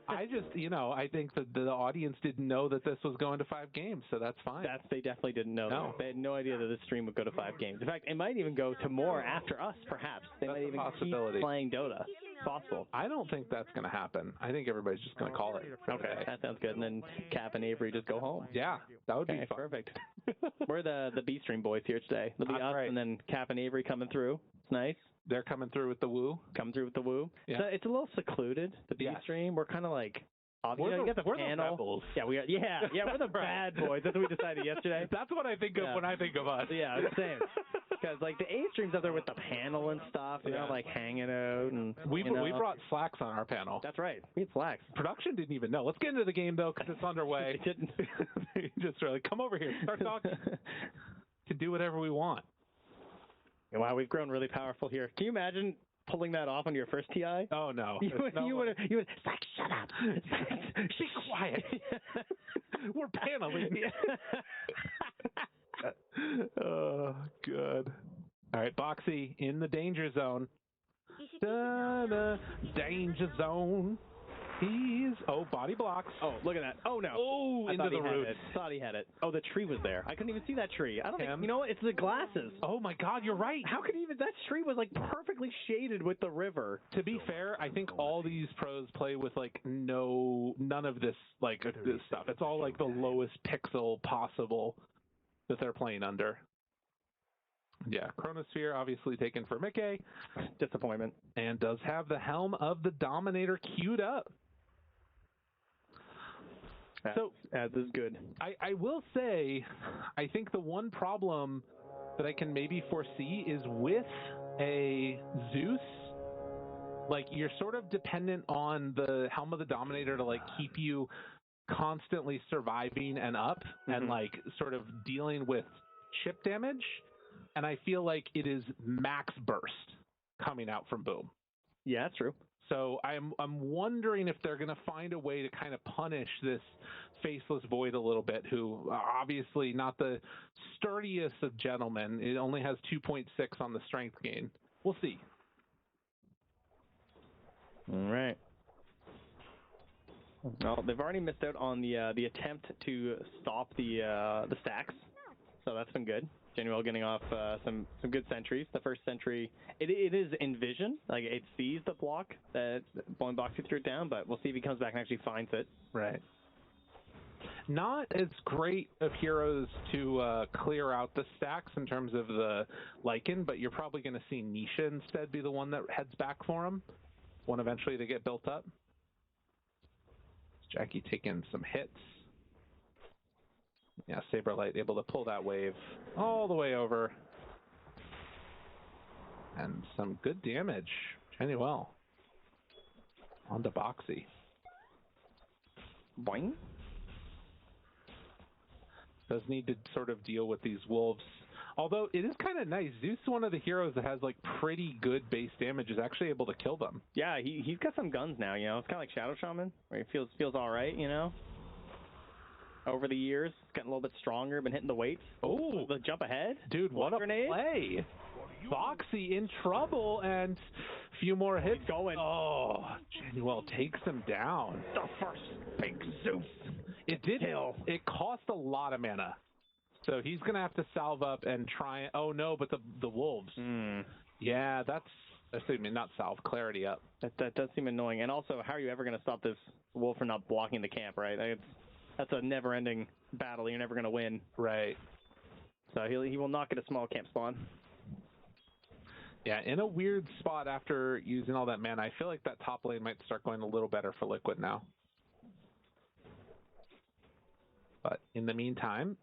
I just, I think that the audience didn't know that this was going to 5 games, so that's fine. They definitely didn't know. No. They had no idea that this stream would go to 5 games. In fact, it might even go to more after us, perhaps. They might even keep playing Dota. It's possible. I don't think that's going to happen. I think everybody's just going to call it. Okay, that sounds good. And then Cap and Avery just go home. Yeah, that would be fun. Perfect. We're the B stream boys here today. They'll be us, and then Cap and Avery coming through. It's nice. They're coming through with the woo. Yeah. So it's a little secluded, the B stream. We're kind of like, we're the the rebels. Yeah, we are. Yeah, we're the bad boys. That's what we decided yesterday. That's what I think of when I think of us. Yeah, same. Because like the A stream's up there with the panel and stuff, like hanging out, and we brought slacks on our panel. That's right. We had slacks. Production didn't even know. Let's get into the game though, because it's underway. They didn't. They just really come over here, start talking. Can do whatever we want. Wow, we've grown really powerful here. Can you imagine pulling that off on your first TI? Oh no! You would like, shut up, be quiet. We're paneling. Oh, good. All right, Boxy in the danger zone. Danger zone. Body blocks. Oh, look at that. Oh no. Oh, into the roots. Thought he had it. Oh, the tree was there. I couldn't even see that tree. I don't think, you know what? It's the glasses. Oh my God, you're right. How could that tree was like perfectly shaded with the river. To be fair, I think all these pros play with like none of this this stuff. It's all like the lowest pixel possible that they're playing under. Yeah, Chronosphere obviously taken for Mickey. Disappointment. And does have the Helm of the Dominator queued up. That is good. I will say, I think the one problem that I can maybe foresee is with a Zeus, like you're sort of dependent on the Helm of the Dominator to like keep you constantly surviving and up and like sort of dealing with chip damage. And I feel like it is max burst coming out from Boom. Yeah, that's true. So I'm wondering if they're going to find a way to kind of punish this Faceless Void a little bit, who obviously not the sturdiest of gentlemen. It only has 2.6 on the strength gain. We'll see. All right. Well, they've already missed out on the attempt to stop the stacks, so that's been good. Genuel getting off some good sentries. The first sentry, it is in vision, like it sees the block that Boxy threw it down, but we'll see if he comes back and actually finds it. Right. Not as great of heroes to clear out the stacks in terms of the Lycan, but you're probably going to see Nisha instead be the one that heads back for him. One eventually to get built up. Jackie taking some hits. Yeah, Saberlight able to pull that wave all the way over. And some good damage. Genuel. On to Boxy. Boing. Does need to sort of deal with these wolves. Although it is kind of nice. Zeus, one of the heroes that has like pretty good base damage, is actually able to kill them. Yeah, he's got some guns now. You know, it's kind of like Shadow Shaman, where he feels all right. You know. Over the years, it's getting a little bit stronger. Been hitting the weights. Oh, the jump ahead, dude! What a play! Boxy in trouble, and a few more hits. He's going. Oh, Genuel takes him down. The first big Zeus. It did. Kill. It cost a lot of mana. So he's going to have to salve up and try. Oh, no, but the wolves. Yeah, that's not salve, clarity up. That does seem annoying. And also, how are you ever going to stop this wolf from not blocking the camp, right? That's a never-ending battle. You're never going to win. Right. So he will not get a small camp spawn. Yeah, in a weird spot after using all that mana. I feel like that top lane might start going a little better for Liquid now. But in the meantime,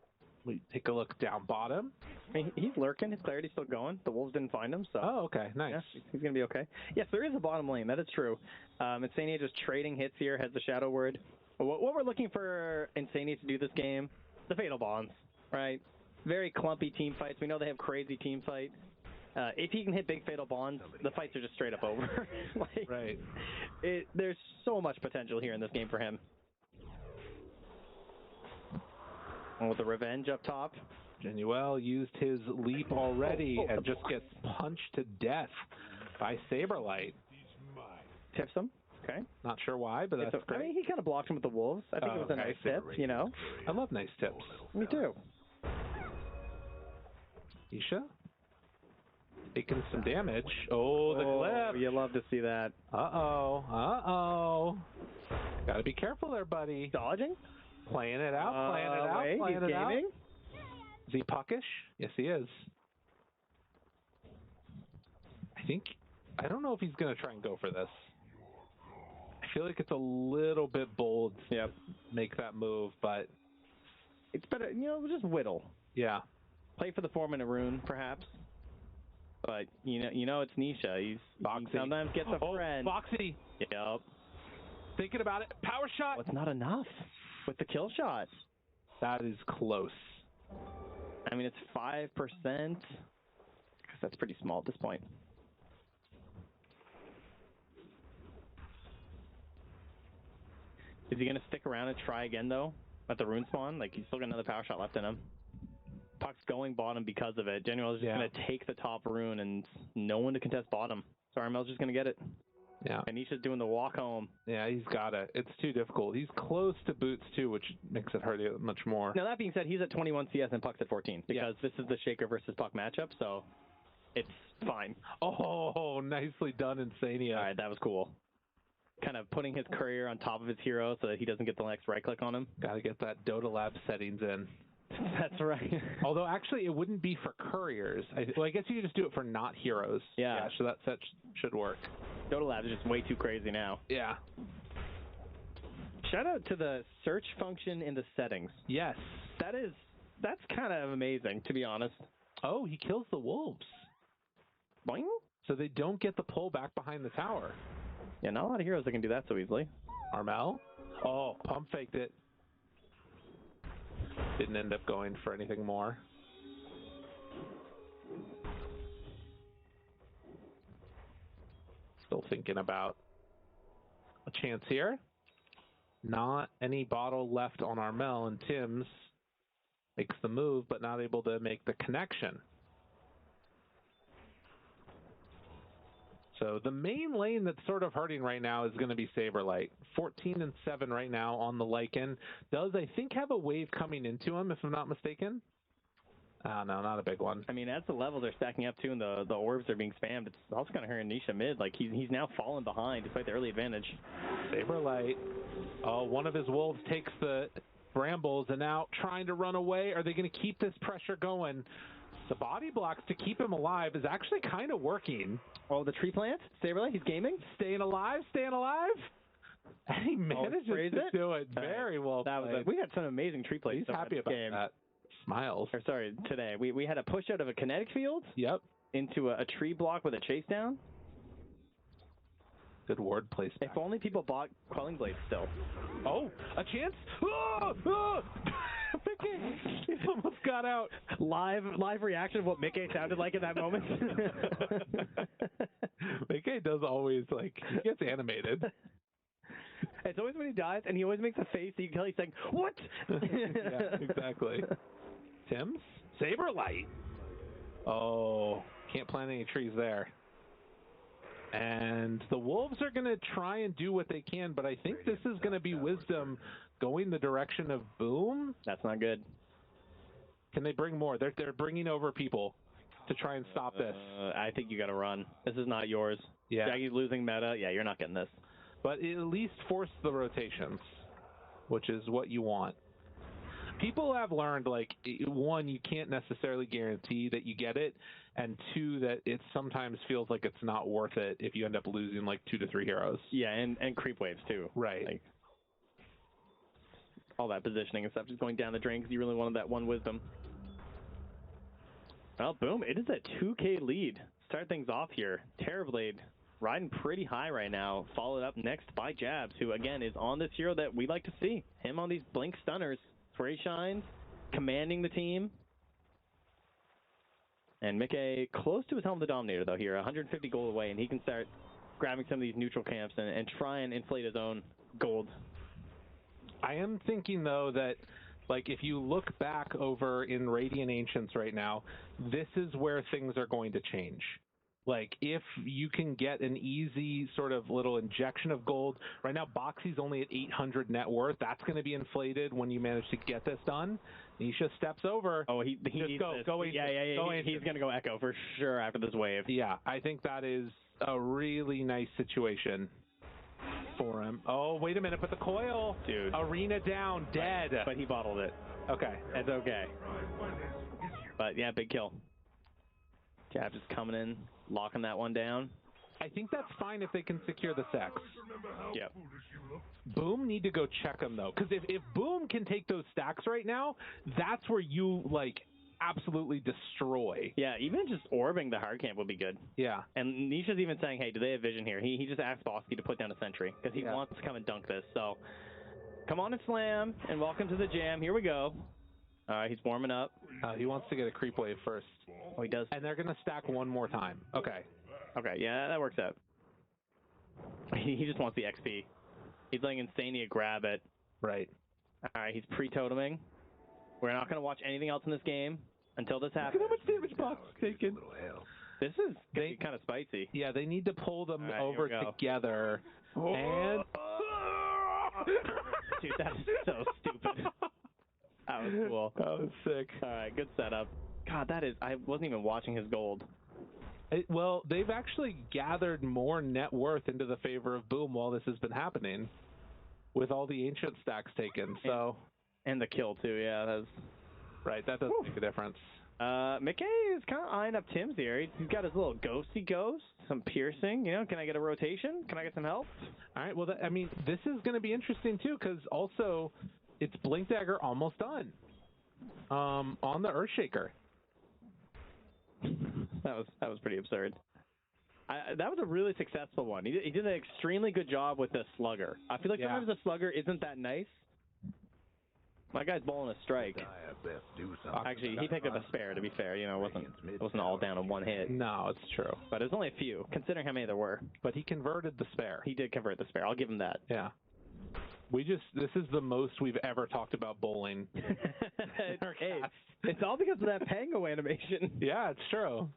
we take a look down bottom. I mean, he's lurking. His clarity's still going. The wolves didn't find him, so. Oh, okay, nice. Yeah, he's going to be okay. Yes, there is a bottom lane. That is true. Insania just trading hits here, has the Shadow Word. What we're looking for Insania to do this game, the Fatal Bonds, right? Very clumpy team fights. We know they have crazy team fights. If he can hit big Fatal Bonds, the fights are just straight up over. Right. There's so much potential here in this game for him. And with the revenge up top. Genuel used his leap already and just gets punched to death by Saberlight. Tips him. Okay. Not sure why, but that's great. I mean, he kind of blocked him with the wolves. I think it was a nice tip, you know? I love nice tips. Me too. Isha? Taking some damage. Oh, the clip. You love to see that. Uh-oh. Uh-oh. Gotta be careful there, buddy. Dodging? Playing it out, playing it out, wait, playing he's it gaming? Out. Is he puckish? Yes, he is. I don't know if he's going to try and go for this. I feel like it's a little bit bold to make that move, but... It's better, just whittle. Yeah. Play for the 4-minute rune, perhaps. But, you know it's Nisha. He sometimes gets a friend. Boxy! Yep. Thinking about it. Power shot! Well, it's not enough with the kill shot. That is close. I mean, it's 5%. Because that's pretty small at this point. Is he going to stick around and try again, though, at the rune spawn? Like, he's still got another power shot left in him. Puck's going bottom because of it. Genuel is just going to take the top rune and no one to contest bottom. So Armel's just going to get it. Yeah. And Nisha's doing the walk home. Yeah, he's got it. It's too difficult. He's close to boots, too, which makes it hurt much more. Now, that being said, he's at 21 CS and Puck's at 14 because this is the Shaker versus Puck matchup, so it's fine. Oh, nicely done, Insania. All right, that was cool. Kind of putting his courier on top of his hero so that he doesn't get the next right-click on him. Got to get that Dota Lab settings in. That's right. Although, actually, it wouldn't be for couriers. I guess you could just do it for not heroes. Yeah. So that should work. Dota Lab is just way too crazy now. Yeah. Shout out to the search function in the settings. Yes. That's kind of amazing, to be honest. Oh, he kills the wolves. Boing. So they don't get the pull back behind the tower. Yeah, not a lot of heroes that can do that so easily. Armel? Oh, pump faked it. Didn't end up going for anything more. Still thinking about chance here. Not any bottle left on Armel, and Tim's makes the move, but not able to make the connection. So the main lane that's sort of hurting right now is going to be Saberlight. 14 and 7 right now on the Lycan. Does, I think, have a wave coming into him, if I'm not mistaken. Oh, no, not a big one. I mean, as the levels are stacking up too and the orbs are being spammed, it's also kind of hurting Nisha mid. Like, he's now fallen behind despite the early advantage. Saberlight. Oh, one of his wolves takes the brambles and now trying to run away. Are they going to keep this pressure going? The body blocks to keep him alive is actually kind of working. Oh, the tree plant? Saberlight, he's gaming? Staying alive, staying alive. And he manages to do it very well. We had some amazing tree plays. He's happy about that. Smiles. Or sorry, today. We had a push out of a kinetic field. Yep. Into a tree block with a chase down. Good word placement. If only people bought Quelling Blades still. Oh, a chance? Mickey! He almost got out. Live reaction of what Mickey sounded like in that moment. Mickey does always, like, he gets animated. It's always when he dies, and he always makes a face, so you can tell he's saying, what? Yeah, exactly. Tim's? Saberlight. Oh, can't plant any trees there. And the Wolves are going to try and do what they can, but I think this is going to be Wisdom going the direction of Boom. That's not good. Can they bring more? They're bringing over people to try and stop this. I think you got to run. This is not yours. Yeah. Jaggy's losing meta. Yeah, you're not getting this. But it at least force the rotations, which is what you want. People have learned, like, one, you can't necessarily guarantee that you get it, and two, that it sometimes feels like it's not worth it if you end up losing, like, 2 to 3 heroes. Yeah, and creep waves, too. Right. Like, all that positioning and stuff just going down the drain because you really wanted that one Wisdom. Well, Boom, it is a 2K lead. Start things off here. Terrorblade riding pretty high right now, followed up next by Jabs, who, again, is on this hero that we like to see. Him on these blink stunners. Where he shines, commanding the team. And Mickey close to his Helm of the Dominator, though, here. 150 gold away, and he can start grabbing some of these neutral camps and try and inflate his own gold. I am thinking, though, that, like, if you look back over in Radiant Ancients right now, this is where things are going to change. Like, if you can get an easy sort of little injection of gold, right now Boxy's only at 800 net worth. That's going to be inflated when you manage to get this done. Nisha steps over. Oh, he needs this. He's going to go Echo for sure after this wave. Yeah, I think that is a really nice situation for him. Oh, wait a minute, but the coil. Dude. Arena down, dead. Right. But he bottled it. Okay. It's okay. But yeah, big kill. Jab just coming in, locking that one down. I think that's fine if they can secure the sex. Yep. Boom need to go check him, though. Because if Boom can take those stacks right now, that's where you, like, absolutely destroy. Yeah, even just orbing the hard camp would be good. Yeah. And Nisha's even saying, hey, do they have vision here? He just asked Bosky to put down a sentry because he wants to come and dunk this. So come on and slam, and welcome to the jam. Here we go. All right, he's warming up. He wants to get a creep wave first. Oh, he does. And they're going to stack one more time. Okay. Okay, yeah, that works out. He just wants the XP. He's letting Instania grab it. Right. All right, he's pre-toteming. We're not going to watch anything else in this game until this happens. Look at how much damage Box is taking. This is going to be kind of spicy. Yeah, they need to pull them over together. And... Dude, that is so stupid. That was cool. That was sick. All right, good setup. God, that is... I wasn't even watching his gold. Well, they've actually gathered more net worth into the favor of Boom while this has been happening, with all the ancient stacks taken. So, and the kill too. Yeah, that's right. That does make a difference. Mickey is kind of eyeing up Tim's here. He's got his little ghosty ghost, some piercing. You know, can I get a rotation? Can I get some help? All right. Well, I mean, this is going to be interesting too, because also it's Blink Dagger almost done on the Earthshaker. That was pretty absurd. That was a really successful one. He did an extremely good job with the Slugger. I feel like sometimes the Slugger isn't that nice. My guy's bowling a strike. Actually, he picked up a spare, to be fair. You know, it wasn't all down on one hit. No, it's true. But it was only a few, considering how many there were. But he converted the spare. He did convert the spare. I'll give him that. Yeah. This is the most we've ever talked about bowling. Hey, it's all because of that Pango animation. Yeah, it's true.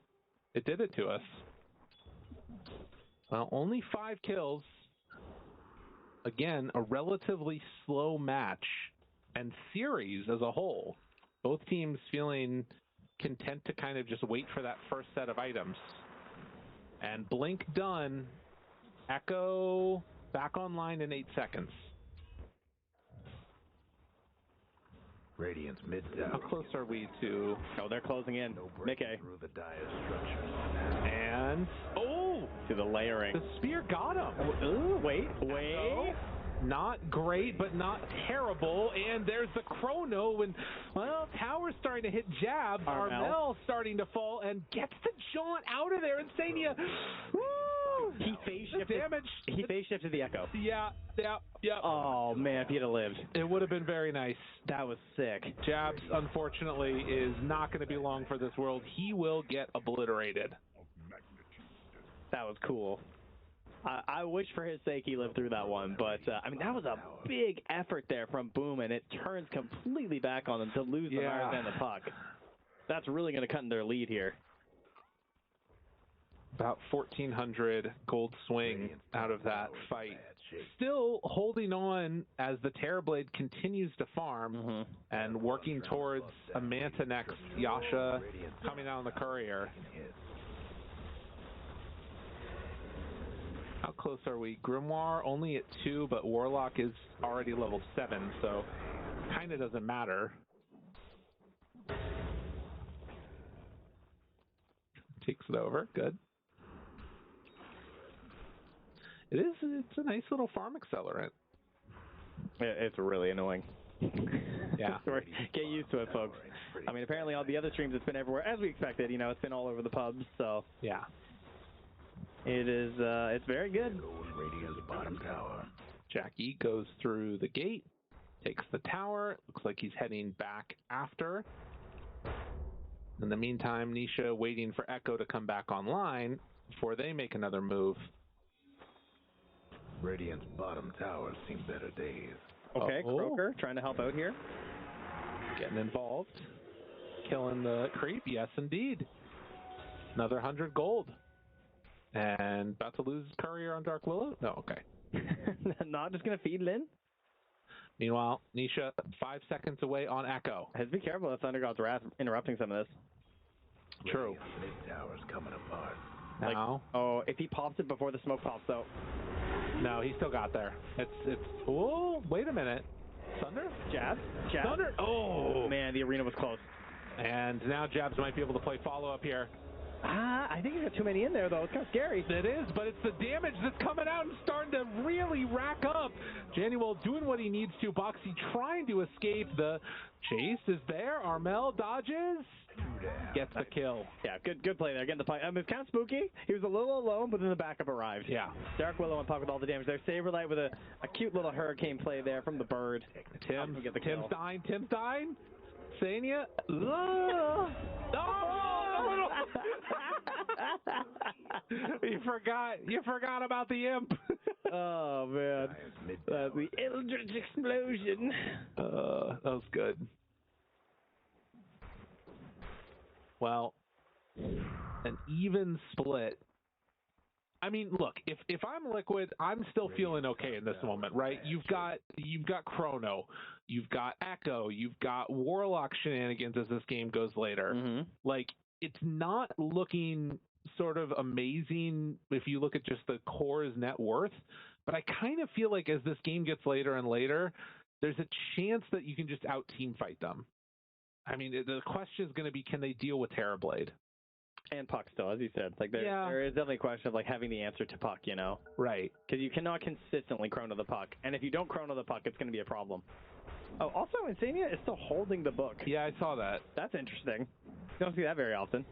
It did it to us. Well, only 5 kills. Again, a relatively slow match and series as a whole. Both teams feeling content to kind of just wait for that first set of items. And Blink done. Echo back online in 8 seconds. Radiant's mid tower. How close are we to... Oh, they're closing in. Mickey. And... Oh! To the layering. The spear got him. Ooh, wait. Not great, but not terrible. And there's the chrono. And, well, Tower's starting to hit jabs. Armel starting to fall and gets the jaunt out of there. Insania. Woo! He face shifted the Echo. Yeah. Oh, man, if he'd have lived. It would have been very nice. That was sick. Jabs, unfortunately, is not going to be long for this world. He will get obliterated. That was cool. I wish for his sake he lived through that one, but I mean that was a big effort there from Boom, and it turns completely back on them to lose the Myers and the puck. That's really going to cut in their lead here. About 1,400 gold swing out of that fight. Still holding on as the Terrorblade continues to farm and working towards a Manta next. Yasha coming out on the courier. How close are we? Grimoire only at 2, but Warlock is already level 7, so kind of doesn't matter. Takes it over. Good. It's a nice little farm accelerant. It's really annoying. Yeah. Get used to it, folks. I mean, apparently on the other streams it's been everywhere, as we expected. You know, it's been all over the pubs, so. Yeah. It is, it's very good. Bottom tower. Jackie goes through the gate, takes the tower. Looks like he's heading back after. In the meantime, Nisha waiting for Echo to come back online before they make another move. Radiant's bottom tower seen better days. Okay, Croaker trying to help out here. Getting involved. Killing the creep, yes indeed. Another 100 gold. And about to lose Courier on Dark Willow? No, okay. Not just going to feed Lin? Meanwhile, Nisha 5 seconds away on Echo. Has to be careful of Thunder God's Wrath interrupting some of this. True. Mid tower's coming apart. Now. Oh, if he pops it before the smoke pops, though. No, he still got there. It's. Oh, wait a minute. Thunder? Jabs? Thunder? Oh! Man, the arena was close. And now Jabs might be able to play follow-up here. I think he's got too many in there, though. It's kind of scary. It is, but it's the damage that's coming out and starting to really rack up. Januel doing what he needs to. Boxy trying to escape. The chase is there. Armel dodges. Gets the kill. Yeah, good play there. Getting the puck. I mean, it's kind of spooky. He was a little alone, but then the backup arrived. Yeah. Dark Willow and puck with all the damage there. Saberlight with a cute little hurricane play there from the bird. Tim's dying. Sania. Oh! You forgot about the imp. Oh man, the Eldritch explosion. That was good. Well, an even split. I mean, look, if I'm Liquid, I'm still feeling okay in this moment, right? You've got Chrono, you've got Echo, you've got Warlock shenanigans as this game goes later. Like, it's not looking sort of amazing if you look at just the core's net worth, but I kind of feel like as this game gets later and later, there's a chance that you can just out-team fight them. I mean, the question is going to be, can they deal with Terrorblade? And Puck still, as you said. Like there is definitely a question of like having the answer to Puck, you know? Right. Because you cannot consistently chrono the Puck. And if you don't chrono the Puck, it's going to be a problem. Oh, also, Insania is still holding the book. Yeah, I saw that. That's interesting. You don't see that very often.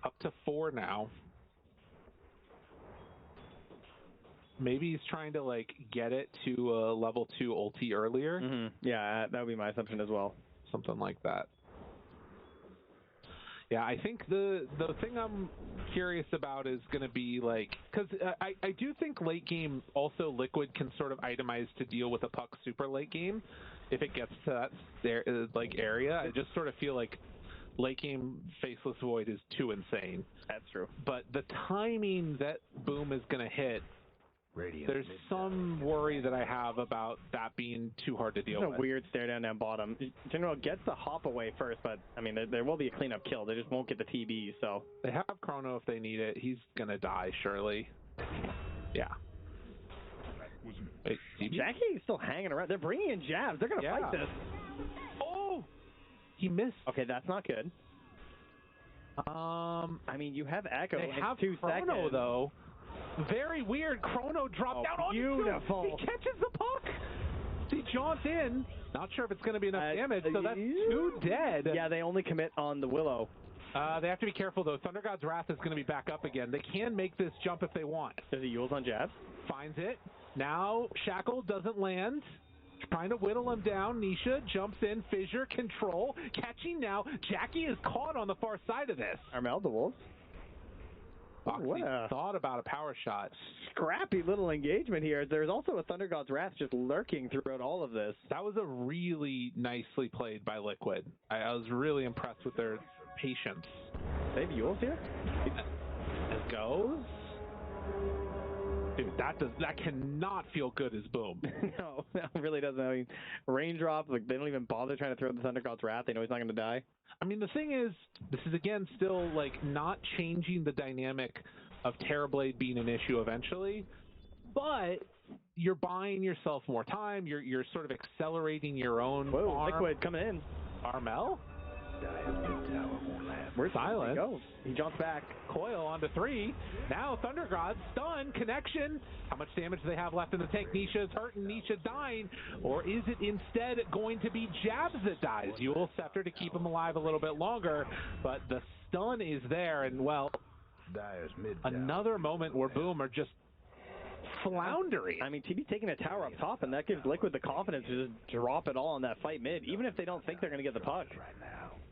Up to 4 now. Maybe he's trying to like get it to a level 2 ulti earlier. Yeah, that would be my assumption as well. Something like that. Yeah, I think the thing I'm curious about is going to be like, because I do think late game also Liquid can sort of itemize to deal with a puck super late game if it gets to that there like area. I just sort of feel like late game Faceless Void is too insane. That's true. But the timing that Boom is going to hit, there's some worry that I have about that being too hard to deal with. It's a weird stare down bottom. General gets the hop away first, but I mean, there will be a cleanup kill. They just won't get the TB, so. They have Chrono if they need it. He's going to die, surely. Yeah. Wait, Jackie is still hanging around. They're bringing in jabs. They're going to fight this. Oh! He missed. Okay, that's not good. I mean, you have Echo They in have 2 Chrono, seconds. though. Very weird. Chrono dropped down on beautiful. He catches the puck. He jaunts in. Not sure if it's going to be enough damage, so that's 2 dead. Yeah, they only commit on the Willow. They have to be careful, though. Thunder God's Wrath is going to be back up again. They can make this jump if they want. There's a Yules on jab. Finds it. Now Shackle doesn't land. Trying to whittle him down. Nisha jumps in. Fissure, control. Catching now. Jackie is caught on the far side of this. Armel, the Wolves. Foxy thought about a power shot. Scrappy little engagement here. There's also a Thunder God's Wrath just lurking throughout all of this. That was a really nicely played by Liquid. I was really impressed with their patience. They have Yules here? It goes. Dude, that cannot feel good as Boom. No, that really doesn't. I mean, raindrop, like they don't even bother trying to throw the Thunder God's Wrath. They know he's not going to die. I mean, the thing is, this is again still like not changing the dynamic of Terrorblade being an issue eventually, but you're buying yourself more time. You're sort of accelerating your own. Whoa, farm. Liquid coming in. Armel? Where's Silence? He jumps back. Coil onto 3. Now Thunder God stun connection. How much damage do they have left in the tank? Nisha is hurt and Nisha dying, or is it instead going to be Jabs that dies? Yule Scepter to keep him alive a little bit longer, but the stun is there, and well, another moment where Boom are just floundering. I mean, TB taking a tower up top, and that gives Liquid the confidence to just drop it all on that fight mid, even if they don't think they're going to get the puck.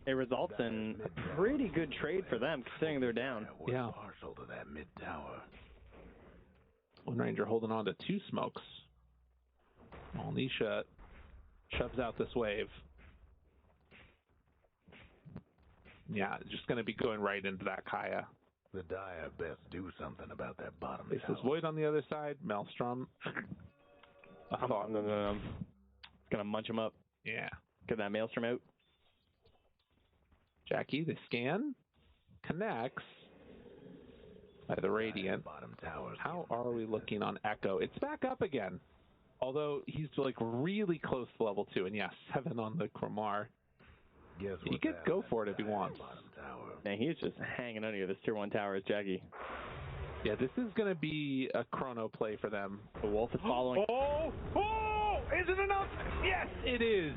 It results in a pretty good trade for them, considering they're down. Yeah. Partial to that mid tower. One Ranger holding on to 2 smokes. Well, Nisha shoves out this wave. Yeah, just going to be going right into that Kaya. The Dire best do something about that bottom This is Void on the other side. Maelstrom. It's going to munch him up. Yeah. Get that Maelstrom out. Jackie, the scan connects by the Radiant. How are we looking on Echo? It's back up again. Although he's like really close to level 2. And yeah, 7 on the Kromar. He could go for it if he wants. Man, he's just hanging under this tier 1 tower as Jackie. Yeah, this is going to be a Chrono play for them. The Wolf is following. Oh! Is it enough? Yes, it is.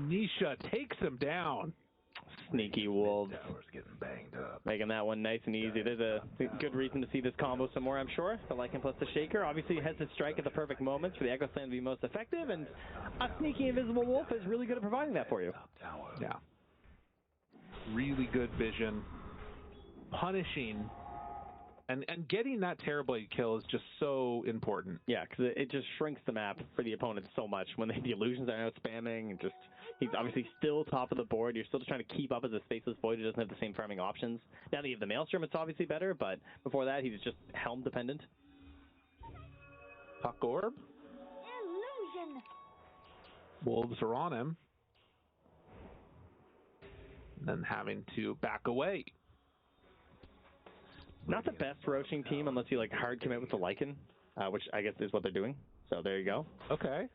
Nisha takes him down. Sneaky Wolves. Getting banged up. Making that one nice and easy. There's a good reason to see this combo some more, I'm sure. The Lycan plus the Shaker. Obviously, it has to strike at the perfect moments for the Echo Slam to be most effective, and a sneaky Invisible Wolf is really good at providing that for you. Yeah. Really good vision. Punishing. And getting that Terrorblade kill is just so important. Yeah, because it just shrinks the map for the opponent so much when the illusions are out spamming and just he's obviously still top of the board. You're still just trying to keep up as a Faceless Void who doesn't have the same farming options. Now that you have the Maelstrom, it's obviously better, but before that, he's just Helm dependent. Puck Orb. Illusion. Wolves are on him. And then having to back away. Not the best roaching team unless you like hard commit with the Lycan, which I guess is what they're doing. So there you go. Okay.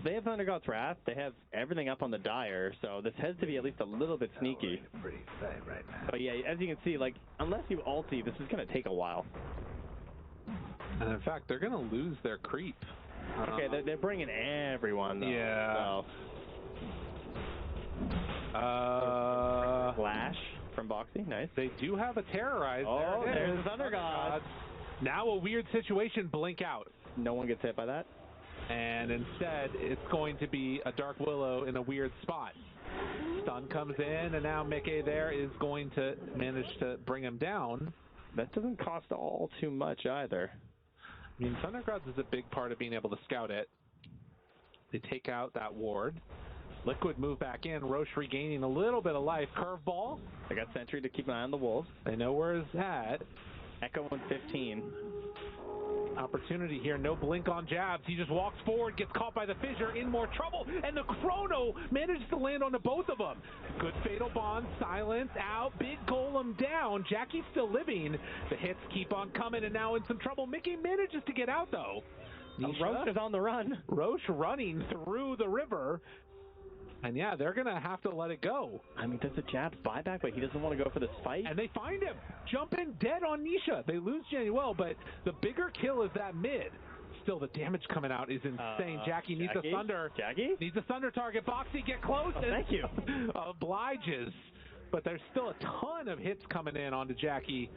They have Thunder God's Wrath. They have everything up on the Dire, so this has to be at least a little bit sneaky. Pretty tight right now. But yeah, as you can see, like unless you ulti, this is going to take a while. And in fact, they're going to lose their creep. Okay, they're bringing everyone, though. Yeah. So. Flash from Boxy, nice. They do have a Terrorize. Oh, there's the Thunder God. Now a weird situation, blink out. no one gets hit by that. And instead, it's going to be a Dark Willow in a weird spot. Stun comes in, and now Mickey there is going to manage to bring him down. That doesn't cost all too much either. I mean, Thunder Gods is a big part of being able to scout it. They take out that ward. Liquid move back in. Roche regaining a little bit of life. Curveball. They got Sentry to keep an eye on the Wolves. They know where it's at. Echo 115. Opportunity here. No blink on jabs. He just walks forward, gets caught by the fissure, in more trouble, and the Chrono manages to land onto both of them. Good Fatal Bond. Silence out. Big Golem down. Jackie's still living. The hits keep on coming, and now in some trouble. Mickey manages to get out, though. Roche is on the run. Roche running through the river. And yeah, they're going to have to let it go. I mean, there's a jabs buyback, but he doesn't want to go for this fight. And they find him. Jumping dead on Nisha. They lose Januel, but the bigger kill is that mid. Still, the damage coming out is insane. Jackie needs a Thunder. Jackie? Needs a Thunder target. Foxy, get close. Thank you. Obliges. But there's still a ton of hits coming in onto Jackie.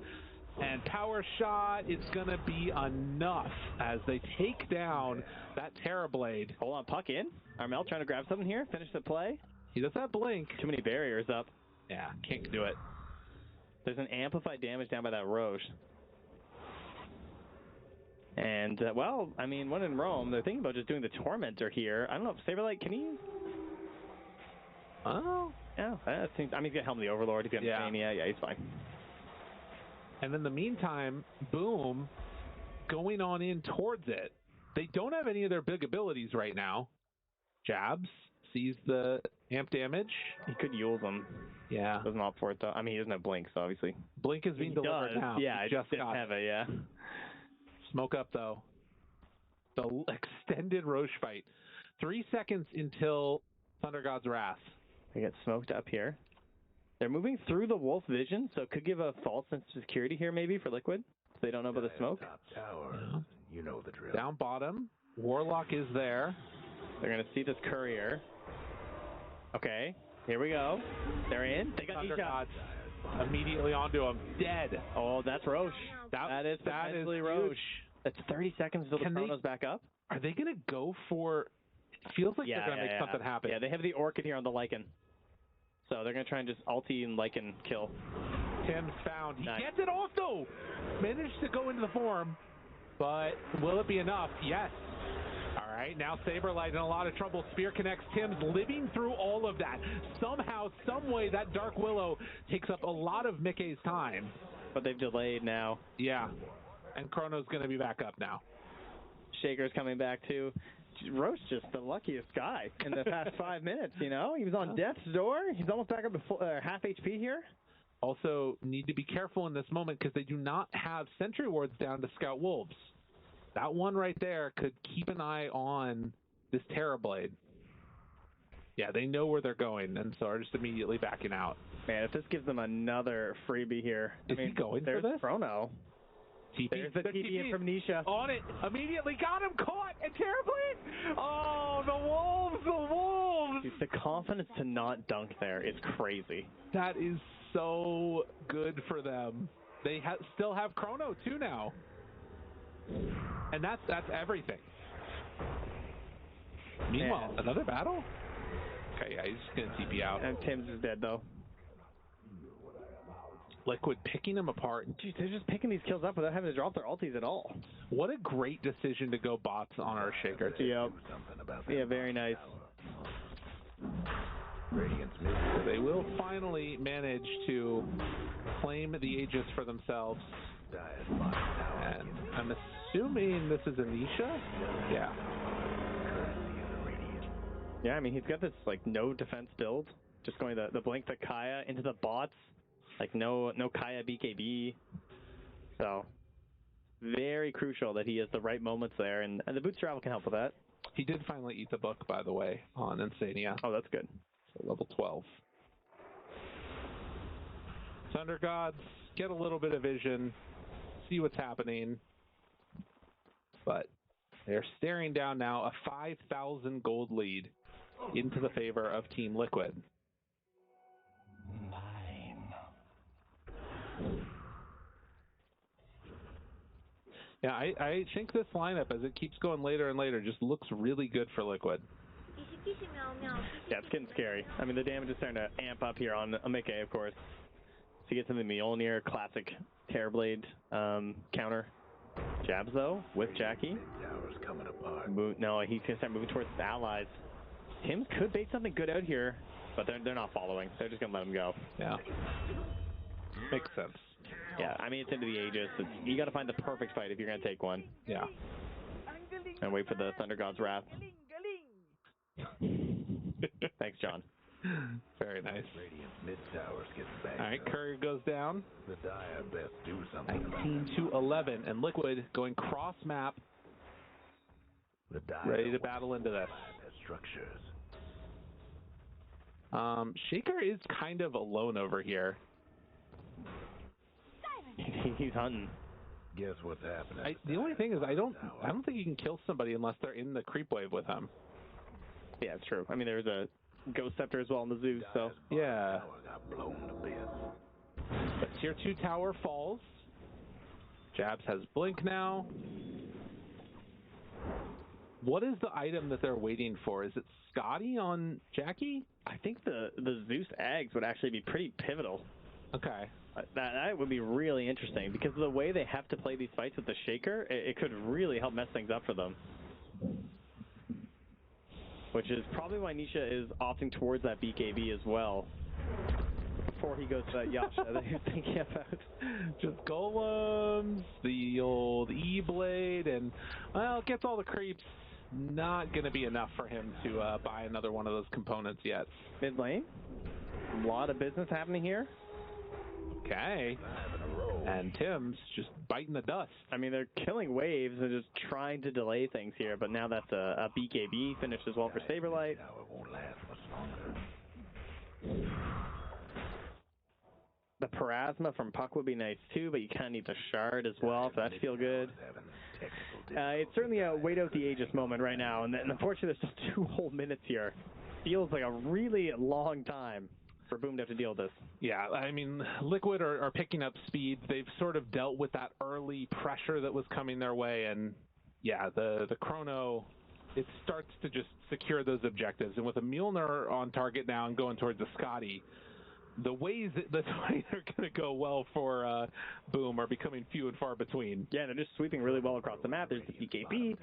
And Power Shot is going to be enough as they take down that Terrorblade. Hold on, puck in. Armel trying to grab something here. Finish the play. He does have Blink. Too many barriers up. Yeah, can't do it. There's an amplified damage down by that Roche. And, well, I mean, when in Rome, they're thinking about just doing the Tormentor here. I don't know if Saberlight, can he? Oh. Yeah, that seems, I mean, he's going to helm the Overlord. He's going to Mania. Yeah, he's fine. And in the meantime, Boom going on in towards it. They don't have any of their big abilities right now. Jabs sees the amp damage. He could use them. Yeah. Doesn't opt for it, though. I mean, he doesn't have Blink, so obviously. Blink is being delivered now. Yeah, I just didn't have it, yeah. Smoke up, though. The extended Roche fight. 3 seconds until Thunder God's Wrath. They get smoked up here. They're moving through the Wolf Vision, so it could give a false sense of security here, maybe, for Liquid. If they don't know about the smoke. Top tower. You know the drill. Down bottom. Warlock is there. They're going to see this Courier. Okay, here we go. They're in. They got Thunder Gods immediately onto him. Dead. Oh, that's Roche. That is potentially Roche. That's 30 seconds until the Chrono's back up. Are they going to go for... It feels like they're going to make something happen. Yeah, they have the Orchid here on the Lycan. So they're going to try and just ulti and Lycan kill. Tim's found. He gets it off, though. Managed to go into the form. But will it be enough? Yes. All right, now Saberlight in a lot of trouble. Spear connects. Tim's living through all of that. Somehow, some way, that Dark Willow takes up a lot of Mickey's time. But they've delayed now. Yeah. And Chrono's going to be back up now. Shaker's coming back, too. Roche just the luckiest guy in the past 5 minutes, you know? He was on death's door. He's almost back up to half HP here. Also, need to be careful in this moment because they do not have sentry wards down to scout wolves. That one right there could keep an eye on this Terrorblade. Yeah, they know where they're going, and so are just immediately backing out. Man, if this gives them another freebie here. Is he going for this? Chrono. TP. There's the TP from Nisha. On it. Immediately got him caught. And Terrorblade. Oh, the Wolves. The Wolves. Dude, the confidence to not dunk there is crazy. That is so good for them. They still have Chrono, too, now. And that's everything. Meanwhile, another battle? Okay, yeah, he's just going to TP out. And Tim's is dead, though. Liquid picking them apart. Dude, they're just picking these kills up without having to drop their ultis at all. What a great decision to go bots on our Shaker. Yep. Yeah, very nice. They will finally manage to claim the Aegis for themselves. And I'm assuming this is Anisha? Yeah. Yeah, I mean, he's got this, like, no defense build. Just going the Blink, the Kaya into the bots. Like, no Kaya BKB. So, very crucial that he has the right moments there, and the Boots Travel can help with that. He did finally eat the book, by the way, on Insania. Oh, that's good. So level 12. Thunder Gods, get a little bit of vision, see what's happening. But they're staring down now a 5,000 gold lead into the favor of Team Liquid. Yeah, I think this lineup, as it keeps going later and later, just looks really good for Liquid. Yeah, it's getting scary. I mean, the damage is starting to amp up here on Mickey, of course. So he gets in the Mjolnir, classic Terrorblade counter. Jabs, though, with Jackie. Tower's coming apart. No, he's going to start moving towards his allies. Tims could bait something good out here, but they're not following. They're just going to let him go. Yeah. Makes sense. Yeah, I mean, it's into the Aegis. You got to find the perfect fight if you're going to take one. Yeah. And wait for the Thunder God's wrath. Thanks, John. Very nice. Radiant mid towers getting back. All right, Courier goes down. The Dire best do something. 19-11, and Liquid going cross map. The Dire ready to battle into this. Structures. Shaker is kind of alone over here. He's hunting. Guess what's happening? The only thing is, I don't think you can kill somebody unless they're in the creep wave with him. Yeah, it's true. I mean, there's a Ghost Scepter as well in the Zeus, so. Yeah. Got blown to bits. But tier 2 tower falls. Jabs has blink now. What is the item that they're waiting for? Is it Scotty on Jackie? I think the Zeus eggs would actually be pretty pivotal. Okay. That would be really interesting because of the way they have to play these fights with the Shaker, it could really help mess things up for them. Which is probably why Nisha is opting towards that BKB as well. Before he goes to that Yasha that he's thinking about. Just golems, the old E-Blade, and, well, gets all the creeps. Not going to be enough for him to buy another one of those components yet. Mid lane. A lot of business happening here. Okay. And Tim's just biting the dust. I mean, they're killing waves and just trying to delay things here, but now that's a BKB finish as well for Saberlight. The Parasma from Puck would be nice too, but you kind of need the Shard as well, so that'd feel good. It's certainly a wait out the Aegis moment right now, and unfortunately there's still 2 whole minutes here. Feels like a really long time for Boom to have to deal with this. Yeah, I mean, Liquid are picking up speed. They've sort of dealt with that early pressure that was coming their way, and yeah, the Chrono, it starts to just secure those objectives. And with a Mjolnir on target now and going towards the Scotty, the ways that the fight are going to go well for Boom are becoming few and far between. Yeah, they're just sweeping really well across the map. There's the BKB,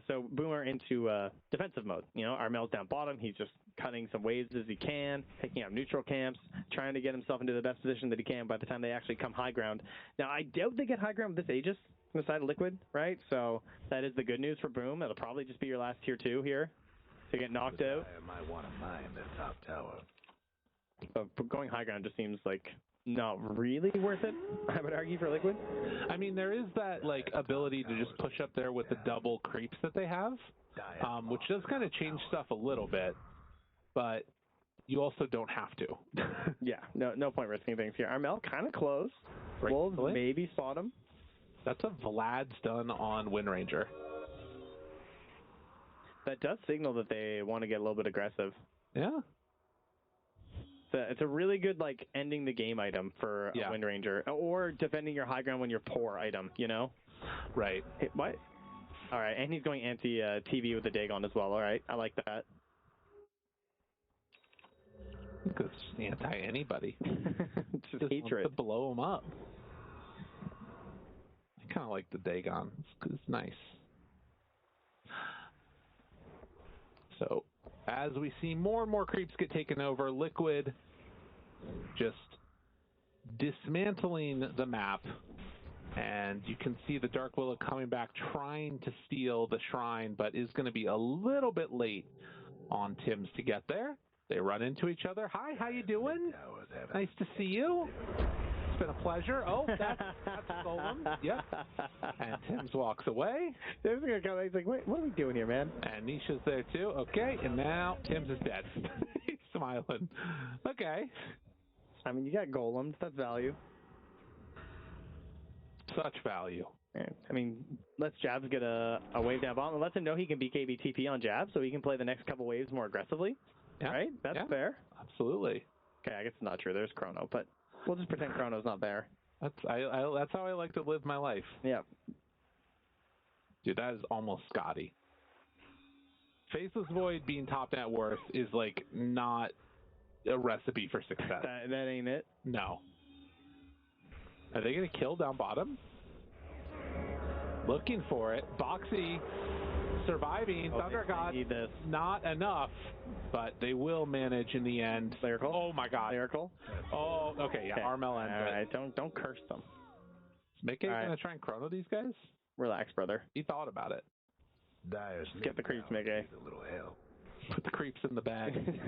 so Boomer into defensive mode. You know, Armel's down bottom. He's just cutting some waves as he can, picking up neutral camps, trying to get himself into the best position that he can by the time they actually come high ground. Now, I doubt they get high ground with this Aegis on the side of Liquid, right? So that is the good news for Boom. It'll probably just be your last tier 2 here to get knocked out. Might want to mine the top tower. But going high ground just seems like not really worth it, I would argue, for Liquid. I mean, there is that like ability to just push up there with the double creeps that they have, which does kind of change stuff a little bit, but you also don't have to. Yeah, no point risking things here. Armel kind of close. Wolves maybe spot him. That's a Vlad stun on Wind Ranger. That does signal that they want to get a little bit aggressive. Yeah. It's a really good, like, ending the game item for a Wind Ranger. Or defending your high ground when you're poor item, you know? Right. Hey, what? All right, and he's going anti-TV with the Dagon as well. All right, I like that. He goes anti-anybody. Just hatred. To blow him up. I kind of like the Dagon. It's nice. So, as we see more and more creeps get taken over, Liquid just dismantling the map, and you can see the Dark Willow coming back trying to steal the shrine, but is going to be a little bit late on Tim's to get there. They run into each other. Hi, how you doing? Nice to see you. It's been a pleasure. Oh, that's Golem. Yep. And Tim's walks away. Tim's gonna come. He's like, wait, what are we doing here, man? And Nisha's there too. Okay, and now Tim's is dead. He's smiling. Okay. I mean, you got Golems. That's value. Such value. I mean, let's Jabs get a wave down bottom. Let's him know he can BKB TP on Jabs so he can play the next couple waves more aggressively. Yeah. Right? That's fair. Absolutely. Okay, I guess it's not true. There's Chrono, but we'll just pretend Chrono's not there. That's how I like to live my life. Yeah. Dude, that is almost Scotty. Faceless Void being top net worth is like not a recipe for success. That ain't it. No. Are they gonna kill down bottom? Looking for it. Boxy surviving. Thunder God not enough, but they will manage in the end. Lyrical. Oh my God. Lyrical. Oh, okay, yeah. Armel ends it. All right, don't curse them. Is Mickey gonna try and chrono these guys? Relax, brother. He thought about it. Dyer's Get the creeps, Mickey. a little help. Put the creeps in the bag.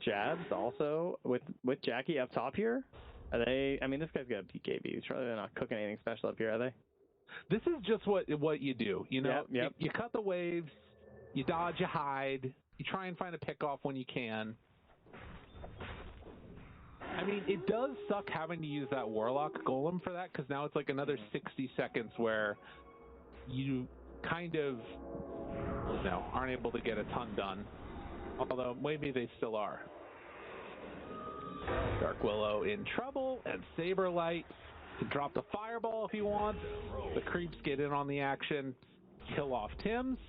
Jabs also with Jackie up top here. Are they? I mean, this guy's got a BKB. Surely they're not cooking anything special up here, are they? This is just what you do. You know, Yep. You cut the waves, you dodge, you hide, you try and find a pick off when you can. I mean, it does suck having to use that Warlock Golem for that, because now it's like another 60 seconds where you kind of, aren't able to get a ton done. Although maybe they still are. Dark Willow in trouble, and Saberlight can drop the fireball if he wants. The creeps get in on the action, kill off Tim's.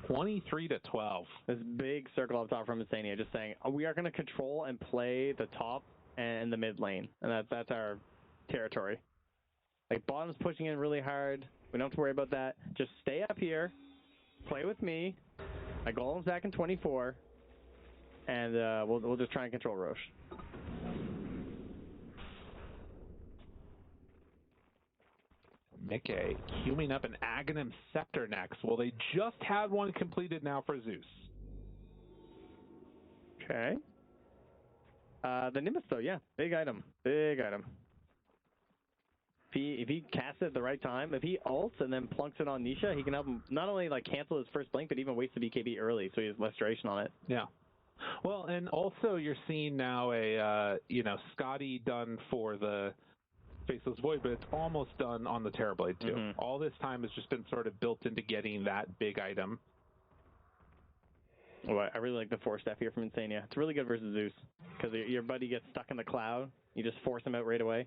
23-12. This big circle up top from Insania just saying, we are going to control and play the top and the mid lane. And that's our territory. Like, bottom's pushing in really hard. We don't have to worry about that. Just stay up here. Play with me. My golem's back in 24. And we'll just try and control Roche. Mickey queuing up an Aghanim Scepter next. Well, they just had one completed now for Zeus. Okay. The Nimbus, though, yeah. Big item. Big item. If he casts it at the right time, if he ults and then plunks it on Nisha, he can help him not only like cancel his first blink, but even waste the BKB early, so he has less duration on it. Yeah. Well, and also you're seeing now a, Scotty done for the Faceless Void, but it's almost done on the Terrorblade too. Mm-hmm. All this time has just been sort of built into getting that big item. Oh, I really like the force staff here from Insania. It's really good versus Zeus, because your buddy gets stuck in the cloud. You just force him out right away.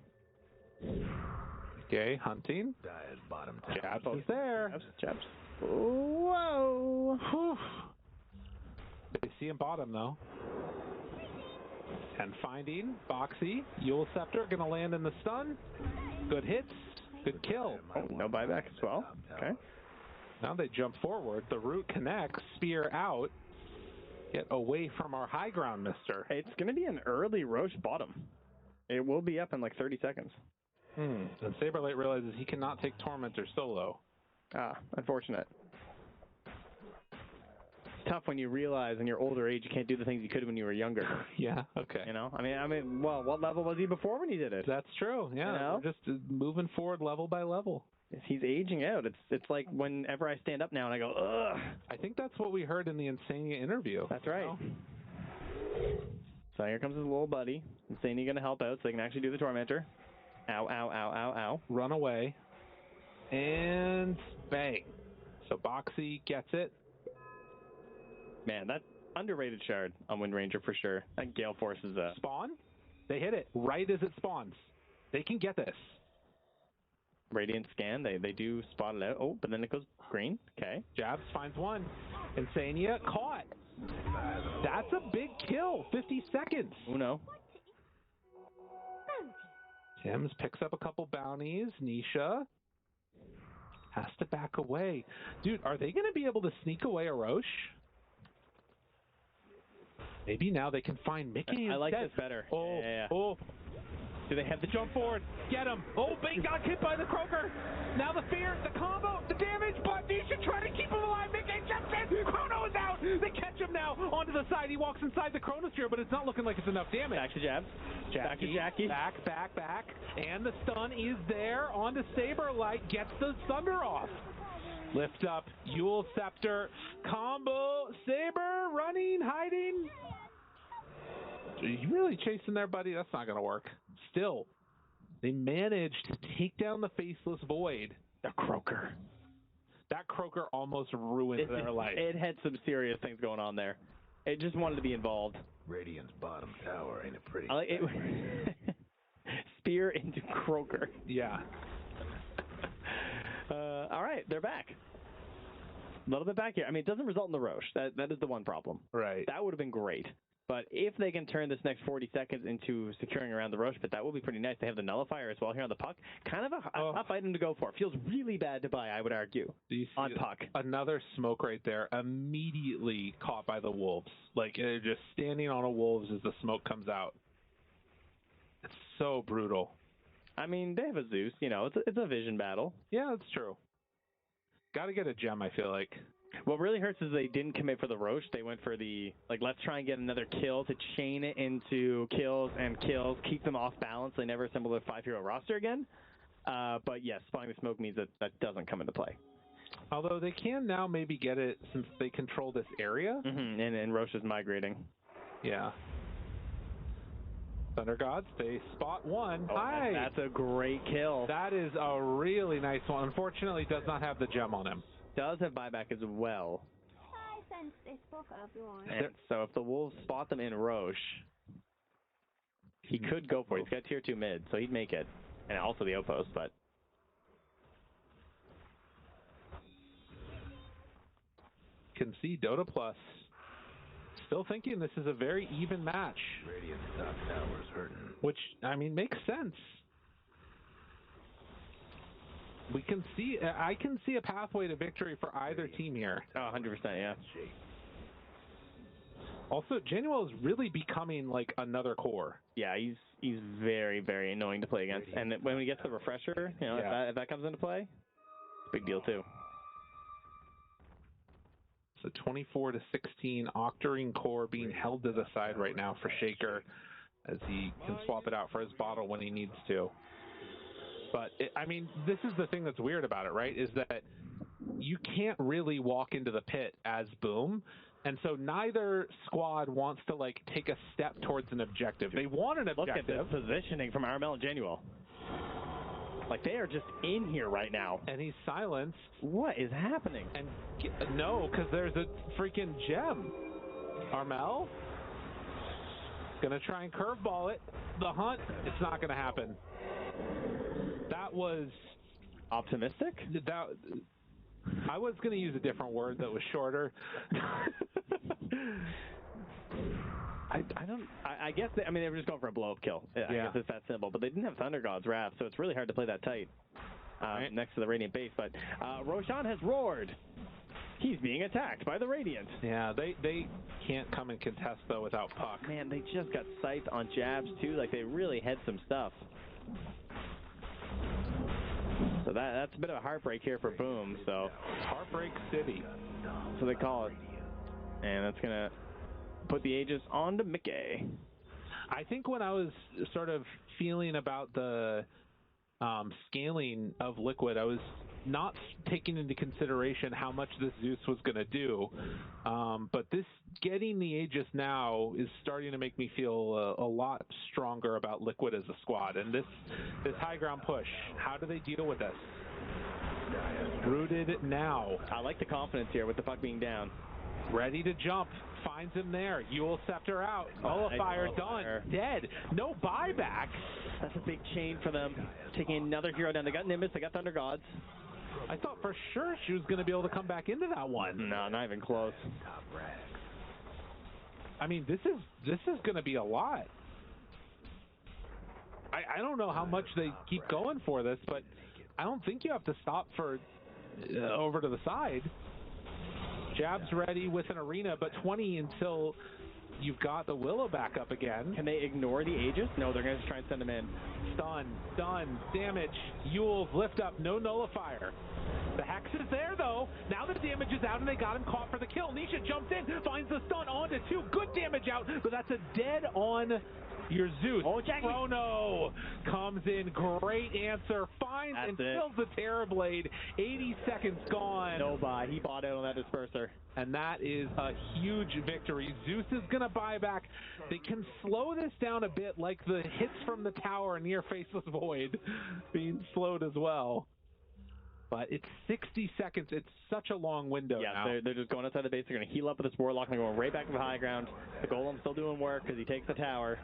Okay, hunting. Dyer's bottom Jabs is there. Jabs. Whoa. Whew. They see him bottom though. And finding Boxy, Yule Scepter gonna land in the stun. Good hits, good kill. Oh, no buyback as well. Okay. Now they jump forward. The root connects, spear out. Get away from our high ground, mister. It's gonna be an early Roche bottom. It will be up in like 30 seconds. And Saberlight realizes he cannot take Tormentor solo. Unfortunate. It's tough when you realize in your older age you can't do the things you could when you were younger. Yeah, okay. I mean, well, what level was he before when he did it? That's true, yeah. We're just moving forward level by level. He's aging out. It's like whenever I stand up now and I go, ugh. I think that's what we heard in the Insania interview. That's right. So here comes his little buddy. Insania going to help out so they can actually do the Tormentor. Ow, ow, ow, ow, ow. Run away. And bang. So Boxy gets it. Man, that underrated shard on Wind Ranger for sure. That Gale Force is a... Spawn? They hit it right as it spawns. They can get this. Radiant scan, they do spot it out. Oh, but then it goes green. Okay. Jabs finds one. Insania caught. That's a big kill. 50 seconds. Uno. Tim's picks up a couple bounties. Nisha has to back away. Dude, are they going to be able to sneak away a Roche? Maybe now they can find Mickey instead. I like this better. Oh, yeah. Oh. Do they have the jump forward? Get him. Oh, but he got hit by the Croaker. Now the fear, the combo, the damage, but Nisha trying to keep him alive. Mickey jumps in. Chrono is out. They catch him now onto the side. He walks inside the Chronosphere, but it's not looking like it's enough damage. Back to Jabs. Back to Jackie. Back. And the stun is there onto Saberlight. Gets the Thunder off. Lift up. Yule Scepter. Combo. Saber running, hiding. You really chasing there, buddy? That's not going to work. Still, they managed to take down the Faceless Void. The Croaker. That Croaker almost ruined their life. It had some serious things going on there. It just wanted to be involved. Radiant's bottom tower ain't a pretty. I like it. Spear into Croaker. Yeah. All right, they're back. A little bit back here. I mean, it doesn't result in the Roche. That is the one problem. Right. That would have been great. But if they can turn this next 40 seconds into securing around the Roche, but that would be pretty nice. They have the Nullifier as well here on the Puck. Kind of a tough item to go for. Feels really bad to buy, I would argue, Do you see on Puck. Another smoke right there, immediately caught by the Wolves. Like, they're just standing on a Wolves as the smoke comes out. It's so brutal. I mean, they have a Zeus. You know, it's a vision battle. Yeah, that's true. Got to get a gem, I feel like. What really hurts is they didn't commit for the Roche. They went for the, like, let's try and get another kill to chain it into kills and kills, keep them off balance. They never assemble a 5-hero roster again. But yes, spawning the smoke means that doesn't come into play. Although they can now maybe get it since they control this area. Mm-hmm. And Roche is migrating. Yeah. Thunder Gods, they spot one. Oh, Hi! That's a great kill. That is a really nice one. Unfortunately, does not have the gem on him. Does have buyback as well. I sense this book of yours. And so if the Wolves spot them in Roche, he could go for it. He's got tier 2 mid, so he'd make it. And also the outpost, but... Can see Dota Plus still thinking this is a very even match. Radiant's top tower's hurting. Which, I mean, makes sense. I can see a pathway to victory for either team here. Oh, 100%, yeah. Also, Januel is really becoming like another core. Yeah, he's very, very annoying to play against. And when he gets the refresher, you know, if that comes into play, it's a big deal too. So 24-16, Octarine core being held to the side right now for Shaker, as he can swap it out for his bottle when he needs to. But, I mean, this is the thing that's weird about it, right? Is that you can't really walk into the pit as Boom. And so neither squad wants to, like, take a step towards an objective. They want an objective. Look at this positioning from Armel and Januel. Like, they are just in here right now. And he's silenced. What is happening? And no, because there's a freaking gem. Armel gonna try and curveball it. The hunt, it's not gonna happen. That was optimistic. I was gonna use a different word that was shorter. I guess they were just going for a blow-up kill. I guess it's that simple. But they didn't have Thunder God's Wrath, so it's really hard to play that tight next to the Radiant base. But Roshan has roared. He's being attacked by the Radiant. Yeah, they can't come and contest, though, without Puck. Man, they just got scythed on jabs, too. Like, they really had some stuff. So that's a bit of a heartbreak here for Boom. So Heartbreak City. So they call it. And that's going to put the Aegis on to Mickey. I think when I was sort of feeling about the scaling of Liquid, I was not taking into consideration how much this Zeus was going to do. But this getting the Aegis now is starting to make me feel a lot stronger about Liquid as a squad. And this high ground push, how do they deal with this? Rooted now. I like the confidence here with the puck being down. Ready to jump. Finds him there. Yule Scepter out. Nullifier done. Dead. No buyback. That's a big chain for them. Taking another hero down. They got Nimbus. They got Thunder Gods. I thought for sure she was going to be able to come back into that one. No, not even close. I mean, this is going to be a lot. I don't know how much they keep going for this, but I don't think you have to stop for over to the side. Jab's ready with an arena, but 20 until you've got the Willow back up again. Can they ignore the Aegis? No, they're going to just try and send him in. Stun, damage. Yule's lift up, no nullifier. The Hex is there, though. Now the damage is out, and they got him caught for the kill. Nisha jumps in, finds the stun onto 2. Good damage out, but that's a dead on your Zeus. Oh, Jackie. Chrono comes in. Great answer. Finds and kills the Terrorblade. 80 seconds gone. No buy. He bought out on that disperser. And that is a huge victory. Zeus is going to buy back. They can slow this down a bit, like the hits from the tower near Faceless Void being slowed as well. But it's 60 seconds. It's such a long window now. Yeah, they're just going outside the base. They're going to heal up with this Warlock, and they're going right back to the high ground. The Golem's still doing work because he takes the tower.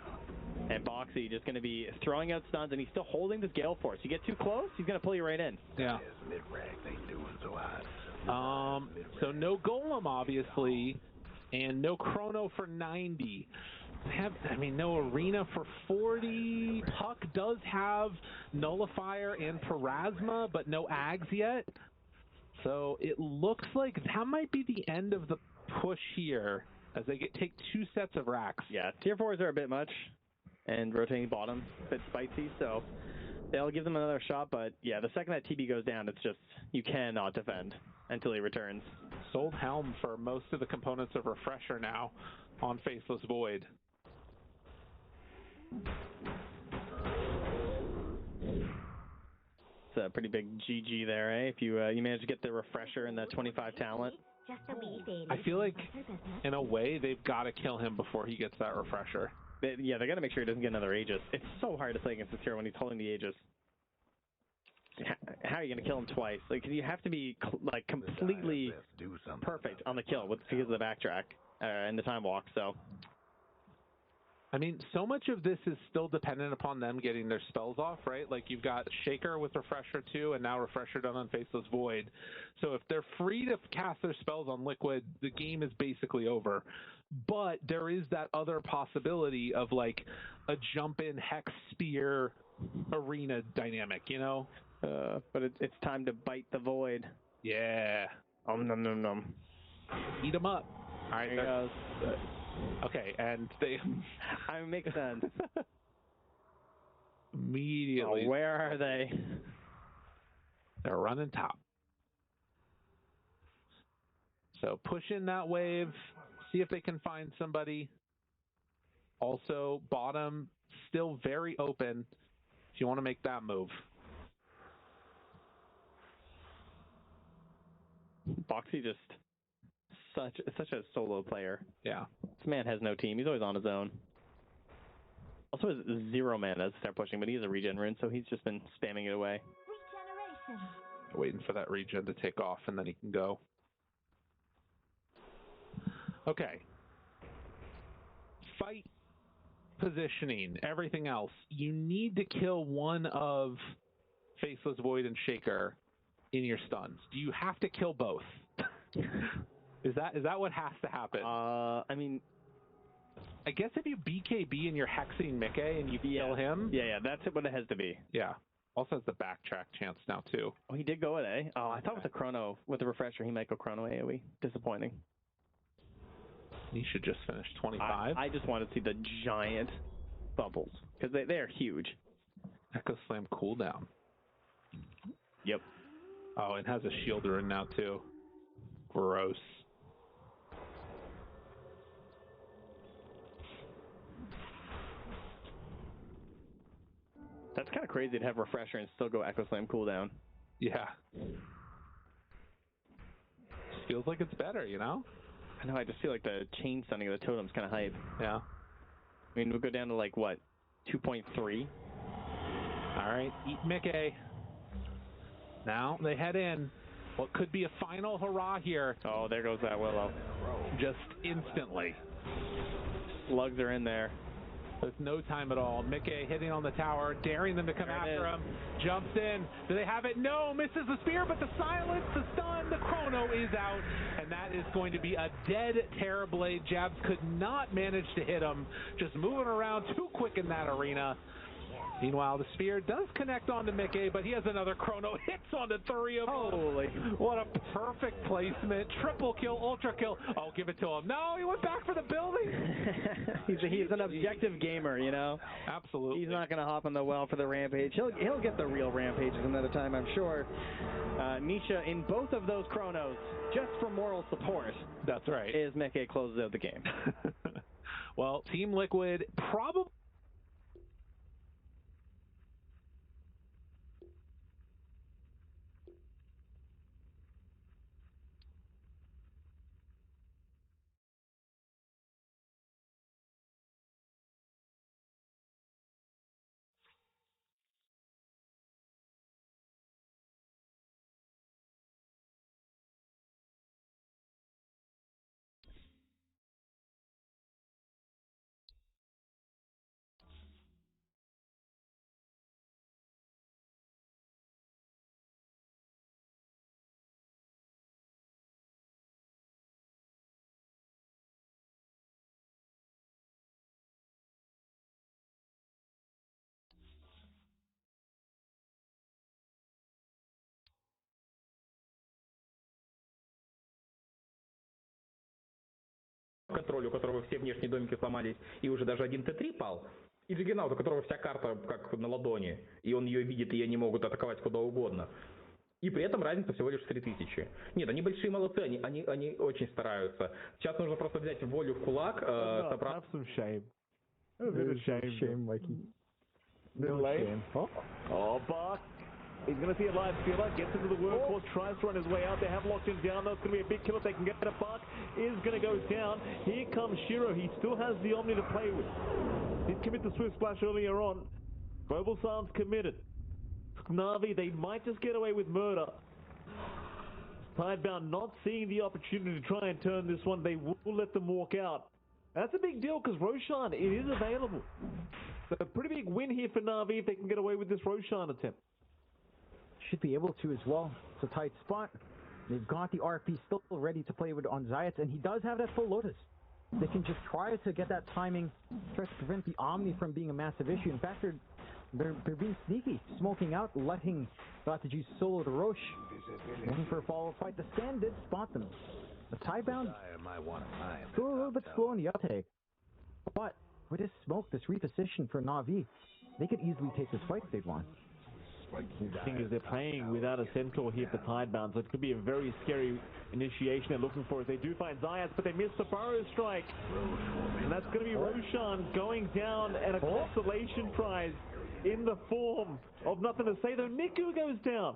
And Boxy just going to be throwing out stuns, and he's still holding this Gale Force. You get too close, he's going to pull you right in. Yeah. So no Golem, obviously, and no Chrono for 90. No Arena for 40. Puck does have Nullifier and Parasma, but no Ags yet. So it looks like that might be the end of the push here as they take 2 sets of racks. Yeah, tier 4s are a bit much, and rotating bottom a bit spicy, so they'll give them another shot, but yeah, the second that TB goes down, it's just, you cannot defend until he returns. Sold Helm for most of the components of Refresher now on Faceless Void. It's a pretty big GG there, eh? If you manage to get the Refresher and the 25 talent. I feel like, in a way, they've got to kill him before he gets that Refresher. Yeah, they got to make sure he doesn't get another Aegis. It's so hard to play against this hero when he's holding the Aegis. How are you going to kill him twice? Like, you have to be completely perfect on the kill because of the backtrack and the time walk. So, I mean, so much of this is still dependent upon them getting their spells off, right? Like, you've got Shaker with Refresher 2, and now Refresher done on Faceless Void. So if they're free to cast their spells on Liquid, the game is basically over. But there is that other possibility of, like, a jump-in Hex Spear Arena dynamic, you know? But it's time to bite the Void. Yeah. Nom nom nom. Eat them up. All right, there he goes. Okay, and they... makes sense. Immediately. Oh, where are they? They're running top. So push in that wave, see if they can find somebody. Also, bottom, still very open if you want to make that move. Boxy just such a solo player. Yeah. This man has no team. He's always on his own. Also has 0 mana to start pushing, but he has a regen rune, so he's just been spamming it away. Waiting for that regen to take off, and then he can go. Okay. Fight, positioning, everything else. You need to kill one of Faceless Void and Shaker in your stuns. Do you have to kill both? Is that what has to happen? I mean, I guess if you BKB and you're hexing Mickey and you kill him. Yeah, that's what it has to be. Yeah. Also has the backtrack chance now, too. Oh, he did go at A? Oh, I thought with the Chrono, with the Refresher, he might go Chrono AoE. Disappointing. He should just finish 25. I just want to see the giant bubbles, because they are huge. Echo Slam cooldown. Yep. Oh, it has a shield rune now, too. Gross. That's kind of crazy to have Refresher and still go Echo Slam cooldown. Yeah. Just feels like it's better, you know? I know, I just feel like the chain stunning of the totem's kind of hype. Yeah. I mean, we'll go down to like, what, 2.3? All right, eat Mickey. Now they head in. What could be a final hurrah here. Oh, there goes that Willow. Just instantly. Slugs are in there. There's no time at all. Mickey hitting on the tower, daring them to come after him. Jumps in. Do they have it? No, misses the spear, but the silence, the stun, the Chrono is out. And that is going to be a dead Terrorblade. Jabs could not manage to hit him. Just moving around too quick in that arena. Meanwhile, the spear does connect onto Mickey, but he has another Chrono. Hits onto 3 of them. Holy. What a perfect placement. Triple kill, ultra kill. Oh, give it to him. No, he went back for the building. He's an objective gamer, you know? Absolutely. He's not going to hop on the well for the rampage. He'll get the real rampages another time, I'm sure. Nisha, in both of those Chronos, just for moral support. That's right. Is Mickey closes out the game. Well, Team Liquid probably тролль, у которого все внешние домики сломались, и уже даже один Т3 пал. И Джиггернаут, у которого вся карта как на ладони, и он ее видит, и они могут атаковать куда угодно. И при этом разница всего лишь 3000. Нет, они большие молодцы, они очень стараются. Сейчас нужно просто взять волю в кулак, собрать... Have some shame. A bit of shame, Mikey. No shame. Oh, Buck. He's going to see a live fielder, gets into the workhorse, tries to run his way out. They have locked him down, though. It's going to be a big kill if they can get a Buck. Is going to go down. Here comes Shiro. He still has the Omni to play with. Did commit the Swift Splash earlier on. Global Sands committed. Na'Vi, they might just get away with murder. Tidebound not seeing the opportunity to try and turn this one. They will let them walk out. That's a big deal because Roshan, it is available. So a pretty big win here for Na'Vi if they can get away with this Roshan attempt. Should be able to as well. It's a tight spot. They've got the RP still ready to play with on Zayat, and he does have that full Lotus. They can just try to get that timing, try to prevent the Omni from being a massive issue. In fact, they're being sneaky, smoking out, letting Dota solo to Roche. Looking for a follow-up fight. The Scan did spot them. The Tidebound still a little bit slow in the uptake. But with this smoke, this reposition for Na'Vi, they could easily take this fight if they want. The thing is, they're playing without a Centaur here for Tidebound, so it could be a very scary initiation they're looking for if they do find Zayas, but they missed the Burrow Strike. And that's going to be Roshan going down and a consolation prize in the form of nothing to say, though Niku goes down.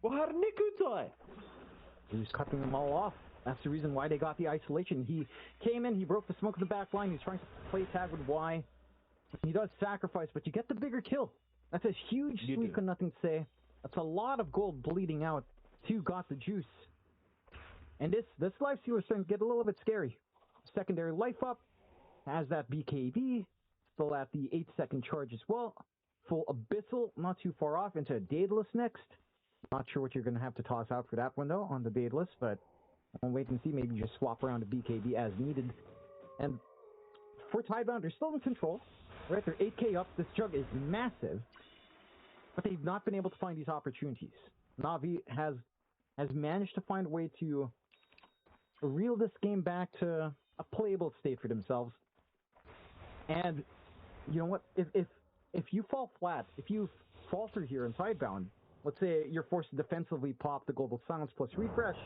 Well, how did Niku die? He was cutting them all off. That's the reason why they got the isolation. He came in, he broke the smoke in the back line, he's trying to play tag with Y. He does sacrifice, but you get the bigger kill. That's a huge sweep and nothing to say. That's a lot of gold bleeding out. Two got the juice. And this life stealer is starting to get a little bit scary. Secondary life up, has that BKB, still at the 8-second charge as well. Full Abyssal, not too far off, into a Daedalus next. Not sure what you're going to have to toss out for that one though, on the Daedalus, but I'll wait and see. Maybe just swap around to BKB as needed. And for Tidebound, they're still in control. Right, they're 8k up. This jug is massive. But they've not been able to find these opportunities. Na'Vi has managed to find a way to reel this game back to a playable state for themselves. And you know what? If you fall flat, if you falter here in Tidebound, let's say you're forced to defensively pop the Global Silence plus refresh,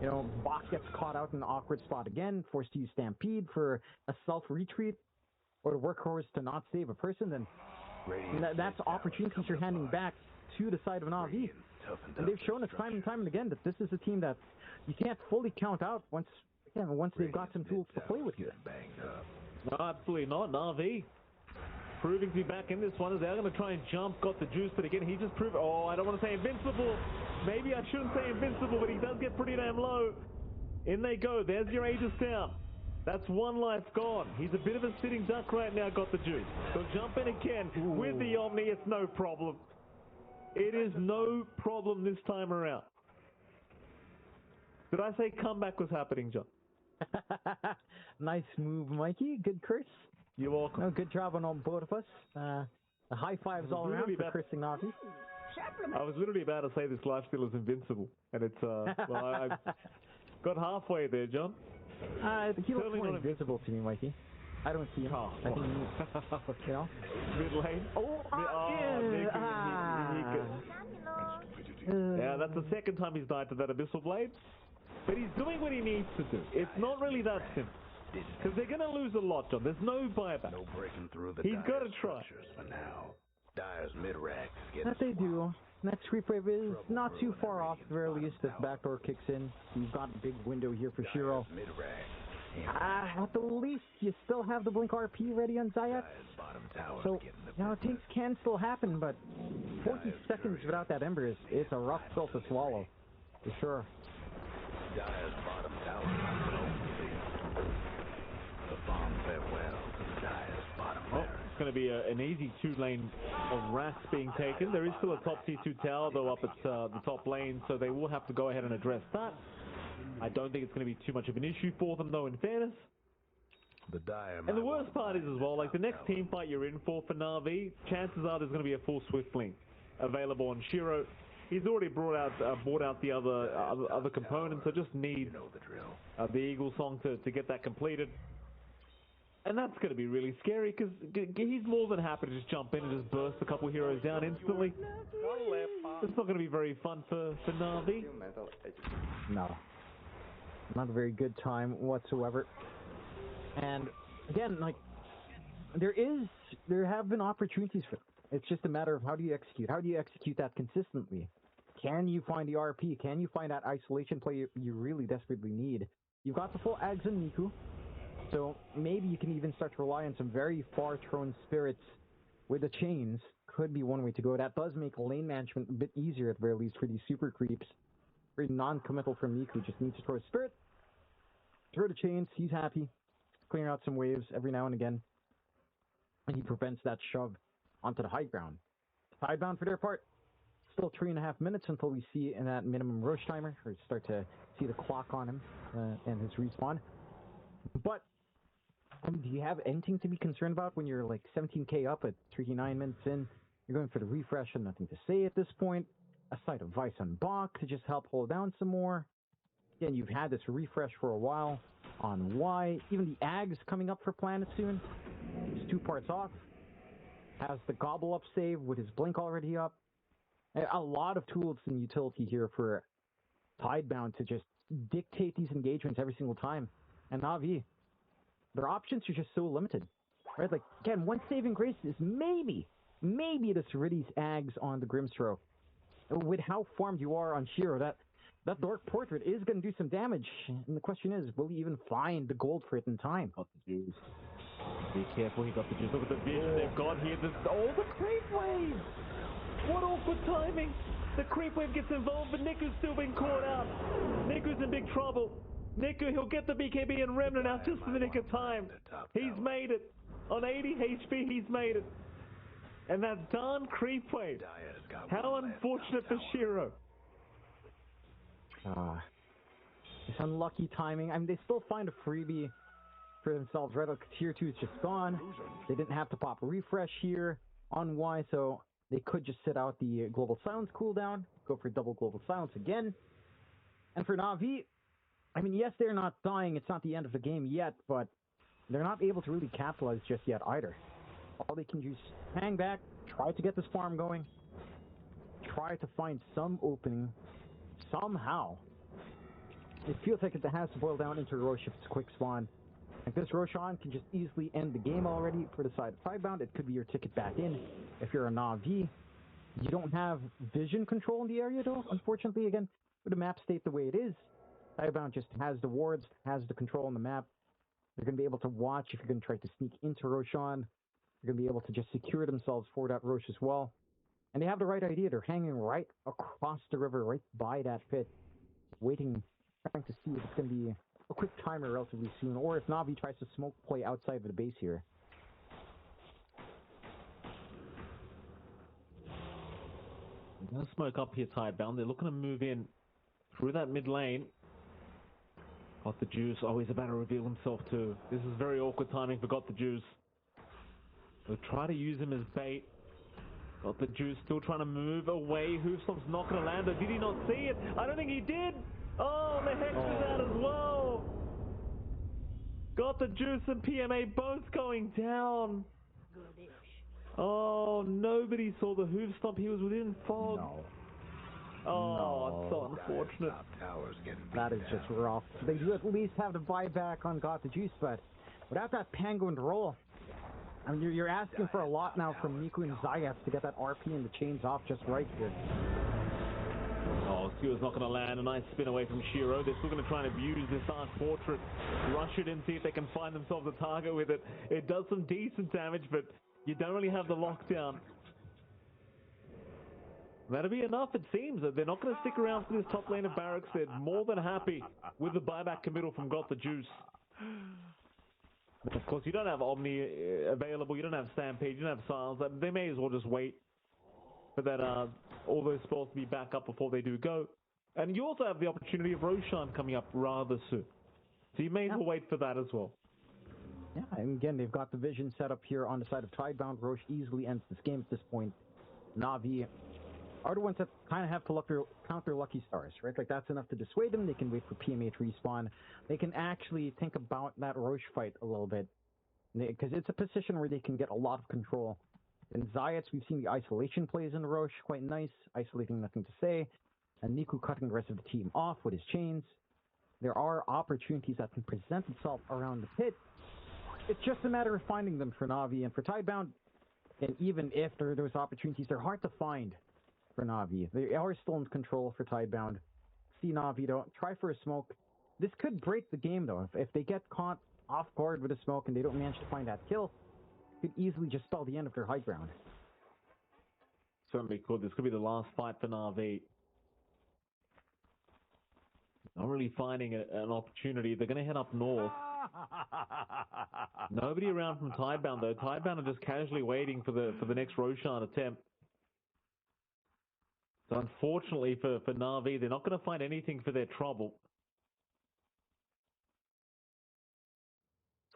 you know, Bach gets caught out in an awkward spot again, forced to use Stampede for a self-retreat, or the workhorse to not save a person, then that's opportunities you're handing back to the side of Na'Vi. And they've shown us time and time and again that this is a team that you can't fully count out once they've got some tools to play with here. No, absolutely not. Na'Vi proving to be back in this one. They're going to try and jump, got the juice, but again, he just proved, I don't want to say invincible. Maybe I shouldn't say invincible, but he does get pretty damn low. In they go. There's your Aegis down. That's one life gone. He's a bit of a sitting duck right now, got the juice. So jump in again. With the Omni, it's no problem. It is no problem this time around. Did I say comeback was happening, John? Nice move, Mikey. Good curse. You're welcome. No, good job on both of us. The high fives all around for cursing Na'Vi. I was literally about to say this lifesteal is invincible. And it's, I got halfway there, John. He looks more invisible to me, Mikey. I don't see him. I think you know. Mid lane. Yeah, that's the second time he's died to that Abyssal Blade. But he's doing what he needs to do. It's not really that simple. Because they're going to lose a lot, John. There's no buyback. No breaking through the he's got to try. For now. Dyer's mid-rack is getting that they do. Next creep wave is not too far off, at the very least, if backdoor kicks in. You've got a big window here for Shiro. At the least, you still have the Blink RP ready on Zayat. So, you know, things can still happen, but 40 seconds without that Ember it's a rough pill to swallow, for sure. Dyer's bottom tower. The bomb farewell to Dyer's bottom tower. It's going to be an easy 2-lane of racks being taken. There is still a top tier 2 tower, though, up at the top lane, so they will have to go ahead and address that. I don't think it's going to be too much of an issue for them, though, in fairness. And the worst part is as well, like the next team fight you're in for Na'Vi, chances are there's going to be a full Swift Link available on Shiro. He's already bought out the other components. So just needs the Eagle Song to get that completed. And that's going to be really scary because he's more than happy to just jump in and just burst a couple heroes down instantly. It's not going to be very fun for Na'Vi. No. Not a very good time whatsoever. And again, like, there have been opportunities for it. It's just a matter of how do you execute? How do you execute that consistently? Can you find the RP? Can you find that isolation play you really desperately need? You've got the full Ags and Niku. So maybe you can even start to rely on some very far-thrown spirits with the chains. Could be one way to go. That does make lane management a bit easier at the very least for these super creeps. Very non-committal from Niku. Just needs to throw a spirit, throw the chains. He's happy. Clearing out some waves every now and again. And he prevents that shove onto the high ground. Tidebound for their part. Still 3.5 minutes until we see in that minimum Roche timer, or start to see the clock on him and his respawn. But do you have anything to be concerned about when you're like 17k up at 39 minutes in? You're going for the refresh and nothing to say at this point. A side of Vice on Bach to just help hold down some more. Again, you've had this refresh for a while on Y. Even the Ags coming up for Planet soon. He's 2 parts off. Has the Gobble Up save with his Blink already up. A lot of tools and utility here for Tidebound to just dictate these engagements every single time. And Na'Vi, their options are just so limited. Right? Like, again, one saving grace is maybe this Riddy's Ags on the Grimstroke. With how farmed you are on Shiro, that Dark Portrait is going to do some damage. And the question is, will he even find the gold for it in time? Got the juice. Be careful, he got the juice. Look at the vision they've got here. The creep wave! What awkward timing! The creep wave gets involved, but Niku's still been caught out. Niku's in big trouble. Niku, he'll get the BKB and Remnant out just in the nick of time. He's made it. On 80 HP, he's made it. And that darn creep wave. How unfortunate for Shiro. This unlucky timing. I mean, they still find a freebie for themselves, right? Like, tier 2 is just gone. They didn't have to pop a refresh here on Y, so they could just sit out the Global Silence cooldown, go for double Global Silence again. And for Na'Vi, I mean, yes, they're not dying. It's not the end of the game yet, but they're not able to really capitalize just yet either. All they can do is hang back, try to get this farm going, try to find some opening somehow. It feels like it has to boil down into Roche if it's a quick spawn. Like this Roshan can just easily end the game already for the side of Tidebound. It could be your ticket back in if you're a Na'Vi. You don't have vision control in the area though, unfortunately, again, with the map state the way it is. Tidebound just has the wards, has the control on the map. They're going to be able to watch if you're going to try to sneak into Roshan. They're going to be able to just secure themselves for that Roche as well. And they have the right idea. They're hanging right across the river, right by that pit, waiting, trying to see if it's going to be a quick timer relatively soon, or if Na'Vi tries to smoke play outside of the base here. They're going to smoke up here, Tidebound. They're looking to move in through that mid lane. Got the Juice, always about to reveal himself too. This is very awkward timing for Got the Juice. They'll try to use him as bait. Got the Juice still trying to move away. Hoofstomp's not going to land, or did he not see it? I don't think he did. Oh, the Hex is out as well. Got the Juice and PMA both going down. Oh, nobody saw the Hoofstomp. He was within fog. No. Oh, it's so unfortunate. That is just rough. They do at least have the buyback on Got the Juice, but without that Penguin roll, I mean, you're asking for a lot now from Niku and Zayas to get that RP and the chains off just right here. Oh, Skewer's not going to land. A nice spin away from Shiro. They're still going to try and abuse this Dark Portrait. Rush it in, see if they can find themselves a target with it. It does some decent damage, but you don't really have the lockdown. That'll be enough, it seems. They're not going to stick around for this top lane of Barracks. They're more than happy with the buyback committal from Got the Juice. But of course, you don't have Omni available. You don't have Stampede. You don't have Silence. They may as well just wait for that all those spells to be back up before they do go. And you also have the opportunity of Roshan coming up rather soon. So you may as well wait for that as well. Yeah, and again, they've got the vision set up here on the side of Tidebound. Roche easily ends this game at this point. Na'Vi are the ones that kind of have to counter Lucky Stars, right? Like, that's enough to dissuade them. They can wait for PMA to respawn. They can actually think about that Roche fight a little bit, because it's a position where they can get a lot of control. In Zayats, we've seen the isolation plays in Roche, quite nice, isolating nothing to say, and Niku cutting the rest of the team off with his chains. There are opportunities that can present itself around the pit. It's just a matter of finding them for Na'Vi and for Tidebound. And even if there are those opportunities, they're hard to find for Na'Vi. They are still in control for Tidebound. See Na'Vi, don't try for a smoke. This could break the game, though. If they get caught off guard with a smoke and they don't manage to find that kill, it could easily just spell the end of their high ground. Certainly could. This could be the last fight for Na'Vi. Not really finding an opportunity. They're going to head up north. Nobody around from Tidebound, though. Tidebound are just casually waiting for the next Roshan attempt. So unfortunately for Na'Vi, they're not going to find anything for their trouble.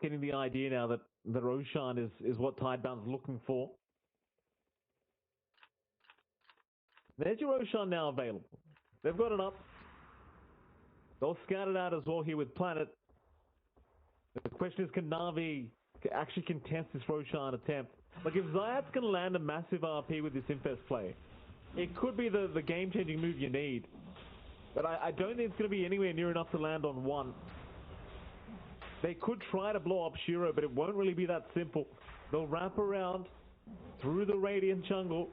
Getting the idea now that the Roshan is what Tidebound's looking for. There's your Roshan now available. They've got it up. They'll scout it out as well here with Planet. The question is, can Na'Vi actually contest this Roshan attempt? Like, if Zayat's going to land a massive RP with this Infest play, it could be the game-changing move you need. But I don't think it's going to be anywhere near enough to land on one. They could try to blow up Shiro, but it won't really be that simple. They'll wrap around through the Radiant jungle.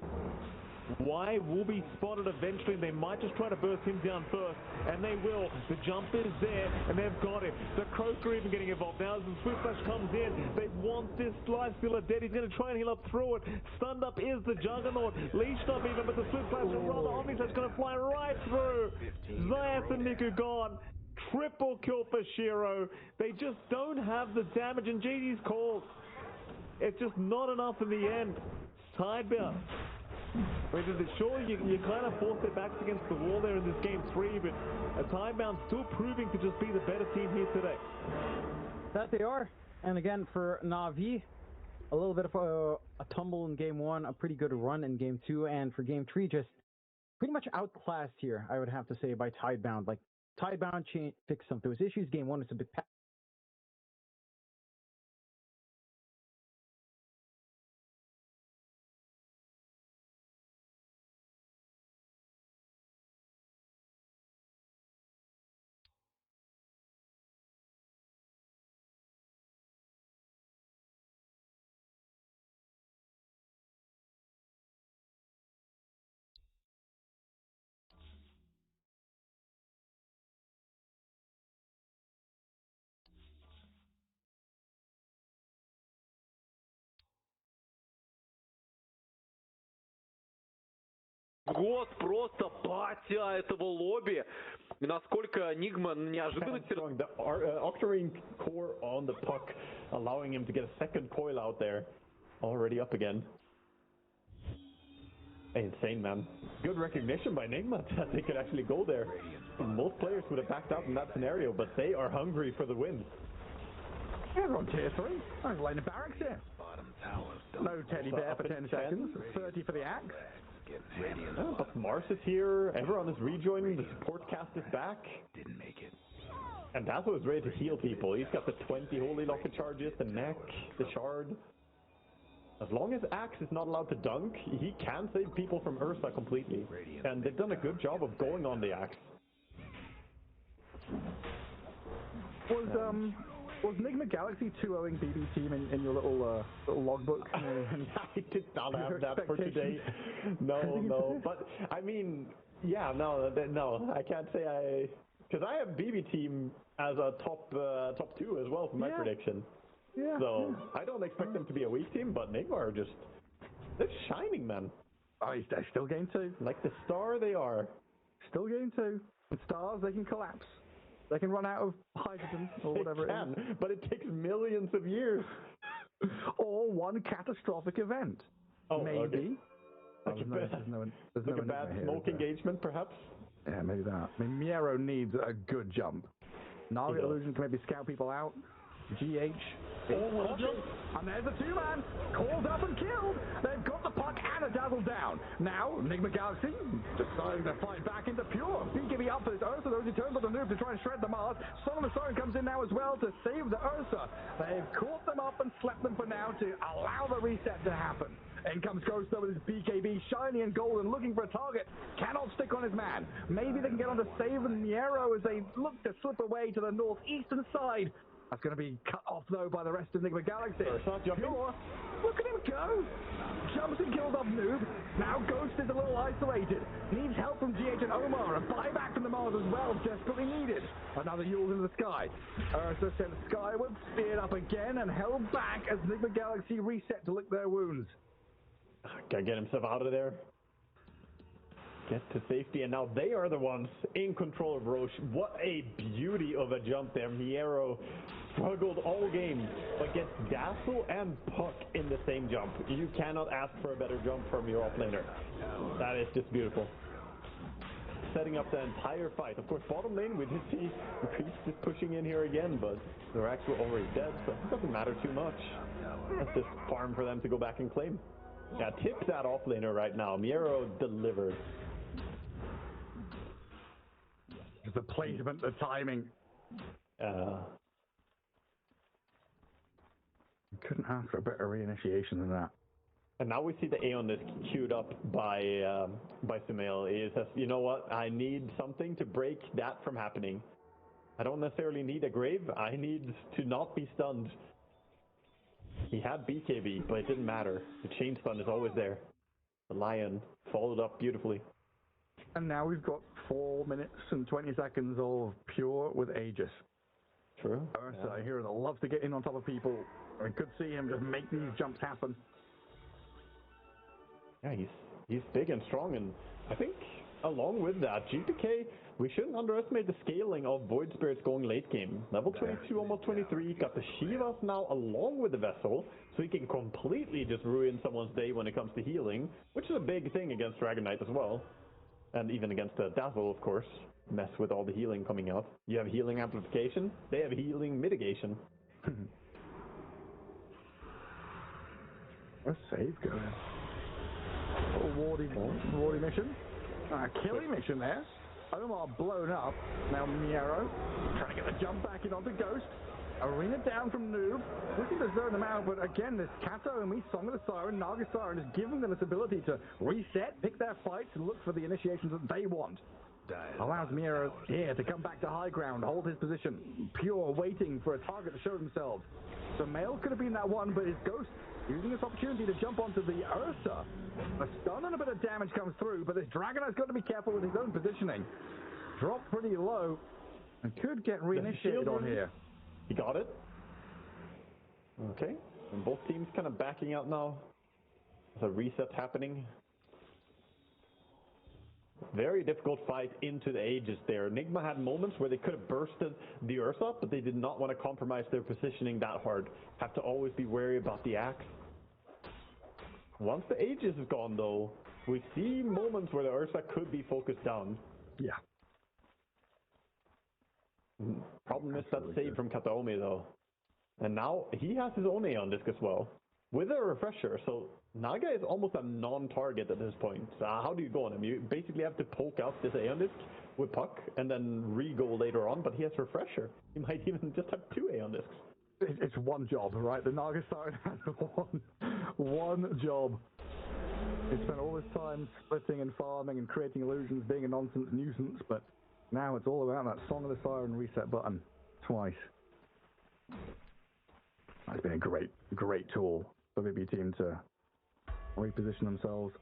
Y will be spotted eventually, and they might just try to burst him down first, and they will. The jump is there, and they've got him. The Croaker even getting involved. Now as the Swift Flash comes in, they want this Lifestealer dead. He's going to try and heal up through it. Stunned up is the Juggernaut. Leashed up even, but the Swift Flash and rather Omnislash going to fly right through. Zayas and Niku gone. Triple kill for Shiro. They just don't have the damage, and GD's calls. It's just not enough in the end. Tidebound. Sure, you kind of force their backs against the wall there in this game 3, but Tidebound still proving to just be the better team here today. That they are. And again, for Na'Vi, a little bit of a tumble in game 1, a pretty good run in game 2, and for game 3, just pretty much outclassed here, I would have to say, by Tidebound. Like, Tidebound fixed some of those issues. Game 1 is a bit Вот просто батя этого лобби. Насколько Enigma неожиданно... The Octarine core on the puck, allowing him to get a second coil out there. Already up again. Insane, man. Good recognition by Enigma that they could actually go there. Most players would have backed out in that scenario, but they are hungry for the win. Everyone tier 3. I'm laying a barracks here. No teddy bear for 10 seconds. 30 for the axe. Oh, but Mars is here. Everyone is rejoining. The support cast is back. Didn't make it. And Dazzle is ready to heal people. He's got the 20 Holy Locket charges, the mech, the shard. As long as Axe is not allowed to dunk, he can save people from Ursa completely. And they've done a good job of going on the Axe. Was Enigma Galaxy 2-0ing BB team in your little logbook? I did not have that for today. No. But, I mean, yeah, no, I can't say I... Because I have BB team as a top 2 as well for my prediction. Yeah. So, I don't expect them to be a weak team, but Enigma are just... They're shining, man. Oh, they're still game 2. Like the star they are. Still game 2. And stars, they can collapse. They can run out of hydrogen or whatever it is. But it takes millions of years. Or one catastrophic event. Oh, maybe. Okay. There's no a bad smoke engagement, perhaps? Yeah, maybe that. I mean, Miero needs a good jump. Na'Vi Illusion can maybe scout people out. GH. And there's a two-man called up and killed. They've got the puck and a dazzle down. Now, Enigma Galaxy deciding to fight back into pure. BKB up for this Ursa, though, he turns on the noob to try and shred the Mars. Song of the Siren comes in now as well to save the Ursa. They've caught them up and slept them for now to allow the reset to happen. In comes Ghost though with his BKB, shiny and golden, looking for a target. Cannot stick on his man. Maybe they can get on to save Niero as they look to slip away to the northeastern side. That's going to be cut off, though, by the rest of Enigma Galaxy. Pure, look at him go! Jumps and kills off Noob. Now Ghost is a little isolated. Needs help from GH and Omar. A buyback from the Mars as well, desperately needed. Another Yule in the sky. Ursa sent skyward, speared up again, and held back as Enigma Galaxy reset to lick their wounds. Gotta get himself out of there. Get to safety, and now they are the ones in control of Roche. What a beauty of a jump there. Niero struggled all game, but gets Dazzle and Puck in the same jump. You cannot ask for a better jump from your offlaner. That is just beautiful. Setting up the entire fight. Of course, bottom lane, we did see the Priest is pushing in here again, but the Rax were already dead, so it doesn't matter too much. That's just farm for them to go back and claim. Yeah, tip that offlaner right now. Niero delivered. The placement, the timing. Couldn't ask for a better reinitiation than that. And now we see the Aeon Disc queued up by Sumail. He says, you know what? I need something to break that from happening. I don't necessarily need a grave. I need to not be stunned. He had BKB, but it didn't matter. The chain stun is always there. The Lion followed up beautifully. And now we've got 4 minutes and 20 seconds of Pure with Aegis. True. Ursa, a hero that loves to get in on top of people. I could see him just make these jumps happen. Yeah, he's big and strong, and I think along with that, GPK, we shouldn't underestimate the scaling of Void Spirits going late game. Level 22, almost 23, got the Shivas now along with the Vessel, so he can completely just ruin someone's day when it comes to healing, which is a big thing against Dragon Knight as well. And even against the Dazzle, of course. Mess with all the healing coming out. You have healing amplification, they have healing mitigation. A save going. Wardy mission. Killing mission there. Omar blown up. Now Niero trying to get the jump back in onto Ghost. Arena down from Noob. Looking to zone them out, but again, this Kato and me, Song of the Siren, Naga Siren is giving them this ability to reset, pick their fights, and look for the initiations that they want. Allows Niero here to come back to high ground, hold his position. Pure waiting for a target to show themselves. So Mail could have been that one, but his Ghost using this opportunity to jump onto the Ursa. A stun and a bit of damage comes through, but this Dragon has got to be careful with his own positioning. Dropped pretty low and could get reinitiated on here. He got it. Okay. And both teams kind of backing out now. There's a reset happening. Very difficult fight into the Aegis there. Enigma had moments where they could have bursted the Ursa, but they did not want to compromise their positioning that hard. Have to always be wary about the Axe. Once the Aegis is gone though, we see moments where the Ursa could be focused down. Yeah. Problem is that save from Kataomi though. And now he has his own Aeon Disc as well. With a refresher, so Naga is almost a non-target at this point. How do you go on him? You basically have to poke out this Aeon Disc with Puck and then re-go later on, but he has refresher. He might even just have 2 Aeon Discs. It's one job, right? The Naga Siren has one job. He spent all his time splitting and farming and creating illusions, being a nonsense nuisance, but now it's all about that Song of the Siren reset button twice. That's been a great tool for the VB team to reposition themselves.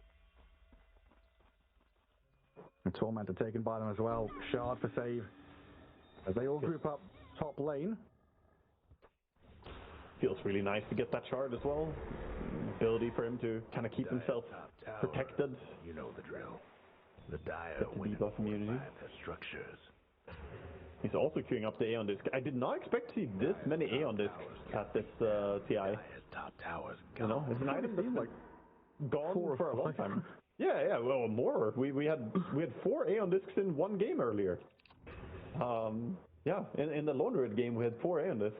And Tormentor taken by them as well. Shard for save. As they all group up top lane. Feels really nice to get that shard as well. Ability for him to kind of keep himself protected. You know the drill. The dire debuff immunity. their structures. He's also queuing up the Aeon Disc. I did not expect to see this many Aeon Discs at this TI. Top towers. You know, it's an item that's like gone for a long time. Yeah, well, more. We had 4 Aeon Discs in one game earlier. Yeah, in the Lone Red game we had 4 Aeon Discs.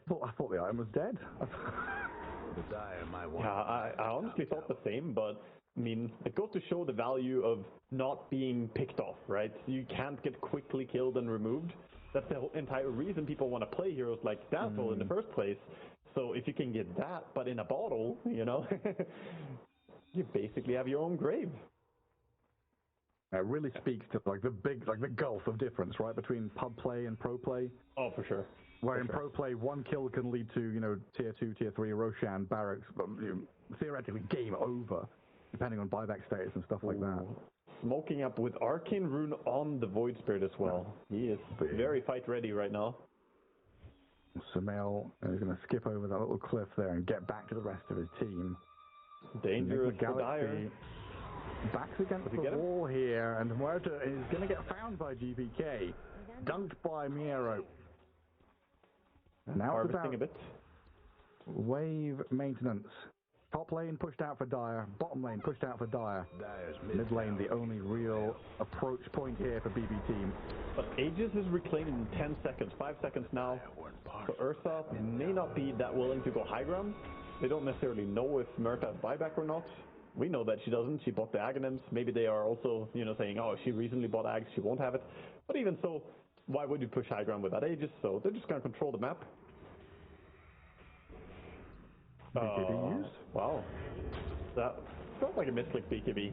I thought the item was dead. Yeah, I honestly thought the same, but I mean, it goes to show the value of not being picked off, right? You can't get quickly killed and removed. That's the whole entire reason people want to play heroes like Dazzle in the first place. So if you can get that, but in a bottle, you know, you basically have your own grave. It really speaks to like the gulf of difference, right, between pub play and pro play. Oh, for sure. Where in pro play, one kill can lead to, you know, tier 2, tier 3 Roshan barracks, but theoretically game over, depending on buyback status and stuff like that. Smoking up with Arcane Rune on the Void Spirit as well. He is very fight ready right now. Sumail is going to skip over that little cliff there and get back to the rest of his team. Dangerous for Dire. Backs against the wall here, and Muerta is going to get found by GBK. Dunked by Miero. And now it's about a bit. Wave maintenance. Top lane pushed out for Dire. Bottom lane pushed out for Dire. Mid lane the only real approach point here for BB team. But Aegis is reclaimed in 10 seconds, 5 seconds now. So Ursa may not be that willing to go high ground. They don't necessarily know if Muerta has buyback or not. We know that she doesn't. She bought the Aghanims. Maybe they are also, you know, saying, oh, she recently bought Ags, she won't have it. But even so, why would you push high ground without Aegis? So they're just going to control the map. BKB used? Wow. That felt like a misclick BKB.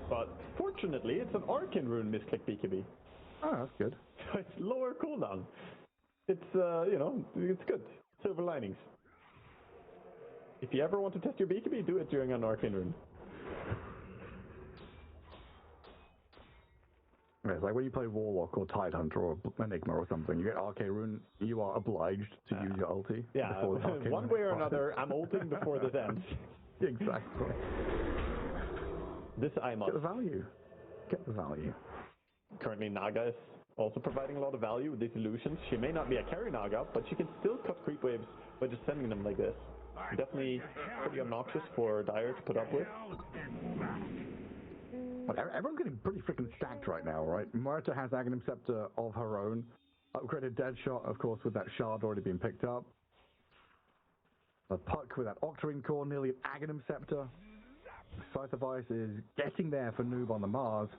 But fortunately, it's an Arcane Rune misclick BKB. Oh, that's good. It's lower cooldown. It's, you know, it's good. Silver linings. If you ever want to test your BKB, do it during an Arcane Rune. Yeah, it's like when you play Warlock or Tidehunter or Enigma or something, you get Arcane Rune, you are obliged to use your ulti. Yeah, one way or another, I'm ulting before this ends. Exactly. This I must. Get the value. Get the value. Currently, Naga is also providing a lot of value with these illusions. She may not be a carry Naga, but she can still cut creep waves by just sending them like this. Definitely pretty obnoxious for Dire to put up with. But everyone's getting pretty freaking stacked right now, right? Muerta has Aghanim Scepter of her own. Upgraded Deadshot, of course, with that shard already being picked up. A Puck with that Octarine Core, nearly an Aghanim Scepter. Scythe of Ice is getting there for Noob on the Mars.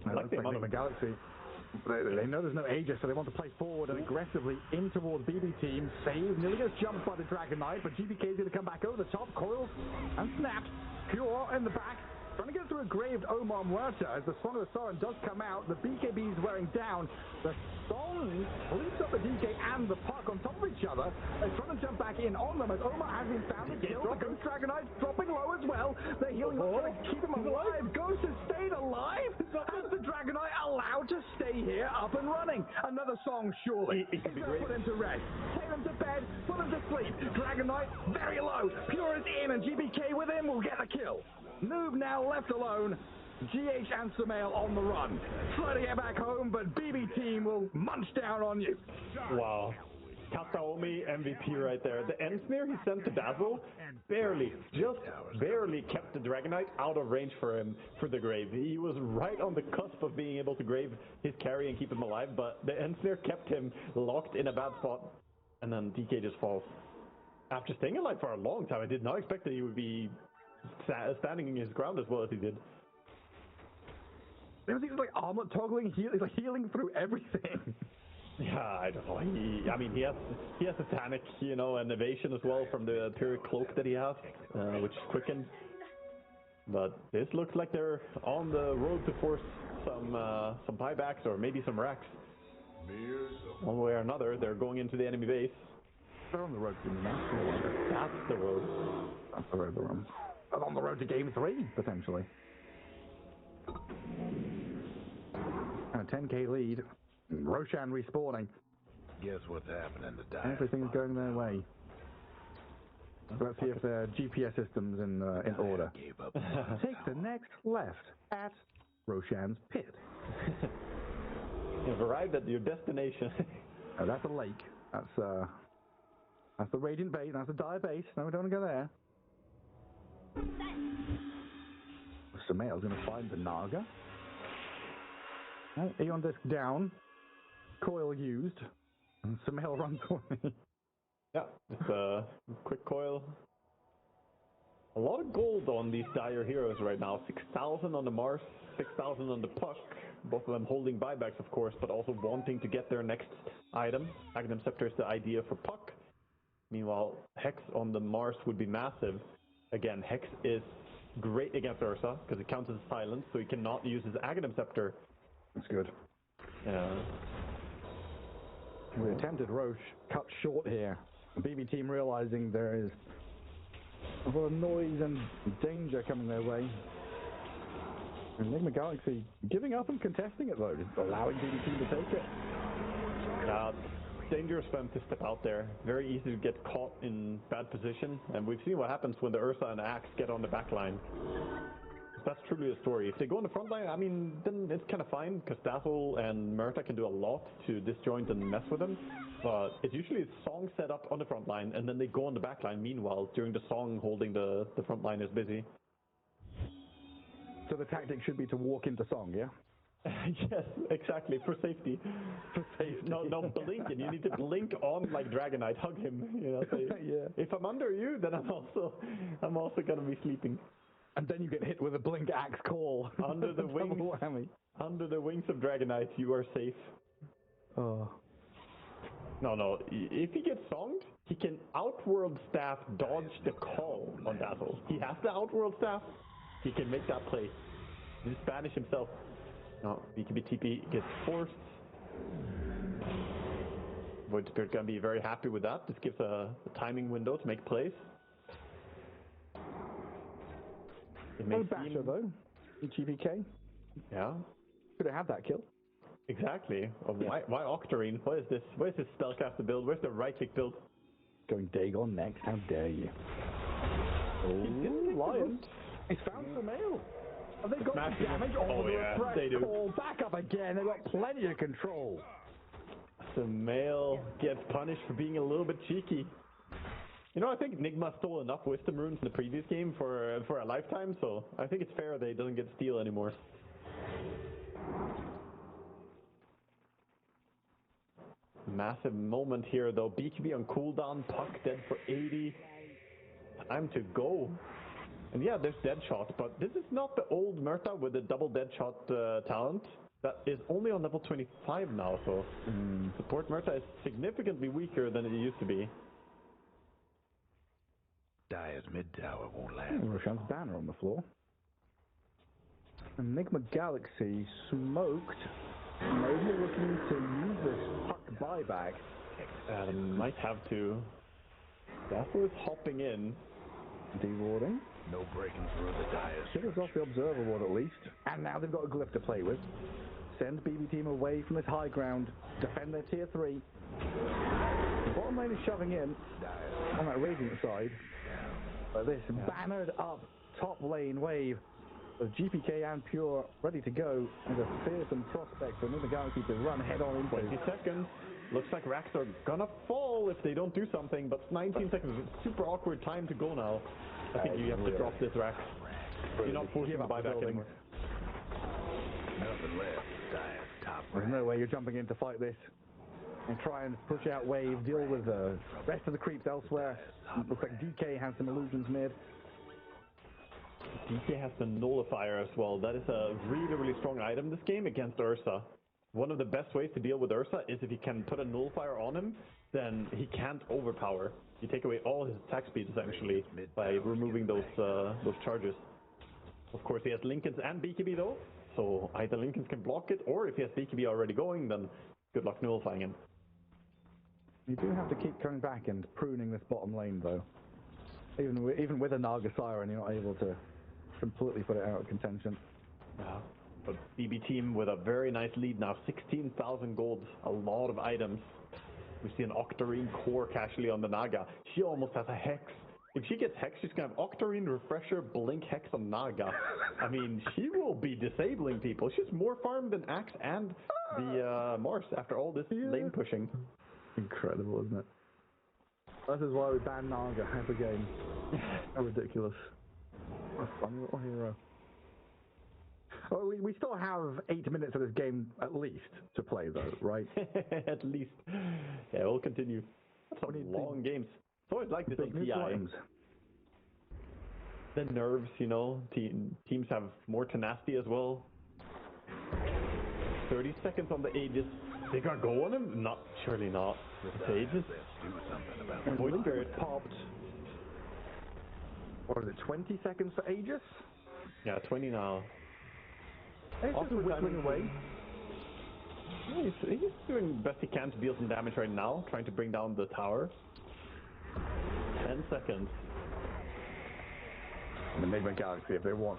Like the Galaxy. They know there's no Aegis, so they want to play forward and aggressively in towards BB team. Save, nearly gets jumped by the Dragon Knight, but GBK is going to come back over the top. Coils and snaps. Pure in the back. Trying to get through a graved Omar Muerta as the Song of the Soren does come out. The BKB is wearing down. The Song leaps up the DK and the Puck on top of each other. They're trying to jump back in on them as Omar has been found and killed. The Ghost Dragon Knight dropping low as well. They're healing up, trying to keep him alive. Ghost has stayed alive. Has the Dragon Knight allowed to stay here up and running? Another Song, surely. He's going to put him to rest. Take him to bed. Put him to sleep. Dragon Knight very low. Pure is in and GBK with him will get the kill. Noob now left alone. GH and Sumail on the run. Try to get back home, but BB team will munch down on you. Wow. Kataomi MVP right there. The end snare he sent to Dazzle barely, just barely kept the Dragon Knight out of range for him for the grave. He was right on the cusp of being able to grave his carry and keep him alive, but the end snare kept him locked in a bad spot. And then DK just falls. After staying alive for a long time, I did not expect that he would be standing his ground as well as he did. It was like armlet toggling, healing through everything. Yeah, I don't know. He has Satanic, you know, and evasion as well from the Pyrrhic Cloak that he has, which is quickened. But this looks like they're on the road to force some buybacks or maybe some racks. One way or another, they're going into the enemy base. They're on the road to the master. That's the road. That's the road to run. And on the road to game 3, potentially. And a 10k lead. Roshan respawning. Guess what's happening to Dire? Everything's going their way. Let's see if their GPS system's in order. Take the next left at Roshan's pit. You've arrived at your destination. That's a lake. That's the Radiant base. That's the Dire base. No, we don't want to go there. Sumail's going to find the Naga. Eon Disc down. Coil used. And Sumail runs away. Yeah, it's a quick coil. A lot of gold on these dire heroes right now. 6,000 on the Mars, 6,000 on the Puck. Both of them holding buybacks, of course, but also wanting to get their next item. Magnum Scepter is the idea for Puck. Meanwhile, Hex on the Mars would be massive. Again, Hex is great against Ursa, because it counts as silence, so he cannot use his Aghanim Scepter. That's good. Yeah. The attempted Roche cut short here. The BB team realizing there is a lot of noise and danger coming their way. Enigma Galaxy giving up and contesting it though, just allowing BB team to take it. Yeah, dangerous for them to step out there. Very easy to get caught in bad position, and we've seen what happens when the Ursa and Axe get on the back line. That's truly a story. If they go on the front line, I mean, then it's kind of fine, because Dazzle and Murta can do a lot to disjoint and mess with them. But it's usually a Song set up on the front line, and then they go on the back line. Meanwhile, during the Song, holding the front line is busy. So the tactic should be to walk into Song, yeah? Yes, exactly, for safety. For safety. No, blink, and you need to blink on like Dragonite, hug him. You know, say, yeah. If I'm under you, then I'm also gonna be sleeping. And then you get hit with a blink axe call. Under the wings. Under the wings of Dragonite, you are safe. Oh. No. If he gets songed, he can Outworld Staff dodge the call on Dazzle. He has the Outworld Staff. He can make that play. He just banish himself. No, BKB TP gets forced. Void Spirit gonna be very happy with that. This gives a timing window to make plays. No Basher though, in GPK. Yeah. Could have had that kill. Exactly. Why Octarine? What is this? Where's this spellcaster build? Where's the right click build? Going Dagon next, how dare you. Oh, Lion. He's found the mail. Have they got damage on the refresh call? Back up again, they've got plenty of control. The male gets punished for being a little bit cheeky. You know, I think Nigma stole enough Wisdom Runes in the previous game for a lifetime, so I think it's fair that he doesn't get steal anymore. Massive moment here, though. BKB on cooldown, Puck dead for 80. Time to go. And yeah, there's Deadshot, but this is not the old Murta with the double Deadshot talent. That is only on level 25 now, so support Murta is significantly weaker than it used to be. Dire's mid tower won't last. Roshan's banner on the floor. Enigma Galaxy smoked. Maybe looking to use this Puck buyback. Might have to. Dazzle is hopping in. Dewarding. No breaking through the Dire's. Shivers off the Observer Ward at least. And now they've got a glyph to play with. Send BB team away from this high ground. Defend their tier 3. The bottom lane is shoving in on that Radiant side. But this bannered up top lane wave of GPK and Pure ready to go, and a fearsome prospect for Enigma Galaxy to run head on into. 20 seconds. Looks like racks are gonna fall if they don't do something, but 19 seconds is a super awkward time to go now. I think you have to drop this rack. You're not forcing the buyback anymore. Nothing left. Dire's top. There's no way you're jumping in to fight this and try and push out wave, deal with the rest of the creeps elsewhere. Looks like DK has some illusions mid. DK has the Nullifier as well. That is a really strong item this game against Ursa. One of the best ways to deal with Ursa is if you can put a Nullifier on him, then he can't overpower. You take away all his attack speed essentially by removing those charges. Of course he has Lincolns and BKB though, so either Lincolns can block it, or if he has BKB already going, then good luck nullifying him. You do have to keep coming back and pruning this bottom lane though. Even with a Naga Siren, you're not able to completely put it out of contention. Yeah, but BB team with a very nice lead now, 16,000 gold, a lot of items. We see an Octarine core casually on the Naga. She almost has a Hex. If she gets Hex, she's gonna have Octarine, Refresher, Blink, Hex on Naga. I mean, she will be disabling people. She's more farmed than Axe and the Mars after all this lane pushing. Incredible, isn't it? This is why we ban Naga every game. How ridiculous. What a funny little hero. Well, we still have 8 minutes of this game at least to play though, right? At least. Yeah, we'll continue. That's some long games. It's always like this on TI. Times. The nerves, you know, teams have more tenacity as well. 30 seconds on the Aegis. They got go on him? Not, surely not. It's Aegis. Void Spirit popped. What is it, 20 seconds for Aegis? Yeah, 20 now. Aegis is whittling away. Yeah, he's doing the best he can to deal some damage right now, trying to bring down the tower. 10 seconds. And the Enigma Galaxy, if they want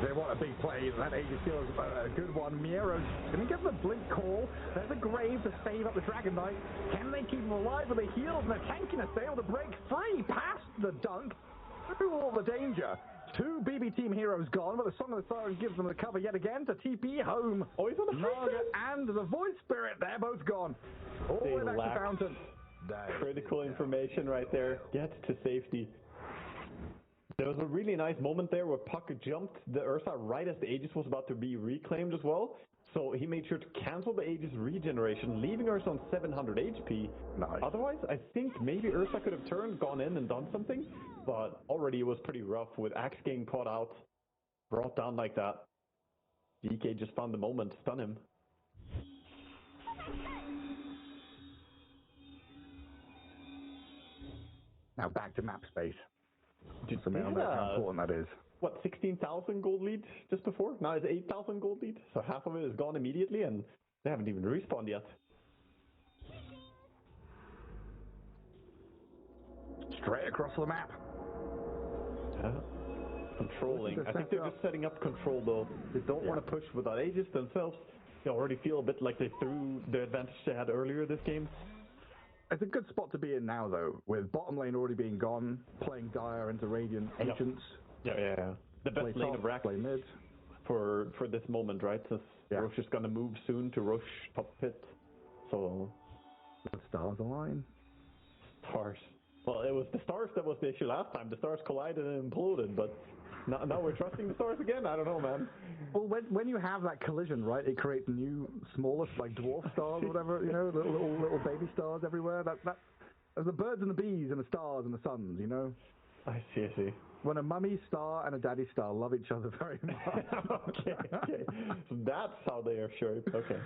a big play, that Aegis Steal is a good one. Miero's going to get the Blink call. There's a Grave to save up the Dragon Knight. Can they keep him alive with the heals and the tankiness? They're able to break free past the dunk, through all the danger. 2 BB team heroes gone, but the Song of the Siren gives them the cover yet again to TP home. Oh, he's on the Naga and the Void Spirit, they're both gone. All the way back to Fountain. Critical information right there. Get to safety. There was a really nice moment there where Puck jumped the Ursa right as the Aegis was about to be reclaimed as well. So he made sure to cancel the Aegis regeneration, leaving Ursa on 700 HP. Nice. Otherwise, I think maybe Ursa could have turned, gone in and done something. But already it was pretty rough with Axe getting caught out, brought down like that. DK just found the moment to stun him. Now back to map space. Just how important that is. What, 16,000 gold lead just before? Now it's 8,000 gold lead. So half of it is gone immediately and they haven't even respawned yet. Straight across the map. Yeah. Controlling. I think they're just setting up control though. They don't want to push without Aegis themselves. They already feel a bit like they threw the advantage they had earlier this game. It's a good spot to be in now, though, with bottom lane already being gone, playing Dire into Radiant Ancients. Yeah. The best lane of Rax mid. For this moment, right? Since Roche is going to move soon to Roche top pit. So... The stars align. Stars. Well, it was the stars that was the issue last time. The stars collided and imploded, but now we're trusting the stars again? I don't know, man. Well, when you have that collision, right, it creates new, smaller, like dwarf stars or whatever, you know, little baby stars everywhere. There's the birds and the bees and the stars and the suns, you know? I see. When a mummy star and a daddy star love each other very much. Okay. So that's how they are shaped. Okay.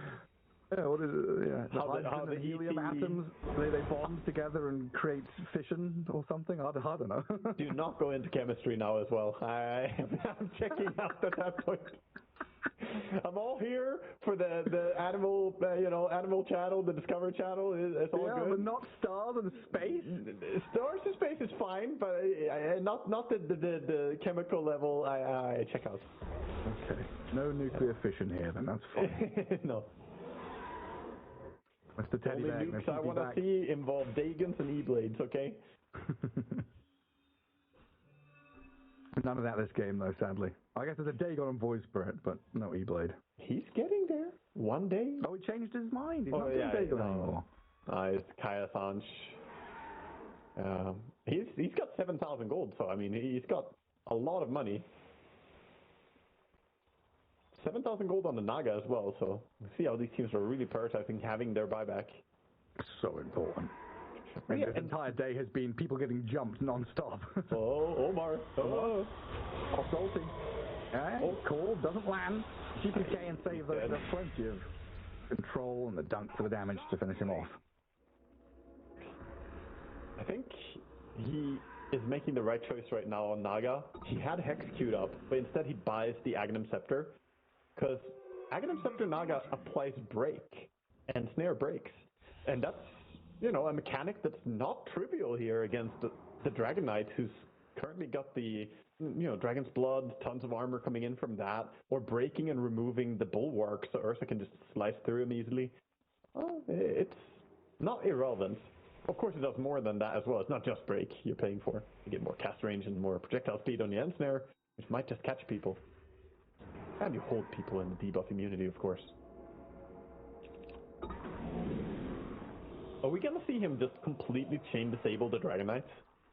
Yeah, what is it? Yeah. How the helium atoms, they bond together and create fission or something? I don't know. Do not go into chemistry now as well. I'm checking out at that point. I'm all here for the animal, animal channel, the Discover channel. It's all good. But not stars and space. Stars and space is fine, but not the chemical level. I check out. Okay. No nuclear fission here, then that's fine. No. Mr. Teddy Only nukes I want to see involve Dagons and E-Blades, okay? None of that this game, though, sadly. I guess there's a Dagon and Void Spirit, but no E-Blade. He's getting there. One day. Oh, he changed his mind. He's not doing Dagon anymore. It's Kaya Sanch. He's got 7,000 gold, so I mean, he's got a lot of money. 7,000 gold on the Naga as well, so we'll see how these teams are really prioritizing having their buyback. So important. And this entire day has been people getting jumped non-stop. Omar. Oh. Off ulti. Call doesn't land. GPK and save those. There's plenty of control and the dunk for the damage to finish him off. I think he is making the right choice right now on Naga. He had Hex queued up, but instead he buys the Aghanim Scepter. Because Aghanim Scepter Naga applies break, and Snare breaks. And that's, a mechanic that's not trivial here against the Dragon Knight, who's currently got the, Dragon's Blood, tons of armor coming in from that, or breaking and removing the Bulwark so Ursa can just slice through him easily. Well, it's not irrelevant. Of course it does more than that as well. It's not just break you're paying for. You get more cast range and more projectile speed on the end snare, which might just catch people. And you hold people in the debuff immunity, of course. Are we gonna see him just completely chain disable the Dragon Knight?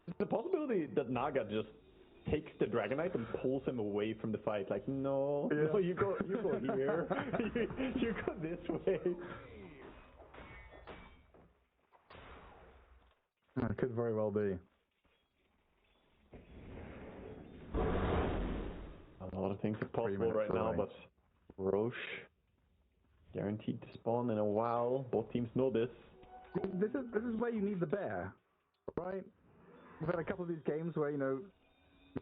Is the possibility that Naga just takes the Dragon Knight and pulls him away from the fight? Like, no, you go here, you go this way. It could very well be. A lot of things are possible right now, but Roche guaranteed to spawn in a while. Both teams know this. This is where you need the bear, right? We've had a couple of these games where, you know,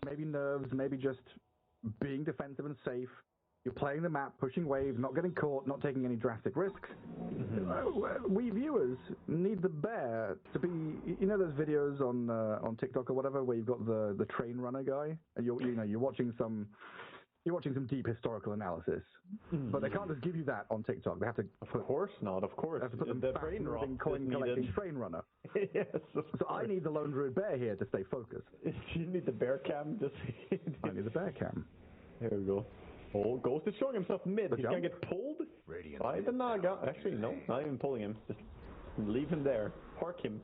maybe nerves, maybe just being defensive and safe. You're playing the map, pushing waves, not getting caught, not taking any drastic risks. We viewers need the bear to be, you know, those videos on TikTok or whatever where you've got the train runner guy, and you're watching some deep historical analysis, but they can't just give you that on TikTok. They have to. Of course not. Of course, they have to put them the fast brain rot moving, coin collecting train runner. Yes. So I need the lone druid bear here to stay focused. You need the bear cam. I need the bear cam. There we go. Oh, Ghost is showing himself mid. He's gonna get pulled by the Naga. Actually, no, not even pulling him. Just leave him there. Park him.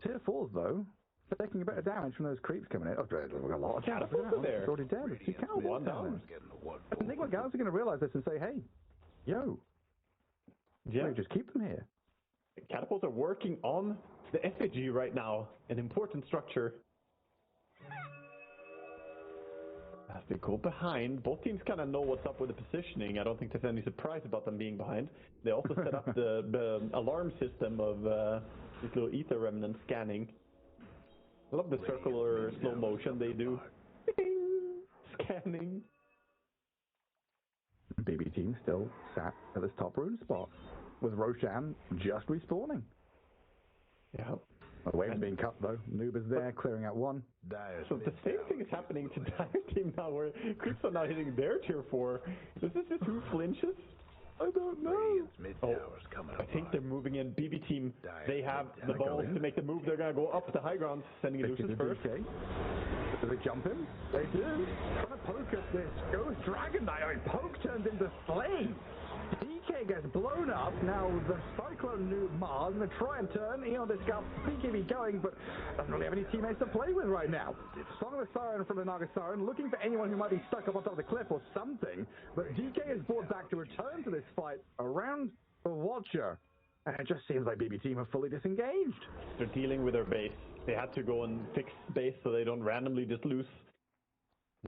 Tier 4s though, taking a bit of damage from those creeps coming in. Oh, we've got a lot of catapults are there. It's already dead. It's 2 catapults. One down. I think what Galaxy are going to realize this and say, hey, yo, we just keep them here. Catapults are working on the effigy right now, an important structure. As they go behind, both teams kind of know what's up with the positioning. I don't think there's any surprise about them being behind. They also set up the alarm system of these little ether remnants scanning. I love the circular slow motion they do. Bing! Scanning. BB team still sat at this top rune spot with Roshan just respawning. Yeah. The wave's being cut though. Noob is there, clearing out one. So the same thing is happening to Dire Team now, where creeps are now hitting their tier 4. Is this just who flinches? I don't know. Oh, I think they're moving in. BB team, they have the balls to make the move. They're going to go up the high ground, sending Lucius first. Do they jump him? They do. Trying to poke at this Ghost Dragon Knight. I mean, poke turns into flame. DK gets blown up. Now the Cyclone Noob Mars going to try and turn. Eon Discount, BKB going, but doesn't really have any teammates to play with right now. Song of the Siren from the Naga Siren, looking for anyone who might be stuck up on top of the cliff or something. But DK is brought back to return to this fight around the Watcher. And it just seems like BB team are fully disengaged. They're dealing with their base. They had to go and fix base so they don't randomly just lose.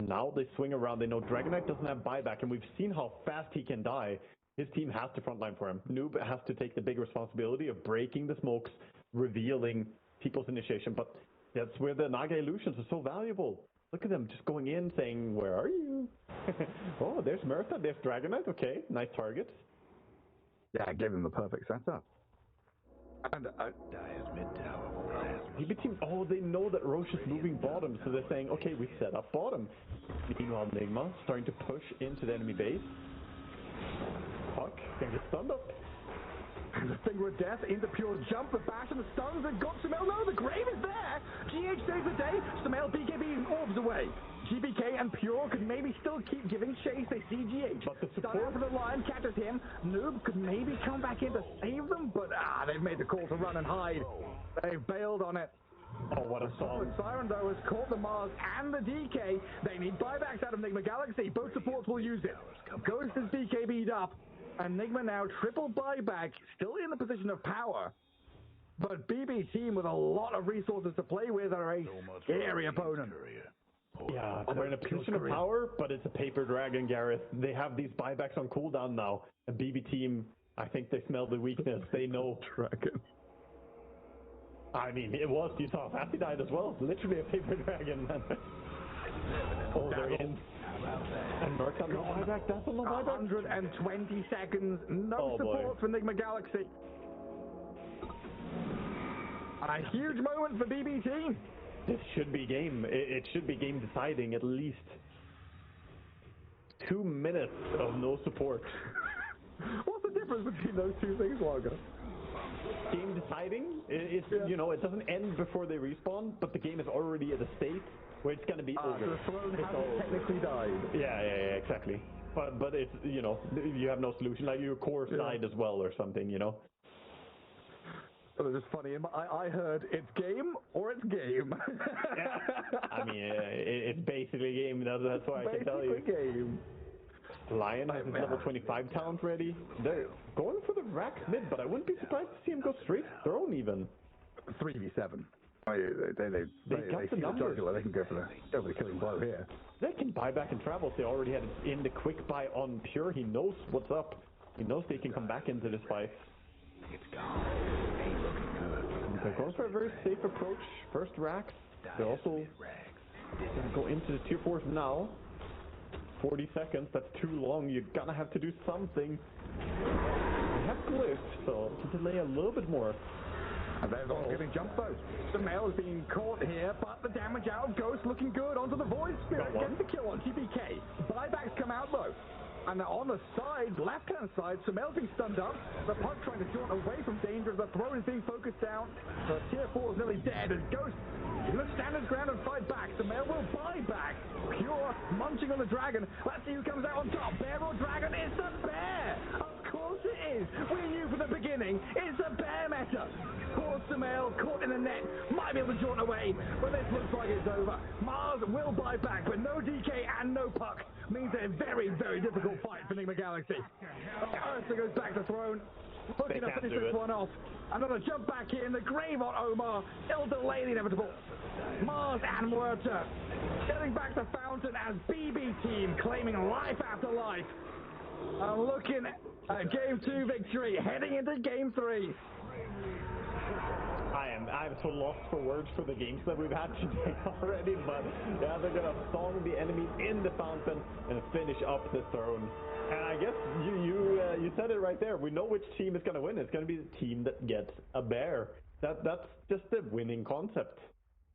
Now they swing around. They know Dragonite doesn't have buyback, and we've seen how fast he can die. His team has to frontline for him. Noob has to take the big responsibility of breaking the smokes, revealing people's initiation. But that's where the Naga illusions are so valuable. Look at them just going in saying, where are you? Oh, there's Murtha, there's Dragonite. Okay, nice targets. Yeah, I gave him the perfect setup. And BB team, oh, they know that Roche is moving bottom, so they're saying, okay, we set up bottom. Meanwhile, Nigma starting to push into the enemy base. Puck can get stunned up. And the Finger of Death into pure jump, the bash and the stuns, and got Sumail. No, the grave is there! GH saves the day, Sumail BKB orbs away. GBK and Pure could maybe still keep giving chase. They see GH. But the Start out for the Lion, catches him. Noob could maybe come back in to save them, but they've made the call to run and hide. They've bailed on it. Oh, what a song. Siren, though, has caught the Mars and the DK. They need buybacks out of Nigma Galaxy. Both supports will use it. Ghost is BKB'd up, and Nigma now triple buyback, still in the position of power. But BB team with a lot of resources to play with are a scary opponent. Yeah, they're in a position of power, but it's a paper dragon, Gareth. They have these buybacks on cooldown now. And BB team, I think they smell the weakness. They know. Dragon. I mean, it was. You saw Fatty died as well. Literally a paper dragon. Oh, they're in. And Murtha, no buyback. That's no buyback. 120 seconds. No support for Nigma Galaxy. A huge moment for BB team. This should be game. It should be game deciding at least. 2 minutes of no support. What's the difference between those two things, Lager? Game deciding, it's you know, it doesn't end before they respawn, but the game is already at a state where it's gonna be over. So the throne hasn't technically died. Yeah, exactly. But it's, you know, you have no solution. Like your core died as well or something, you know. It was just funny. I heard it's game or it's game. Yeah. I mean, it's basically game. That's why I can tell you. Game. Lion has his level 25 talent ready. They're going for the rack mid, but I wouldn't be surprised to see him go straight throne even. 3v7. They got the numbers. They can go for the killing blow here. They can buy back and travel. They already had it in the quick buy on Pure. He knows what's up. He knows they can come back into this fight. They're going for a very safe approach. First racks. They're also going to go into the tier 4s now. 40 seconds, that's too long. You're gonna have to do something. They have glyphs, so to delay a little bit more. And there's all getting jumped though. Sumail is being caught here, but the damage out of Ghost looking good onto the Void Spirit. Gets the kill on TPK. Buybacks come out though. And on the side, left-hand side, Sumail's being stunned up. The puck trying to jaunt away from danger. The throne is being focused down. The tier 4 is nearly dead. And Ghost is going to stand his ground and fight back. Sumail will buy back. Pure munching on the dragon. Let's see who comes out on top. Bear or dragon? It's a bear! Of course it is. We knew from the beginning. It's a bear meta. Poor Sumail caught in the net. Might be able to jaunt away, but this looks like it's over. Mars will buy back, but no DK and no puck means a very, very difficult fight for Enigma Galaxy. Ursa goes back to throne. Looking to finish this one off. Another jump back in. The grave on Omar. It'll delay the inevitable. Mars and Muerta getting back to Fountain as BB team claiming life after life. Looking at Game 2 victory, heading into Game 3. I'm so lost for words for the games that we've had today already, but yeah, they're gonna song the enemies in the fountain and finish up the throne. And I guess you said it right there. We know which team is gonna win. It's gonna be the team that gets a bear. That's just the winning concept.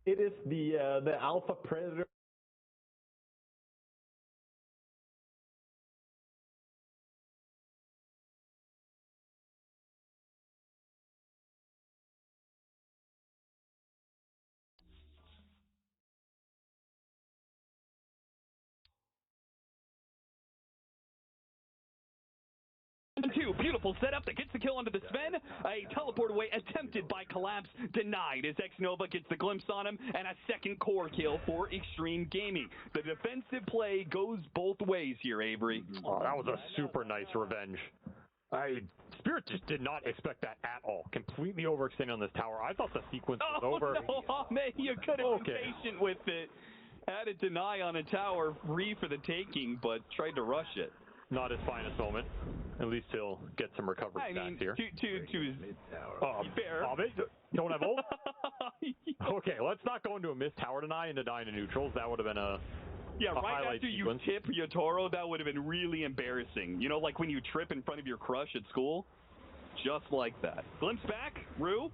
It is the alpha predator. Two, beautiful setup that gets the kill onto the Sven. A teleport away attempted by Collapse, denied as X-Nova gets the glimpse on him, and a second core kill for Extreme Gaming. The defensive play goes both ways here, Avery. Oh, that was a super nice revenge. Spirit just did not expect that at all. Completely overextending on this tower. I thought the sequence was over. Oh no, man, you could have been patient with it. Had it deny on a tower, free for the taking, but tried to rush it. Not his finest moment. At least he'll get some recovery back here. To fair. Don't have ult? Okay, let's not go into a missed tower deny and deny to neutrals. That would have been a right after sequence. You tip Yotaro, that would have been really embarrassing. You know, like when you trip in front of your crush at school? Just like that. Glimpse back, Rue.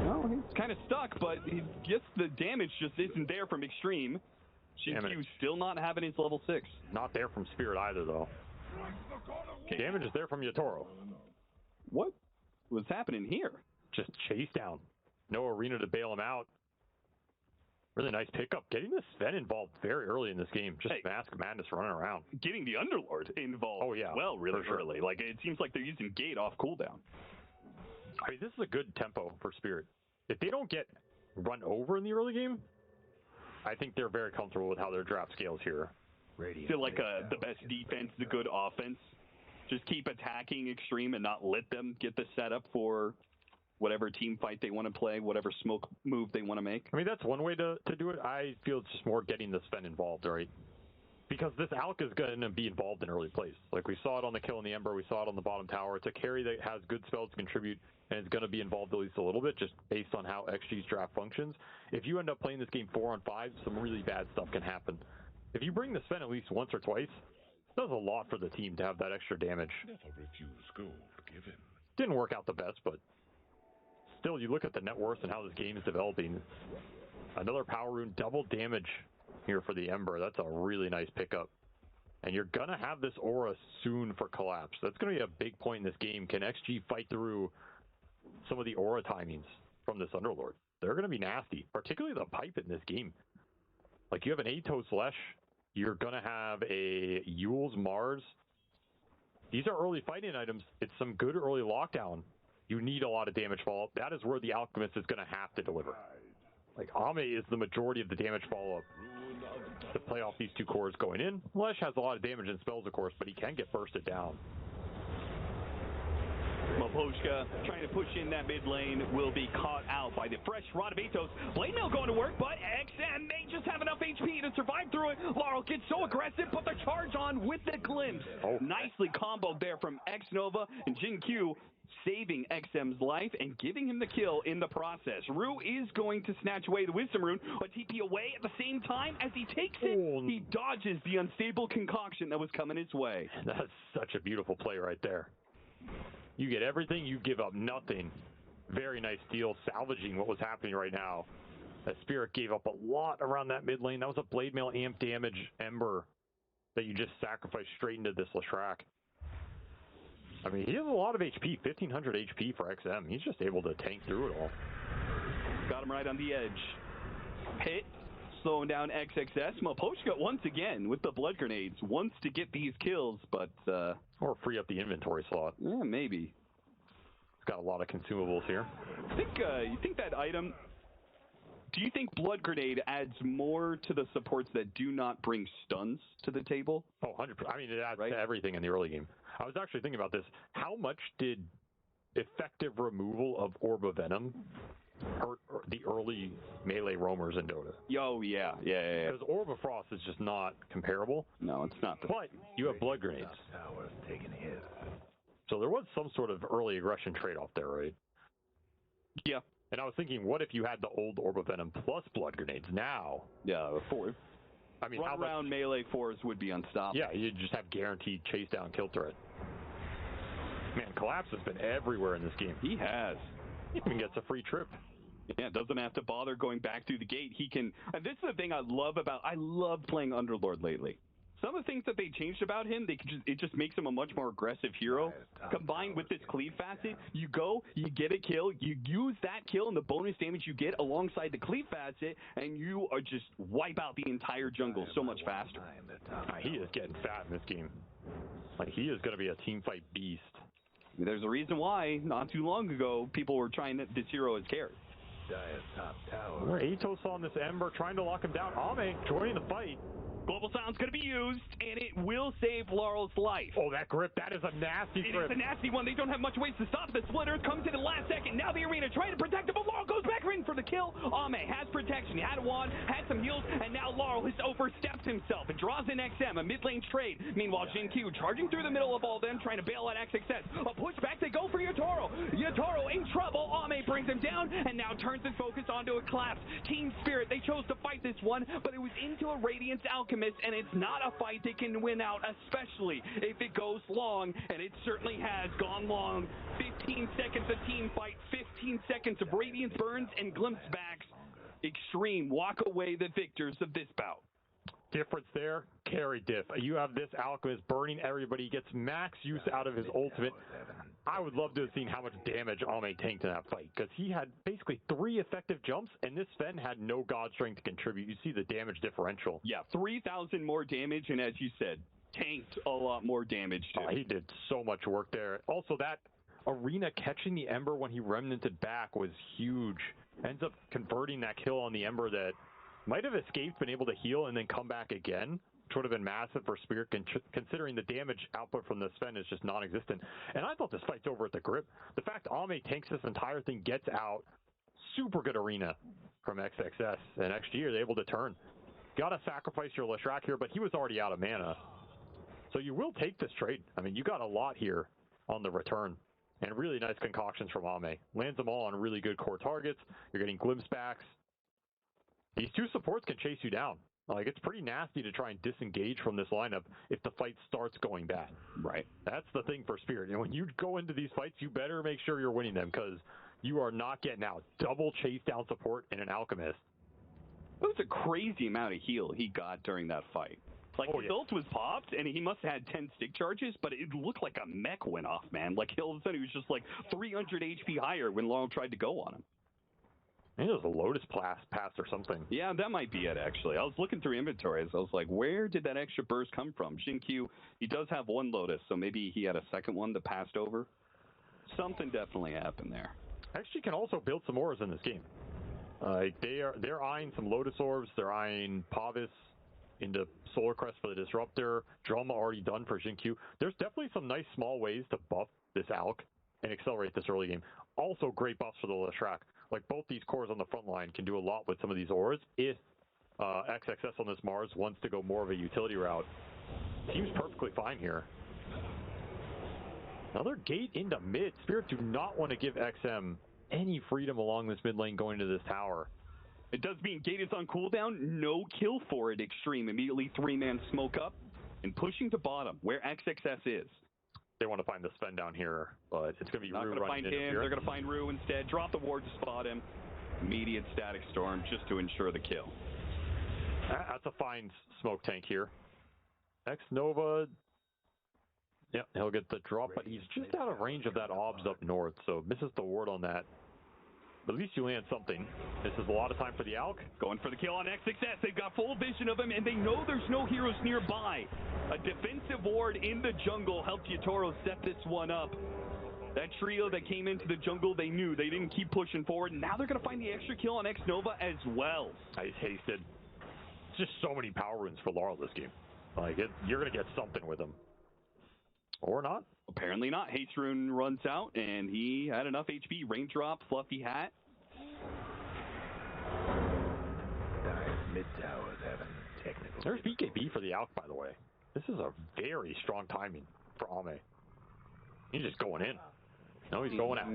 Well, he's kind of stuck, but he gets the damage just isn't there from Extreme. Shinkyu's still not having his level 6. Not there from Spirit either, though. Damage is there from Yotaro. What was happening here? Just chase down. No arena to bail him out. Really nice pickup. Getting the Sven involved very early in this game. Just Mask Madness running around. Getting the Underlord involved as well really early. Like, it seems like they're using Gate off cooldown. I mean, this is a good tempo for Spirit. If they don't get run over in the early game, I think they're very comfortable with how their draft scales here. Feel like the best defense is a good offense. Just keep attacking Extreme and not let them get the setup for whatever team fight they want to play, whatever smoke move they want to make. I mean, that's one way to do it. I feel it's just more getting the Sven involved, right? Because this Alk is going to be involved in early plays. Like, we saw it on the kill in the Ember, we saw it on the bottom tower. It's a carry that has good spells to contribute, and it's going to be involved at least a little bit, just based on how XG's draft functions. If you end up playing this game 4-on-5, some really bad stuff can happen. If you bring the Sven at least once or twice, it does a lot for the team to have that extra damage. Never refuse gold given. Didn't work out the best, but still, you look at the net worth and how this game is developing. Another power rune, double damage here for the Ember. That's a really nice pickup. And you're going to have this aura soon for Collapse. That's going to be a big point in this game. Can XG fight through some of the aura timings from this Underlord? They're going to be nasty, particularly the pipe in this game. Like, you have an Atos Lesh. You're going to have a Yule's Mars. These are early fighting items. It's some good early lockdown. You need a lot of damage follow-up. That is where the Alchemist is going to have to deliver. Like, Ame is the majority of the damage follow-up to play off these two cores going in. Lesh has a lot of damage and spells, of course, but he can get bursted down. Maposhka trying to push in that mid lane will be caught out by the fresh Rod of Athos. Blade Mail going to work, but XM may just have enough HP to survive through it. Laurel gets so aggressive, put the charge on with the glimpse. Nicely comboed there from X-Nova and Jin Q, saving XM's life and giving him the kill in the process. Rue is going to snatch away the Wisdom Rune, but TP away at the same time as he takes it. He dodges the unstable concoction that was coming his way. That's such a beautiful play right there. You get everything, you give up nothing. Very nice deal, salvaging what was happening right now. That Spirit gave up a lot around that mid lane. That was a Blade Mail amp damage Ember that you just sacrificed straight into this Leshrac. I mean, he has a lot of HP, 1500 HP for XM. He's just able to tank through it all. Got him right on the edge. Hit, slowing down XXS. Maposhka once again with the blood grenades wants to get these kills, but or free up the inventory slot. Yeah, maybe. It's got a lot of consumables here. You think that item? Do you think Blood Grenade adds more to the supports that do not bring stuns to the table? Oh, 100%. I mean, it adds to everything in the early game. I was actually thinking about this. How much did effective removal of Orb of Venom hurt the early melee roamers in Dota? Oh, yeah. Because Orb of Frost is just not comparable. No, it's not. But you have Blood Grenades. So there was some sort of early aggression trade-off there, right? Yeah. And I was thinking, what if you had the old Orb of Venom plus Blood Grenades now? Yeah, 4. I mean, run around melee 4s would be unstoppable. Yeah, you just have guaranteed chase down kill threat. Man, Collapse has been everywhere in this game. He has. He even gets a free trip. Yeah, doesn't have to bother going back through the gate. He can. And this is the thing I love playing Underlord lately. Some of the things that they changed about him, it just makes him a much more aggressive hero. Combined with this cleave facet, you go, you get a kill, you use that kill and the bonus damage you get alongside the cleave facet, and you are just wipe out the entire jungle so much faster. He is getting fat in this game. Like, he is going to be a team fight beast. There's a reason why, not too long ago, people were trying this hero as carry. Atos on this Ember, trying to lock him down. Ame joining the fight. Global Sound's going to be used, and it will save Laurel's life. Oh, that grip, that is a nasty grip. It is a nasty one. They don't have much ways to stop the splitter. Comes in the last second. Now the arena trying to protect him, but Laurel goes back in for the kill. Ame has protection. He had a wand, had some heals, and now Laurel has overstepped himself and draws in XM, a mid-lane trade. Meanwhile, Jin Q charging through the middle of all them, trying to bail out XXS. A pushback, they go for Yatoro. Yatoro in trouble. Ame brings him down, and now turns his focus onto a collapse. Team Spirit, they chose to fight this one, but it was into a Radiance Alchemist, and it's not a fight they can win out, especially if it goes long, and it certainly has gone long. 15 seconds of team fight, 15 seconds of Radiance burns and glimpse backs. Extreme walk away the victors of this bout. Difference there, carry diff. You have this Alchemist burning everybody, gets max use out of his ultimate. I would love to have seen how much damage Ame tanked in that fight, because he had basically 3 effective jumps, and this Sven had no god strength to contribute. You see the damage differential. Yeah, 3,000 more damage, and as you said, tanked a lot more damage too. He did so much work there. Also, that arena catching the Ember when he remnanted back was huge. Ends up converting that kill on the Ember that might have escaped, been able to heal, and then come back again. Which would have been massive for Spirit, considering the damage output from the Sven is just non-existent. And I thought this fight's over at the grip. The fact Ame tanks this entire thing, gets out, super good arena from XXS. And XG are able to turn. Gotta sacrifice your Leshrac here, but he was already out of mana. So you will take this trade. I mean, you got a lot here on the return. And really nice concoctions from Ame. Lands them all on really good core targets. You're getting glimpse backs. These 2 supports can chase you down. Like, it's pretty nasty to try and disengage from this lineup if the fight starts going bad. Right. That's the thing for Spirit. And when you go into these fights, you better make sure you're winning them, because you are not getting out. Double chase down support and an Alchemist. It was a crazy amount of heal he got during that fight. Like, his ult was popped, and he must have had 10 stick charges, but it looked like a mech went off, man. Like, all of a sudden, he was just like 300 HP higher when Laurel tried to go on him. I think it was a Lotus pass or something. Yeah, that might be it, actually. I was looking through inventories. I was like, where did that extra burst come from? Jin Q, he does have 1 Lotus, so maybe he had a second one that passed over. Something definitely happened there. Actually can also build some auras in this game. They're eyeing some Lotus Orbs. They're eyeing Pavis into Solar Crest for the Disruptor. Drama already done for Jin Q. There's definitely some nice small ways to buff this Alk and accelerate this early game. Also, great buffs for the Leshrac. Like, both these cores on the front line can do a lot with some of these ores if XXS on this Mars wants to go more of a utility route. Seems perfectly fine here. Another gate into mid. Spirit do not want to give XM any freedom along this mid lane going to this tower. It does mean gate is on cooldown. No kill for it, Extreme. Immediately 3-man smoke up and pushing to bottom where XXS is. They want to find the Sven down here, but it's going to be Not Rue going to find running him. They're going to find Rue instead. Drop the ward to spot him. Immediate static storm just to ensure the kill. That's a fine smoke tank here. X Nova, yeah, he'll get the drop, but he's just out of range of that obs up north, so misses the ward on that. But at least you land something. This is a lot of time for the Alk. Going for the kill on XXS. They've got full vision of him, and they know there's no heroes nearby. A defensive ward in the jungle helped Yatoro set this one up. That trio that came into the jungle, they knew. They didn't keep pushing forward. Now they're going to find the extra kill on X Nova as well. Nice hasted. It's just so many power runes for Laurel this game. Like, you're going to get something with him. Or not. Apparently not. Haste rune runs out, and he had enough HP. Raindrop, fluffy hat. Mid towers having technical. There's BKB for the Alk, by the way. This is a very strong timing for Ame. He's just going in. No, he's going out.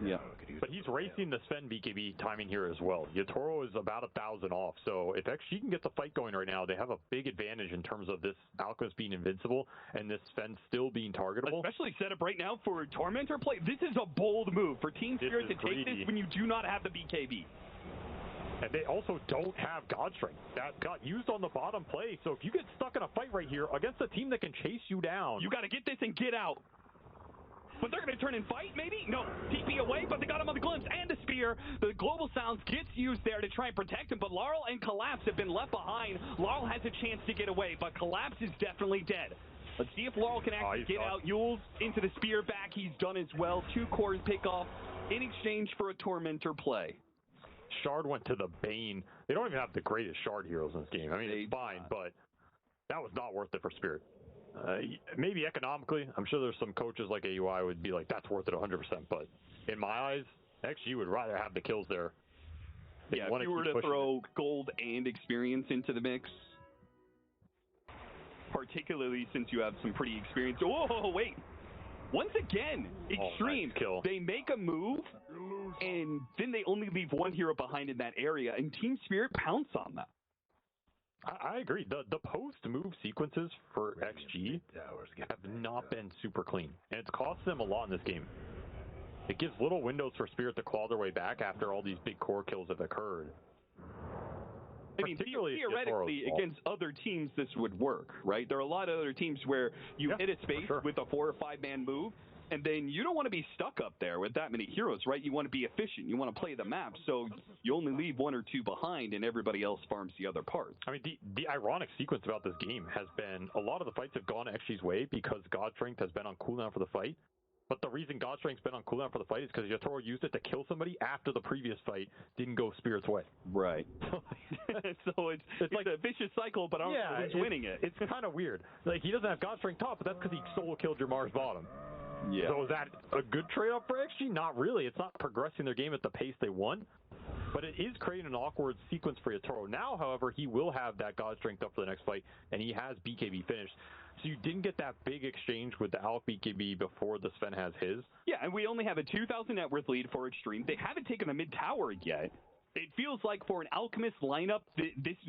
Yeah. But he's racing the Sven BKB timing here as well. Yatoro is about 1,000 off, so if XG can get the fight going right now, they have a big advantage in terms of this Alchemist being invincible and this Sven still being targetable. Especially set up right now for Tormentor play. This is a bold move for Team Spirit to take this when you do not have the BKB. And they also don't have God Strength. That got used on the bottom play, so if you get stuck in a fight right here against a team that can chase you down... You got to get this and get out. But they're going to turn and fight, maybe? No. TP away, but they got him on the glimpse and the spear. The global sounds gets used there to try and protect him, but Laurel and Collapse have been left behind. Laurel has a chance to get away, but Collapse is definitely dead. Let's see if Laurel can actually get out. Yules into the spear back. He's done as well. 2 cores pick off in exchange for a Tormentor play. Shard went to the Bane. They don't even have the greatest Shard heroes in this game. I mean, it's fine, but that was not worth it for Spirit. Maybe economically, I'm sure there's some coaches like AUI would be like, that's worth it 100%, but in my eyes, XG would rather have the kills there. Yeah, if you were to throw gold and experience into the mix, particularly since you have some pretty experienced... Whoa, wait! Once again, Extreme, nice kill. They make a move, and then they only leave one hero behind in that area, and Team Spirit pounce on that. I agree. The post-move sequences for XG have not been super clean, and it's cost them a lot in this game. It gives little windows for Spirit to claw their way back after all these big core kills have occurred. I mean, theoretically, against other teams, this would work, right? There are a lot of other teams where you hit a space with a 4 or 5-man move, and then you don't want to be stuck up there with that many heroes, right? You want to be efficient. You want to play the map, so you only leave 1 or 2 behind, and everybody else farms the other parts. I mean, the ironic sequence about this game has been a lot of the fights have gone XG's way because God Strength has been on cooldown for the fight. But the reason God Strength's been on cooldown for the fight is because Yatoro used it to kill somebody after the previous fight didn't go Spirit's way. Right. So it's like a vicious cycle, but I don't know who's winning it. It's kind of weird. Like, he doesn't have God Strength top, but that's because he solo killed your Mars bottom. Yeah. So is that a good trade-off for XG? Not really. It's not progressing their game at the pace they want. But it is creating an awkward sequence for Yatoro. Now, however, he will have that God Strength up for the next fight, and he has BKB finished. So you didn't get that big exchange with the Alk BKB before the Sven has his. Yeah, and we only have a 2,000 net worth lead for Extreme. They haven't taken the mid tower yet. It feels like for an Alchemist lineup,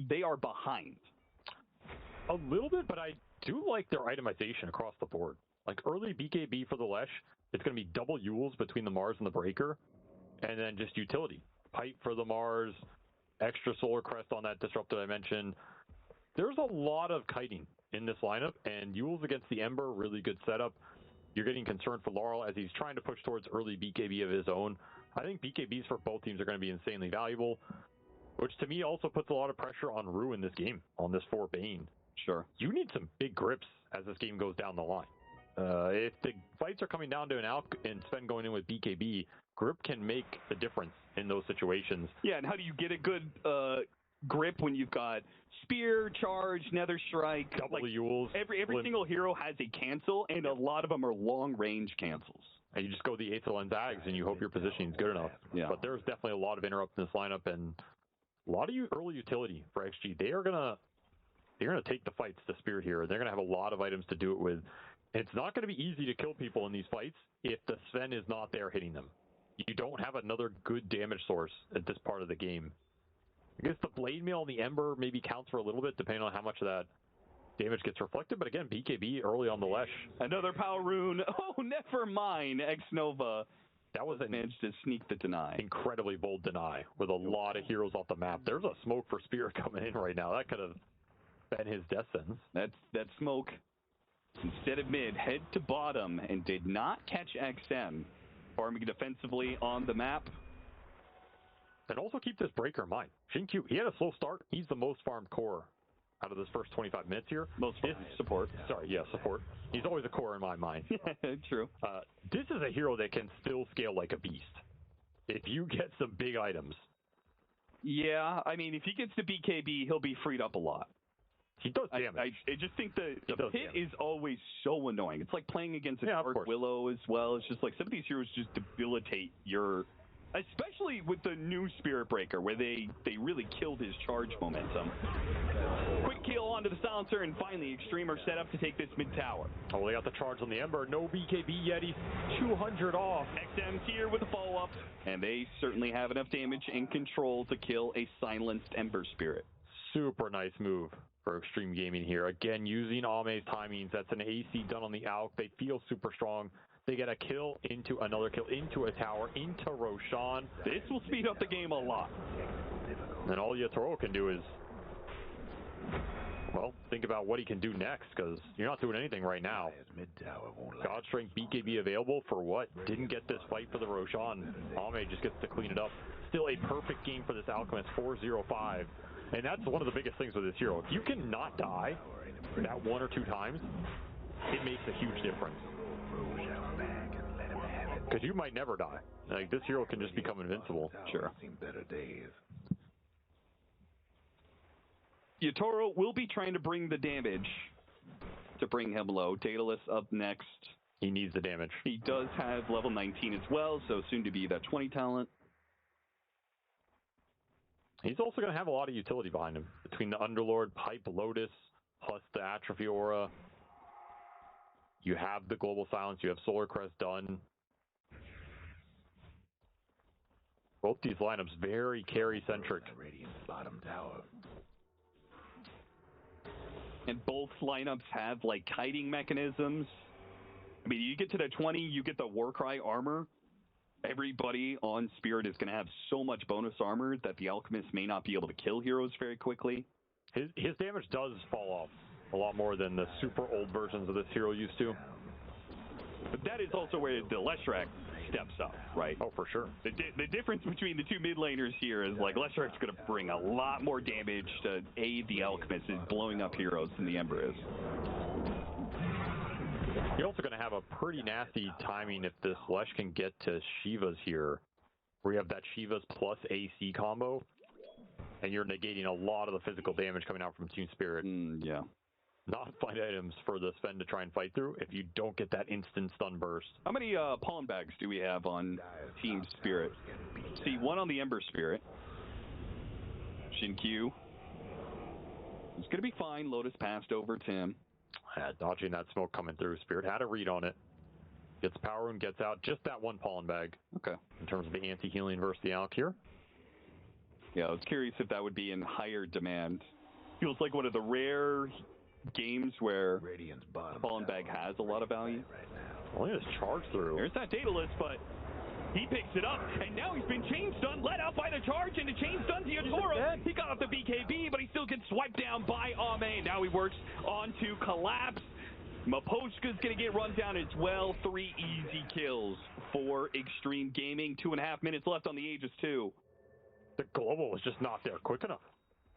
they are behind. A little bit, but I do like their itemization across the board. Like early BKB for the Lesh, it's going to be double Yules between the Mars and the Breaker, and then just utility. Pipe for the Mars, extra Solar Crest on that Disruptor I mentioned. There's a lot of kiting in this lineup, and Yules against the Ember, really good setup. You're getting concerned for Laurel as he's trying to push towards early BKB of his own. I think BKBs for both teams are going to be insanely valuable, which to me also puts a lot of pressure on Rue in this game, on this 4 Bane. Sure. You need some big grips as this game goes down the line. If the fights are coming down to an Alk and Sven going in with BKB, grip can make the difference in those situations. Yeah, and how do you get a good grip when you've got Spear, Charge, Nether Strike. Double Yules. Every single hero has a cancel, and a lot of them are long-range cancels. And you just go the Aether and Zags, and you hope your positioning is good enough. Yeah. But there's definitely a lot of interrupt in this lineup, and a lot of early utility for XG. They're gonna take the fights to Spirit here. They're gonna have a lot of items to do it with. And it's not gonna be easy to kill people in these fights if the Sven is not there hitting them. You don't have another good damage source at this part of the game. I guess the Blade Mail and the Ember maybe counts for a little bit, depending on how much of that damage gets reflected. But again, BKB early on the Lesh. Another power rune. Oh, never mind. X-Nova. That was managed to sneak the deny. Incredibly bold deny with a lot of heroes off the map. There's a smoke for Spirit coming in right now. That could have been his death sentence. That smoke, instead of mid, head to bottom and did not catch XM. Farming defensively on the map. And also keep this breaker in mind. Shin-Q, he had a slow start. He's the most farmed core out of this first 25 minutes here. Most support. Sorry, yeah, support. He's always a core in my mind. True. This is a hero that can still scale like a beast. If you get some big items. Yeah, I mean, if he gets to BKB, he'll be freed up a lot. He does damage. I just think the pit is always so annoying. It's like playing against a Dark Willow as well. It's just like some of these heroes just debilitate your... Especially with the new Spirit Breaker, where they really killed his charge momentum. Quick kill onto the Silencer, and finally Extreme are set up to take this mid tower. Oh, they got the charge on the Ember. No BKB yet. He's 200 off. XM's here with a follow-up, and they certainly have enough damage and control to kill a silenced Ember Spirit. Super nice move for Extreme Gaming here. Again, using Ame's timings. That's an AC done on the Alk. They feel super strong. They get a kill into another kill, into a tower, into Roshan. This will speed up the game a lot. And all Yatoro can do is, well, think about what he can do next, because you're not doing anything right now. God Strength BKB available for what? Didn't get this fight for the Roshan. Ame just gets to clean it up. Still a perfect game for this Alchemist, 4-0-5. And that's one of the biggest things with this hero. If you can not die that one or two times, it makes a huge difference. Because you might never die. Like, this hero can just become invincible. Sure. Yatoro will be trying to bring the damage to bring him low. Daedalus up next. He needs the damage. He does have level 19 as well, so soon to be that 20 talent. He's also going to have a lot of utility behind him. Between the Underlord, Pipe, Lotus, plus the Atrophy Aura. You have the Global Silence. You have Solar Crest done. Both these lineups very carry-centric. Bottom tower. And both lineups have, like, kiting mechanisms. I mean, you get to the 20, you get the Warcry armor. Everybody on Spirit is going to have so much bonus armor that the Alchemist may not be able to kill heroes very quickly. His damage does fall off a lot more than the super old versions of this hero used to. But that is also where the Leshrac steps up, right? Oh, for sure. The difference between the two mid laners here is, like, Leshrac's going to bring a lot more damage to aid the Alchemist in blowing up heroes than the Ember is. You're also going to have a pretty nasty timing if this Lesh can get to Shiva's here, where you have that Shiva's plus AC combo, and you're negating a lot of the physical damage coming out from Team Spirit. Yeah. Not find items for the Sven to try and fight through if you don't get that instant stun burst. How many pawn bags do we have on Team Spirit? See, one on the Ember Spirit. Shin-Q. He's going to be fine. Lotus passed over to him. Yeah, dodging that smoke coming through. Spirit had a read on it. Gets power rune, gets out. Just that one pollen bag. Okay. In terms of the anti-healing versus the Alk here. Yeah, I was curious if that would be in higher demand. Feels like one of the rare games where Fallen Bag has a lot of value. Only just charge through. There's that Daedalus, but he picks it up, and now he's been chain stunned, let out by the charge, and the chain stuns Yatoro. He got off the BKB, but he still gets swiped down by Ame. Now he works on to Collapse. Mapochka's going to get run down as well. 3 easy kills for Extreme Gaming. 2.5 minutes left on the Aegis 2. The global was just not there quick enough.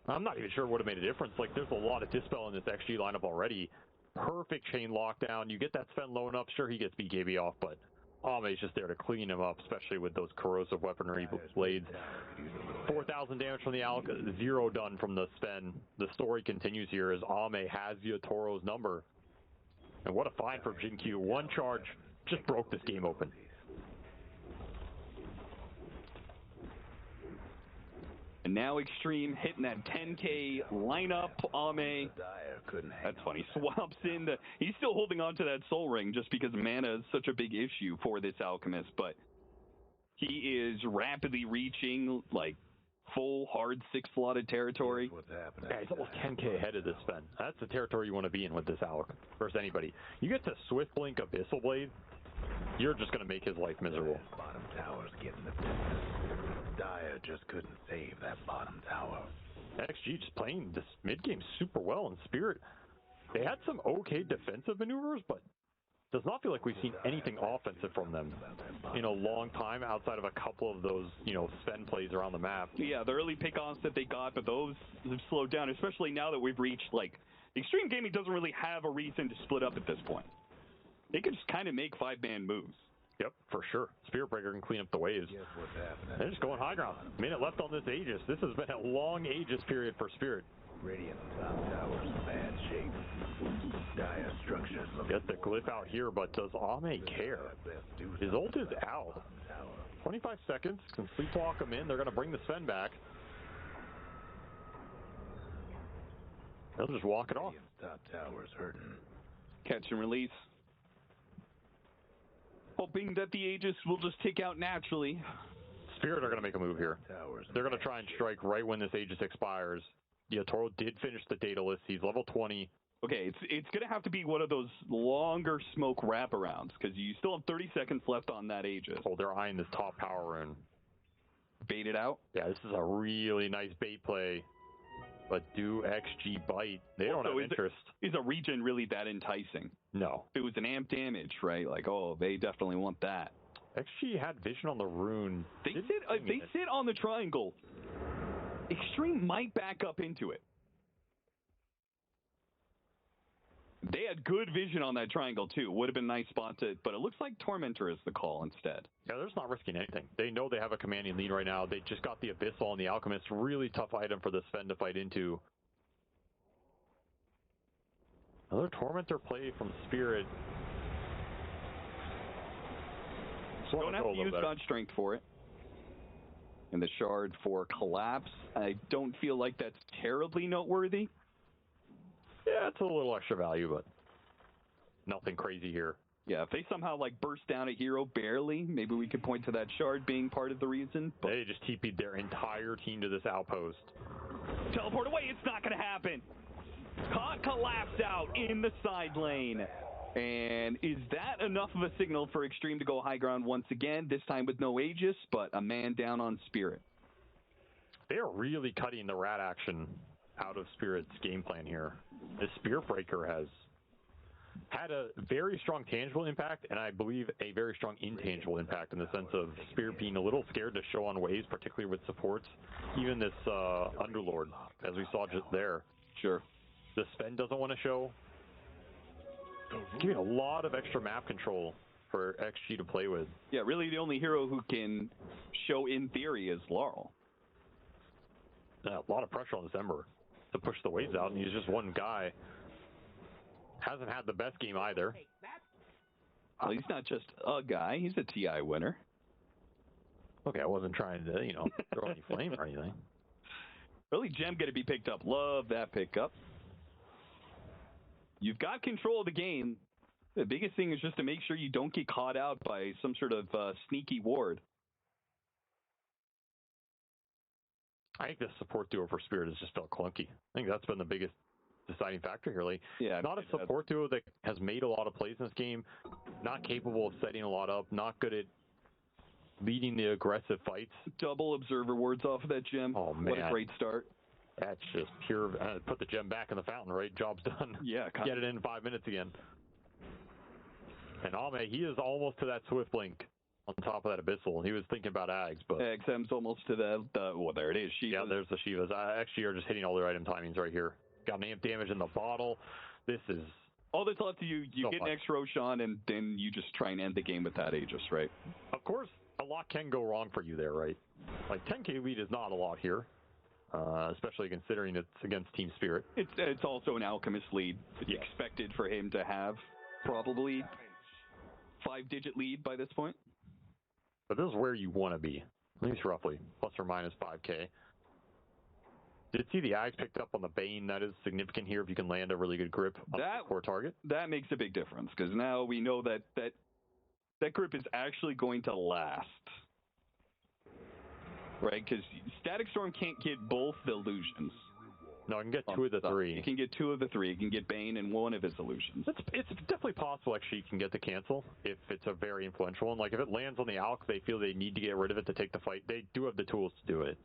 I'm not even sure it would have made a difference. Like, there's a lot of dispel in this XG lineup already. Perfect chain lockdown. You get that Sven low enough. Sure, he gets BKB off, but Ame's just there to clean him up, especially with those corrosive weaponry blades. 4,000 damage from the Alk, 0 done from the Sven. The story continues here as Ame has Yotoro's number. And what a find for Jin-Q. One charge just broke this game open. And now Extreme hitting that 10K lineup. Ame, that's funny, swaps in. He's still holding on to that Soul Ring just because mana is such a big issue for this Alchemist, but he is rapidly reaching like full hard 6-slotted territory. Yeah, he's almost 10K ahead of this Sven. That's the territory you want to be in with this Alk versus anybody. You get to Swift Blink Abyssal Blade, you're just going to make his life miserable. Bottom tower's getting the business. Dire just couldn't save that bottom tower. XG just playing this mid game super well in Spirit. They had some okay defensive maneuvers, but does not feel like we've seen anything offensive from them in a long time outside of a couple of those, Sven plays around the map. Yeah, the early pick-offs that they got, but those have slowed down, especially now that we've reached, Extreme Gaming doesn't really have a reason to split up at this point. They can just kind of make 5-man moves. Yep, for sure. Spirit Breaker can clean up the waves. They're just going high ground. Minute left on this Aegis. This has been a long Aegis period for Spirit. Radiant top tower's in bad shape. Dire structures look. Get the glyph out here, but does Ame care? His ult is out. 25 seconds. Can sleep walk him in. They're going to bring the Sven back. They'll just walk it off. Top tower's hurting. Catch and release. Hoping that the Aegis will just tick out naturally. Spirit are going to make a move here. They're going to try and strike right when this Aegis expires. Yotoro did finish the Daedalus. He's level 20. Okay, it's going to have to be one of those longer smoke wraparounds, because you still have 30 seconds left on that Aegis. Oh, they're eyeing this top power rune. Bait it out? Yeah, this is a really nice bait play. But do XG bite? They don't have interest. Is a regen really that enticing? No. If it was an amp damage, right? They definitely want that. XG had vision on the rune. They sit on the triangle. Extreme might back up into it. They had good vision on that triangle too. Would have been a nice spot to, but it looks like Tormentor is the call instead. Yeah, they're just not risking anything. They know they have a commanding lead right now. They just got the Abyssal and the Alchemist. Really tough item for the Sven to fight into. Another Tormentor play from Spirit. Don't have to use God Strength for it. And the Shard for Collapse. I don't feel like that's terribly noteworthy. Yeah, it's a little extra value, but nothing crazy here. Yeah, if they somehow burst down a hero barely, maybe we could point to that Shard being part of the reason. But they just TP'd their entire team to this outpost. Teleport away, it's not going to happen. Caught Collapse out in the side lane. And is that enough of a signal for Extreme to go high ground once again, this time with no Aegis, but a man down on Spirit? They are really cutting the rat action out of Spirit's game plan here. The Spirit Breaker has had a very strong tangible impact, and I believe a very strong intangible impact in the sense of Spirit being a little scared to show on waves, particularly with supports. Even this Underlord, as we saw just there. Sure. The Sven doesn't want to show. Giving a lot of extra map control for XG to play with. Yeah, really the only hero who can show in theory is Laurel. Yeah, a lot of pressure on this Ember to push the waves out, and he's just one guy. Hasn't had the best game either. Well, he's not just a guy, he's a TI winner. Okay, I wasn't trying to, throw any flame or anything. Early gem going to be picked up. Love that pickup. You've got control of the game. The biggest thing is just to make sure you don't get caught out by some sort of sneaky ward. I think the support duo for Spirit has just felt clunky. I think that's been the biggest deciding factor here. Not a support duo that has made a lot of plays in this game, not capable of setting a lot up, not good at leading the aggressive fights. Double observer wards off of that gem. Oh, man. What a great start. That's just pure. Put the gem back in the fountain, right? Job's done. Yeah. Get it in 5 minutes again. And Ame, he is almost to that Swift Blink on top of that Abyssal. He was thinking about Ags, but XM's almost to the well, there it is. Shivas. Yeah, there's the Shivas. Actually, are just hitting all their item timings right here. Got an amp damage in the bottle. This is All that's left to you get next Roshan, and then you just try and end the game with that Aegis, right? Of course, a lot can go wrong for you there, right? Like 10k lead is not a lot here, especially considering it's against Team Spirit. It's also an Alchemist lead. It's expected for him to have probably 5-digit lead by this point. But this is where you want to be, at least roughly, plus or minus 5k. Did see the Ags picked up on the Bane. That is significant here if you can land a really good grip on the core target. That makes a big difference, because now we know that grip is actually going to last. Right? Because Static Storm can't get both illusions. No, it can get 2 of the 3. It can get 2 of the 3. It can get Bane and 1 of his illusions. It's definitely possible, actually, you can get the cancel if it's a very influential one. Like, if it lands on the Alk, they feel they need to get rid of it to take the fight. They do have the tools to do it.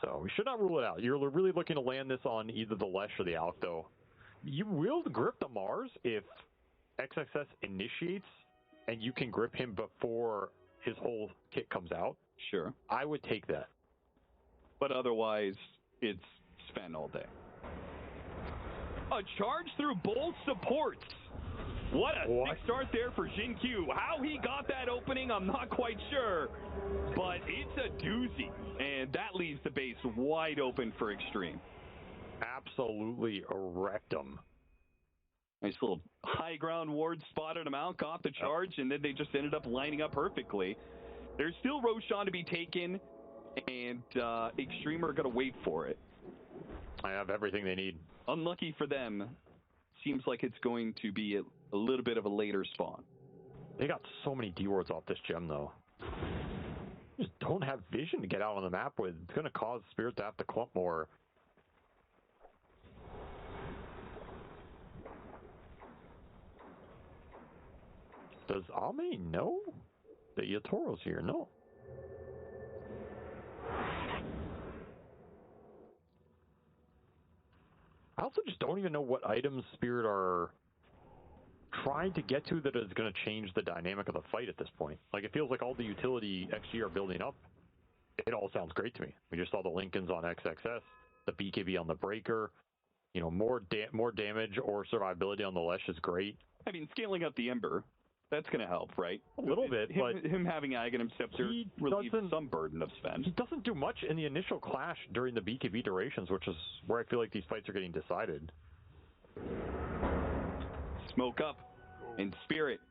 So we should not rule it out. You're really looking to land this on either the Lesh or the Alk, though. You will grip the Mars if XXS initiates and you can grip him before his whole kit comes out. Sure. I would take that. But otherwise, it's Sven all day. A charge through both supports. What a sick start there for Jin Q. How he got that opening, I'm not quite sure. But it's a doozy. And that leaves the base wide open for Extreme. Absolutely wrecked him. Nice little high ground ward spotted him out, caught the charge, and then they just ended up lining up perfectly. There's still Roshan to be taken, and Extreme are going to wait for it. I have everything they need. Unlucky for them. Seems like it's going to be a little bit of a later spawn. They got so many D-wards off this gem, though. Just don't have vision to get out on the map with. It's going to cause Spirit to have to clump more. Does Ame know that Yatoro's here? No. I also just don't even know what items Spirit are trying to get to that is going to change the dynamic of the fight at this point. Like, it feels like all the utility XG are building up. It all sounds great to me. We just saw the Lincolns on XXS, the BKB on the Breaker. You know, more damage or survivability on the Lesh is great. I mean, scaling up the Ember, that's going to help, right? A little bit, but him having Aghanim Scepter relieves some burden of Sven. He doesn't do much in the initial clash during the BKB durations, which is where I feel like these fights are getting decided. Smoke up. And Spirit,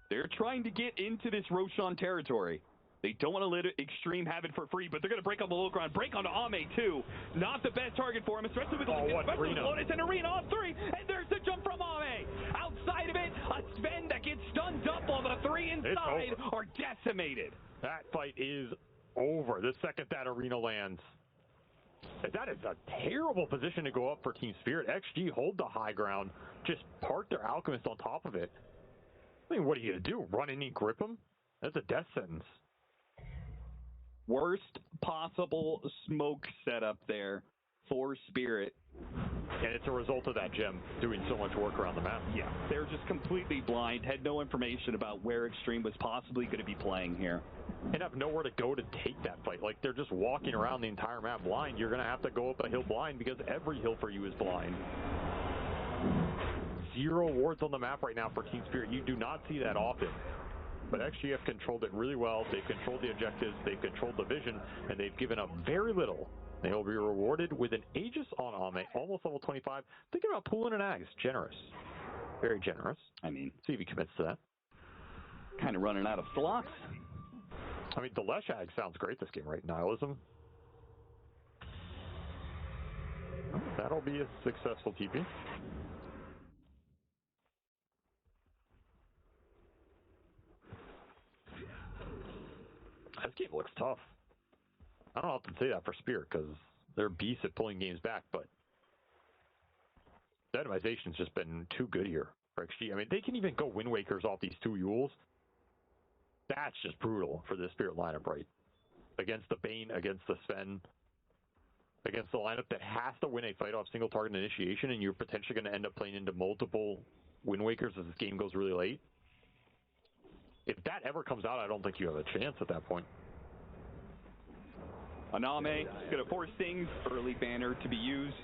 they're trying to get into this Roshan territory. They don't want to let Extreme have it for free, but they're going to break on the low ground, break onto Ame too. Not the best target for him, especially with especially with Lotus and Arena on 3. And there's the jump from Ame. Outside of it, a Sven that gets stunned up while the 3 inside are decimated. That fight is over the second that Arena lands. That is a terrible position to go up for Team Spirit. XG hold the high ground, just park their Alchemist on top of it. I mean, what are you going to do? Run in and grip him? That's a death sentence. Worst possible smoke setup there for Spirit. And it's a result of that gem doing so much work around the map. Yeah, they're just completely blind, had no information about where Extreme was possibly going to be playing here. And have nowhere to go to take that fight. Like, they're just walking around the entire map blind. You're going to have to go up a hill blind because every hill for you is blind. 0 wards on the map right now for Team Spirit. You do not see that often. But XG have controlled it really well. They've controlled the objectives, they've controlled the vision, and they've given up very little. They will be rewarded with an Aegis on Ame, almost level 25. Thinking about pulling an Ags. Generous. Very generous. I mean, see if he commits to that. Kind of running out of slots. I mean, the Lesh Ag sounds great this game, right? Nihilism. That'll be a successful TP. This game looks tough. I don't often say that for Spirit because they're beasts at pulling games back, but Dynamization's just been too good here for XG. I mean, they can even go Wind Wakers off these 2 Yules. That's just brutal for the Spirit lineup, right? Against the Bane, against the Sven, against the lineup that has to win a fight off single target initiation, and you're potentially going to end up playing into multiple Wind Wakers as this game goes really late. If that ever comes out, I don't think you have a chance at that point. Aname is going to force things. Early banner to be used.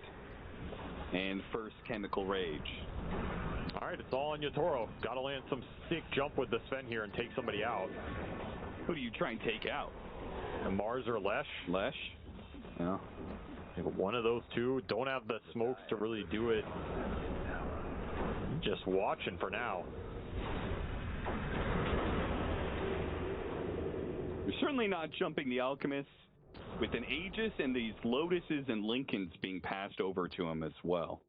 and first Chemical Rage. All right, it's all on Yatoro. Got to land some sick jump with the Sven here and take somebody out. Who do you try and take out? Mars or Lesh? Lesh? Yeah. One of those two. Don't have the smokes to really do it. Just watching for now. We're certainly not jumping the Alchemist with an Aegis and these Lotuses and Lincolns being passed over to him as well.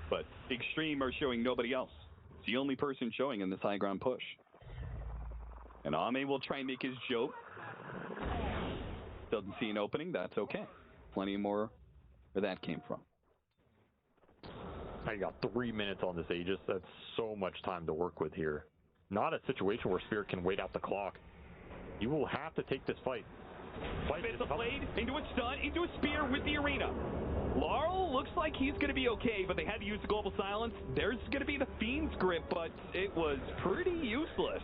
But Extreme are showing nobody else. It's the only person showing in this high ground push. And Ame will try and make his joke. Doesn't see an opening. That's okay. Plenty more where that came from. I got 3 minutes on this Aegis. That's so much time to work with here. Not a situation where Spirit can wait out the clock. You will have to take this fight. It's a blade into a stun, into a spear with the arena. Laurel looks like he's going to be okay, but they had to use the global silence. There's going to be the Fiend's grip, but it was pretty useless.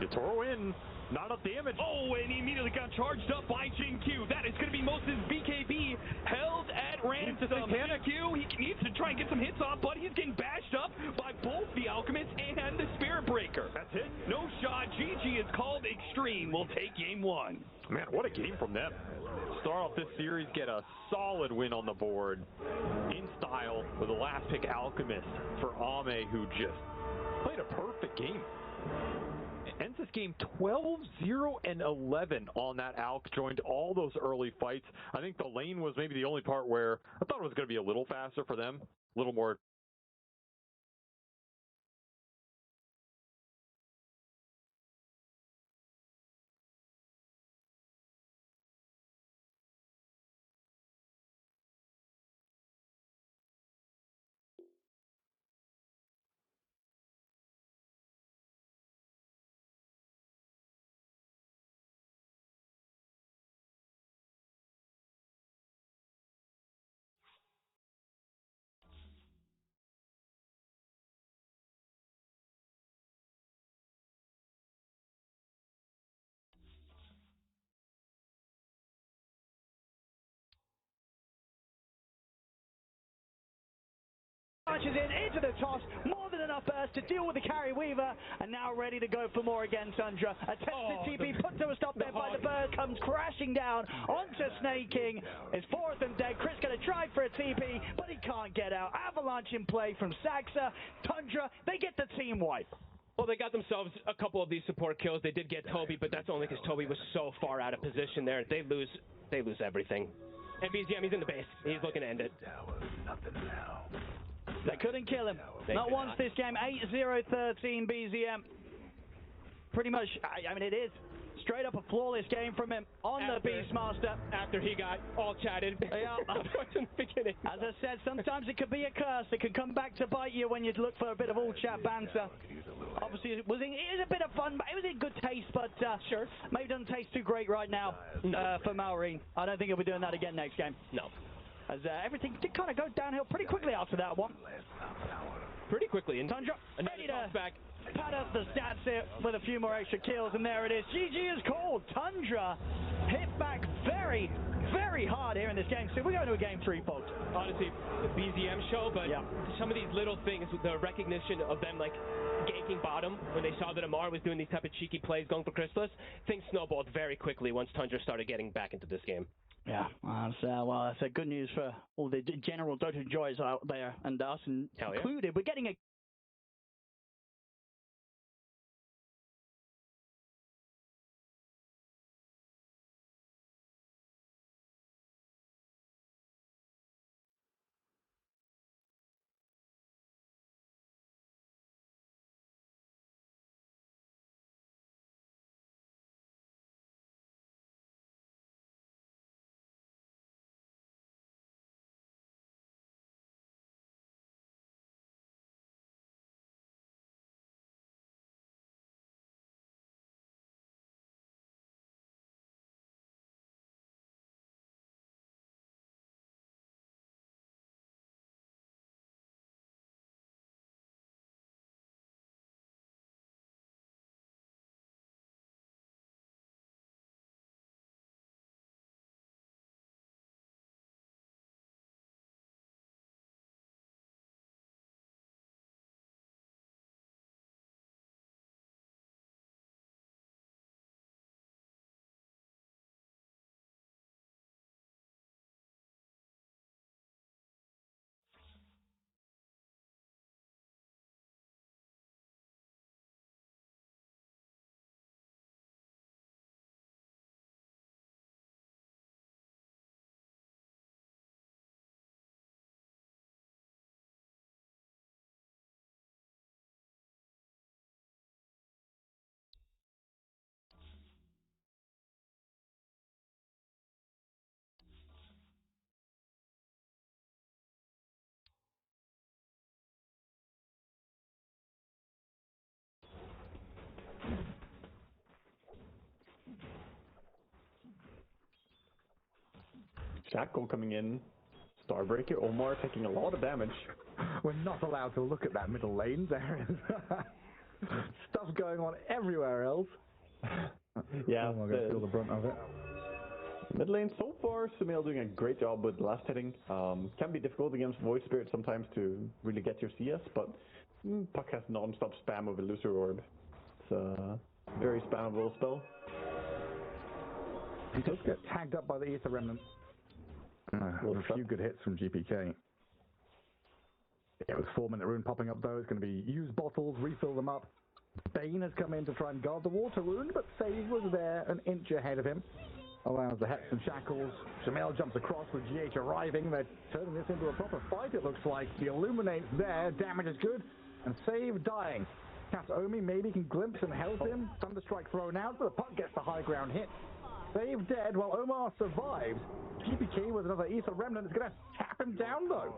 Yatoro in. Not enough damage. Oh, and he immediately got charged up by Jin-Q. That is going to be Moses' BKB held at ransom. Jin-Q, he needs to try and get some hits off, but he's getting bashed up by both the Alchemist and the Spirit Breaker. That's it. No shot. GG is called Extreme. We'll take game one. Man, what a game from them. Start off this series, get a solid win on the board in style with the last pick Alchemist for Ame, who just played a perfect game. Ends this game 12-0-11 on that Alk. Joined all those early fights. I think the lane was maybe the only part where I thought it was going to be a little faster for them, a little more Punches in into the toss, more than enough burst to deal with the carry Weaver, and now ready to go for more again. Tundra attempts to TP, put to a stop there by the bird, comes crashing down onto Snake King. It's four of them dead. Chris going to try for a TP, but he can't get out. Avalanche in play from Saxa. Tundra, they get the team wipe. Well, they got themselves a couple of these support kills. They did get Toby, but that's only because Toby was so far out of position there. They lose everything. And BZM, he's in the base. He's looking to end it. They couldn't kill him. Not once this game. 8-0-13 BZM. Pretty much, I mean, it is straight up a flawless game from him on the Beastmaster. After he got all chatted. Yeah. in the beginning. As I said, sometimes it could be a curse. It can come back to bite you when you look for a bit of all chat banter. Obviously, it is a bit of fun, but it was in good taste, but sure, maybe doesn't taste too great right now for Malrine. I don't think he'll be doing that again next game. No. As everything did kind of go downhill pretty quickly after that one. Pretty quickly. And Tundra ready to back. pad up the stats here with a few more extra kills, and there it is. GG is called. Tundra hit back very, very hard here in this game. So we're going to a game 3, folks. Honestly, the BZM show, but some of these little things, the recognition of them like ganking bottom when they saw that Amar was doing these type of cheeky plays going for Chrysalis, things snowballed very quickly once Tundra started getting back into this game. Yeah, well, that's good news for all the general Dota enjoyers out there, and us included. We're getting a Shackle coming in. Starbreaker, Omar taking a lot of damage. We're not allowed to look at that middle lane. There is stuff going on everywhere else. Yeah, I'm going to feel the brunt of it. Mid lane, so far, Sumail doing a great job with last hitting. Can be difficult against Void Spirit sometimes to really get your CS, but Puck has non-stop spam of Illusory Orb. It's a very spammable spell. He does get tagged up by the Aether Remnant. A few good hits from GPK. Yeah, with 4-minute rune popping up though, it's going to be use bottles, refill them up. Bane has come in to try and guard the water rune, but Save was there an inch ahead of him. Allows the Hex and Shackles. Sumail jumps across with GH arriving. They're turning this into a proper fight, it looks like. The Illuminate's there, damage is good, and Save dying. Kataomi maybe can glimpse and help him. Thunderstrike thrown out, but the puck gets the high ground hit. Save dead while Omar survives. GPK with another Aether Remnant is going to tap him down though.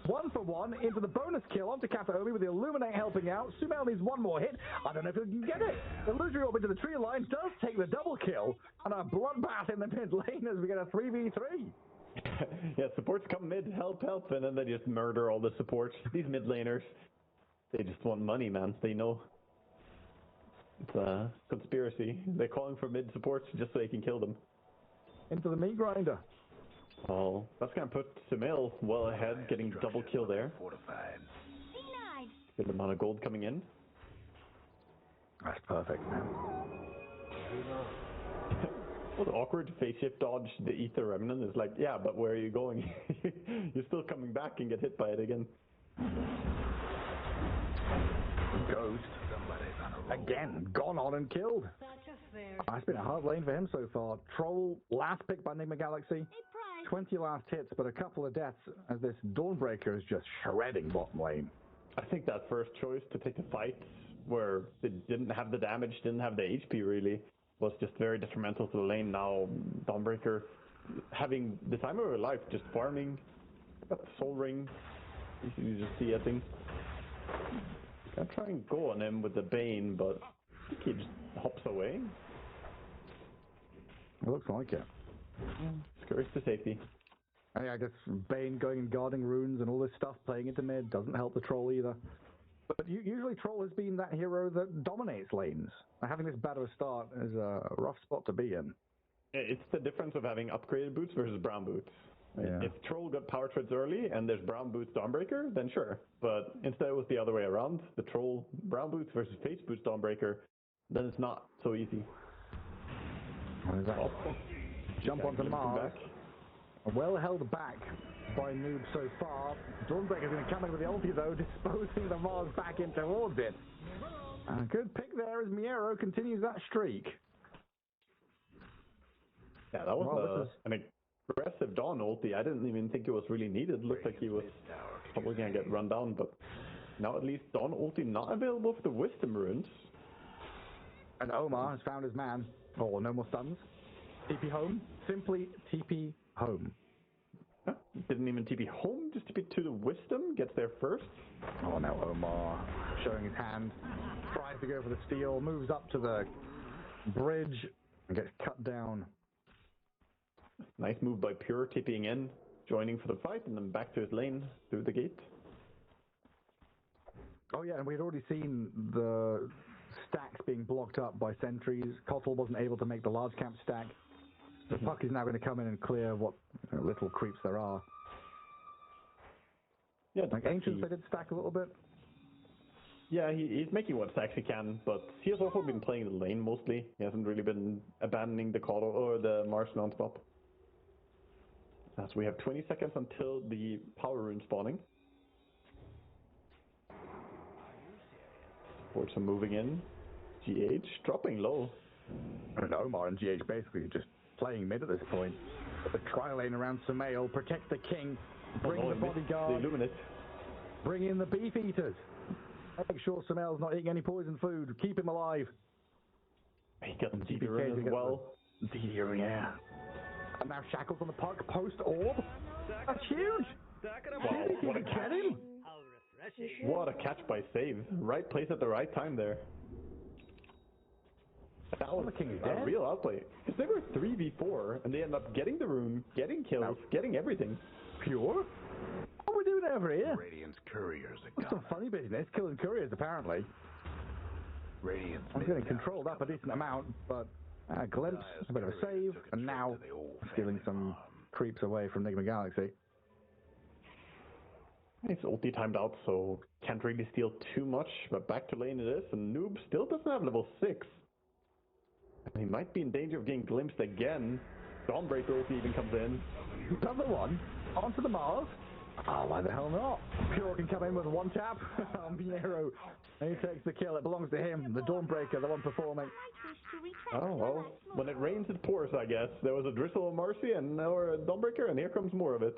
1 for 1 into the bonus kill onto Kataomi with the Illuminate helping out. Sumail needs one more hit. I don't know if he can get it. Illusory Orb into the tree line does take the double kill. And a bloodbath in the mid lane as we get a 3v3. Yeah, supports come mid, help, and then they just murder all the supports. These mid laners, they just want money, man. They know. It's a conspiracy. They're calling for mid supports just so they can kill them. Into the meat grinder. Oh, that's going to put Sumail well ahead, getting double kill there. Good amount of gold coming in. That's perfect, man. It was awkward to face shift dodge the Aether Remnant. It's like, yeah, but where are you going? You're still coming back and get hit by it again. Ghost. Again, gone on and killed. It's been a hard lane for him so far. Troll, last pick by Enigma Galaxy. 20 last hits, but a couple of deaths as this Dawnbreaker is just shredding bottom lane. I think that first choice to take the fight where they didn't have the damage, didn't have the HP really, was just very detrimental to the lane. Now Dawnbreaker having the time of her life, just farming, got the Soul Ring. You just see, I think. Gonna try and go on him with the Bane, but I think he just hops away. It looks like it. Scurries to safety. I guess Bane going and guarding runes and all this stuff, playing into mid, doesn't help the Troll either. But usually Troll has been that hero that dominates lanes. Having this bad of a start is a rough spot to be in. It's the difference of having upgraded boots versus brown boots. Yeah. If Troll got power treads early and there's brown boots Dawnbreaker, then sure. But instead it was the other way around. The Troll brown boots versus face boots Dawnbreaker, then it's not so easy. What is that? Jump onto Mars. Well held back by Noob so far. Dawnbreaker's going to come in with the ulti though, disposing the Mars back in towards it. A good pick there as Miero continues that streak. Yeah, that was an aggressive Dawn ulti. I didn't even think it was really needed. Looked like he was probably going to get run down, but now at least Dawn ulti not available for the Wisdom runes. And Omar has found his man. Oh, no more stuns. TP home. Simply TP home. Didn't even TP home, just TP to the Wisdom. Gets there first. Oh, now Omar showing his hand. Tries to go for the steal. Moves up to the bridge and gets cut down. Nice move by Pure, TPing in, joining for the fight, and then back to his lane through the gate. Oh yeah, and we had already seen the stacks being blocked up by sentries. Kotl wasn't able to make the large camp stack. The puck is now going to come in and clear what little creeps there are. Yeah, like Ancients, they did stack a little bit. Yeah, he's making what stacks he can, but he has also been playing the lane mostly. He hasn't really been abandoning the Kotl or the Mars non-stop. As we have 20 seconds until the power rune spawning. Supports are moving in. GH dropping low. And Omar and GH basically just playing mid at this point. The tri-lane around Sumail, protect the king, bring the bodyguard, the Illuminate. Bring in the beef eaters. Make sure Sumail's not eating any poison food, keep him alive. He got the DD as well. DD, yeah. And now Shackles on the puck, post-orb. That's huge! Wow, what a catch. What a catch by Save. Right place at the right time there. That was the king is a dead. real outplay. Because they were 3v4, and they end up getting the rune, getting kills, getting everything. Pure? What are we doing over here? Radiant's couriers are That's some funny business, killing couriers apparently. Radiant's I'm getting controlled up a decent amount, but glimpse, a bit of a save, and now stealing some creeps away from Nigma Galaxy. It's ulti timed out, so can't really steal too much, but back to lane it is, and Noob still doesn't have level 6. And he might be in danger of getting glimpsed again. Dawnbreaker ulti even comes in. Another one, onto the Mars. Oh, why the hell not? Pure can come in with one tap. Miero, he takes the kill, it belongs to him. The Dawnbreaker, the one performing. Oh, well, when it rains it pours, I guess. There was a drizzle of Mercy and now a Dawnbreaker, and here comes more of it.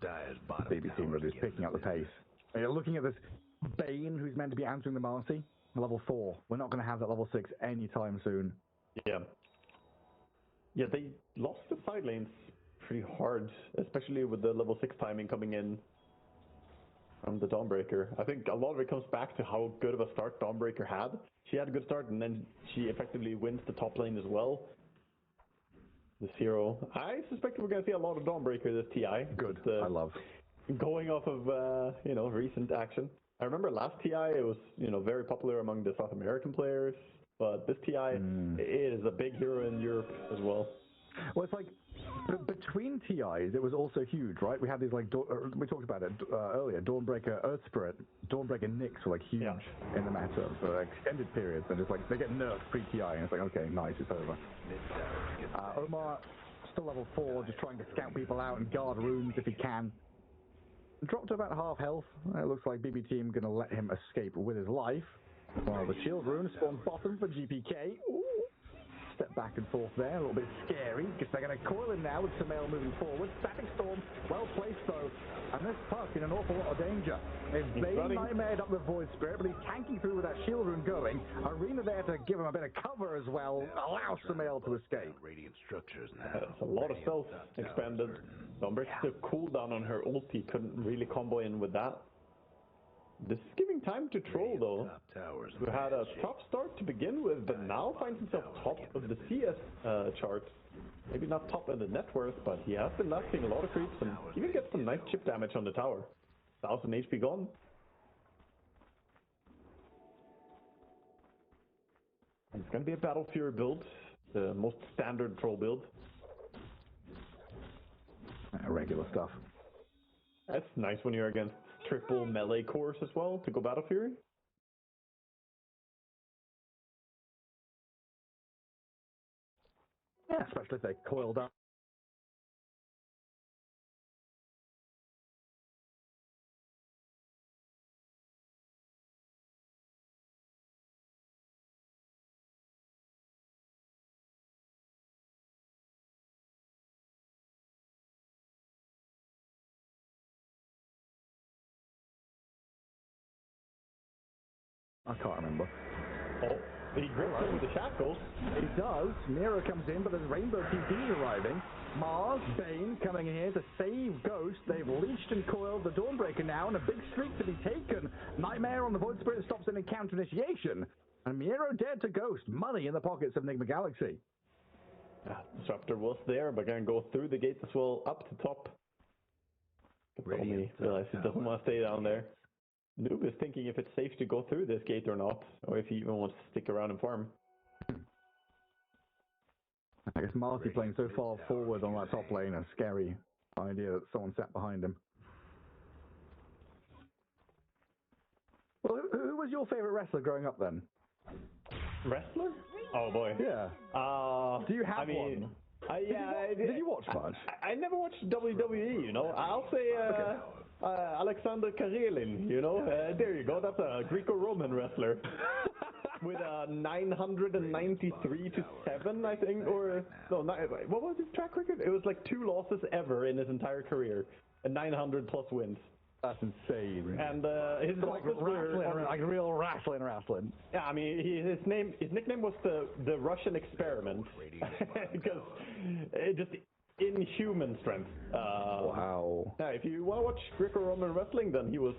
BB team really is picking up the pace. You're looking at this Bane, who's meant to be answering the Marcy, level 4. We're not going to have that level 6 anytime soon. Yeah. Yeah, they lost the side lanes pretty hard, especially with the level 6 timing coming in from the Dawnbreaker. I think a lot of it comes back to how good of a start Dawnbreaker had. She had a good start, and then she effectively wins the top lane as well. The 0. I suspect we're going to see a lot of Dawnbreaker this TI. Good, I love. Going off of, recent action. I remember last TI, it was, very popular among the South American players, but this TI, it is a big hero in Europe as well. Well, it's like, between TIs, it was also huge, right? We had these, we talked about it earlier, Dawnbreaker, Earth Spirit, Dawnbreaker Nyx were, huge in the meta for extended periods, and just, they get nerfed pre-TI, and it's like, okay, nice, it's over. Omar, still level 4, just trying to scout people out and guard runes if he can. Dropped to about half health. It looks like BB team going to let him escape with his life. While the shield rune spawns bottom for GPK. Ooh. Step back and forth there, a little bit scary, because they're going to coil him now with Sumail moving forward. Static Storm, well placed though, and this puck in an awful lot of danger. They've Bane nightmared up the Void Spirit, but he's tanking through with that shield rune going. Arena there to give him a bit of cover as well, allow Sumail to escape. Radiant structures now. That's a lot of stealth expanded. Dawnbreaker's cooldown on her ulti couldn't really combo in with that. This is giving time to Troll though, who had a tough start to begin with, but now finds himself top of the CS charts. Maybe not top in the net worth, but he has been lasting a lot of creeps and even gets some nice chip damage on the tower. 1000 HP gone. And it's going to be a Battle Fury build, the most standard Troll build. Regular stuff. That's nice when you're against triple melee cores as well to go Battle Fury. Yeah, especially if they coiled up. I can't remember. Oh, he grips him with the shackles. He does. Mira comes in, but there's Rainbow TPs arriving. Mars, Bane coming in here to save Ghost. They've leashed and coiled the Dawnbreaker now, and a big streak to be taken. Nightmare on the Void Spirit stops an encounter initiation. And Miero dead to Ghost. Money in the pockets of Nigma Galaxy. Disruptor was there, but gonna go through the gate as well, up to top. Only realize he doesn't want to stay down there. Noob is thinking if it's safe to go through this gate or not, or if he even wants to stick around and farm. I guess Marty playing so far forward on that top lane, a scary idea that someone sat behind him. Well, who was your favorite wrestler growing up then? Wrestler? Oh boy. Yeah. Do you have one? Did you watch much? I never watched WWE, I'll say Alexander Karelin, there you go. That's a Greco-Roman wrestler. With a 993 to 7, I think, or no, what was his track record? It was like 2 losses ever in his entire career, and 900 plus wins. That's insane. And his losses were like real wrestling. Yeah, I mean, his nickname was the Russian Experiment because it just inhuman strength. Wow. Yeah, if you want to watch Greco-Roman wrestling, then he was,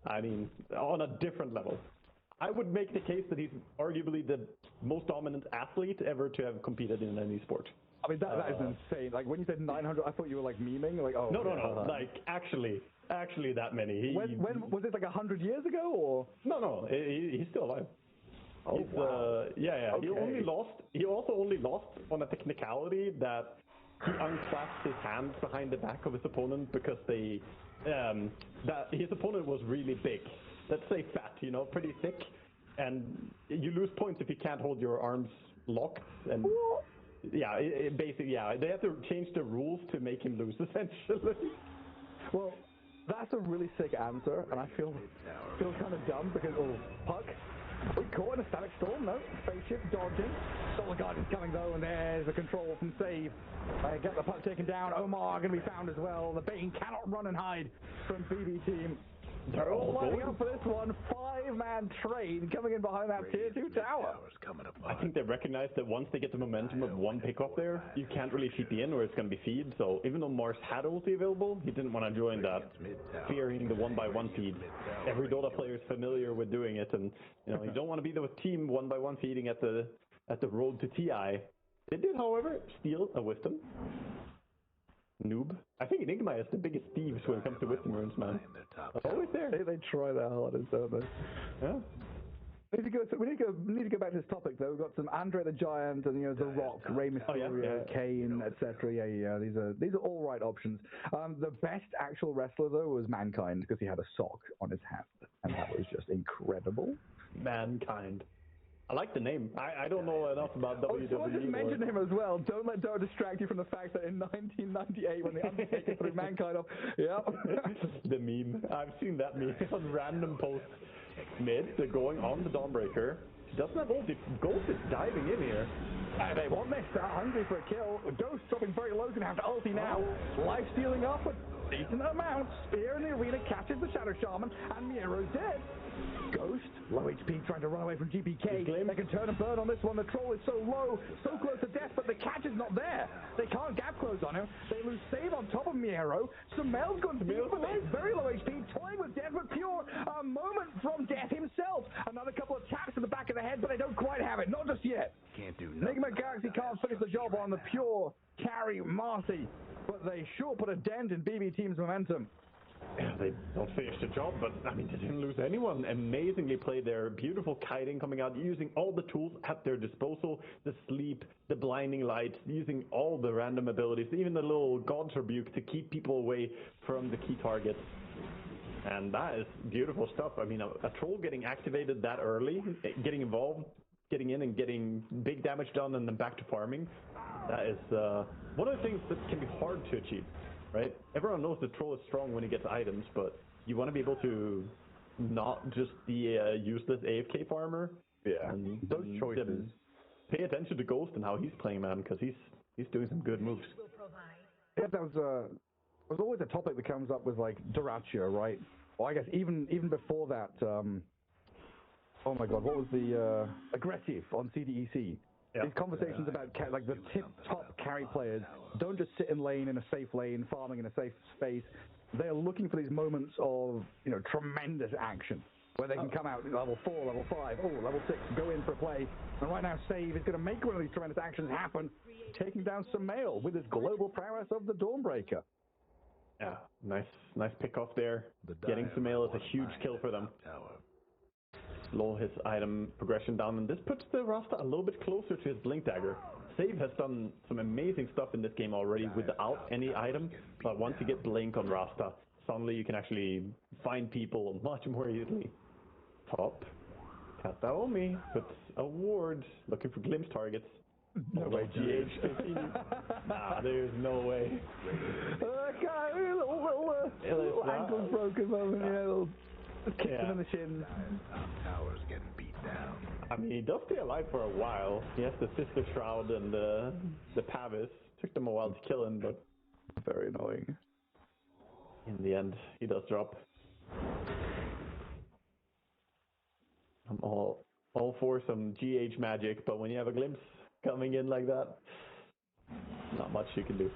on a different level. I would make the case that he's arguably the most dominant athlete ever to have competed in any sport. I mean, that is insane. Like, when you said 900, I thought you were, like, memeing. Like, oh. No. Like, actually that many. When was it, like, 100 years ago, or? No. He's still alive. Oh, wow. Yeah. Okay. He also only lost on a technicality that he unclasped his hands behind the back of his opponent because that his opponent was really big. Let's say fat, pretty thick. And you lose points if you can't hold your arms locked. And yeah, basically, they have to change the rules to make him lose, essentially. Well, that's a really sick answer, and I feel kind of dumb because, puck. We caught in a static storm, no. Spaceship dodging. Solar Guardian's coming though, and there's a control from Save. Get the puck taken down. Omar going to be found as well. The Bane cannot run and hide from BB team. They're all lining up for this one. 5-man train coming in behind that tier 2 tower. I think they recognize that once they get the momentum of one pickoff there, you can't really TP in or it's going to be feed. So even though Mars had ulti available, he didn't want to join that, fearing the 1x1 feed. Every Dota player is familiar with doing it, and you don't want to be the team 1x1 feeding at the road to TI. They did, however, steal a wisdom. Noob. I think Enigma is the biggest thieves when it comes to wisdom runes, man. Always there. They try their hardest, don't they? Yeah. We need to go back to this topic though. We've got some Andre the Giant and The Rock, Rey Mysterio, Kane, etc. Yeah. These are all right options. The best actual wrestler though was Mankind because he had a sock on his hand, and that was just incredible. Mankind. I like the name. I don't know enough about WWE. Someone just mentioned him as well. Don't let Dota distract you from the fact that in 1998 when the Undertaker threw Mankind off. Yeah. The meme. I've seen that meme on random posts. Mid, they're going on the Dawnbreaker. Doesn't have ulti. Ghost is diving in here. They want this. They're hungry for a kill. Ghost dropping very low. Going to have to ulti now. Life stealing up a decent amount. Spear in the arena catches the Shadow Shaman, and Miero's dead. Ghost, low HP, trying to run away from GPK. They can turn and burn on this one. The troll is so low, so close to death, but the catch is not there. They can't gap close on him. They lose Save on top of Miero. Sumel's gone deep, but he's very low HP, toying with death, but Pure, a moment from death himself. Another couple of taps to the back of the head, but they don't quite have it. Not just yet. Can't do nothing. Enigma Galaxy can't finish the job on the Pure carry Marcy, but they sure put a dent in BB Team's momentum. Yeah, they don't finish the job, but I mean, they didn't lose anyone. Amazingly played there. Beautiful kiting coming out, using all the tools at their disposal. The sleep, the blinding light, using all the random abilities, even the little God's Rebuke to keep people away from the key targets. And that is beautiful stuff. I mean, a troll getting activated that early, getting involved, getting in and getting big damage done and then back to farming. That is one of the things that can be hard to achieve. Right? Everyone knows the troll is strong when he gets items, but you want to be able to not just be a useless AFK farmer. Yeah. And those choices. Pay attention to Ghost and how he's playing, man, because he's doing some good moves. Yeah, that was always a topic that comes up with like Doracia, right? Well, I guess even before that. Oh my God, what was the aggressive on CDEC? Yeah. These conversations about like the top carry players don't just sit in lane in a safe lane, farming in a safe space. They're looking for these moments of tremendous action where they can come out level 4, level 5, level 6, go in for a play. And right now, Save is going to make one of these tremendous actions happen, taking down Sumail with his global prowess of the Dawnbreaker. Yeah, nice pick off there. Getting Sumail is a huge kill for them. Slow his item progression down, and this puts the Rasta a little bit closer to his Blink Dagger. Save has done some amazing stuff in this game already without any item, but once you get Blink on Rasta, suddenly you can actually find people much more easily. Top. Kataomi puts a ward, looking for glimpse targets. No way, GH continues. Nah, there's no way. Little ankle broken moment, little kick him in the shin. Tower's getting beat down. I mean, he does stay alive for a while. He has the Sister Shroud and the Pavis. Took them a while to kill him, but very annoying. In the end, he does drop. I'm all for some GH magic, but when you have a glimpse coming in like that, not much you can do.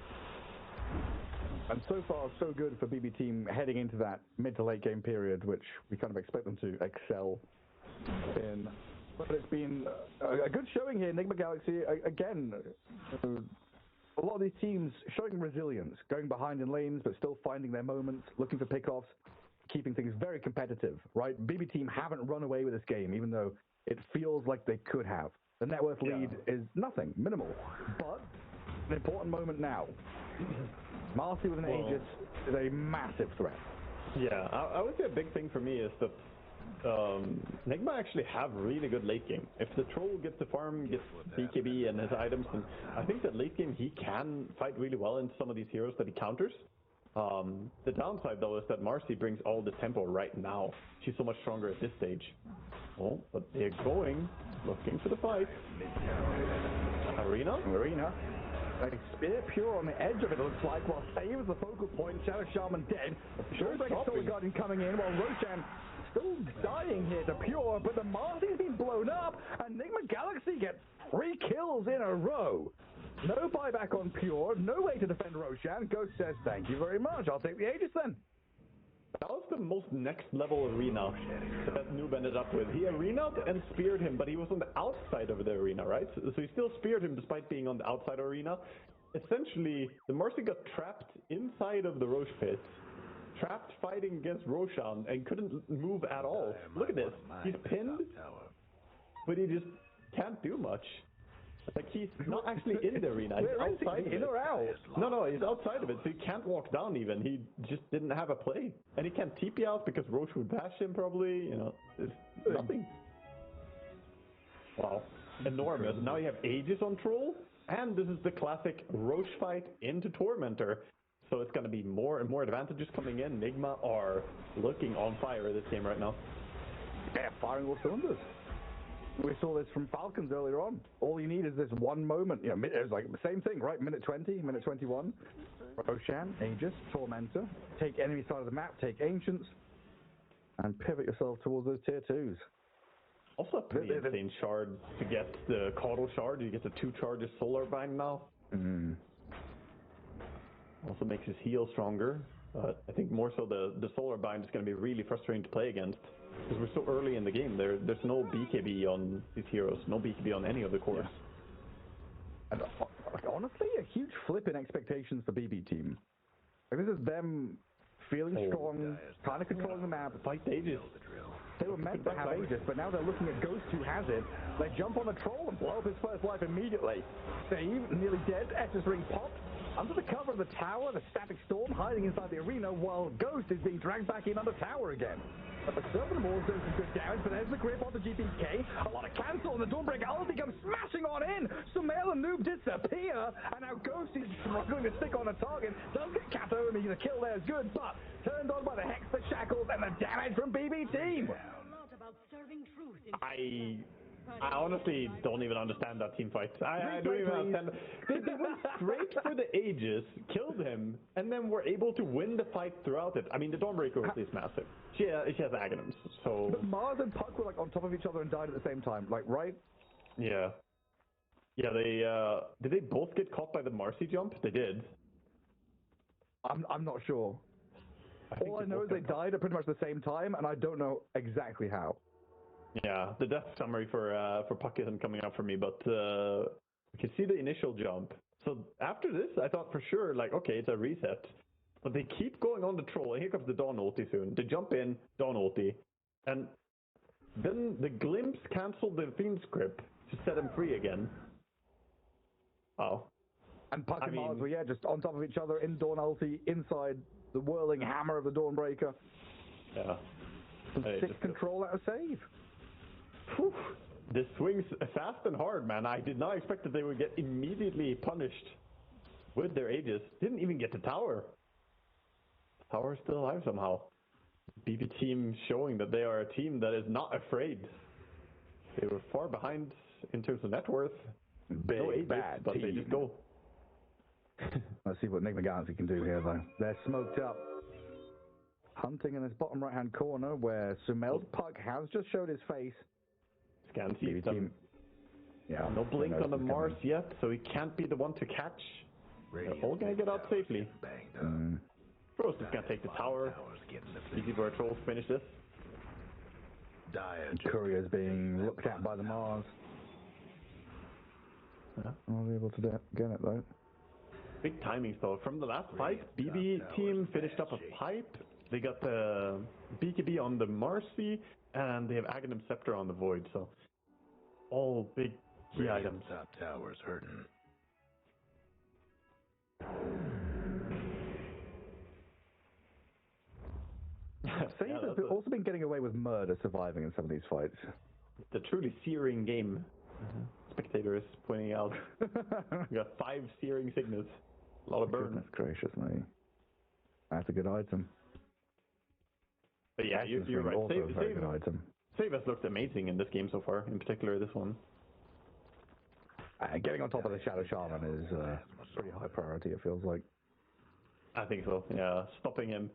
And so far, so good for BB Team heading into that mid to late game period, which we kind of expect them to excel. But it's been a good showing here. Enigma Galaxy, again, a lot of these teams showing resilience, going behind in lanes, but still finding their moments, looking for pickoffs, keeping things very competitive, right? BB Team haven't run away with this game, even though it feels like they could have. The net worth lead is nothing, minimal, but an important moment now. Marcy with an Aegis is a massive threat. Yeah, I would say a big thing for me is that Nigma actually have really good late game. If the troll gets the farm, gets BKB and his items, then I think that late game he can fight really well into some of these heroes that he counters. The downside though is that Marcy brings all the tempo right now. She's so much stronger at this stage. Oh, but they're looking for the fight. Arena. A Spear Pure on the edge of it looks like, while Save is the focal point, Shadow Shaman dead. Shortbreaker Solar Guardian coming in, while Roshan still dying here to Pure, but the Marcy's been blown up, and Enigma Galaxy get 3 kills in a row. No buyback on Pure, no way to defend Roshan. Ghost says, thank you very much, I'll take the Aegis then. That was the most next level arena that Noob ended up with. He arenaed and speared him, but he was on the outside of the arena, right? So he still speared him despite being on the outside arena. Essentially, the Marcy got trapped inside of the Roche pit, trapped fighting against Roshan, and couldn't move at all. Look at this. He's pinned, but he just can't do much. Like, he's not actually in the arena. He's outside of it. In or out? No, he's outside of it, so he can't walk down even. He just didn't have a play. And he can't TP out because Roche would bash him probably, you know. There's nothing. Wow. Enormous. Now you have Aegis on Troll, and this is the classic Roche fight into Tormentor. So it's going to be more and more advantages coming in. Nigma are looking on fire this game right now. Yeah, firing all cylinders. We saw this from Falcons earlier on. All you need is this one moment. You know, it was like the same thing, right? Minute 20, minute 21. Roshan, Aegis, Tormentor. Take enemy side of the map, take Ancients, and pivot yourself towards those tier 2s. Also a pretty insane shard to get the Caudal Shard. You get the 2 charges Solar Bind now. Also makes his heal stronger. I think more so the Solar Bind is going to be really frustrating to play against. Because we're so early in the game, there's no BKB on these heroes, no BKB on any of the cores. And honestly, a huge flip in expectations for BB Team. Like, this is them feeling strong, kind of controlling the map. Fight Aegis. They were meant to have Aegis, but now they're looking at Ghost who has it. They jump on the Troll and blow up his first life immediately. Save, nearly dead, Estus Ring popped. Under the cover of the tower, the Static Storm hiding inside the arena, while Ghost is being dragged back in under tower again. But the Serpent Wall's doing some good damage, but there's the grip on the GPK. A lot of cancel, and the Dawnbreaker ulti comes smashing on in. Sumail and Noob disappear, and now Ghost is struggling to stick on a target. Does get Kato, and the kill there is good, but turned on by the Hex, the Shackles, and the damage from BB Team. I honestly don't even understand that team fight. I don't even understand. They went straight for the Aegis, killed him, and then were able to win the fight throughout it. I mean, the Dawnbreaker is massive. She has Aghanims, so... But Mars and Puck were like on top of each other and died at the same time, like, right? Yeah. Yeah, did they both get caught by the Marcy jump? They did. I'm not sure. All I know is they died at pretty much the same time, and I don't know exactly how. Yeah, the death summary for Puck isn't coming up for me, but you can see the initial jump. So after this, I thought for sure, like, okay, it's a reset. But they keep going on the Troll, and here comes the Dawn ulti soon. They jump in, Dawn ulti, and then the Glimpse canceled the Fiend's grip to set him free again. Oh. And Puck and Mars were, just on top of each other in Dawn ulti, inside the whirling hammer of the Dawnbreaker. Yeah. Some sick control out of save. Whew. This swings fast and hard, man. I did not expect that they would get immediately punished with their Aegis. Didn't even get the tower. Tower's still alive somehow. BB Team showing that they are a team that is not afraid. They were far behind in terms of net worth. Big, no Aegis, bad but team. they just go. Let's see what Enigma Galaxy can do here, though. They're smoked up. Hunting in this bottom right-hand corner where Sumail's Puck has just showed his face. Scan sees them. Yeah, no blink on the Mars yet, so he can't be the one to catch. They're all gonna get out safely. Bro's just gonna take the tower. Easy for a Troll to finish this. Courier's being looked at by the Mars. I'll be able to get it though. Big timing though. From the last fight, BB team finished up a pipe. They got the BKB on the Marcy, and they have Aghanim Scepter on the Void. So all big key items. Top tower's hurting. Save has also been getting away with murder surviving in some of these fights. The truly searing game. Spectator is pointing out. We got 5 searing signets. A lot of burn. Goodness gracious me. That's a good item. But yeah, you're right. Also a very good item. Save has looked amazing in this game so far, in particular this one. Getting on top of the Shadow Shaman is pretty high priority, it feels like. I think so, yeah. Stopping him.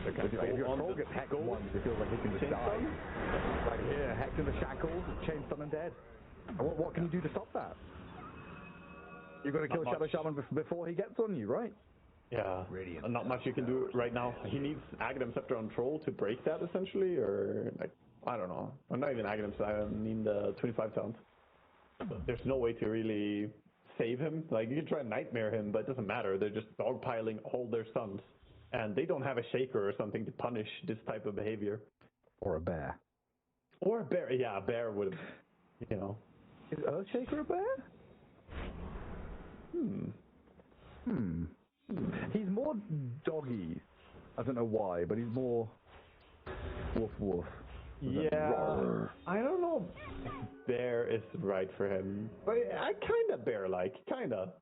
If your troll gets hacked once, it feels like he can just die. Right here, hacked in the shackles, chain stun and dead. And what can you do to stop that? You're going to kill Shadow Shaman before he gets on you, right? Yeah, not much you can do right now. He needs Aghanim Scepter on Troll to break that, essentially, or, like, I don't know. I'm not even Aghanim, so I need the 25 towns. But there's no way to really save him. Like, you can try and Nightmare him, but it doesn't matter. They're just dogpiling all their stuns. And they don't have a Shaker or something to punish this type of behavior. Or a bear. Or a bear, yeah, a bear would have, you know. Is Earthshaker a bear? He's more doggy. I don't know why, but he's more woof woof. Yeah, I don't know if bear is right for him. But I kinda bear-like, kinda.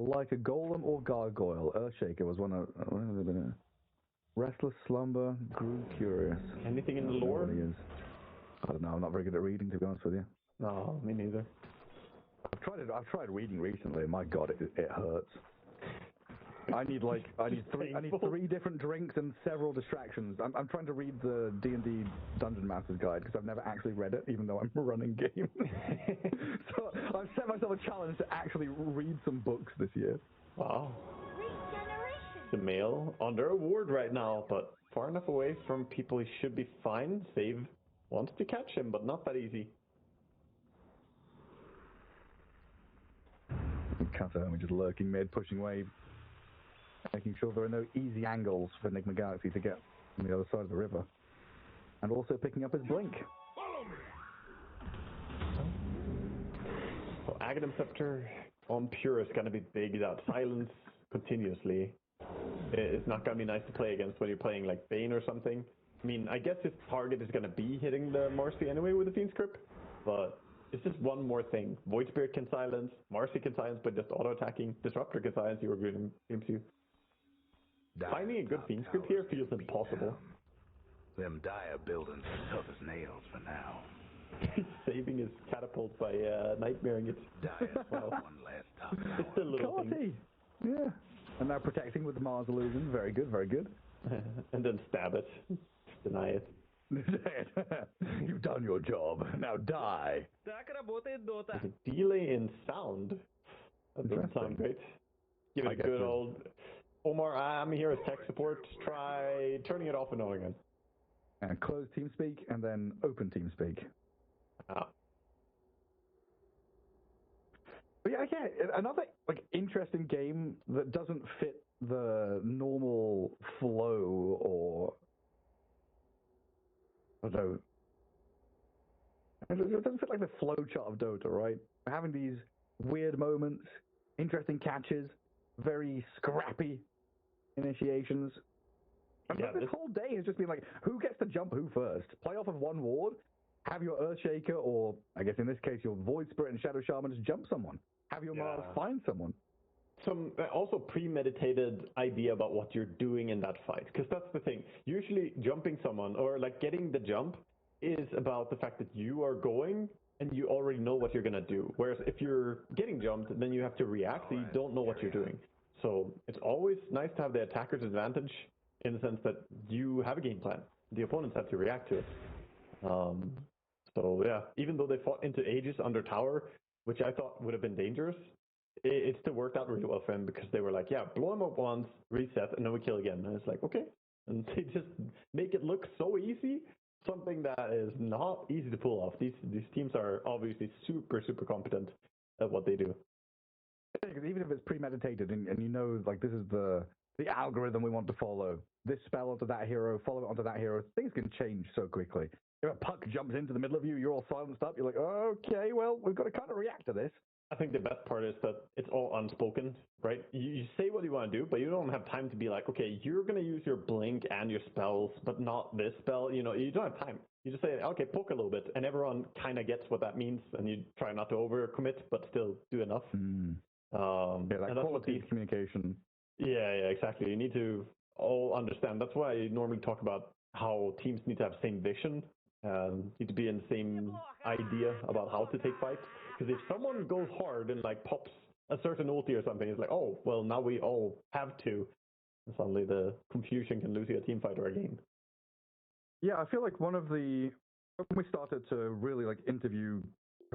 Like a golem or gargoyle. Earthshaker was one of Restless Slumber, Grew Curious. Anything in the lore? What he is. I don't know, I'm not very good at reading, to be honest with you. No, me neither. I've tried reading recently, my god, it hurts. I need 3 different drinks and several distractions. I'm trying to read the D&D Dungeon Master's Guide because I've never actually read it, even though I'm running games. So I've set myself a challenge to actually read some books this year. Wow. The male under a ward right now, but far enough away from people he should be fine. Save wants to catch him, but not that easy. We're just lurking mid, pushing wave. Making sure there are no easy angles for Enigma Galaxy to get on the other side of the river. And also picking up his blink. So Aghanim Scepter on Pure is going to be big. That silence continuously. It's not going to be nice to play against when you're playing like Bane or something. I mean, I guess his target is going to be hitting the Marcy anyway with the Fiend Script, but it's just one more thing. Void Spirit can silence, Marcy can silence, but just auto-attacking. Disruptor can silence your green team. Finding a good Fiend Script here feels impossible. Them Dire buildings are tough as nails for now. He's saving his catapult by nightmaring it. Well, one last top tower. It's the little thing. Yeah. And now protecting with the Mars illusion. Very good, very good. And then stab it. Deny it. You've done your job. Now die. Delay in sound. That doesn't sound great. Give it a good old... Omar, I'm here as tech support. Try turning it off and on again. And close TeamSpeak, and then open TeamSpeak. But yeah, another interesting game that doesn't fit the normal flow or... I don't know. It doesn't fit like the flow chart of Dota, right? We're having these weird moments, interesting catches, very scrappy initiations. And this whole day has just been like, who gets to jump who first? Play off of one ward, have your Earthshaker, or I guess in this case your Void Spirit and Shadow Shaman just jump someone. Have your Mars find someone. Some also premeditated idea about what you're doing in that fight, because that's the thing. Usually jumping someone or like getting the jump is about the fact that you are going and you already know what you're going to do. Whereas if you're getting jumped, then you have to react, so you don't know what you're doing. So it's always nice to have the attacker's advantage in the sense that you have a game plan. The opponents have to react to it. So yeah, even though they fought into Aegis under tower, which I thought would have been dangerous, it still worked out really well for him because they were like, yeah, blow him up once, reset, and then we kill again. And it's like, okay, and they just make it look so easy. Something that is not easy to pull off. These teams are obviously super competent at what they do. Because even if it's premeditated and you know, like, this is the algorithm we want to follow, this spell onto that hero, follow it onto that hero, things can change so quickly. If a puck jumps into the middle of you, you're all silenced up, you're like, okay, well, we've got to kind of react to this. I think the best part is that it's all unspoken, right? You say what you want to do, but you don't have time to be like, okay, you're going to use your blink and your spells, but not this spell. You know, you don't have time. You just say, okay, poke a little bit, and everyone kind of gets what that means, and you try not to overcommit, but still do enough. That quality communication. Yeah, exactly. You need to all understand. That's why I normally talk about how teams need to have same vision, need to be in the same idea about how to take fights. Because if someone goes hard and like pops a certain ulti or something, it's like, oh, well, now we all have to. And suddenly the confusion can lose you a team fight or a game. Yeah, I feel like when we started to really like interview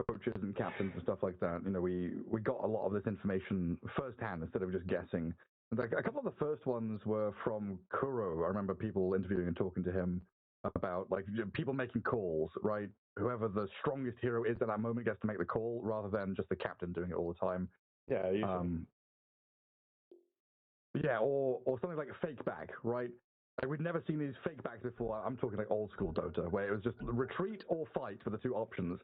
coaches and captains and stuff like that, you know, we got a lot of this information firsthand instead of just guessing. Like a couple of the first ones were from Kuro. I remember people interviewing and talking to him about like people making calls, right? Whoever the strongest hero is at that moment gets to make the call rather than just the captain doing it all the time. Yeah, yeah, or something like a fake back, right? Like we'd never seen these fake backs before. I'm talking like old school Dota, where it was just retreat or fight for the two options.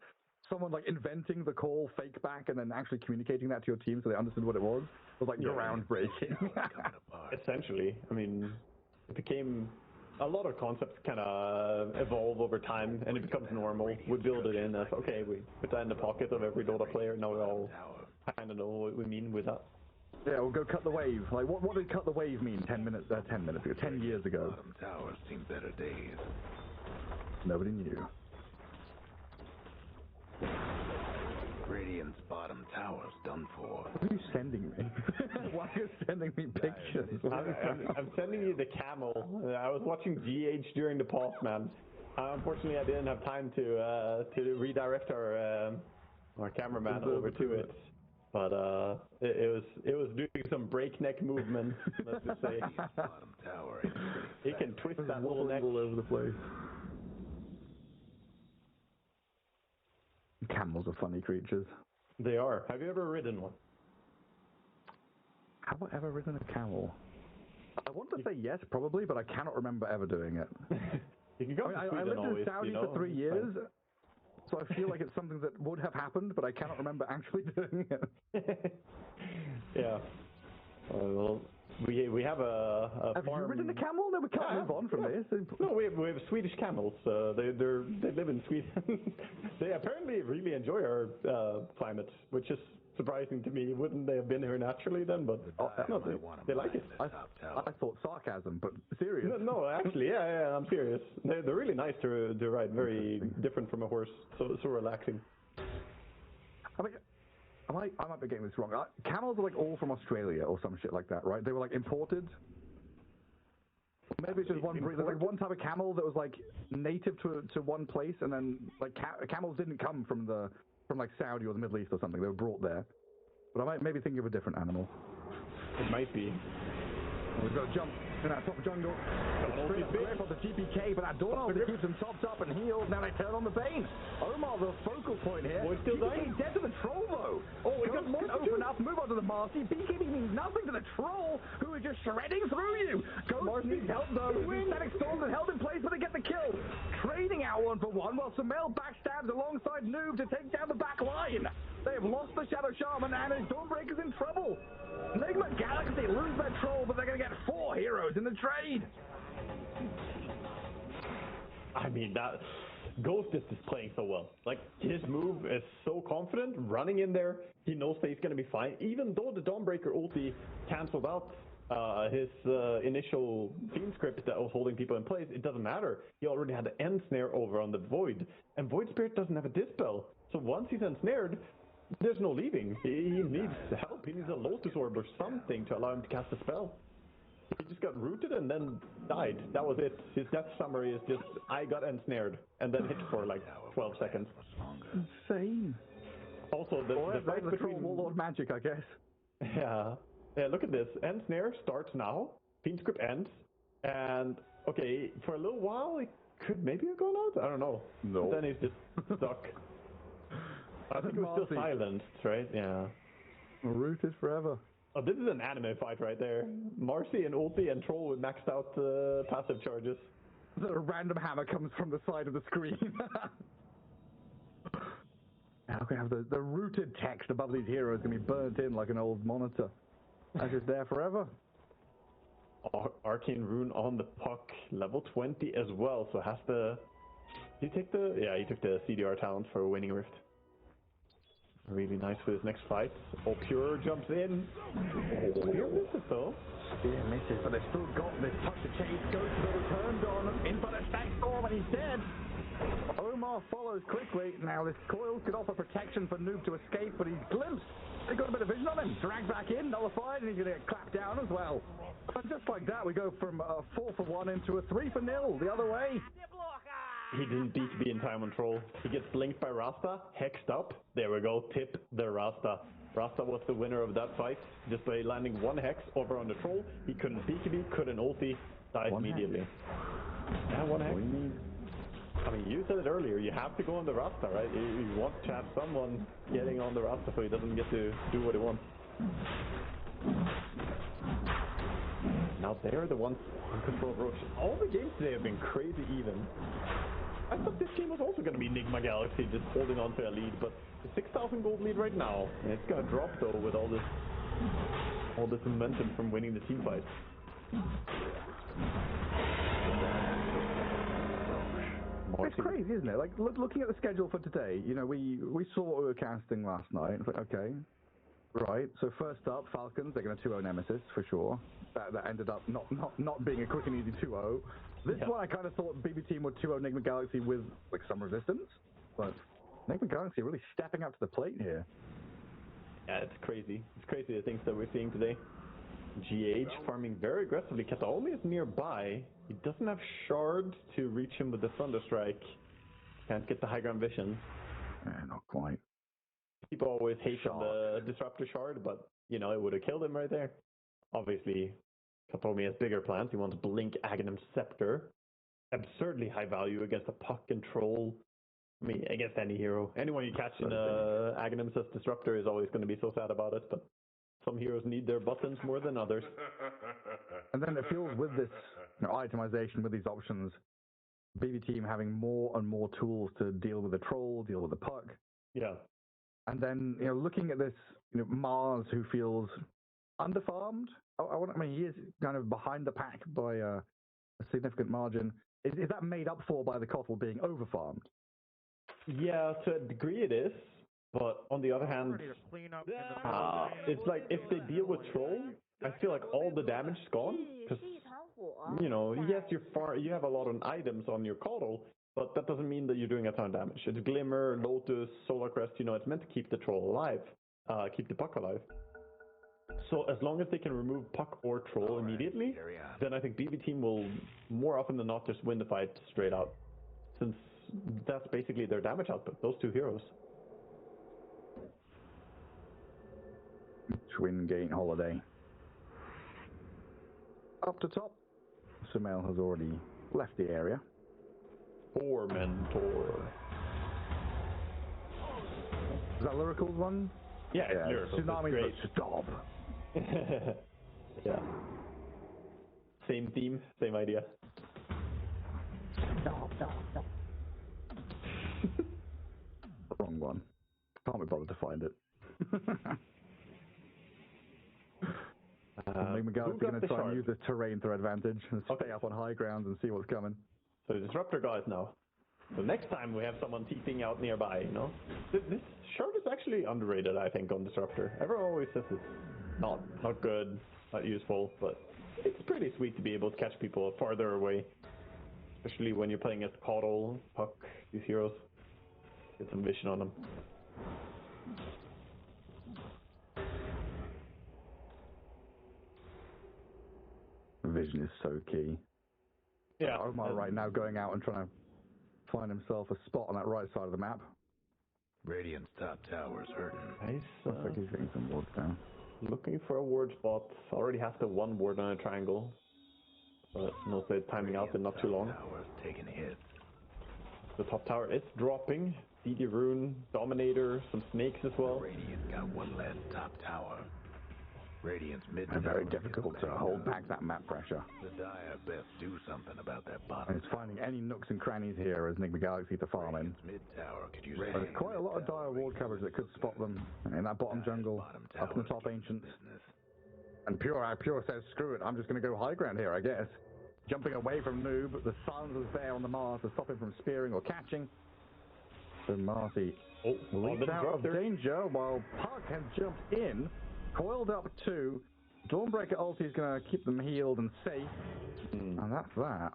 Someone like inventing the call fake back and then actually communicating that to your team so they understood what it was like groundbreaking. Essentially, I mean, it became a lot of concepts kind of evolve over time, and it becomes normal. We build it in as okay, we put that in the pocket of every Dota player. Now we all kind of know what we mean with that. Yeah, we'll go cut the wave. Like, what did cut the wave mean 10 minutes ago, 10 years ago? Bottom towers seen better days. Nobody knew. Radiant's bottom tower's done for. What are you sending me? Why are you sending me pictures? I'm sending you the camel. I was watching GH during the pause, man. Unfortunately, I didn't have time to redirect our cameraman over to it. But it was doing some breakneck movements, let's just say. He can twist that little neck all over the place. Camels are funny creatures. They are. Have you ever ridden one? Have I ever ridden a camel? I want to say yes, probably, but I cannot remember ever doing it. You can go to Sweden I lived always, in Saudi for 3 years, so I feel like it's something that would have happened, but I cannot remember actually doing it. Yeah. Well, we have a have farm. you ridden a camel? No, we can't move on from this. No, we have Swedish camels. They live in Sweden. They apparently really enjoy our climate, which is surprising to me. Wouldn't they have been here naturally then? But no, they like it. I thought sarcasm, but serious. No, actually, yeah, I'm serious. They're really nice to ride. Very different from a horse. So relaxing. I mean, I might be getting this wrong. Camels are like all from Australia or some shit like that, right? They were like imported. Maybe it's just one breed. There's like one type of camel that was like native to one place, and then like camels didn't come from like Saudi or the Middle East or something. They were brought there. But I might maybe think of a different animal. It might be. We've got to jump in that top jungle. Straight off the GPK, but that Donald keeps them topped up and healed. Now they turn on the Bane. Omar, the focal point here. GPK dead to the troll though. Oh, we got more to open up. Move on to the Marcy. BKB means nothing to the troll, who is just shredding through you. Ghost needs help though. Static storms are held in place, but they get the kill. Trading out 1-for-1 while Samel backstabs alongside Noob to take down the back line. They have lost the Shadow Shaman and his Dawnbreaker's in trouble. Enigma Galaxy lose their troll, but they're going to get 4 heroes in the trade. I mean, that Ghost is just playing so well. Like, his move is so confident, running in there. He knows that he's going to be fine. Even though the Dawnbreaker ulti canceled out his initial Fiend script that was holding people in place, it doesn't matter. He already had the end snare over on the Void. And Void Spirit doesn't have a dispel. So once he's ensnared, there's no leaving. He needs help. He needs a Lotus Orb or something to allow him to cast a spell. He just got rooted and then died. That was it. His death summary is just, I got ensnared, and then hit for like 12 seconds. Insane. Also, the fight between... Warlord magic, I guess. Yeah. Look at this. Ensnare starts now. Fiend script ends. And, okay, for a little while, it could maybe have gone out? I don't know. No. But then he's just stuck. I think it was still silenced, right? Yeah. Rooted forever. Oh, this is an anime fight right there. Marcy and ulti and troll with maxed out passive charges. The random hammer comes from the side of the screen. Now we have the rooted text above these heroes going to be burnt in like an old monitor. That's just there forever. Arcane Rune on the puck, level 20 as well, so has the... Did he take the... Yeah, he took the CDR talent for Winning Rift. Really nice for his next fight. Oh, Pure jumps in. Oh, Pure misses though. Yeah, misses, but they've still got this puck to chase. Goes to the return on in for the stack storm, and he's dead. Omar follows quickly. Now this coil could offer protection for Noob to escape, but he's glimpsed. They got a bit of vision on him. Dragged back in, nullified, and he's going to get clapped down as well. And just like that, we go from a 4-for-1 into a 3-for-0 the other way. He didn't BKB in time on Troll. He gets blinked by Rasta, hexed up. There we go, tip the Rasta. Rasta was the winner of that fight, just by landing one hex over on the Troll. He couldn't BKB, couldn't ulti, died immediately. Yeah, one hex. I mean, you said it earlier, you have to go on the Rasta, right? You want to have someone getting on the Rasta so he doesn't get to do what he wants. Now they're the ones who control Roche. All the games today have been crazy even. I thought this game was also going to be Enigma Galaxy just holding on to a lead, but the 6,000 gold lead right now, and it's going to drop though with all this momentum from winning the team fight. It's crazy, isn't it? Like, looking at the schedule for today, you know, we saw what we were casting last night. It's like, okay, right. So first up, Falcons, they're going to 2-0 Nemesis for sure. That ended up not being a quick and easy 2-0. This one I kind of thought BB Team would 2-0 Enigma Galaxy with like some resistance, but Enigma Galaxy really stepping up to the plate here. Yeah, it's crazy. It's crazy the things that we're seeing today. GH farming very aggressively. Kataomi is nearby. He doesn't have Shard to reach him with the Thunderstrike. Can't get the high ground vision. Not quite. People always hate on the Disruptor Shard, but, you know, it would have killed him right there. Obviously, Kataomi has bigger plans. He wants Blink Aghanim's Scepter. Absurdly high value against a puck control. I mean, against any hero. Anyone you catch in Aghanim's Disruptor is always going to be so sad about it, but some heroes need their buttons more than others. And then it feels with this itemization, with these options, BB Team having more and more tools to deal with the troll, deal with the puck. Yeah. And then, you know, looking at this, you know, Mars who feels underfarmed. I mean, he is kind of behind the pack by a significant margin. Is that made up for by the Kotal being overfarmed? Yeah, to a degree it is. But on the other hand, it's like if they deal with Troll, I feel like all the damage is gone. Because, you know, yes, you have a lot of items on your Kotal, but that doesn't mean that you're doing a ton of damage. It's Glimmer, Lotus, Solar Crest, you know, it's meant to keep the Troll alive, keep the Puck alive. So as long as they can remove Puck or Troll immediately, then I think BB Team will more often than not just win the fight straight out. Since that's basically their damage output, those two heroes. Twin Gate Holiday. Up to top, Sumail has already left the area. Poor Mentor. Is that Lyrical's one? Yeah, Lyrical. Tsunami, stop. Yeah. Same theme, same idea. Stop. Wrong one. Can't be bothered to find it. Enigma Galaxy going to try and use this terrain to their advantage and stay up on high grounds and see what's coming. So the Disruptor guys now. So next time we have someone TPing out nearby, you know? This shard is actually underrated, I think, on Disruptor. Everyone always says it's not good, not useful, but it's pretty sweet to be able to catch people farther away. Especially when you're playing as Kotal, Puck, these heroes. Get some vision on them. Vision is so key. Yeah. Omar right now going out and trying to find himself a spot on that right side of the map. Radiant's top tower's hurting. Nice. Looks like he's getting some wards down. Looking for a ward spot. Already has the one ward on a triangle. But no say timing out and not too long. Taking hits. The top tower is dropping. DD Rune, Dominator, some snakes as well. Radiant's got one less top tower. Radiant's mid And very difficult to hold back that map pressure. The Dire best do something about that bottom. And it's finding any nooks and crannies here as Enigma Galaxy to farm in. Mid tower could use There's quite a lot of Dire ward coverage that could spot them in that bottom jungle, up in the top Ancients. And Pure says, screw it, I'm just going to go high ground here, I guess. Jumping away from Noob, the silence is there on the Mars to stop him from spearing or catching. So Marty leaps out of danger while Pug has jumped in, coiled up too. Dawnbreaker ulti is going to keep them healed and safe. And that's that.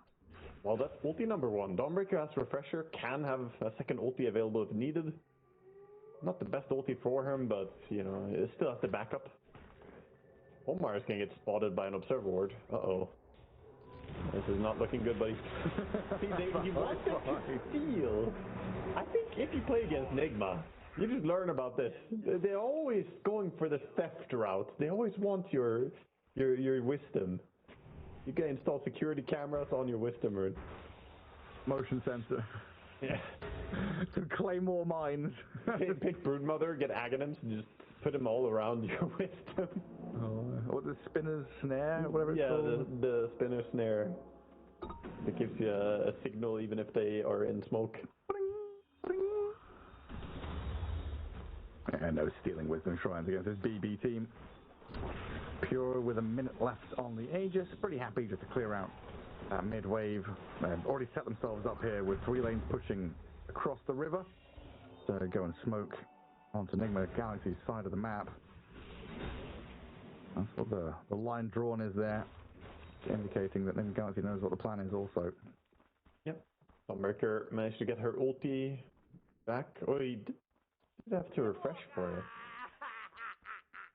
Well, that's ulti number one. Dawnbreaker has Refresher, can have a second ulti available if needed. Not the best ulti for him, but, you know, it still has the backup. Omar is going to get spotted by an Observer Ward. Uh-oh. This is not looking good, buddy. See, he wants to steal. I think if you play against Nigma, you just learn about this. They're always going for the theft route. They always want your wisdom. You can install security cameras on your wisdom rune. Motion sensor. Yeah. To claymore mines. Pick Broodmother, get Aghanims, and just put them all around your wisdom. What the spinner's snare, whatever it's called? Yeah, the spinner snare. It gives you a signal even if they are in smoke. And no stealing wisdom shrines against this BB team. Pure with a minute left on the Aegis. Pretty happy just to clear out mid-wave. They've already set themselves up here with 3 lanes pushing across the river. So go and smoke onto Enigma Galaxy's side of the map. That's what the line drawn is there, indicating that Enigma Galaxy knows what the plan is also. Yep. Dawnbreaker managed to get her ulti back. Oh, he did have to refresh for it.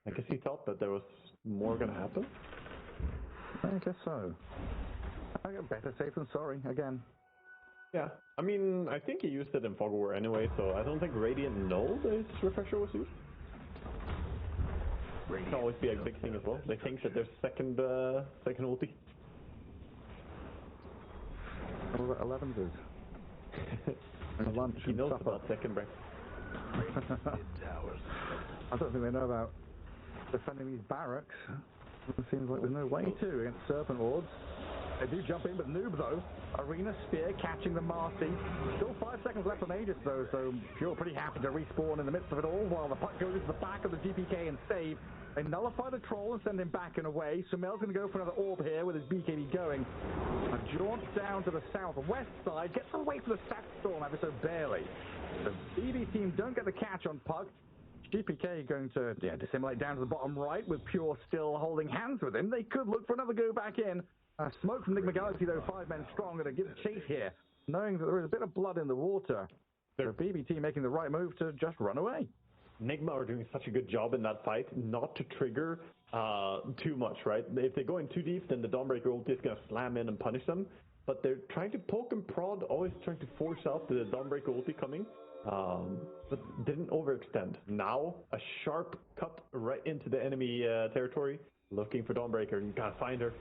I guess he thought that there was more going to happen. I guess so. I got better safe than sorry, again. Yeah, I mean, I think he used it in Fog War anyway, so I don't think Radiant know that his refresher was used. It can always be a big thing as well. They think that there's second ulti. All that 11s is. Lunch he knows about second break. I don't think they know about defending these barracks. It seems like there's no way to against Serpent Wards. They do jump in, but Noob though. Arena Spear catching the Marcy. Still 5 seconds left on Aegis though, so Pure pretty happy to respawn in the midst of it all while the puck goes to the back of the GPK and save. They nullify the troll and send him back and away. Sumel's going to go for another orb here with his BKB going. A jaunt down to the southwest side. Gets away from the Sat Storm ever so barely. The BB team don't get the catch on Pug. GPK going to dissimulate down to the bottom right with Pure still holding hands with him. They could look for another go back in. Smoke from Enigma Galaxy though, 5 men strong, going to give chase here, knowing that there is a bit of blood in the water. So BBT making the right move to just run away. Enigma are doing such a good job in that fight not to trigger too much, right? If they go in too deep, then the Dawnbreaker ulti is going to slam in and punish them. But they're trying to poke and prod, always trying to force out the Dawnbreaker ulti coming. But didn't overextend. Now, a sharp cut right into the enemy territory, looking for Dawnbreaker, and gotta find her.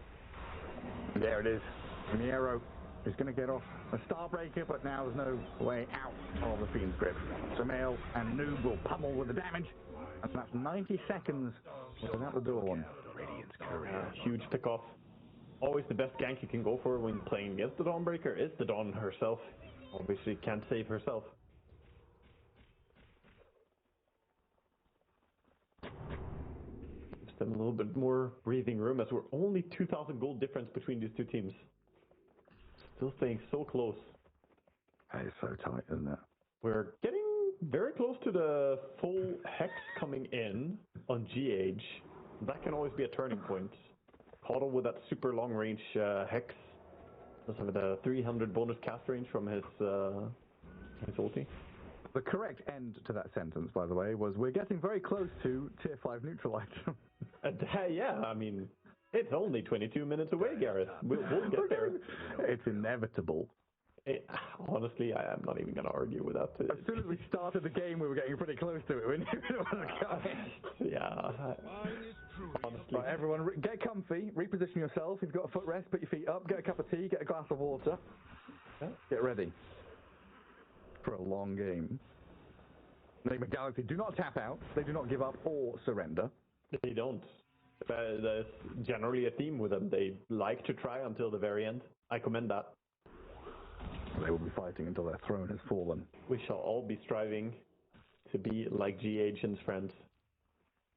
There it is. And the arrow is going to get off a Starbreaker, but now there's no way out of the Fiend's grip. Sumail and Noob will pummel with the damage, and that's 90 seconds without the Dawn. Huge pick-off. Always the best gank you can go for when playing against the Dawnbreaker is the Dawn herself. Obviously can't save herself. Gives them a little bit more breathing room as we're only 2,000 gold difference between these two teams. Still staying so close. That is so tight, isn't it? We're getting very close to the full Hex coming in on GH. That can always be a turning point. Caudle with that super long range Hex. Does have the 300 bonus cast range from his ulti. The correct end to that sentence, by the way, was we're getting very close to tier 5 neutral item. Yeah, I mean, it's only 22 minutes away, Gareth. We'll get there. It's inevitable. Honestly, I am not even going to argue with that. As soon as we started the game, we were getting pretty close to it. We knew it wasn't coming. Yeah. honestly. Right, everyone, get comfy, reposition yourself. If you've got a footrest, put your feet up, get a cup of tea, get a glass of water. Get ready for a long game. Enigma Galaxy do not tap out. They do not give up or surrender. They don't. That's generally a theme with them. They like to try until the very end. I commend that. They will be fighting until their throne has fallen. We shall all be striving to be like GH and his friends.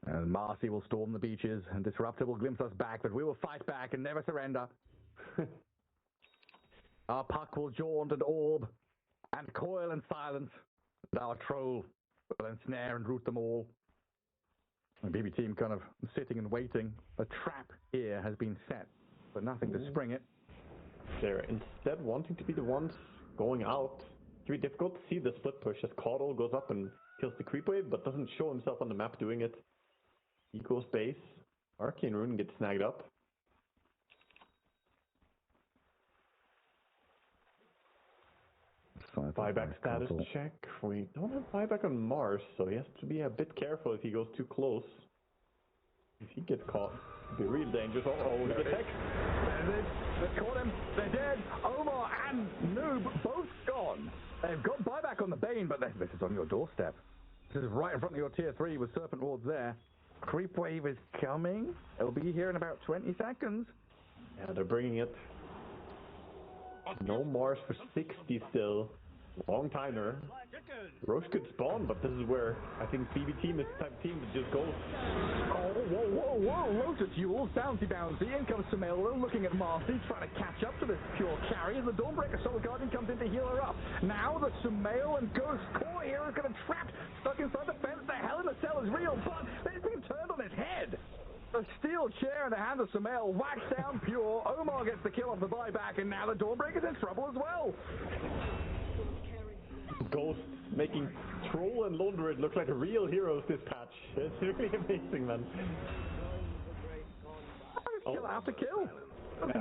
And Marcy will storm the beaches, and Disruptor will glimpse us back, but we will fight back and never surrender. Our puck will jaunt and orb, and coil and silence, and our troll will ensnare and root them all. The BB team kind of sitting and waiting. A trap here has been set, but nothing to spring it. They're instead wanting to be the ones going out. It can be difficult to see the split push as Caudle goes up and kills the creep wave, but doesn't show himself on the map doing it. He goes base. Arcane Rune gets snagged up. Buyback status check. We don't have buyback on Mars, so he has to be a bit careful if he goes too close. If he gets caught, it'd be real dangerous. Oh, he gets hex. They've caught him. They're dead. Omar and Noob both gone. They've got buyback on the Bane, but this is on your doorstep. This is right in front of your tier 3 with Serpent Wards there. Creep wave is coming. It'll be here in about 20 seconds. Yeah, they're bringing it. No Mars for 60 still. Long timer. Roche could spawn, but this is where I think BB team is the type of team that just goes. Oh, whoa. Lotus Yules, bouncy. In comes Sumail, looking at Marcy, trying to catch up to this pure carry. As the Dawnbreaker Soul Guardian comes in to heal her up. Now the Sumail and Ghost core here is going to trap, stuck inside the fence. The Hell in a Cell is real, but it's been turned on its head. A steel chair in the hand of Sumail, whacks down pure. Omar gets the kill off the buyback, and now the Dawnbreaker's in trouble as well. Ghost making Troll and Lone Druid look like real heroes this patch. It's really amazing, man. Kill after kill.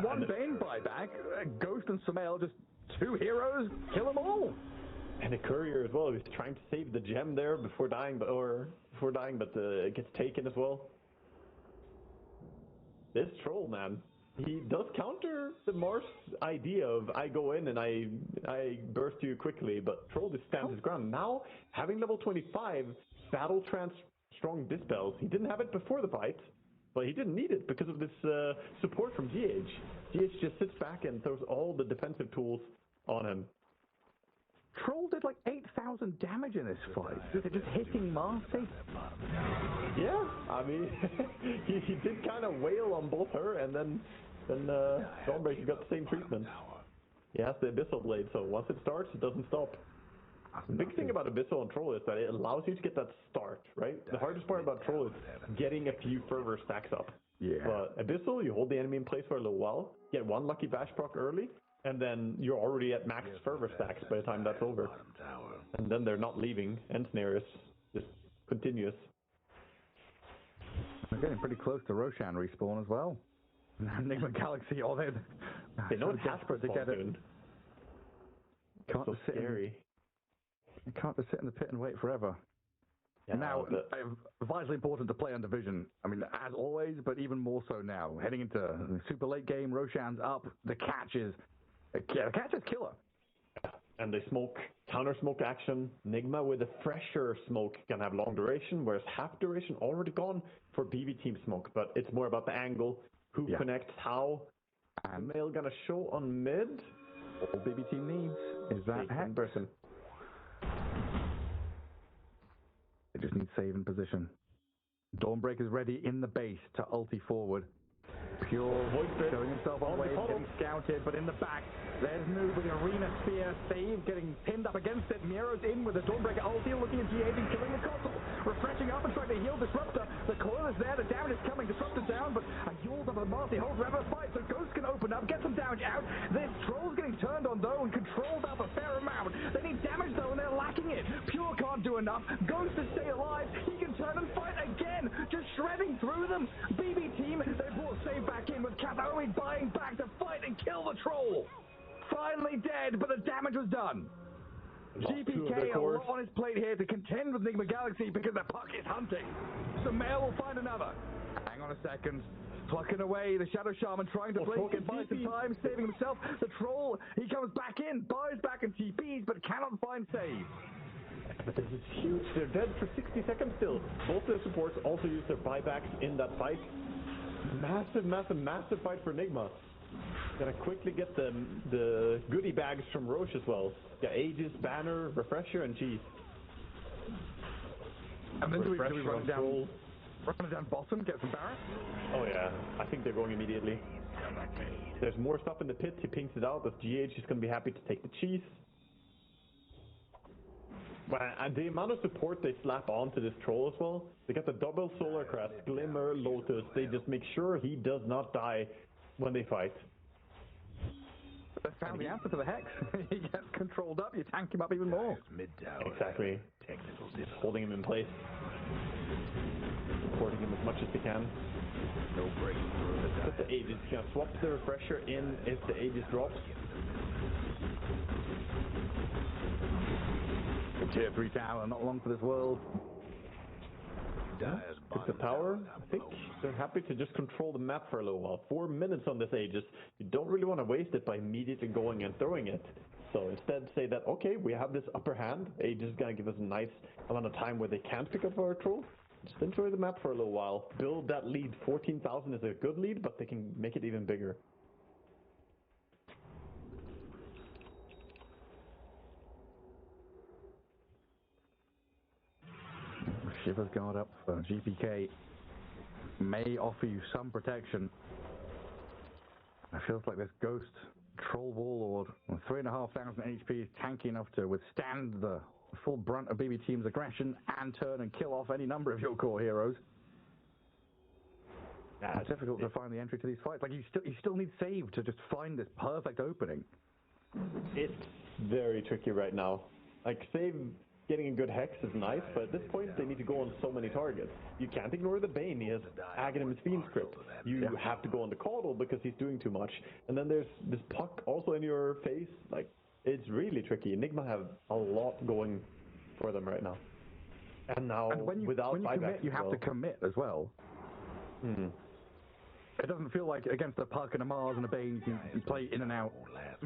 One Bane buyback. Ghost and Sumail, just two heroes. Kill them all. And a courier as well. He's trying to save the gem there before dying, but it gets taken as well. This Troll, man, he does counter the Mars idea of I go in and I burst you quickly, but Troll just stands his ground. Now, having level 25, Battle Trance Strong Dispels, he didn't have it before the fight, but he didn't need it because of this support from GH. GH just sits back and throws all the defensive tools on him. Troll did like 8,000 damage in this fight. Is it just hitting Marcy? Yeah, I mean, he did kind of wail on both her, and then Dawnbreaker got the same treatment. He has the Abyssal Blade, so once it starts, it doesn't stop. The big thing about Abyssal and Troll is that it allows you to get that start, right? The hardest part about Troll is getting a few fervor stacks up. Yeah. But Abyssal, you hold the enemy in place for a little while, get one lucky bash proc early, and then you're already at max fervor stacks by the time that's over. And then they're not leaving. Ensnare is just continuous. They're getting pretty close to Roshan respawn as well. Enigma Galaxy, they know it's desperate to get it. Can't so scary. Can't just sit in the pit and wait forever. Yeah, now, vitally important to play under vision. I mean, as always, but even more so now. Heading into the super late game, Roshan's up. The catch is killer. And they smoke, counter smoke action. Enigma with a fresher smoke can have long duration, whereas half duration already gone for BB team smoke. But it's more about the angle, who connects how. And Mail gonna show on mid. All BB team needs is that hex. Person. They just need save in position. Dawnbreaker's ready in the base to ulti forward. Pure showing himself on wave, getting scouted, but in the back, there's Noob with the Arena Spear. Save getting pinned up against it. Miro's in with the Dawnbreaker ulti, looking at G8 and killing the Costal. Refreshing up and trying to heal Disruptor. The coil is there, the damage is coming. Disruptor down, but a Yules up of the Marcy holds forever fight, so Ghost can open up, get some damage out. This Troll's getting turned on though and controlled up a fair amount. They need damage though and they're lacking it. Pure can't do enough. Ghost to stay alive. He can turn and fight again, just shredding through them. BB team, they brought Save back in with Kazomi buying back to fight and kill the Troll. Finally dead, but the damage was done. GPK a lot on his plate here to contend with Enigma Galaxy because the puck is hunting. So Mail will find another. Hang on down a second. Plucking away, the Shadow Shaman trying to blink and buy some time, saving himself. The Troll, he comes back in, buys back and TPs, but cannot find save. But this is huge. They're dead for 60 seconds still. Both their supports also use their buybacks in that fight. Massive, massive, massive fight for Nigma. Gonna quickly get the goodie bags from Roche as well. Yeah, Aegis, Banner, Refresher, and G. And then do we run down bottom, get some Barret? Oh yeah, I think they're going immediately. There's more stuff in the pit, he pinks it out, but GH is gonna be happy to take the cheese. And the amount of support they slap onto this Troll as well, they got the double Solar Crest, Glimmer, Lotus, they just make sure he does not die when they fight. They found the answer to the Hex. He gets controlled up, you tank him up even more. Exactly. Holding him in place. Supporting him as much as they can. No breaking through the But the Aegis, can swap the Refresher in if the Aegis drops. Tier 3 tower, not long for this world. With the tower, I think they're happy to just control the map for a little while. 4 minutes on this Aegis. You don't really want to waste it by immediately going and throwing it. So instead say that, okay, we have this upper hand. Aegis is going to give us a nice amount of time where they can't pick up our Troll. Just enjoy the map for a little while. Build that lead. 14,000 is a good lead, but they can make it even bigger. Shiver's guard up for GPK. May offer you some protection. It feels like this Ghost Troll Warlord with 3,500 HP is tanky enough to withstand the full brunt of BB Team's aggression and turn and kill off any number of your core heroes. It's difficult to find the entry to these fights. Like you still need save to just find this perfect opening. It's very tricky right now. Like save getting a good Hex is nice, but at this point they need to go on so many targets. You can't ignore the Bane, he has Aghanim's Fiend script. You have to go on the Caudal because he's doing too much. And then there's this Puck also in your face. Like, it's really tricky. Enigma have a lot going for them right now. And now, when you commit, you have to commit as well. It doesn't feel like against a Puck and a Mars and a Bane you can play in and out.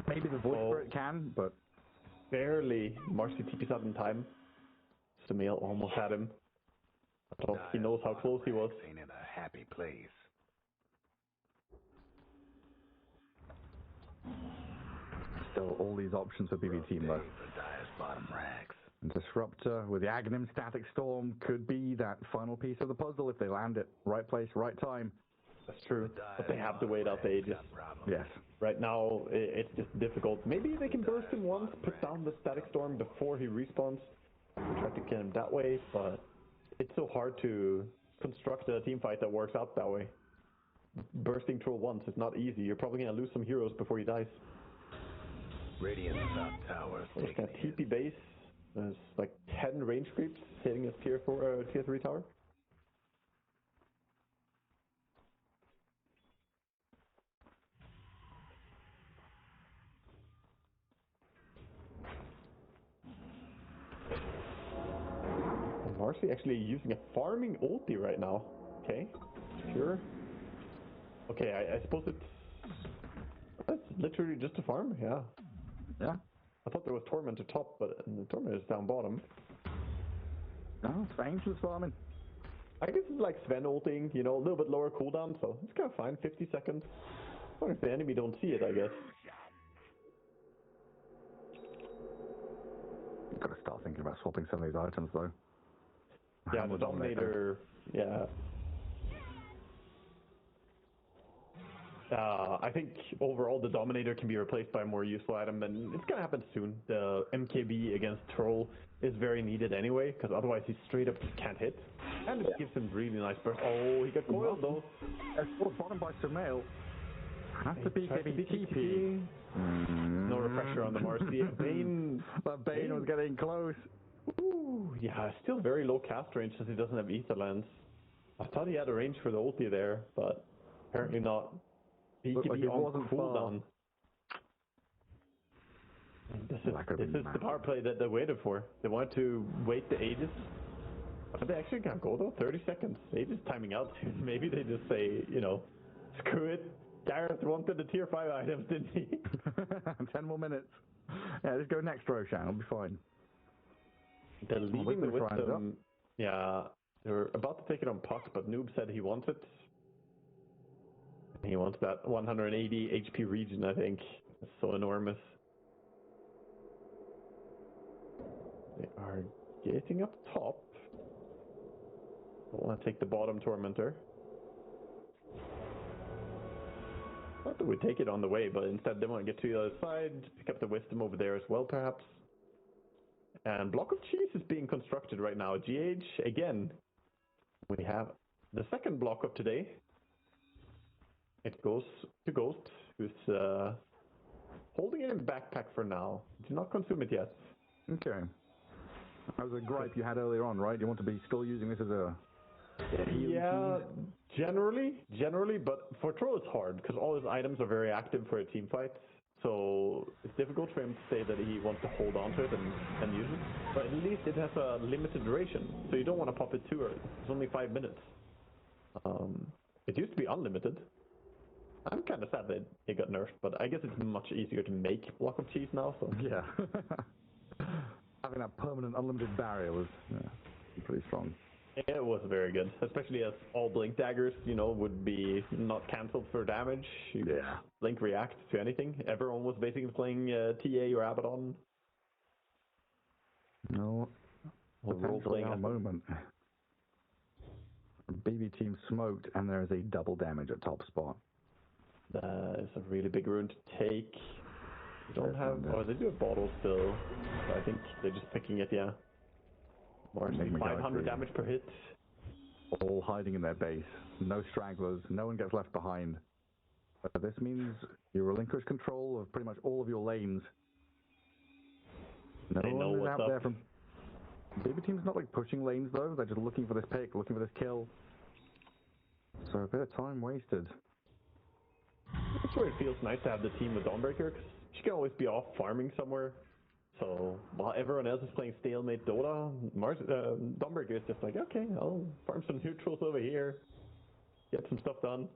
Maybe the Void Spirit can, but... Barely. Marcy TP's out in time. Sumail almost had him. He knows how close he was. Ain't in a happy place. Still all these options for BB Team left. Bottom racks. And Disruptor with the Aghanim Static Storm could be that final piece of the puzzle if they land it. Right place, right time. That's true, but they have to wait out the Aegis. Yes. Right now, it's just difficult. Maybe they can burst him once, put down the Static Storm before he respawns. Try to get him that way, but it's so hard to construct a team fight that works out that way. Bursting Troll once is not easy. You're probably going to lose some heroes before he dies. Radiant South Towers. We're just going to TP base. There's like 10 range creeps hitting his tier 3 tower. Marcy actually using a farming ulti right now. Okay, sure. Okay, I suppose that's literally just a farm. Yeah. I thought there was Torment at top, but the Torment is down bottom. No, it's fine, just farming. I guess it's like Sven ulting, you know, a little bit lower cooldown, so it's kind of fine. 50 seconds. As long as the enemy don't see it, I guess. You've got to start thinking about swapping some of these items, though. Yeah, the Dominator, yeah. I think overall the Dominator can be replaced by a more useful item, and it's gonna happen soon. The MKB against Troll is very needed anyway, because otherwise he straight up just can't hit. And it gives him really nice burst. Oh, he got coiled though. Bottom by Sumail. Has to be TP. No refresher on the Marcy. Bane was getting close. Ooh, yeah, still very low cast range since he doesn't have Ether Lens. I thought he had a range for the ulti there, but apparently not. He could be on cooldown. This is the power play that they waited for. They wanted to wait the Aegis. But they actually can't go though. 30 seconds. Maybe it's timing out. Maybe they just say, you know, screw it. Gareth wanted the tier 5 items, didn't he? 10 more minutes. Yeah, just go next, Roshan. It'll be fine. They're leaving the wisdom. Yeah, they're about to take it on Puck, but Noob said he wants it. He wants that 180 HP region, I think. It's so enormous. They are getting up top. Don't want to take the bottom Tormentor. Thought that we'd take it on the way, but instead they want to get to the other side, pick up the wisdom over there as well, perhaps. And Block of Cheese is being constructed right now. GH, again, we have the second block of today. It goes to Ghost, who's holding it in backpack for now. Do not consume it yet. Okay. That was a gripe you had earlier on, right? You want to be still using this as a... Yeah, generally, but for Troll it's hard, because all his items are very active for a team fight. So it's difficult for him to say that he wants to hold on to it and use it. But at least it has a limited duration, so you don't want to pop it too early. It's only 5 minutes. It used to be unlimited. I'm kind of sad that it got nerfed, but I guess it's much easier to make Block of Cheese now. So yeah, having that permanent unlimited barrier was pretty strong. It was very good, especially as all Blink daggers, you know, would be not cancelled for damage. Blink react to anything. Everyone was basically playing TA or Abaddon. No, potentially our moment. BB team smoked, and there is a double damage at top spot. That is a really big rune to take. They don't have... Oh, they do have bottle still. So I think they're just picking it, yeah. More 500 damage per hit. All hiding in their base. No stragglers. No one gets left behind. But this means you relinquish control of pretty much all of your lanes. No one is out there from... BB team's not like pushing lanes though. They're just looking for this pick, looking for this kill. So a bit of time wasted. That's where it feels nice to have the team with Dawnbreaker, because she can always be off farming somewhere. So while everyone else is playing stalemate Dota, Dawnbreaker is just like, okay, I'll farm some neutrals over here, get some stuff done.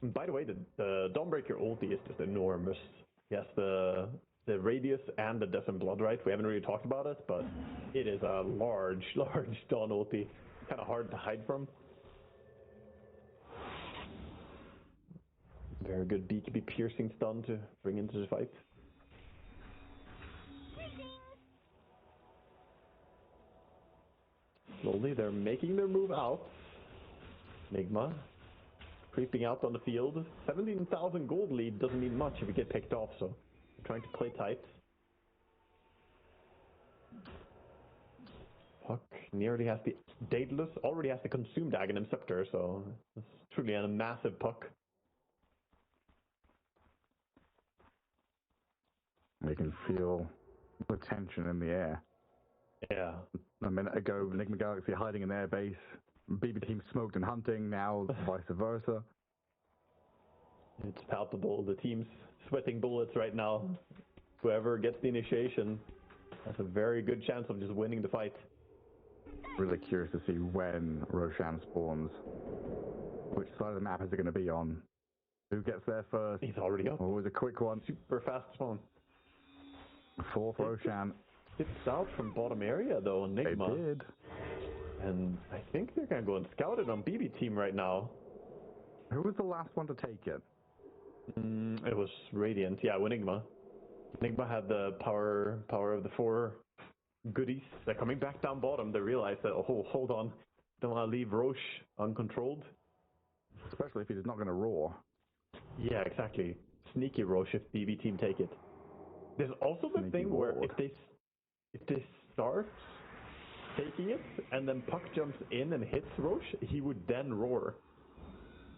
And by the way, the Dawnbreaker ulti is just enormous. Yes, the radius and the Death and Blood, right? We haven't really talked about it, but it is a large Dawn ulti. Kind of hard to hide from. Very good BKB piercing stun to bring into the fight. Slowly they're making their move out. Enigma creeping out on the field. 17,000 gold lead doesn't mean much if you get picked off, so they're trying to play tight. Puck nearly has the Daedalus, already has the consumed Aghanim Scepter, so it's truly a massive Puck. You can feel the tension in the air. Yeah. A minute ago, Enigma Galaxy hiding in their base. BB team smoked and hunting, now vice versa. It's palpable. The team's sweating bullets right now. Whoever gets the initiation has a very good chance of just winning the fight. Really curious to see when Roshan spawns. Which side of the map is it going to be on? Who gets there first? He's already up. Always a quick one. Super fast spawn. Fourth Roshan. It's out from bottom area though, Enigma. They did. And I think they're going to go and scout it on BB team right now. Who was the last one to take it? It was Radiant, yeah, Enigma. Enigma had the power of the 4 goodies. They're coming back down bottom. They realize that, oh, hold on. Don't want to leave Roche uncontrolled. Especially if he's not going to roar. Yeah, exactly. Sneaky Roche if BB team take it. There's also the thing where if they start taking it and then Puck jumps in and hits Roche, he would then roar.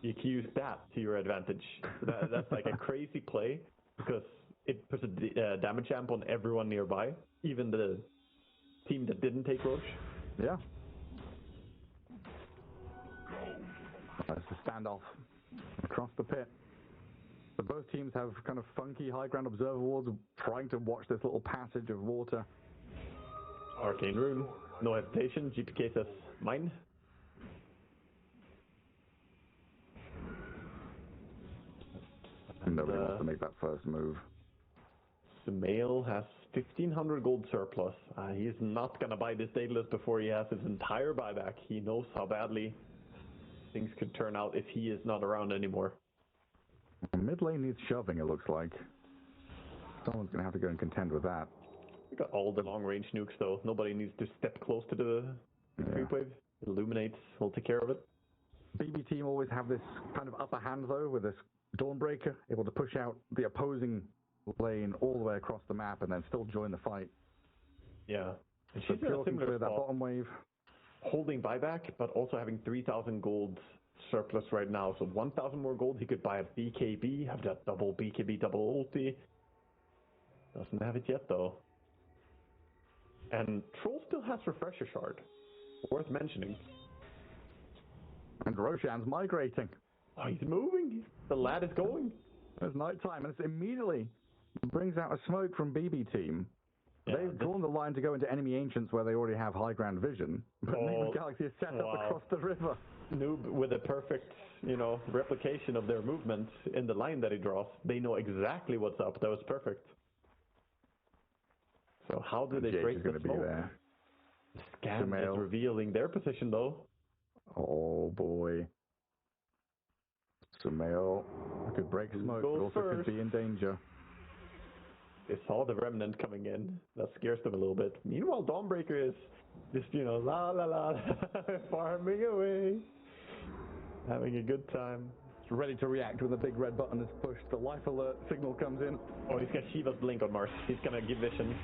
You can use that to your advantage. That's like a crazy play because it puts a damage amp on everyone nearby, even the team that didn't take Roche. Yeah. That's the standoff across the pit. So both teams have kind of funky high ground observer wards trying to watch this little passage of water. Arcane Rune. No hesitation. GPK says mine. Nobody wants to make that first move. Sumail has 1,500 gold surplus. He's not gonna buy this Daedalus before he has his entire buyback. He knows how badly things could turn out if he is not around anymore. Mid lane needs shoving, it looks like. Someone's gonna have to go and contend with that. We got all the long range nukes though. Nobody needs to step close to the creep wave. Illuminates will take care of it. BB team always have this kind of upper hand though with this Dawnbreaker, able to push out the opposing lane all the way across the map and then still join the fight. Yeah. And So she's in a looking similar for that spot, bottom wave. holding buyback, but also having 3,000 gold surplus right now. So 1,000 more gold, he could buy a BKB, have that double BKB, double ulti. Doesn't have it yet though. And Troll still has Refresher Shard. Worth mentioning. And Roshan's migrating. Oh, he's moving. The lad is going. It's nighttime, and it's immediately brings out a smoke from BB team. Yeah, they've drawn the line to go into enemy ancients where they already have high ground vision. But Enigma Galaxy is set up across the river. Noob with a perfect, replication of their movement in the line that he draws. They know exactly what's up. That was perfect. So how do they break the smoke? There. Scan is revealing their position though. Oh boy. Sumail could break smoke, but also could be in danger. They saw the remnant coming in. That scares them a little bit. Meanwhile, Dawnbreaker is just, la la la, farming away. Having a good time. Ready to react when the big red button is pushed. The life alert signal comes in. Oh, he's got Shiva's blink on Mars. He's gonna give vision.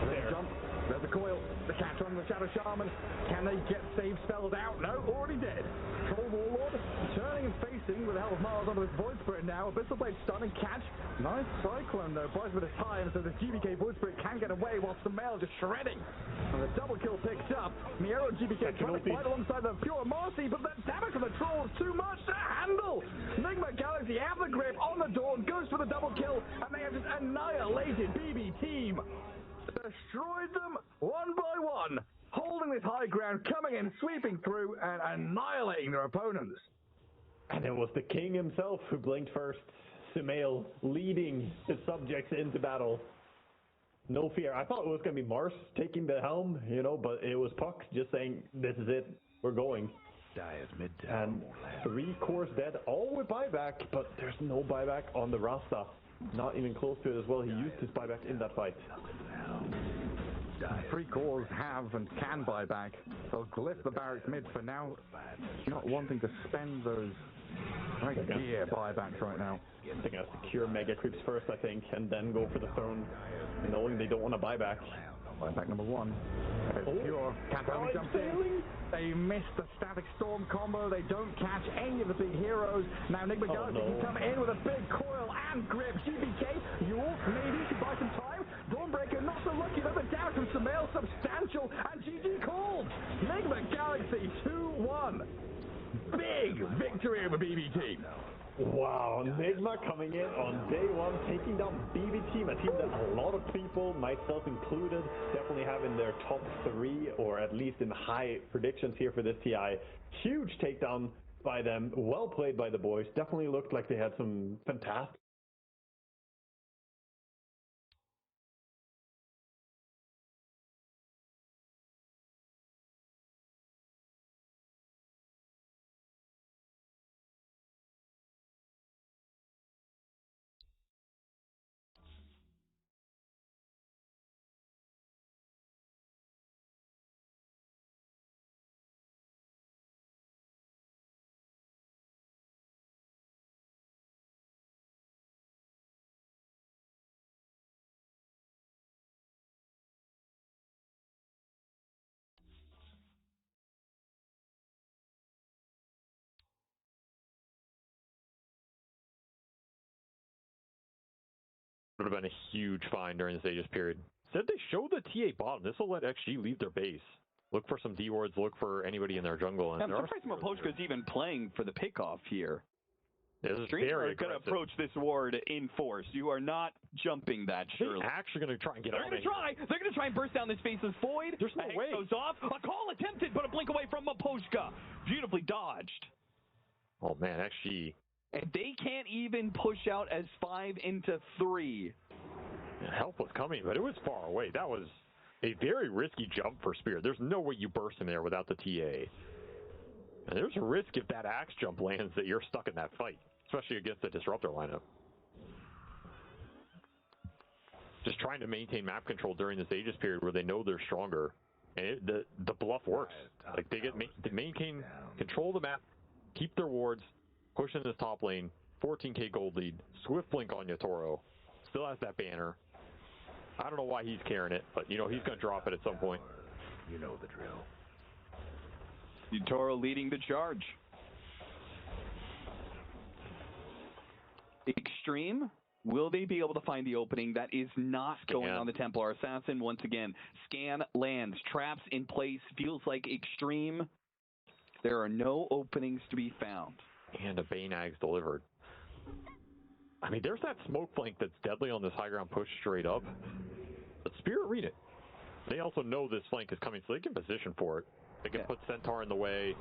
There. Jump. There's the coil. The catch on the Shadow Shaman. Can they get save spells out? No, already dead. Troll Warlord turning and facing with the help of Mars onto his Void Spirit now. Abyssal Blade stun and catch. Nice Cyclone though. Buys a bit of time so the GBK Void Spirit can get away while Sumail just shredding. And the double kill picked up. Miero and GBK trying to fight alongside the Pure Marcy, but the damage from the Troll is too much to handle. Enigma Galaxy have the grip on the Dawn, goes for the double kill, and they have just annihilated BB team. Destroyed them one by one, holding this high ground, coming in, sweeping through, and annihilating their opponents. And it was the king himself who blinked first. Sumail leading his subjects into battle. No fear. I thought it was going to be Mars taking the helm, but it was Puck just saying, this is it, we're going. And 3 cores dead, all with buyback, but there's no buyback on the Rasta. Not even close to it as well. He used his buyback in that fight. 3 cores have and can buy back. They'll glyph the barracks mid for now, not wanting to spend those gear buybacks right now. They're going to secure mega creeps first, I think, and then go for the throne, knowing they don't want to buy back. Buyback number 1. Pure can't only jump in. They miss the Static Storm combo. They don't catch any of the big heroes. Now Enigma Galaxy can come in with a big coil and grip. GBK, Yule, maybe to buy some time. Dawnbreaker not so lucky, though the down from Sumail substantial, and GG called. Enigma Galaxy 2-1. Big victory over BB team. Wow, Enigma coming in on day 1, taking down BB team, a team that a lot of people, myself included, definitely have in their top 3, or at least in high predictions here for this TI. Huge takedown by them, well played by the boys, definitely looked like they had some fantastic would have been a huge find during the Aegis period. Said they show the TA bottom. This will let XG leave their base. Look for some D wards, look for anybody in their jungle. And I'm surprised Moposhka's even playing for the pickoff here. This is Extreme very are going to aggressive. approach this ward in force. You are not jumping that, surely. They're actually going to try and get They're on going to try. They're going to try and burst down this faceless void. There's no a Hex way. goes off. A call attempted, but a blink away from Maposhka. Beautifully dodged. Oh, man, XG. And they can't even push out as 5 into 3. Help was coming, but it was far away. That was a very risky jump for Spirit. There's no way you burst him there without the TA. And there's a risk if that axe jump lands that you're stuck in that fight, especially against the Disruptor lineup. Just trying to maintain map control during this Aegis period where they know they're stronger. And the bluff works. Like they maintain control of the map, keep their wards, push in this top lane, 14k gold lead, swift blink on Yatoro. Still has that banner. I don't know why he's carrying it, but you know he's going to drop it at some point. You know the drill. Yatoro leading the charge. Extreme, will they be able to find the opening? That is not going on the Templar Assassin once again. Scan lands, traps in place, feels like Extreme. There are no openings to be found. And a Bane Axe delivered. I mean, there's that smoke flank that's deadly on this high ground push straight up. But Spirit read it. They also know this flank is coming, so they can position for it. They can put Centaur in the way.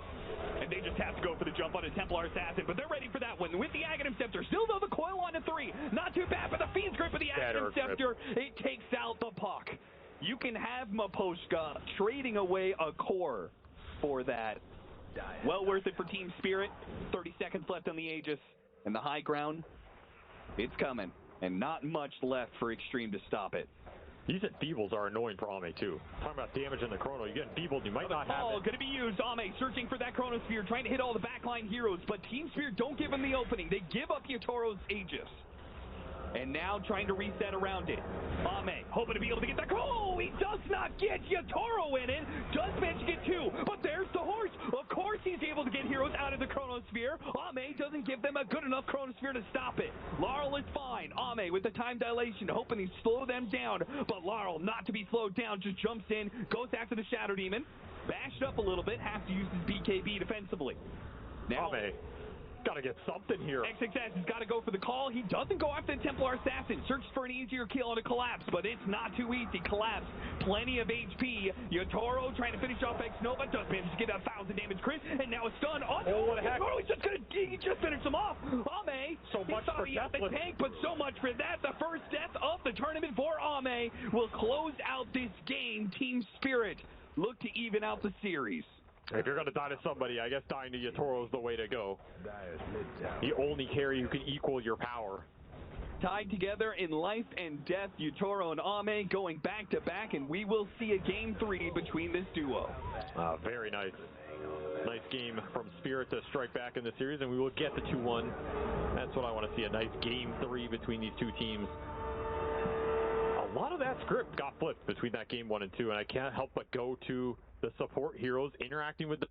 And they just have to go for the jump on a Templar Assassin, but they're ready for that one. With the Aghanim Scepter, still though the coil on to 3. Not too bad, but the Fiend's Grip of the Aghanim Scepter, it takes out the puck. You can have Maposhka trading away a core for that. Well worth it for Team Spirit. 30 seconds left on the Aegis. And the high ground, it's coming. And not much left for Extreme to stop it. These enfeebles are annoying for Ame too. Talking about damage in the chrono, you get enfeebled, you might not have it. Going to be used. Ame searching for that chronosphere, trying to hit all the backline heroes, but Team Spirit don't give him the opening. They give up Yatoro's Aegis. And now trying to reset around it. Ame hoping to be able to get that. Oh, he does not get Yatoro in it. Does manage to get 2, but there's the horse. Of course he's able to get heroes out of the chronosphere. Ame doesn't give them a good enough chronosphere to stop it. Laurel is fine. Ame with the time dilation, hoping to slow them down. But Laurel, not to be slowed down, just jumps in, goes after the Shadow Demon. Bashed up a little bit, has to use his BKB defensively. Now, Ame gotta get something here. XXS has got to go for the call. He doesn't go after the Templar Assassin. Searches for an easier kill on a Collapse, but it's not too easy. Collapse, plenty of HP. Yatoro trying to finish off X-Nova. Does manage to get 1,000 damage crit, and now a stun. Oh, no, what the heck? Yatoro, he just finished him off. Ame, so much for he had the tank, but so much for that. The first death of the tournament for Ame will close out this game. Team Spirit look to even out the series. If you're going to die to somebody, I guess dying to Yatoro is the way to go. The only carry who can equal your power. Tied together in life and death, Yatoro and Ame going back to back, and we will see a game 3 between this duo. Very nice. Nice game from Spirit to strike back in the series, and we will get the 2-1. That's what I want to see, a nice game 3 between these two teams. A lot of that script got flipped between that game 1 and 2, and I can't help but go to the support heroes interacting with the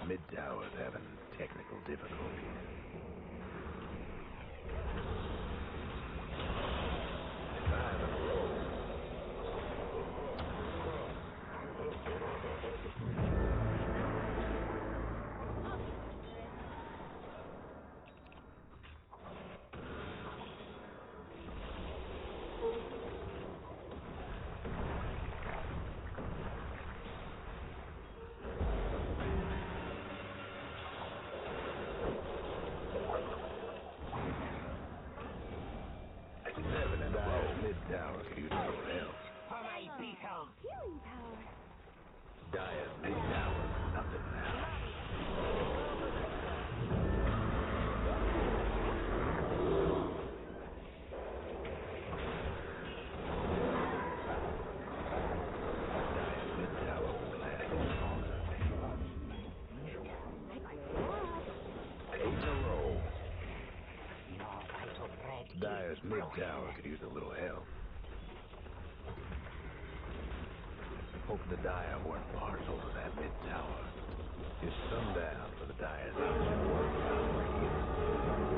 mid tower's having technical difficulties. Five in a row. Tower could use a little help. Healing power. Dire's mid tower, nothing now. Dire's mid tower will be lasting longer. 8 in a row. Dire's mid tower could use a little help. Hoping the Dire weren't partial to that mid tower. It's sundown for the Dire's ancient work boundary.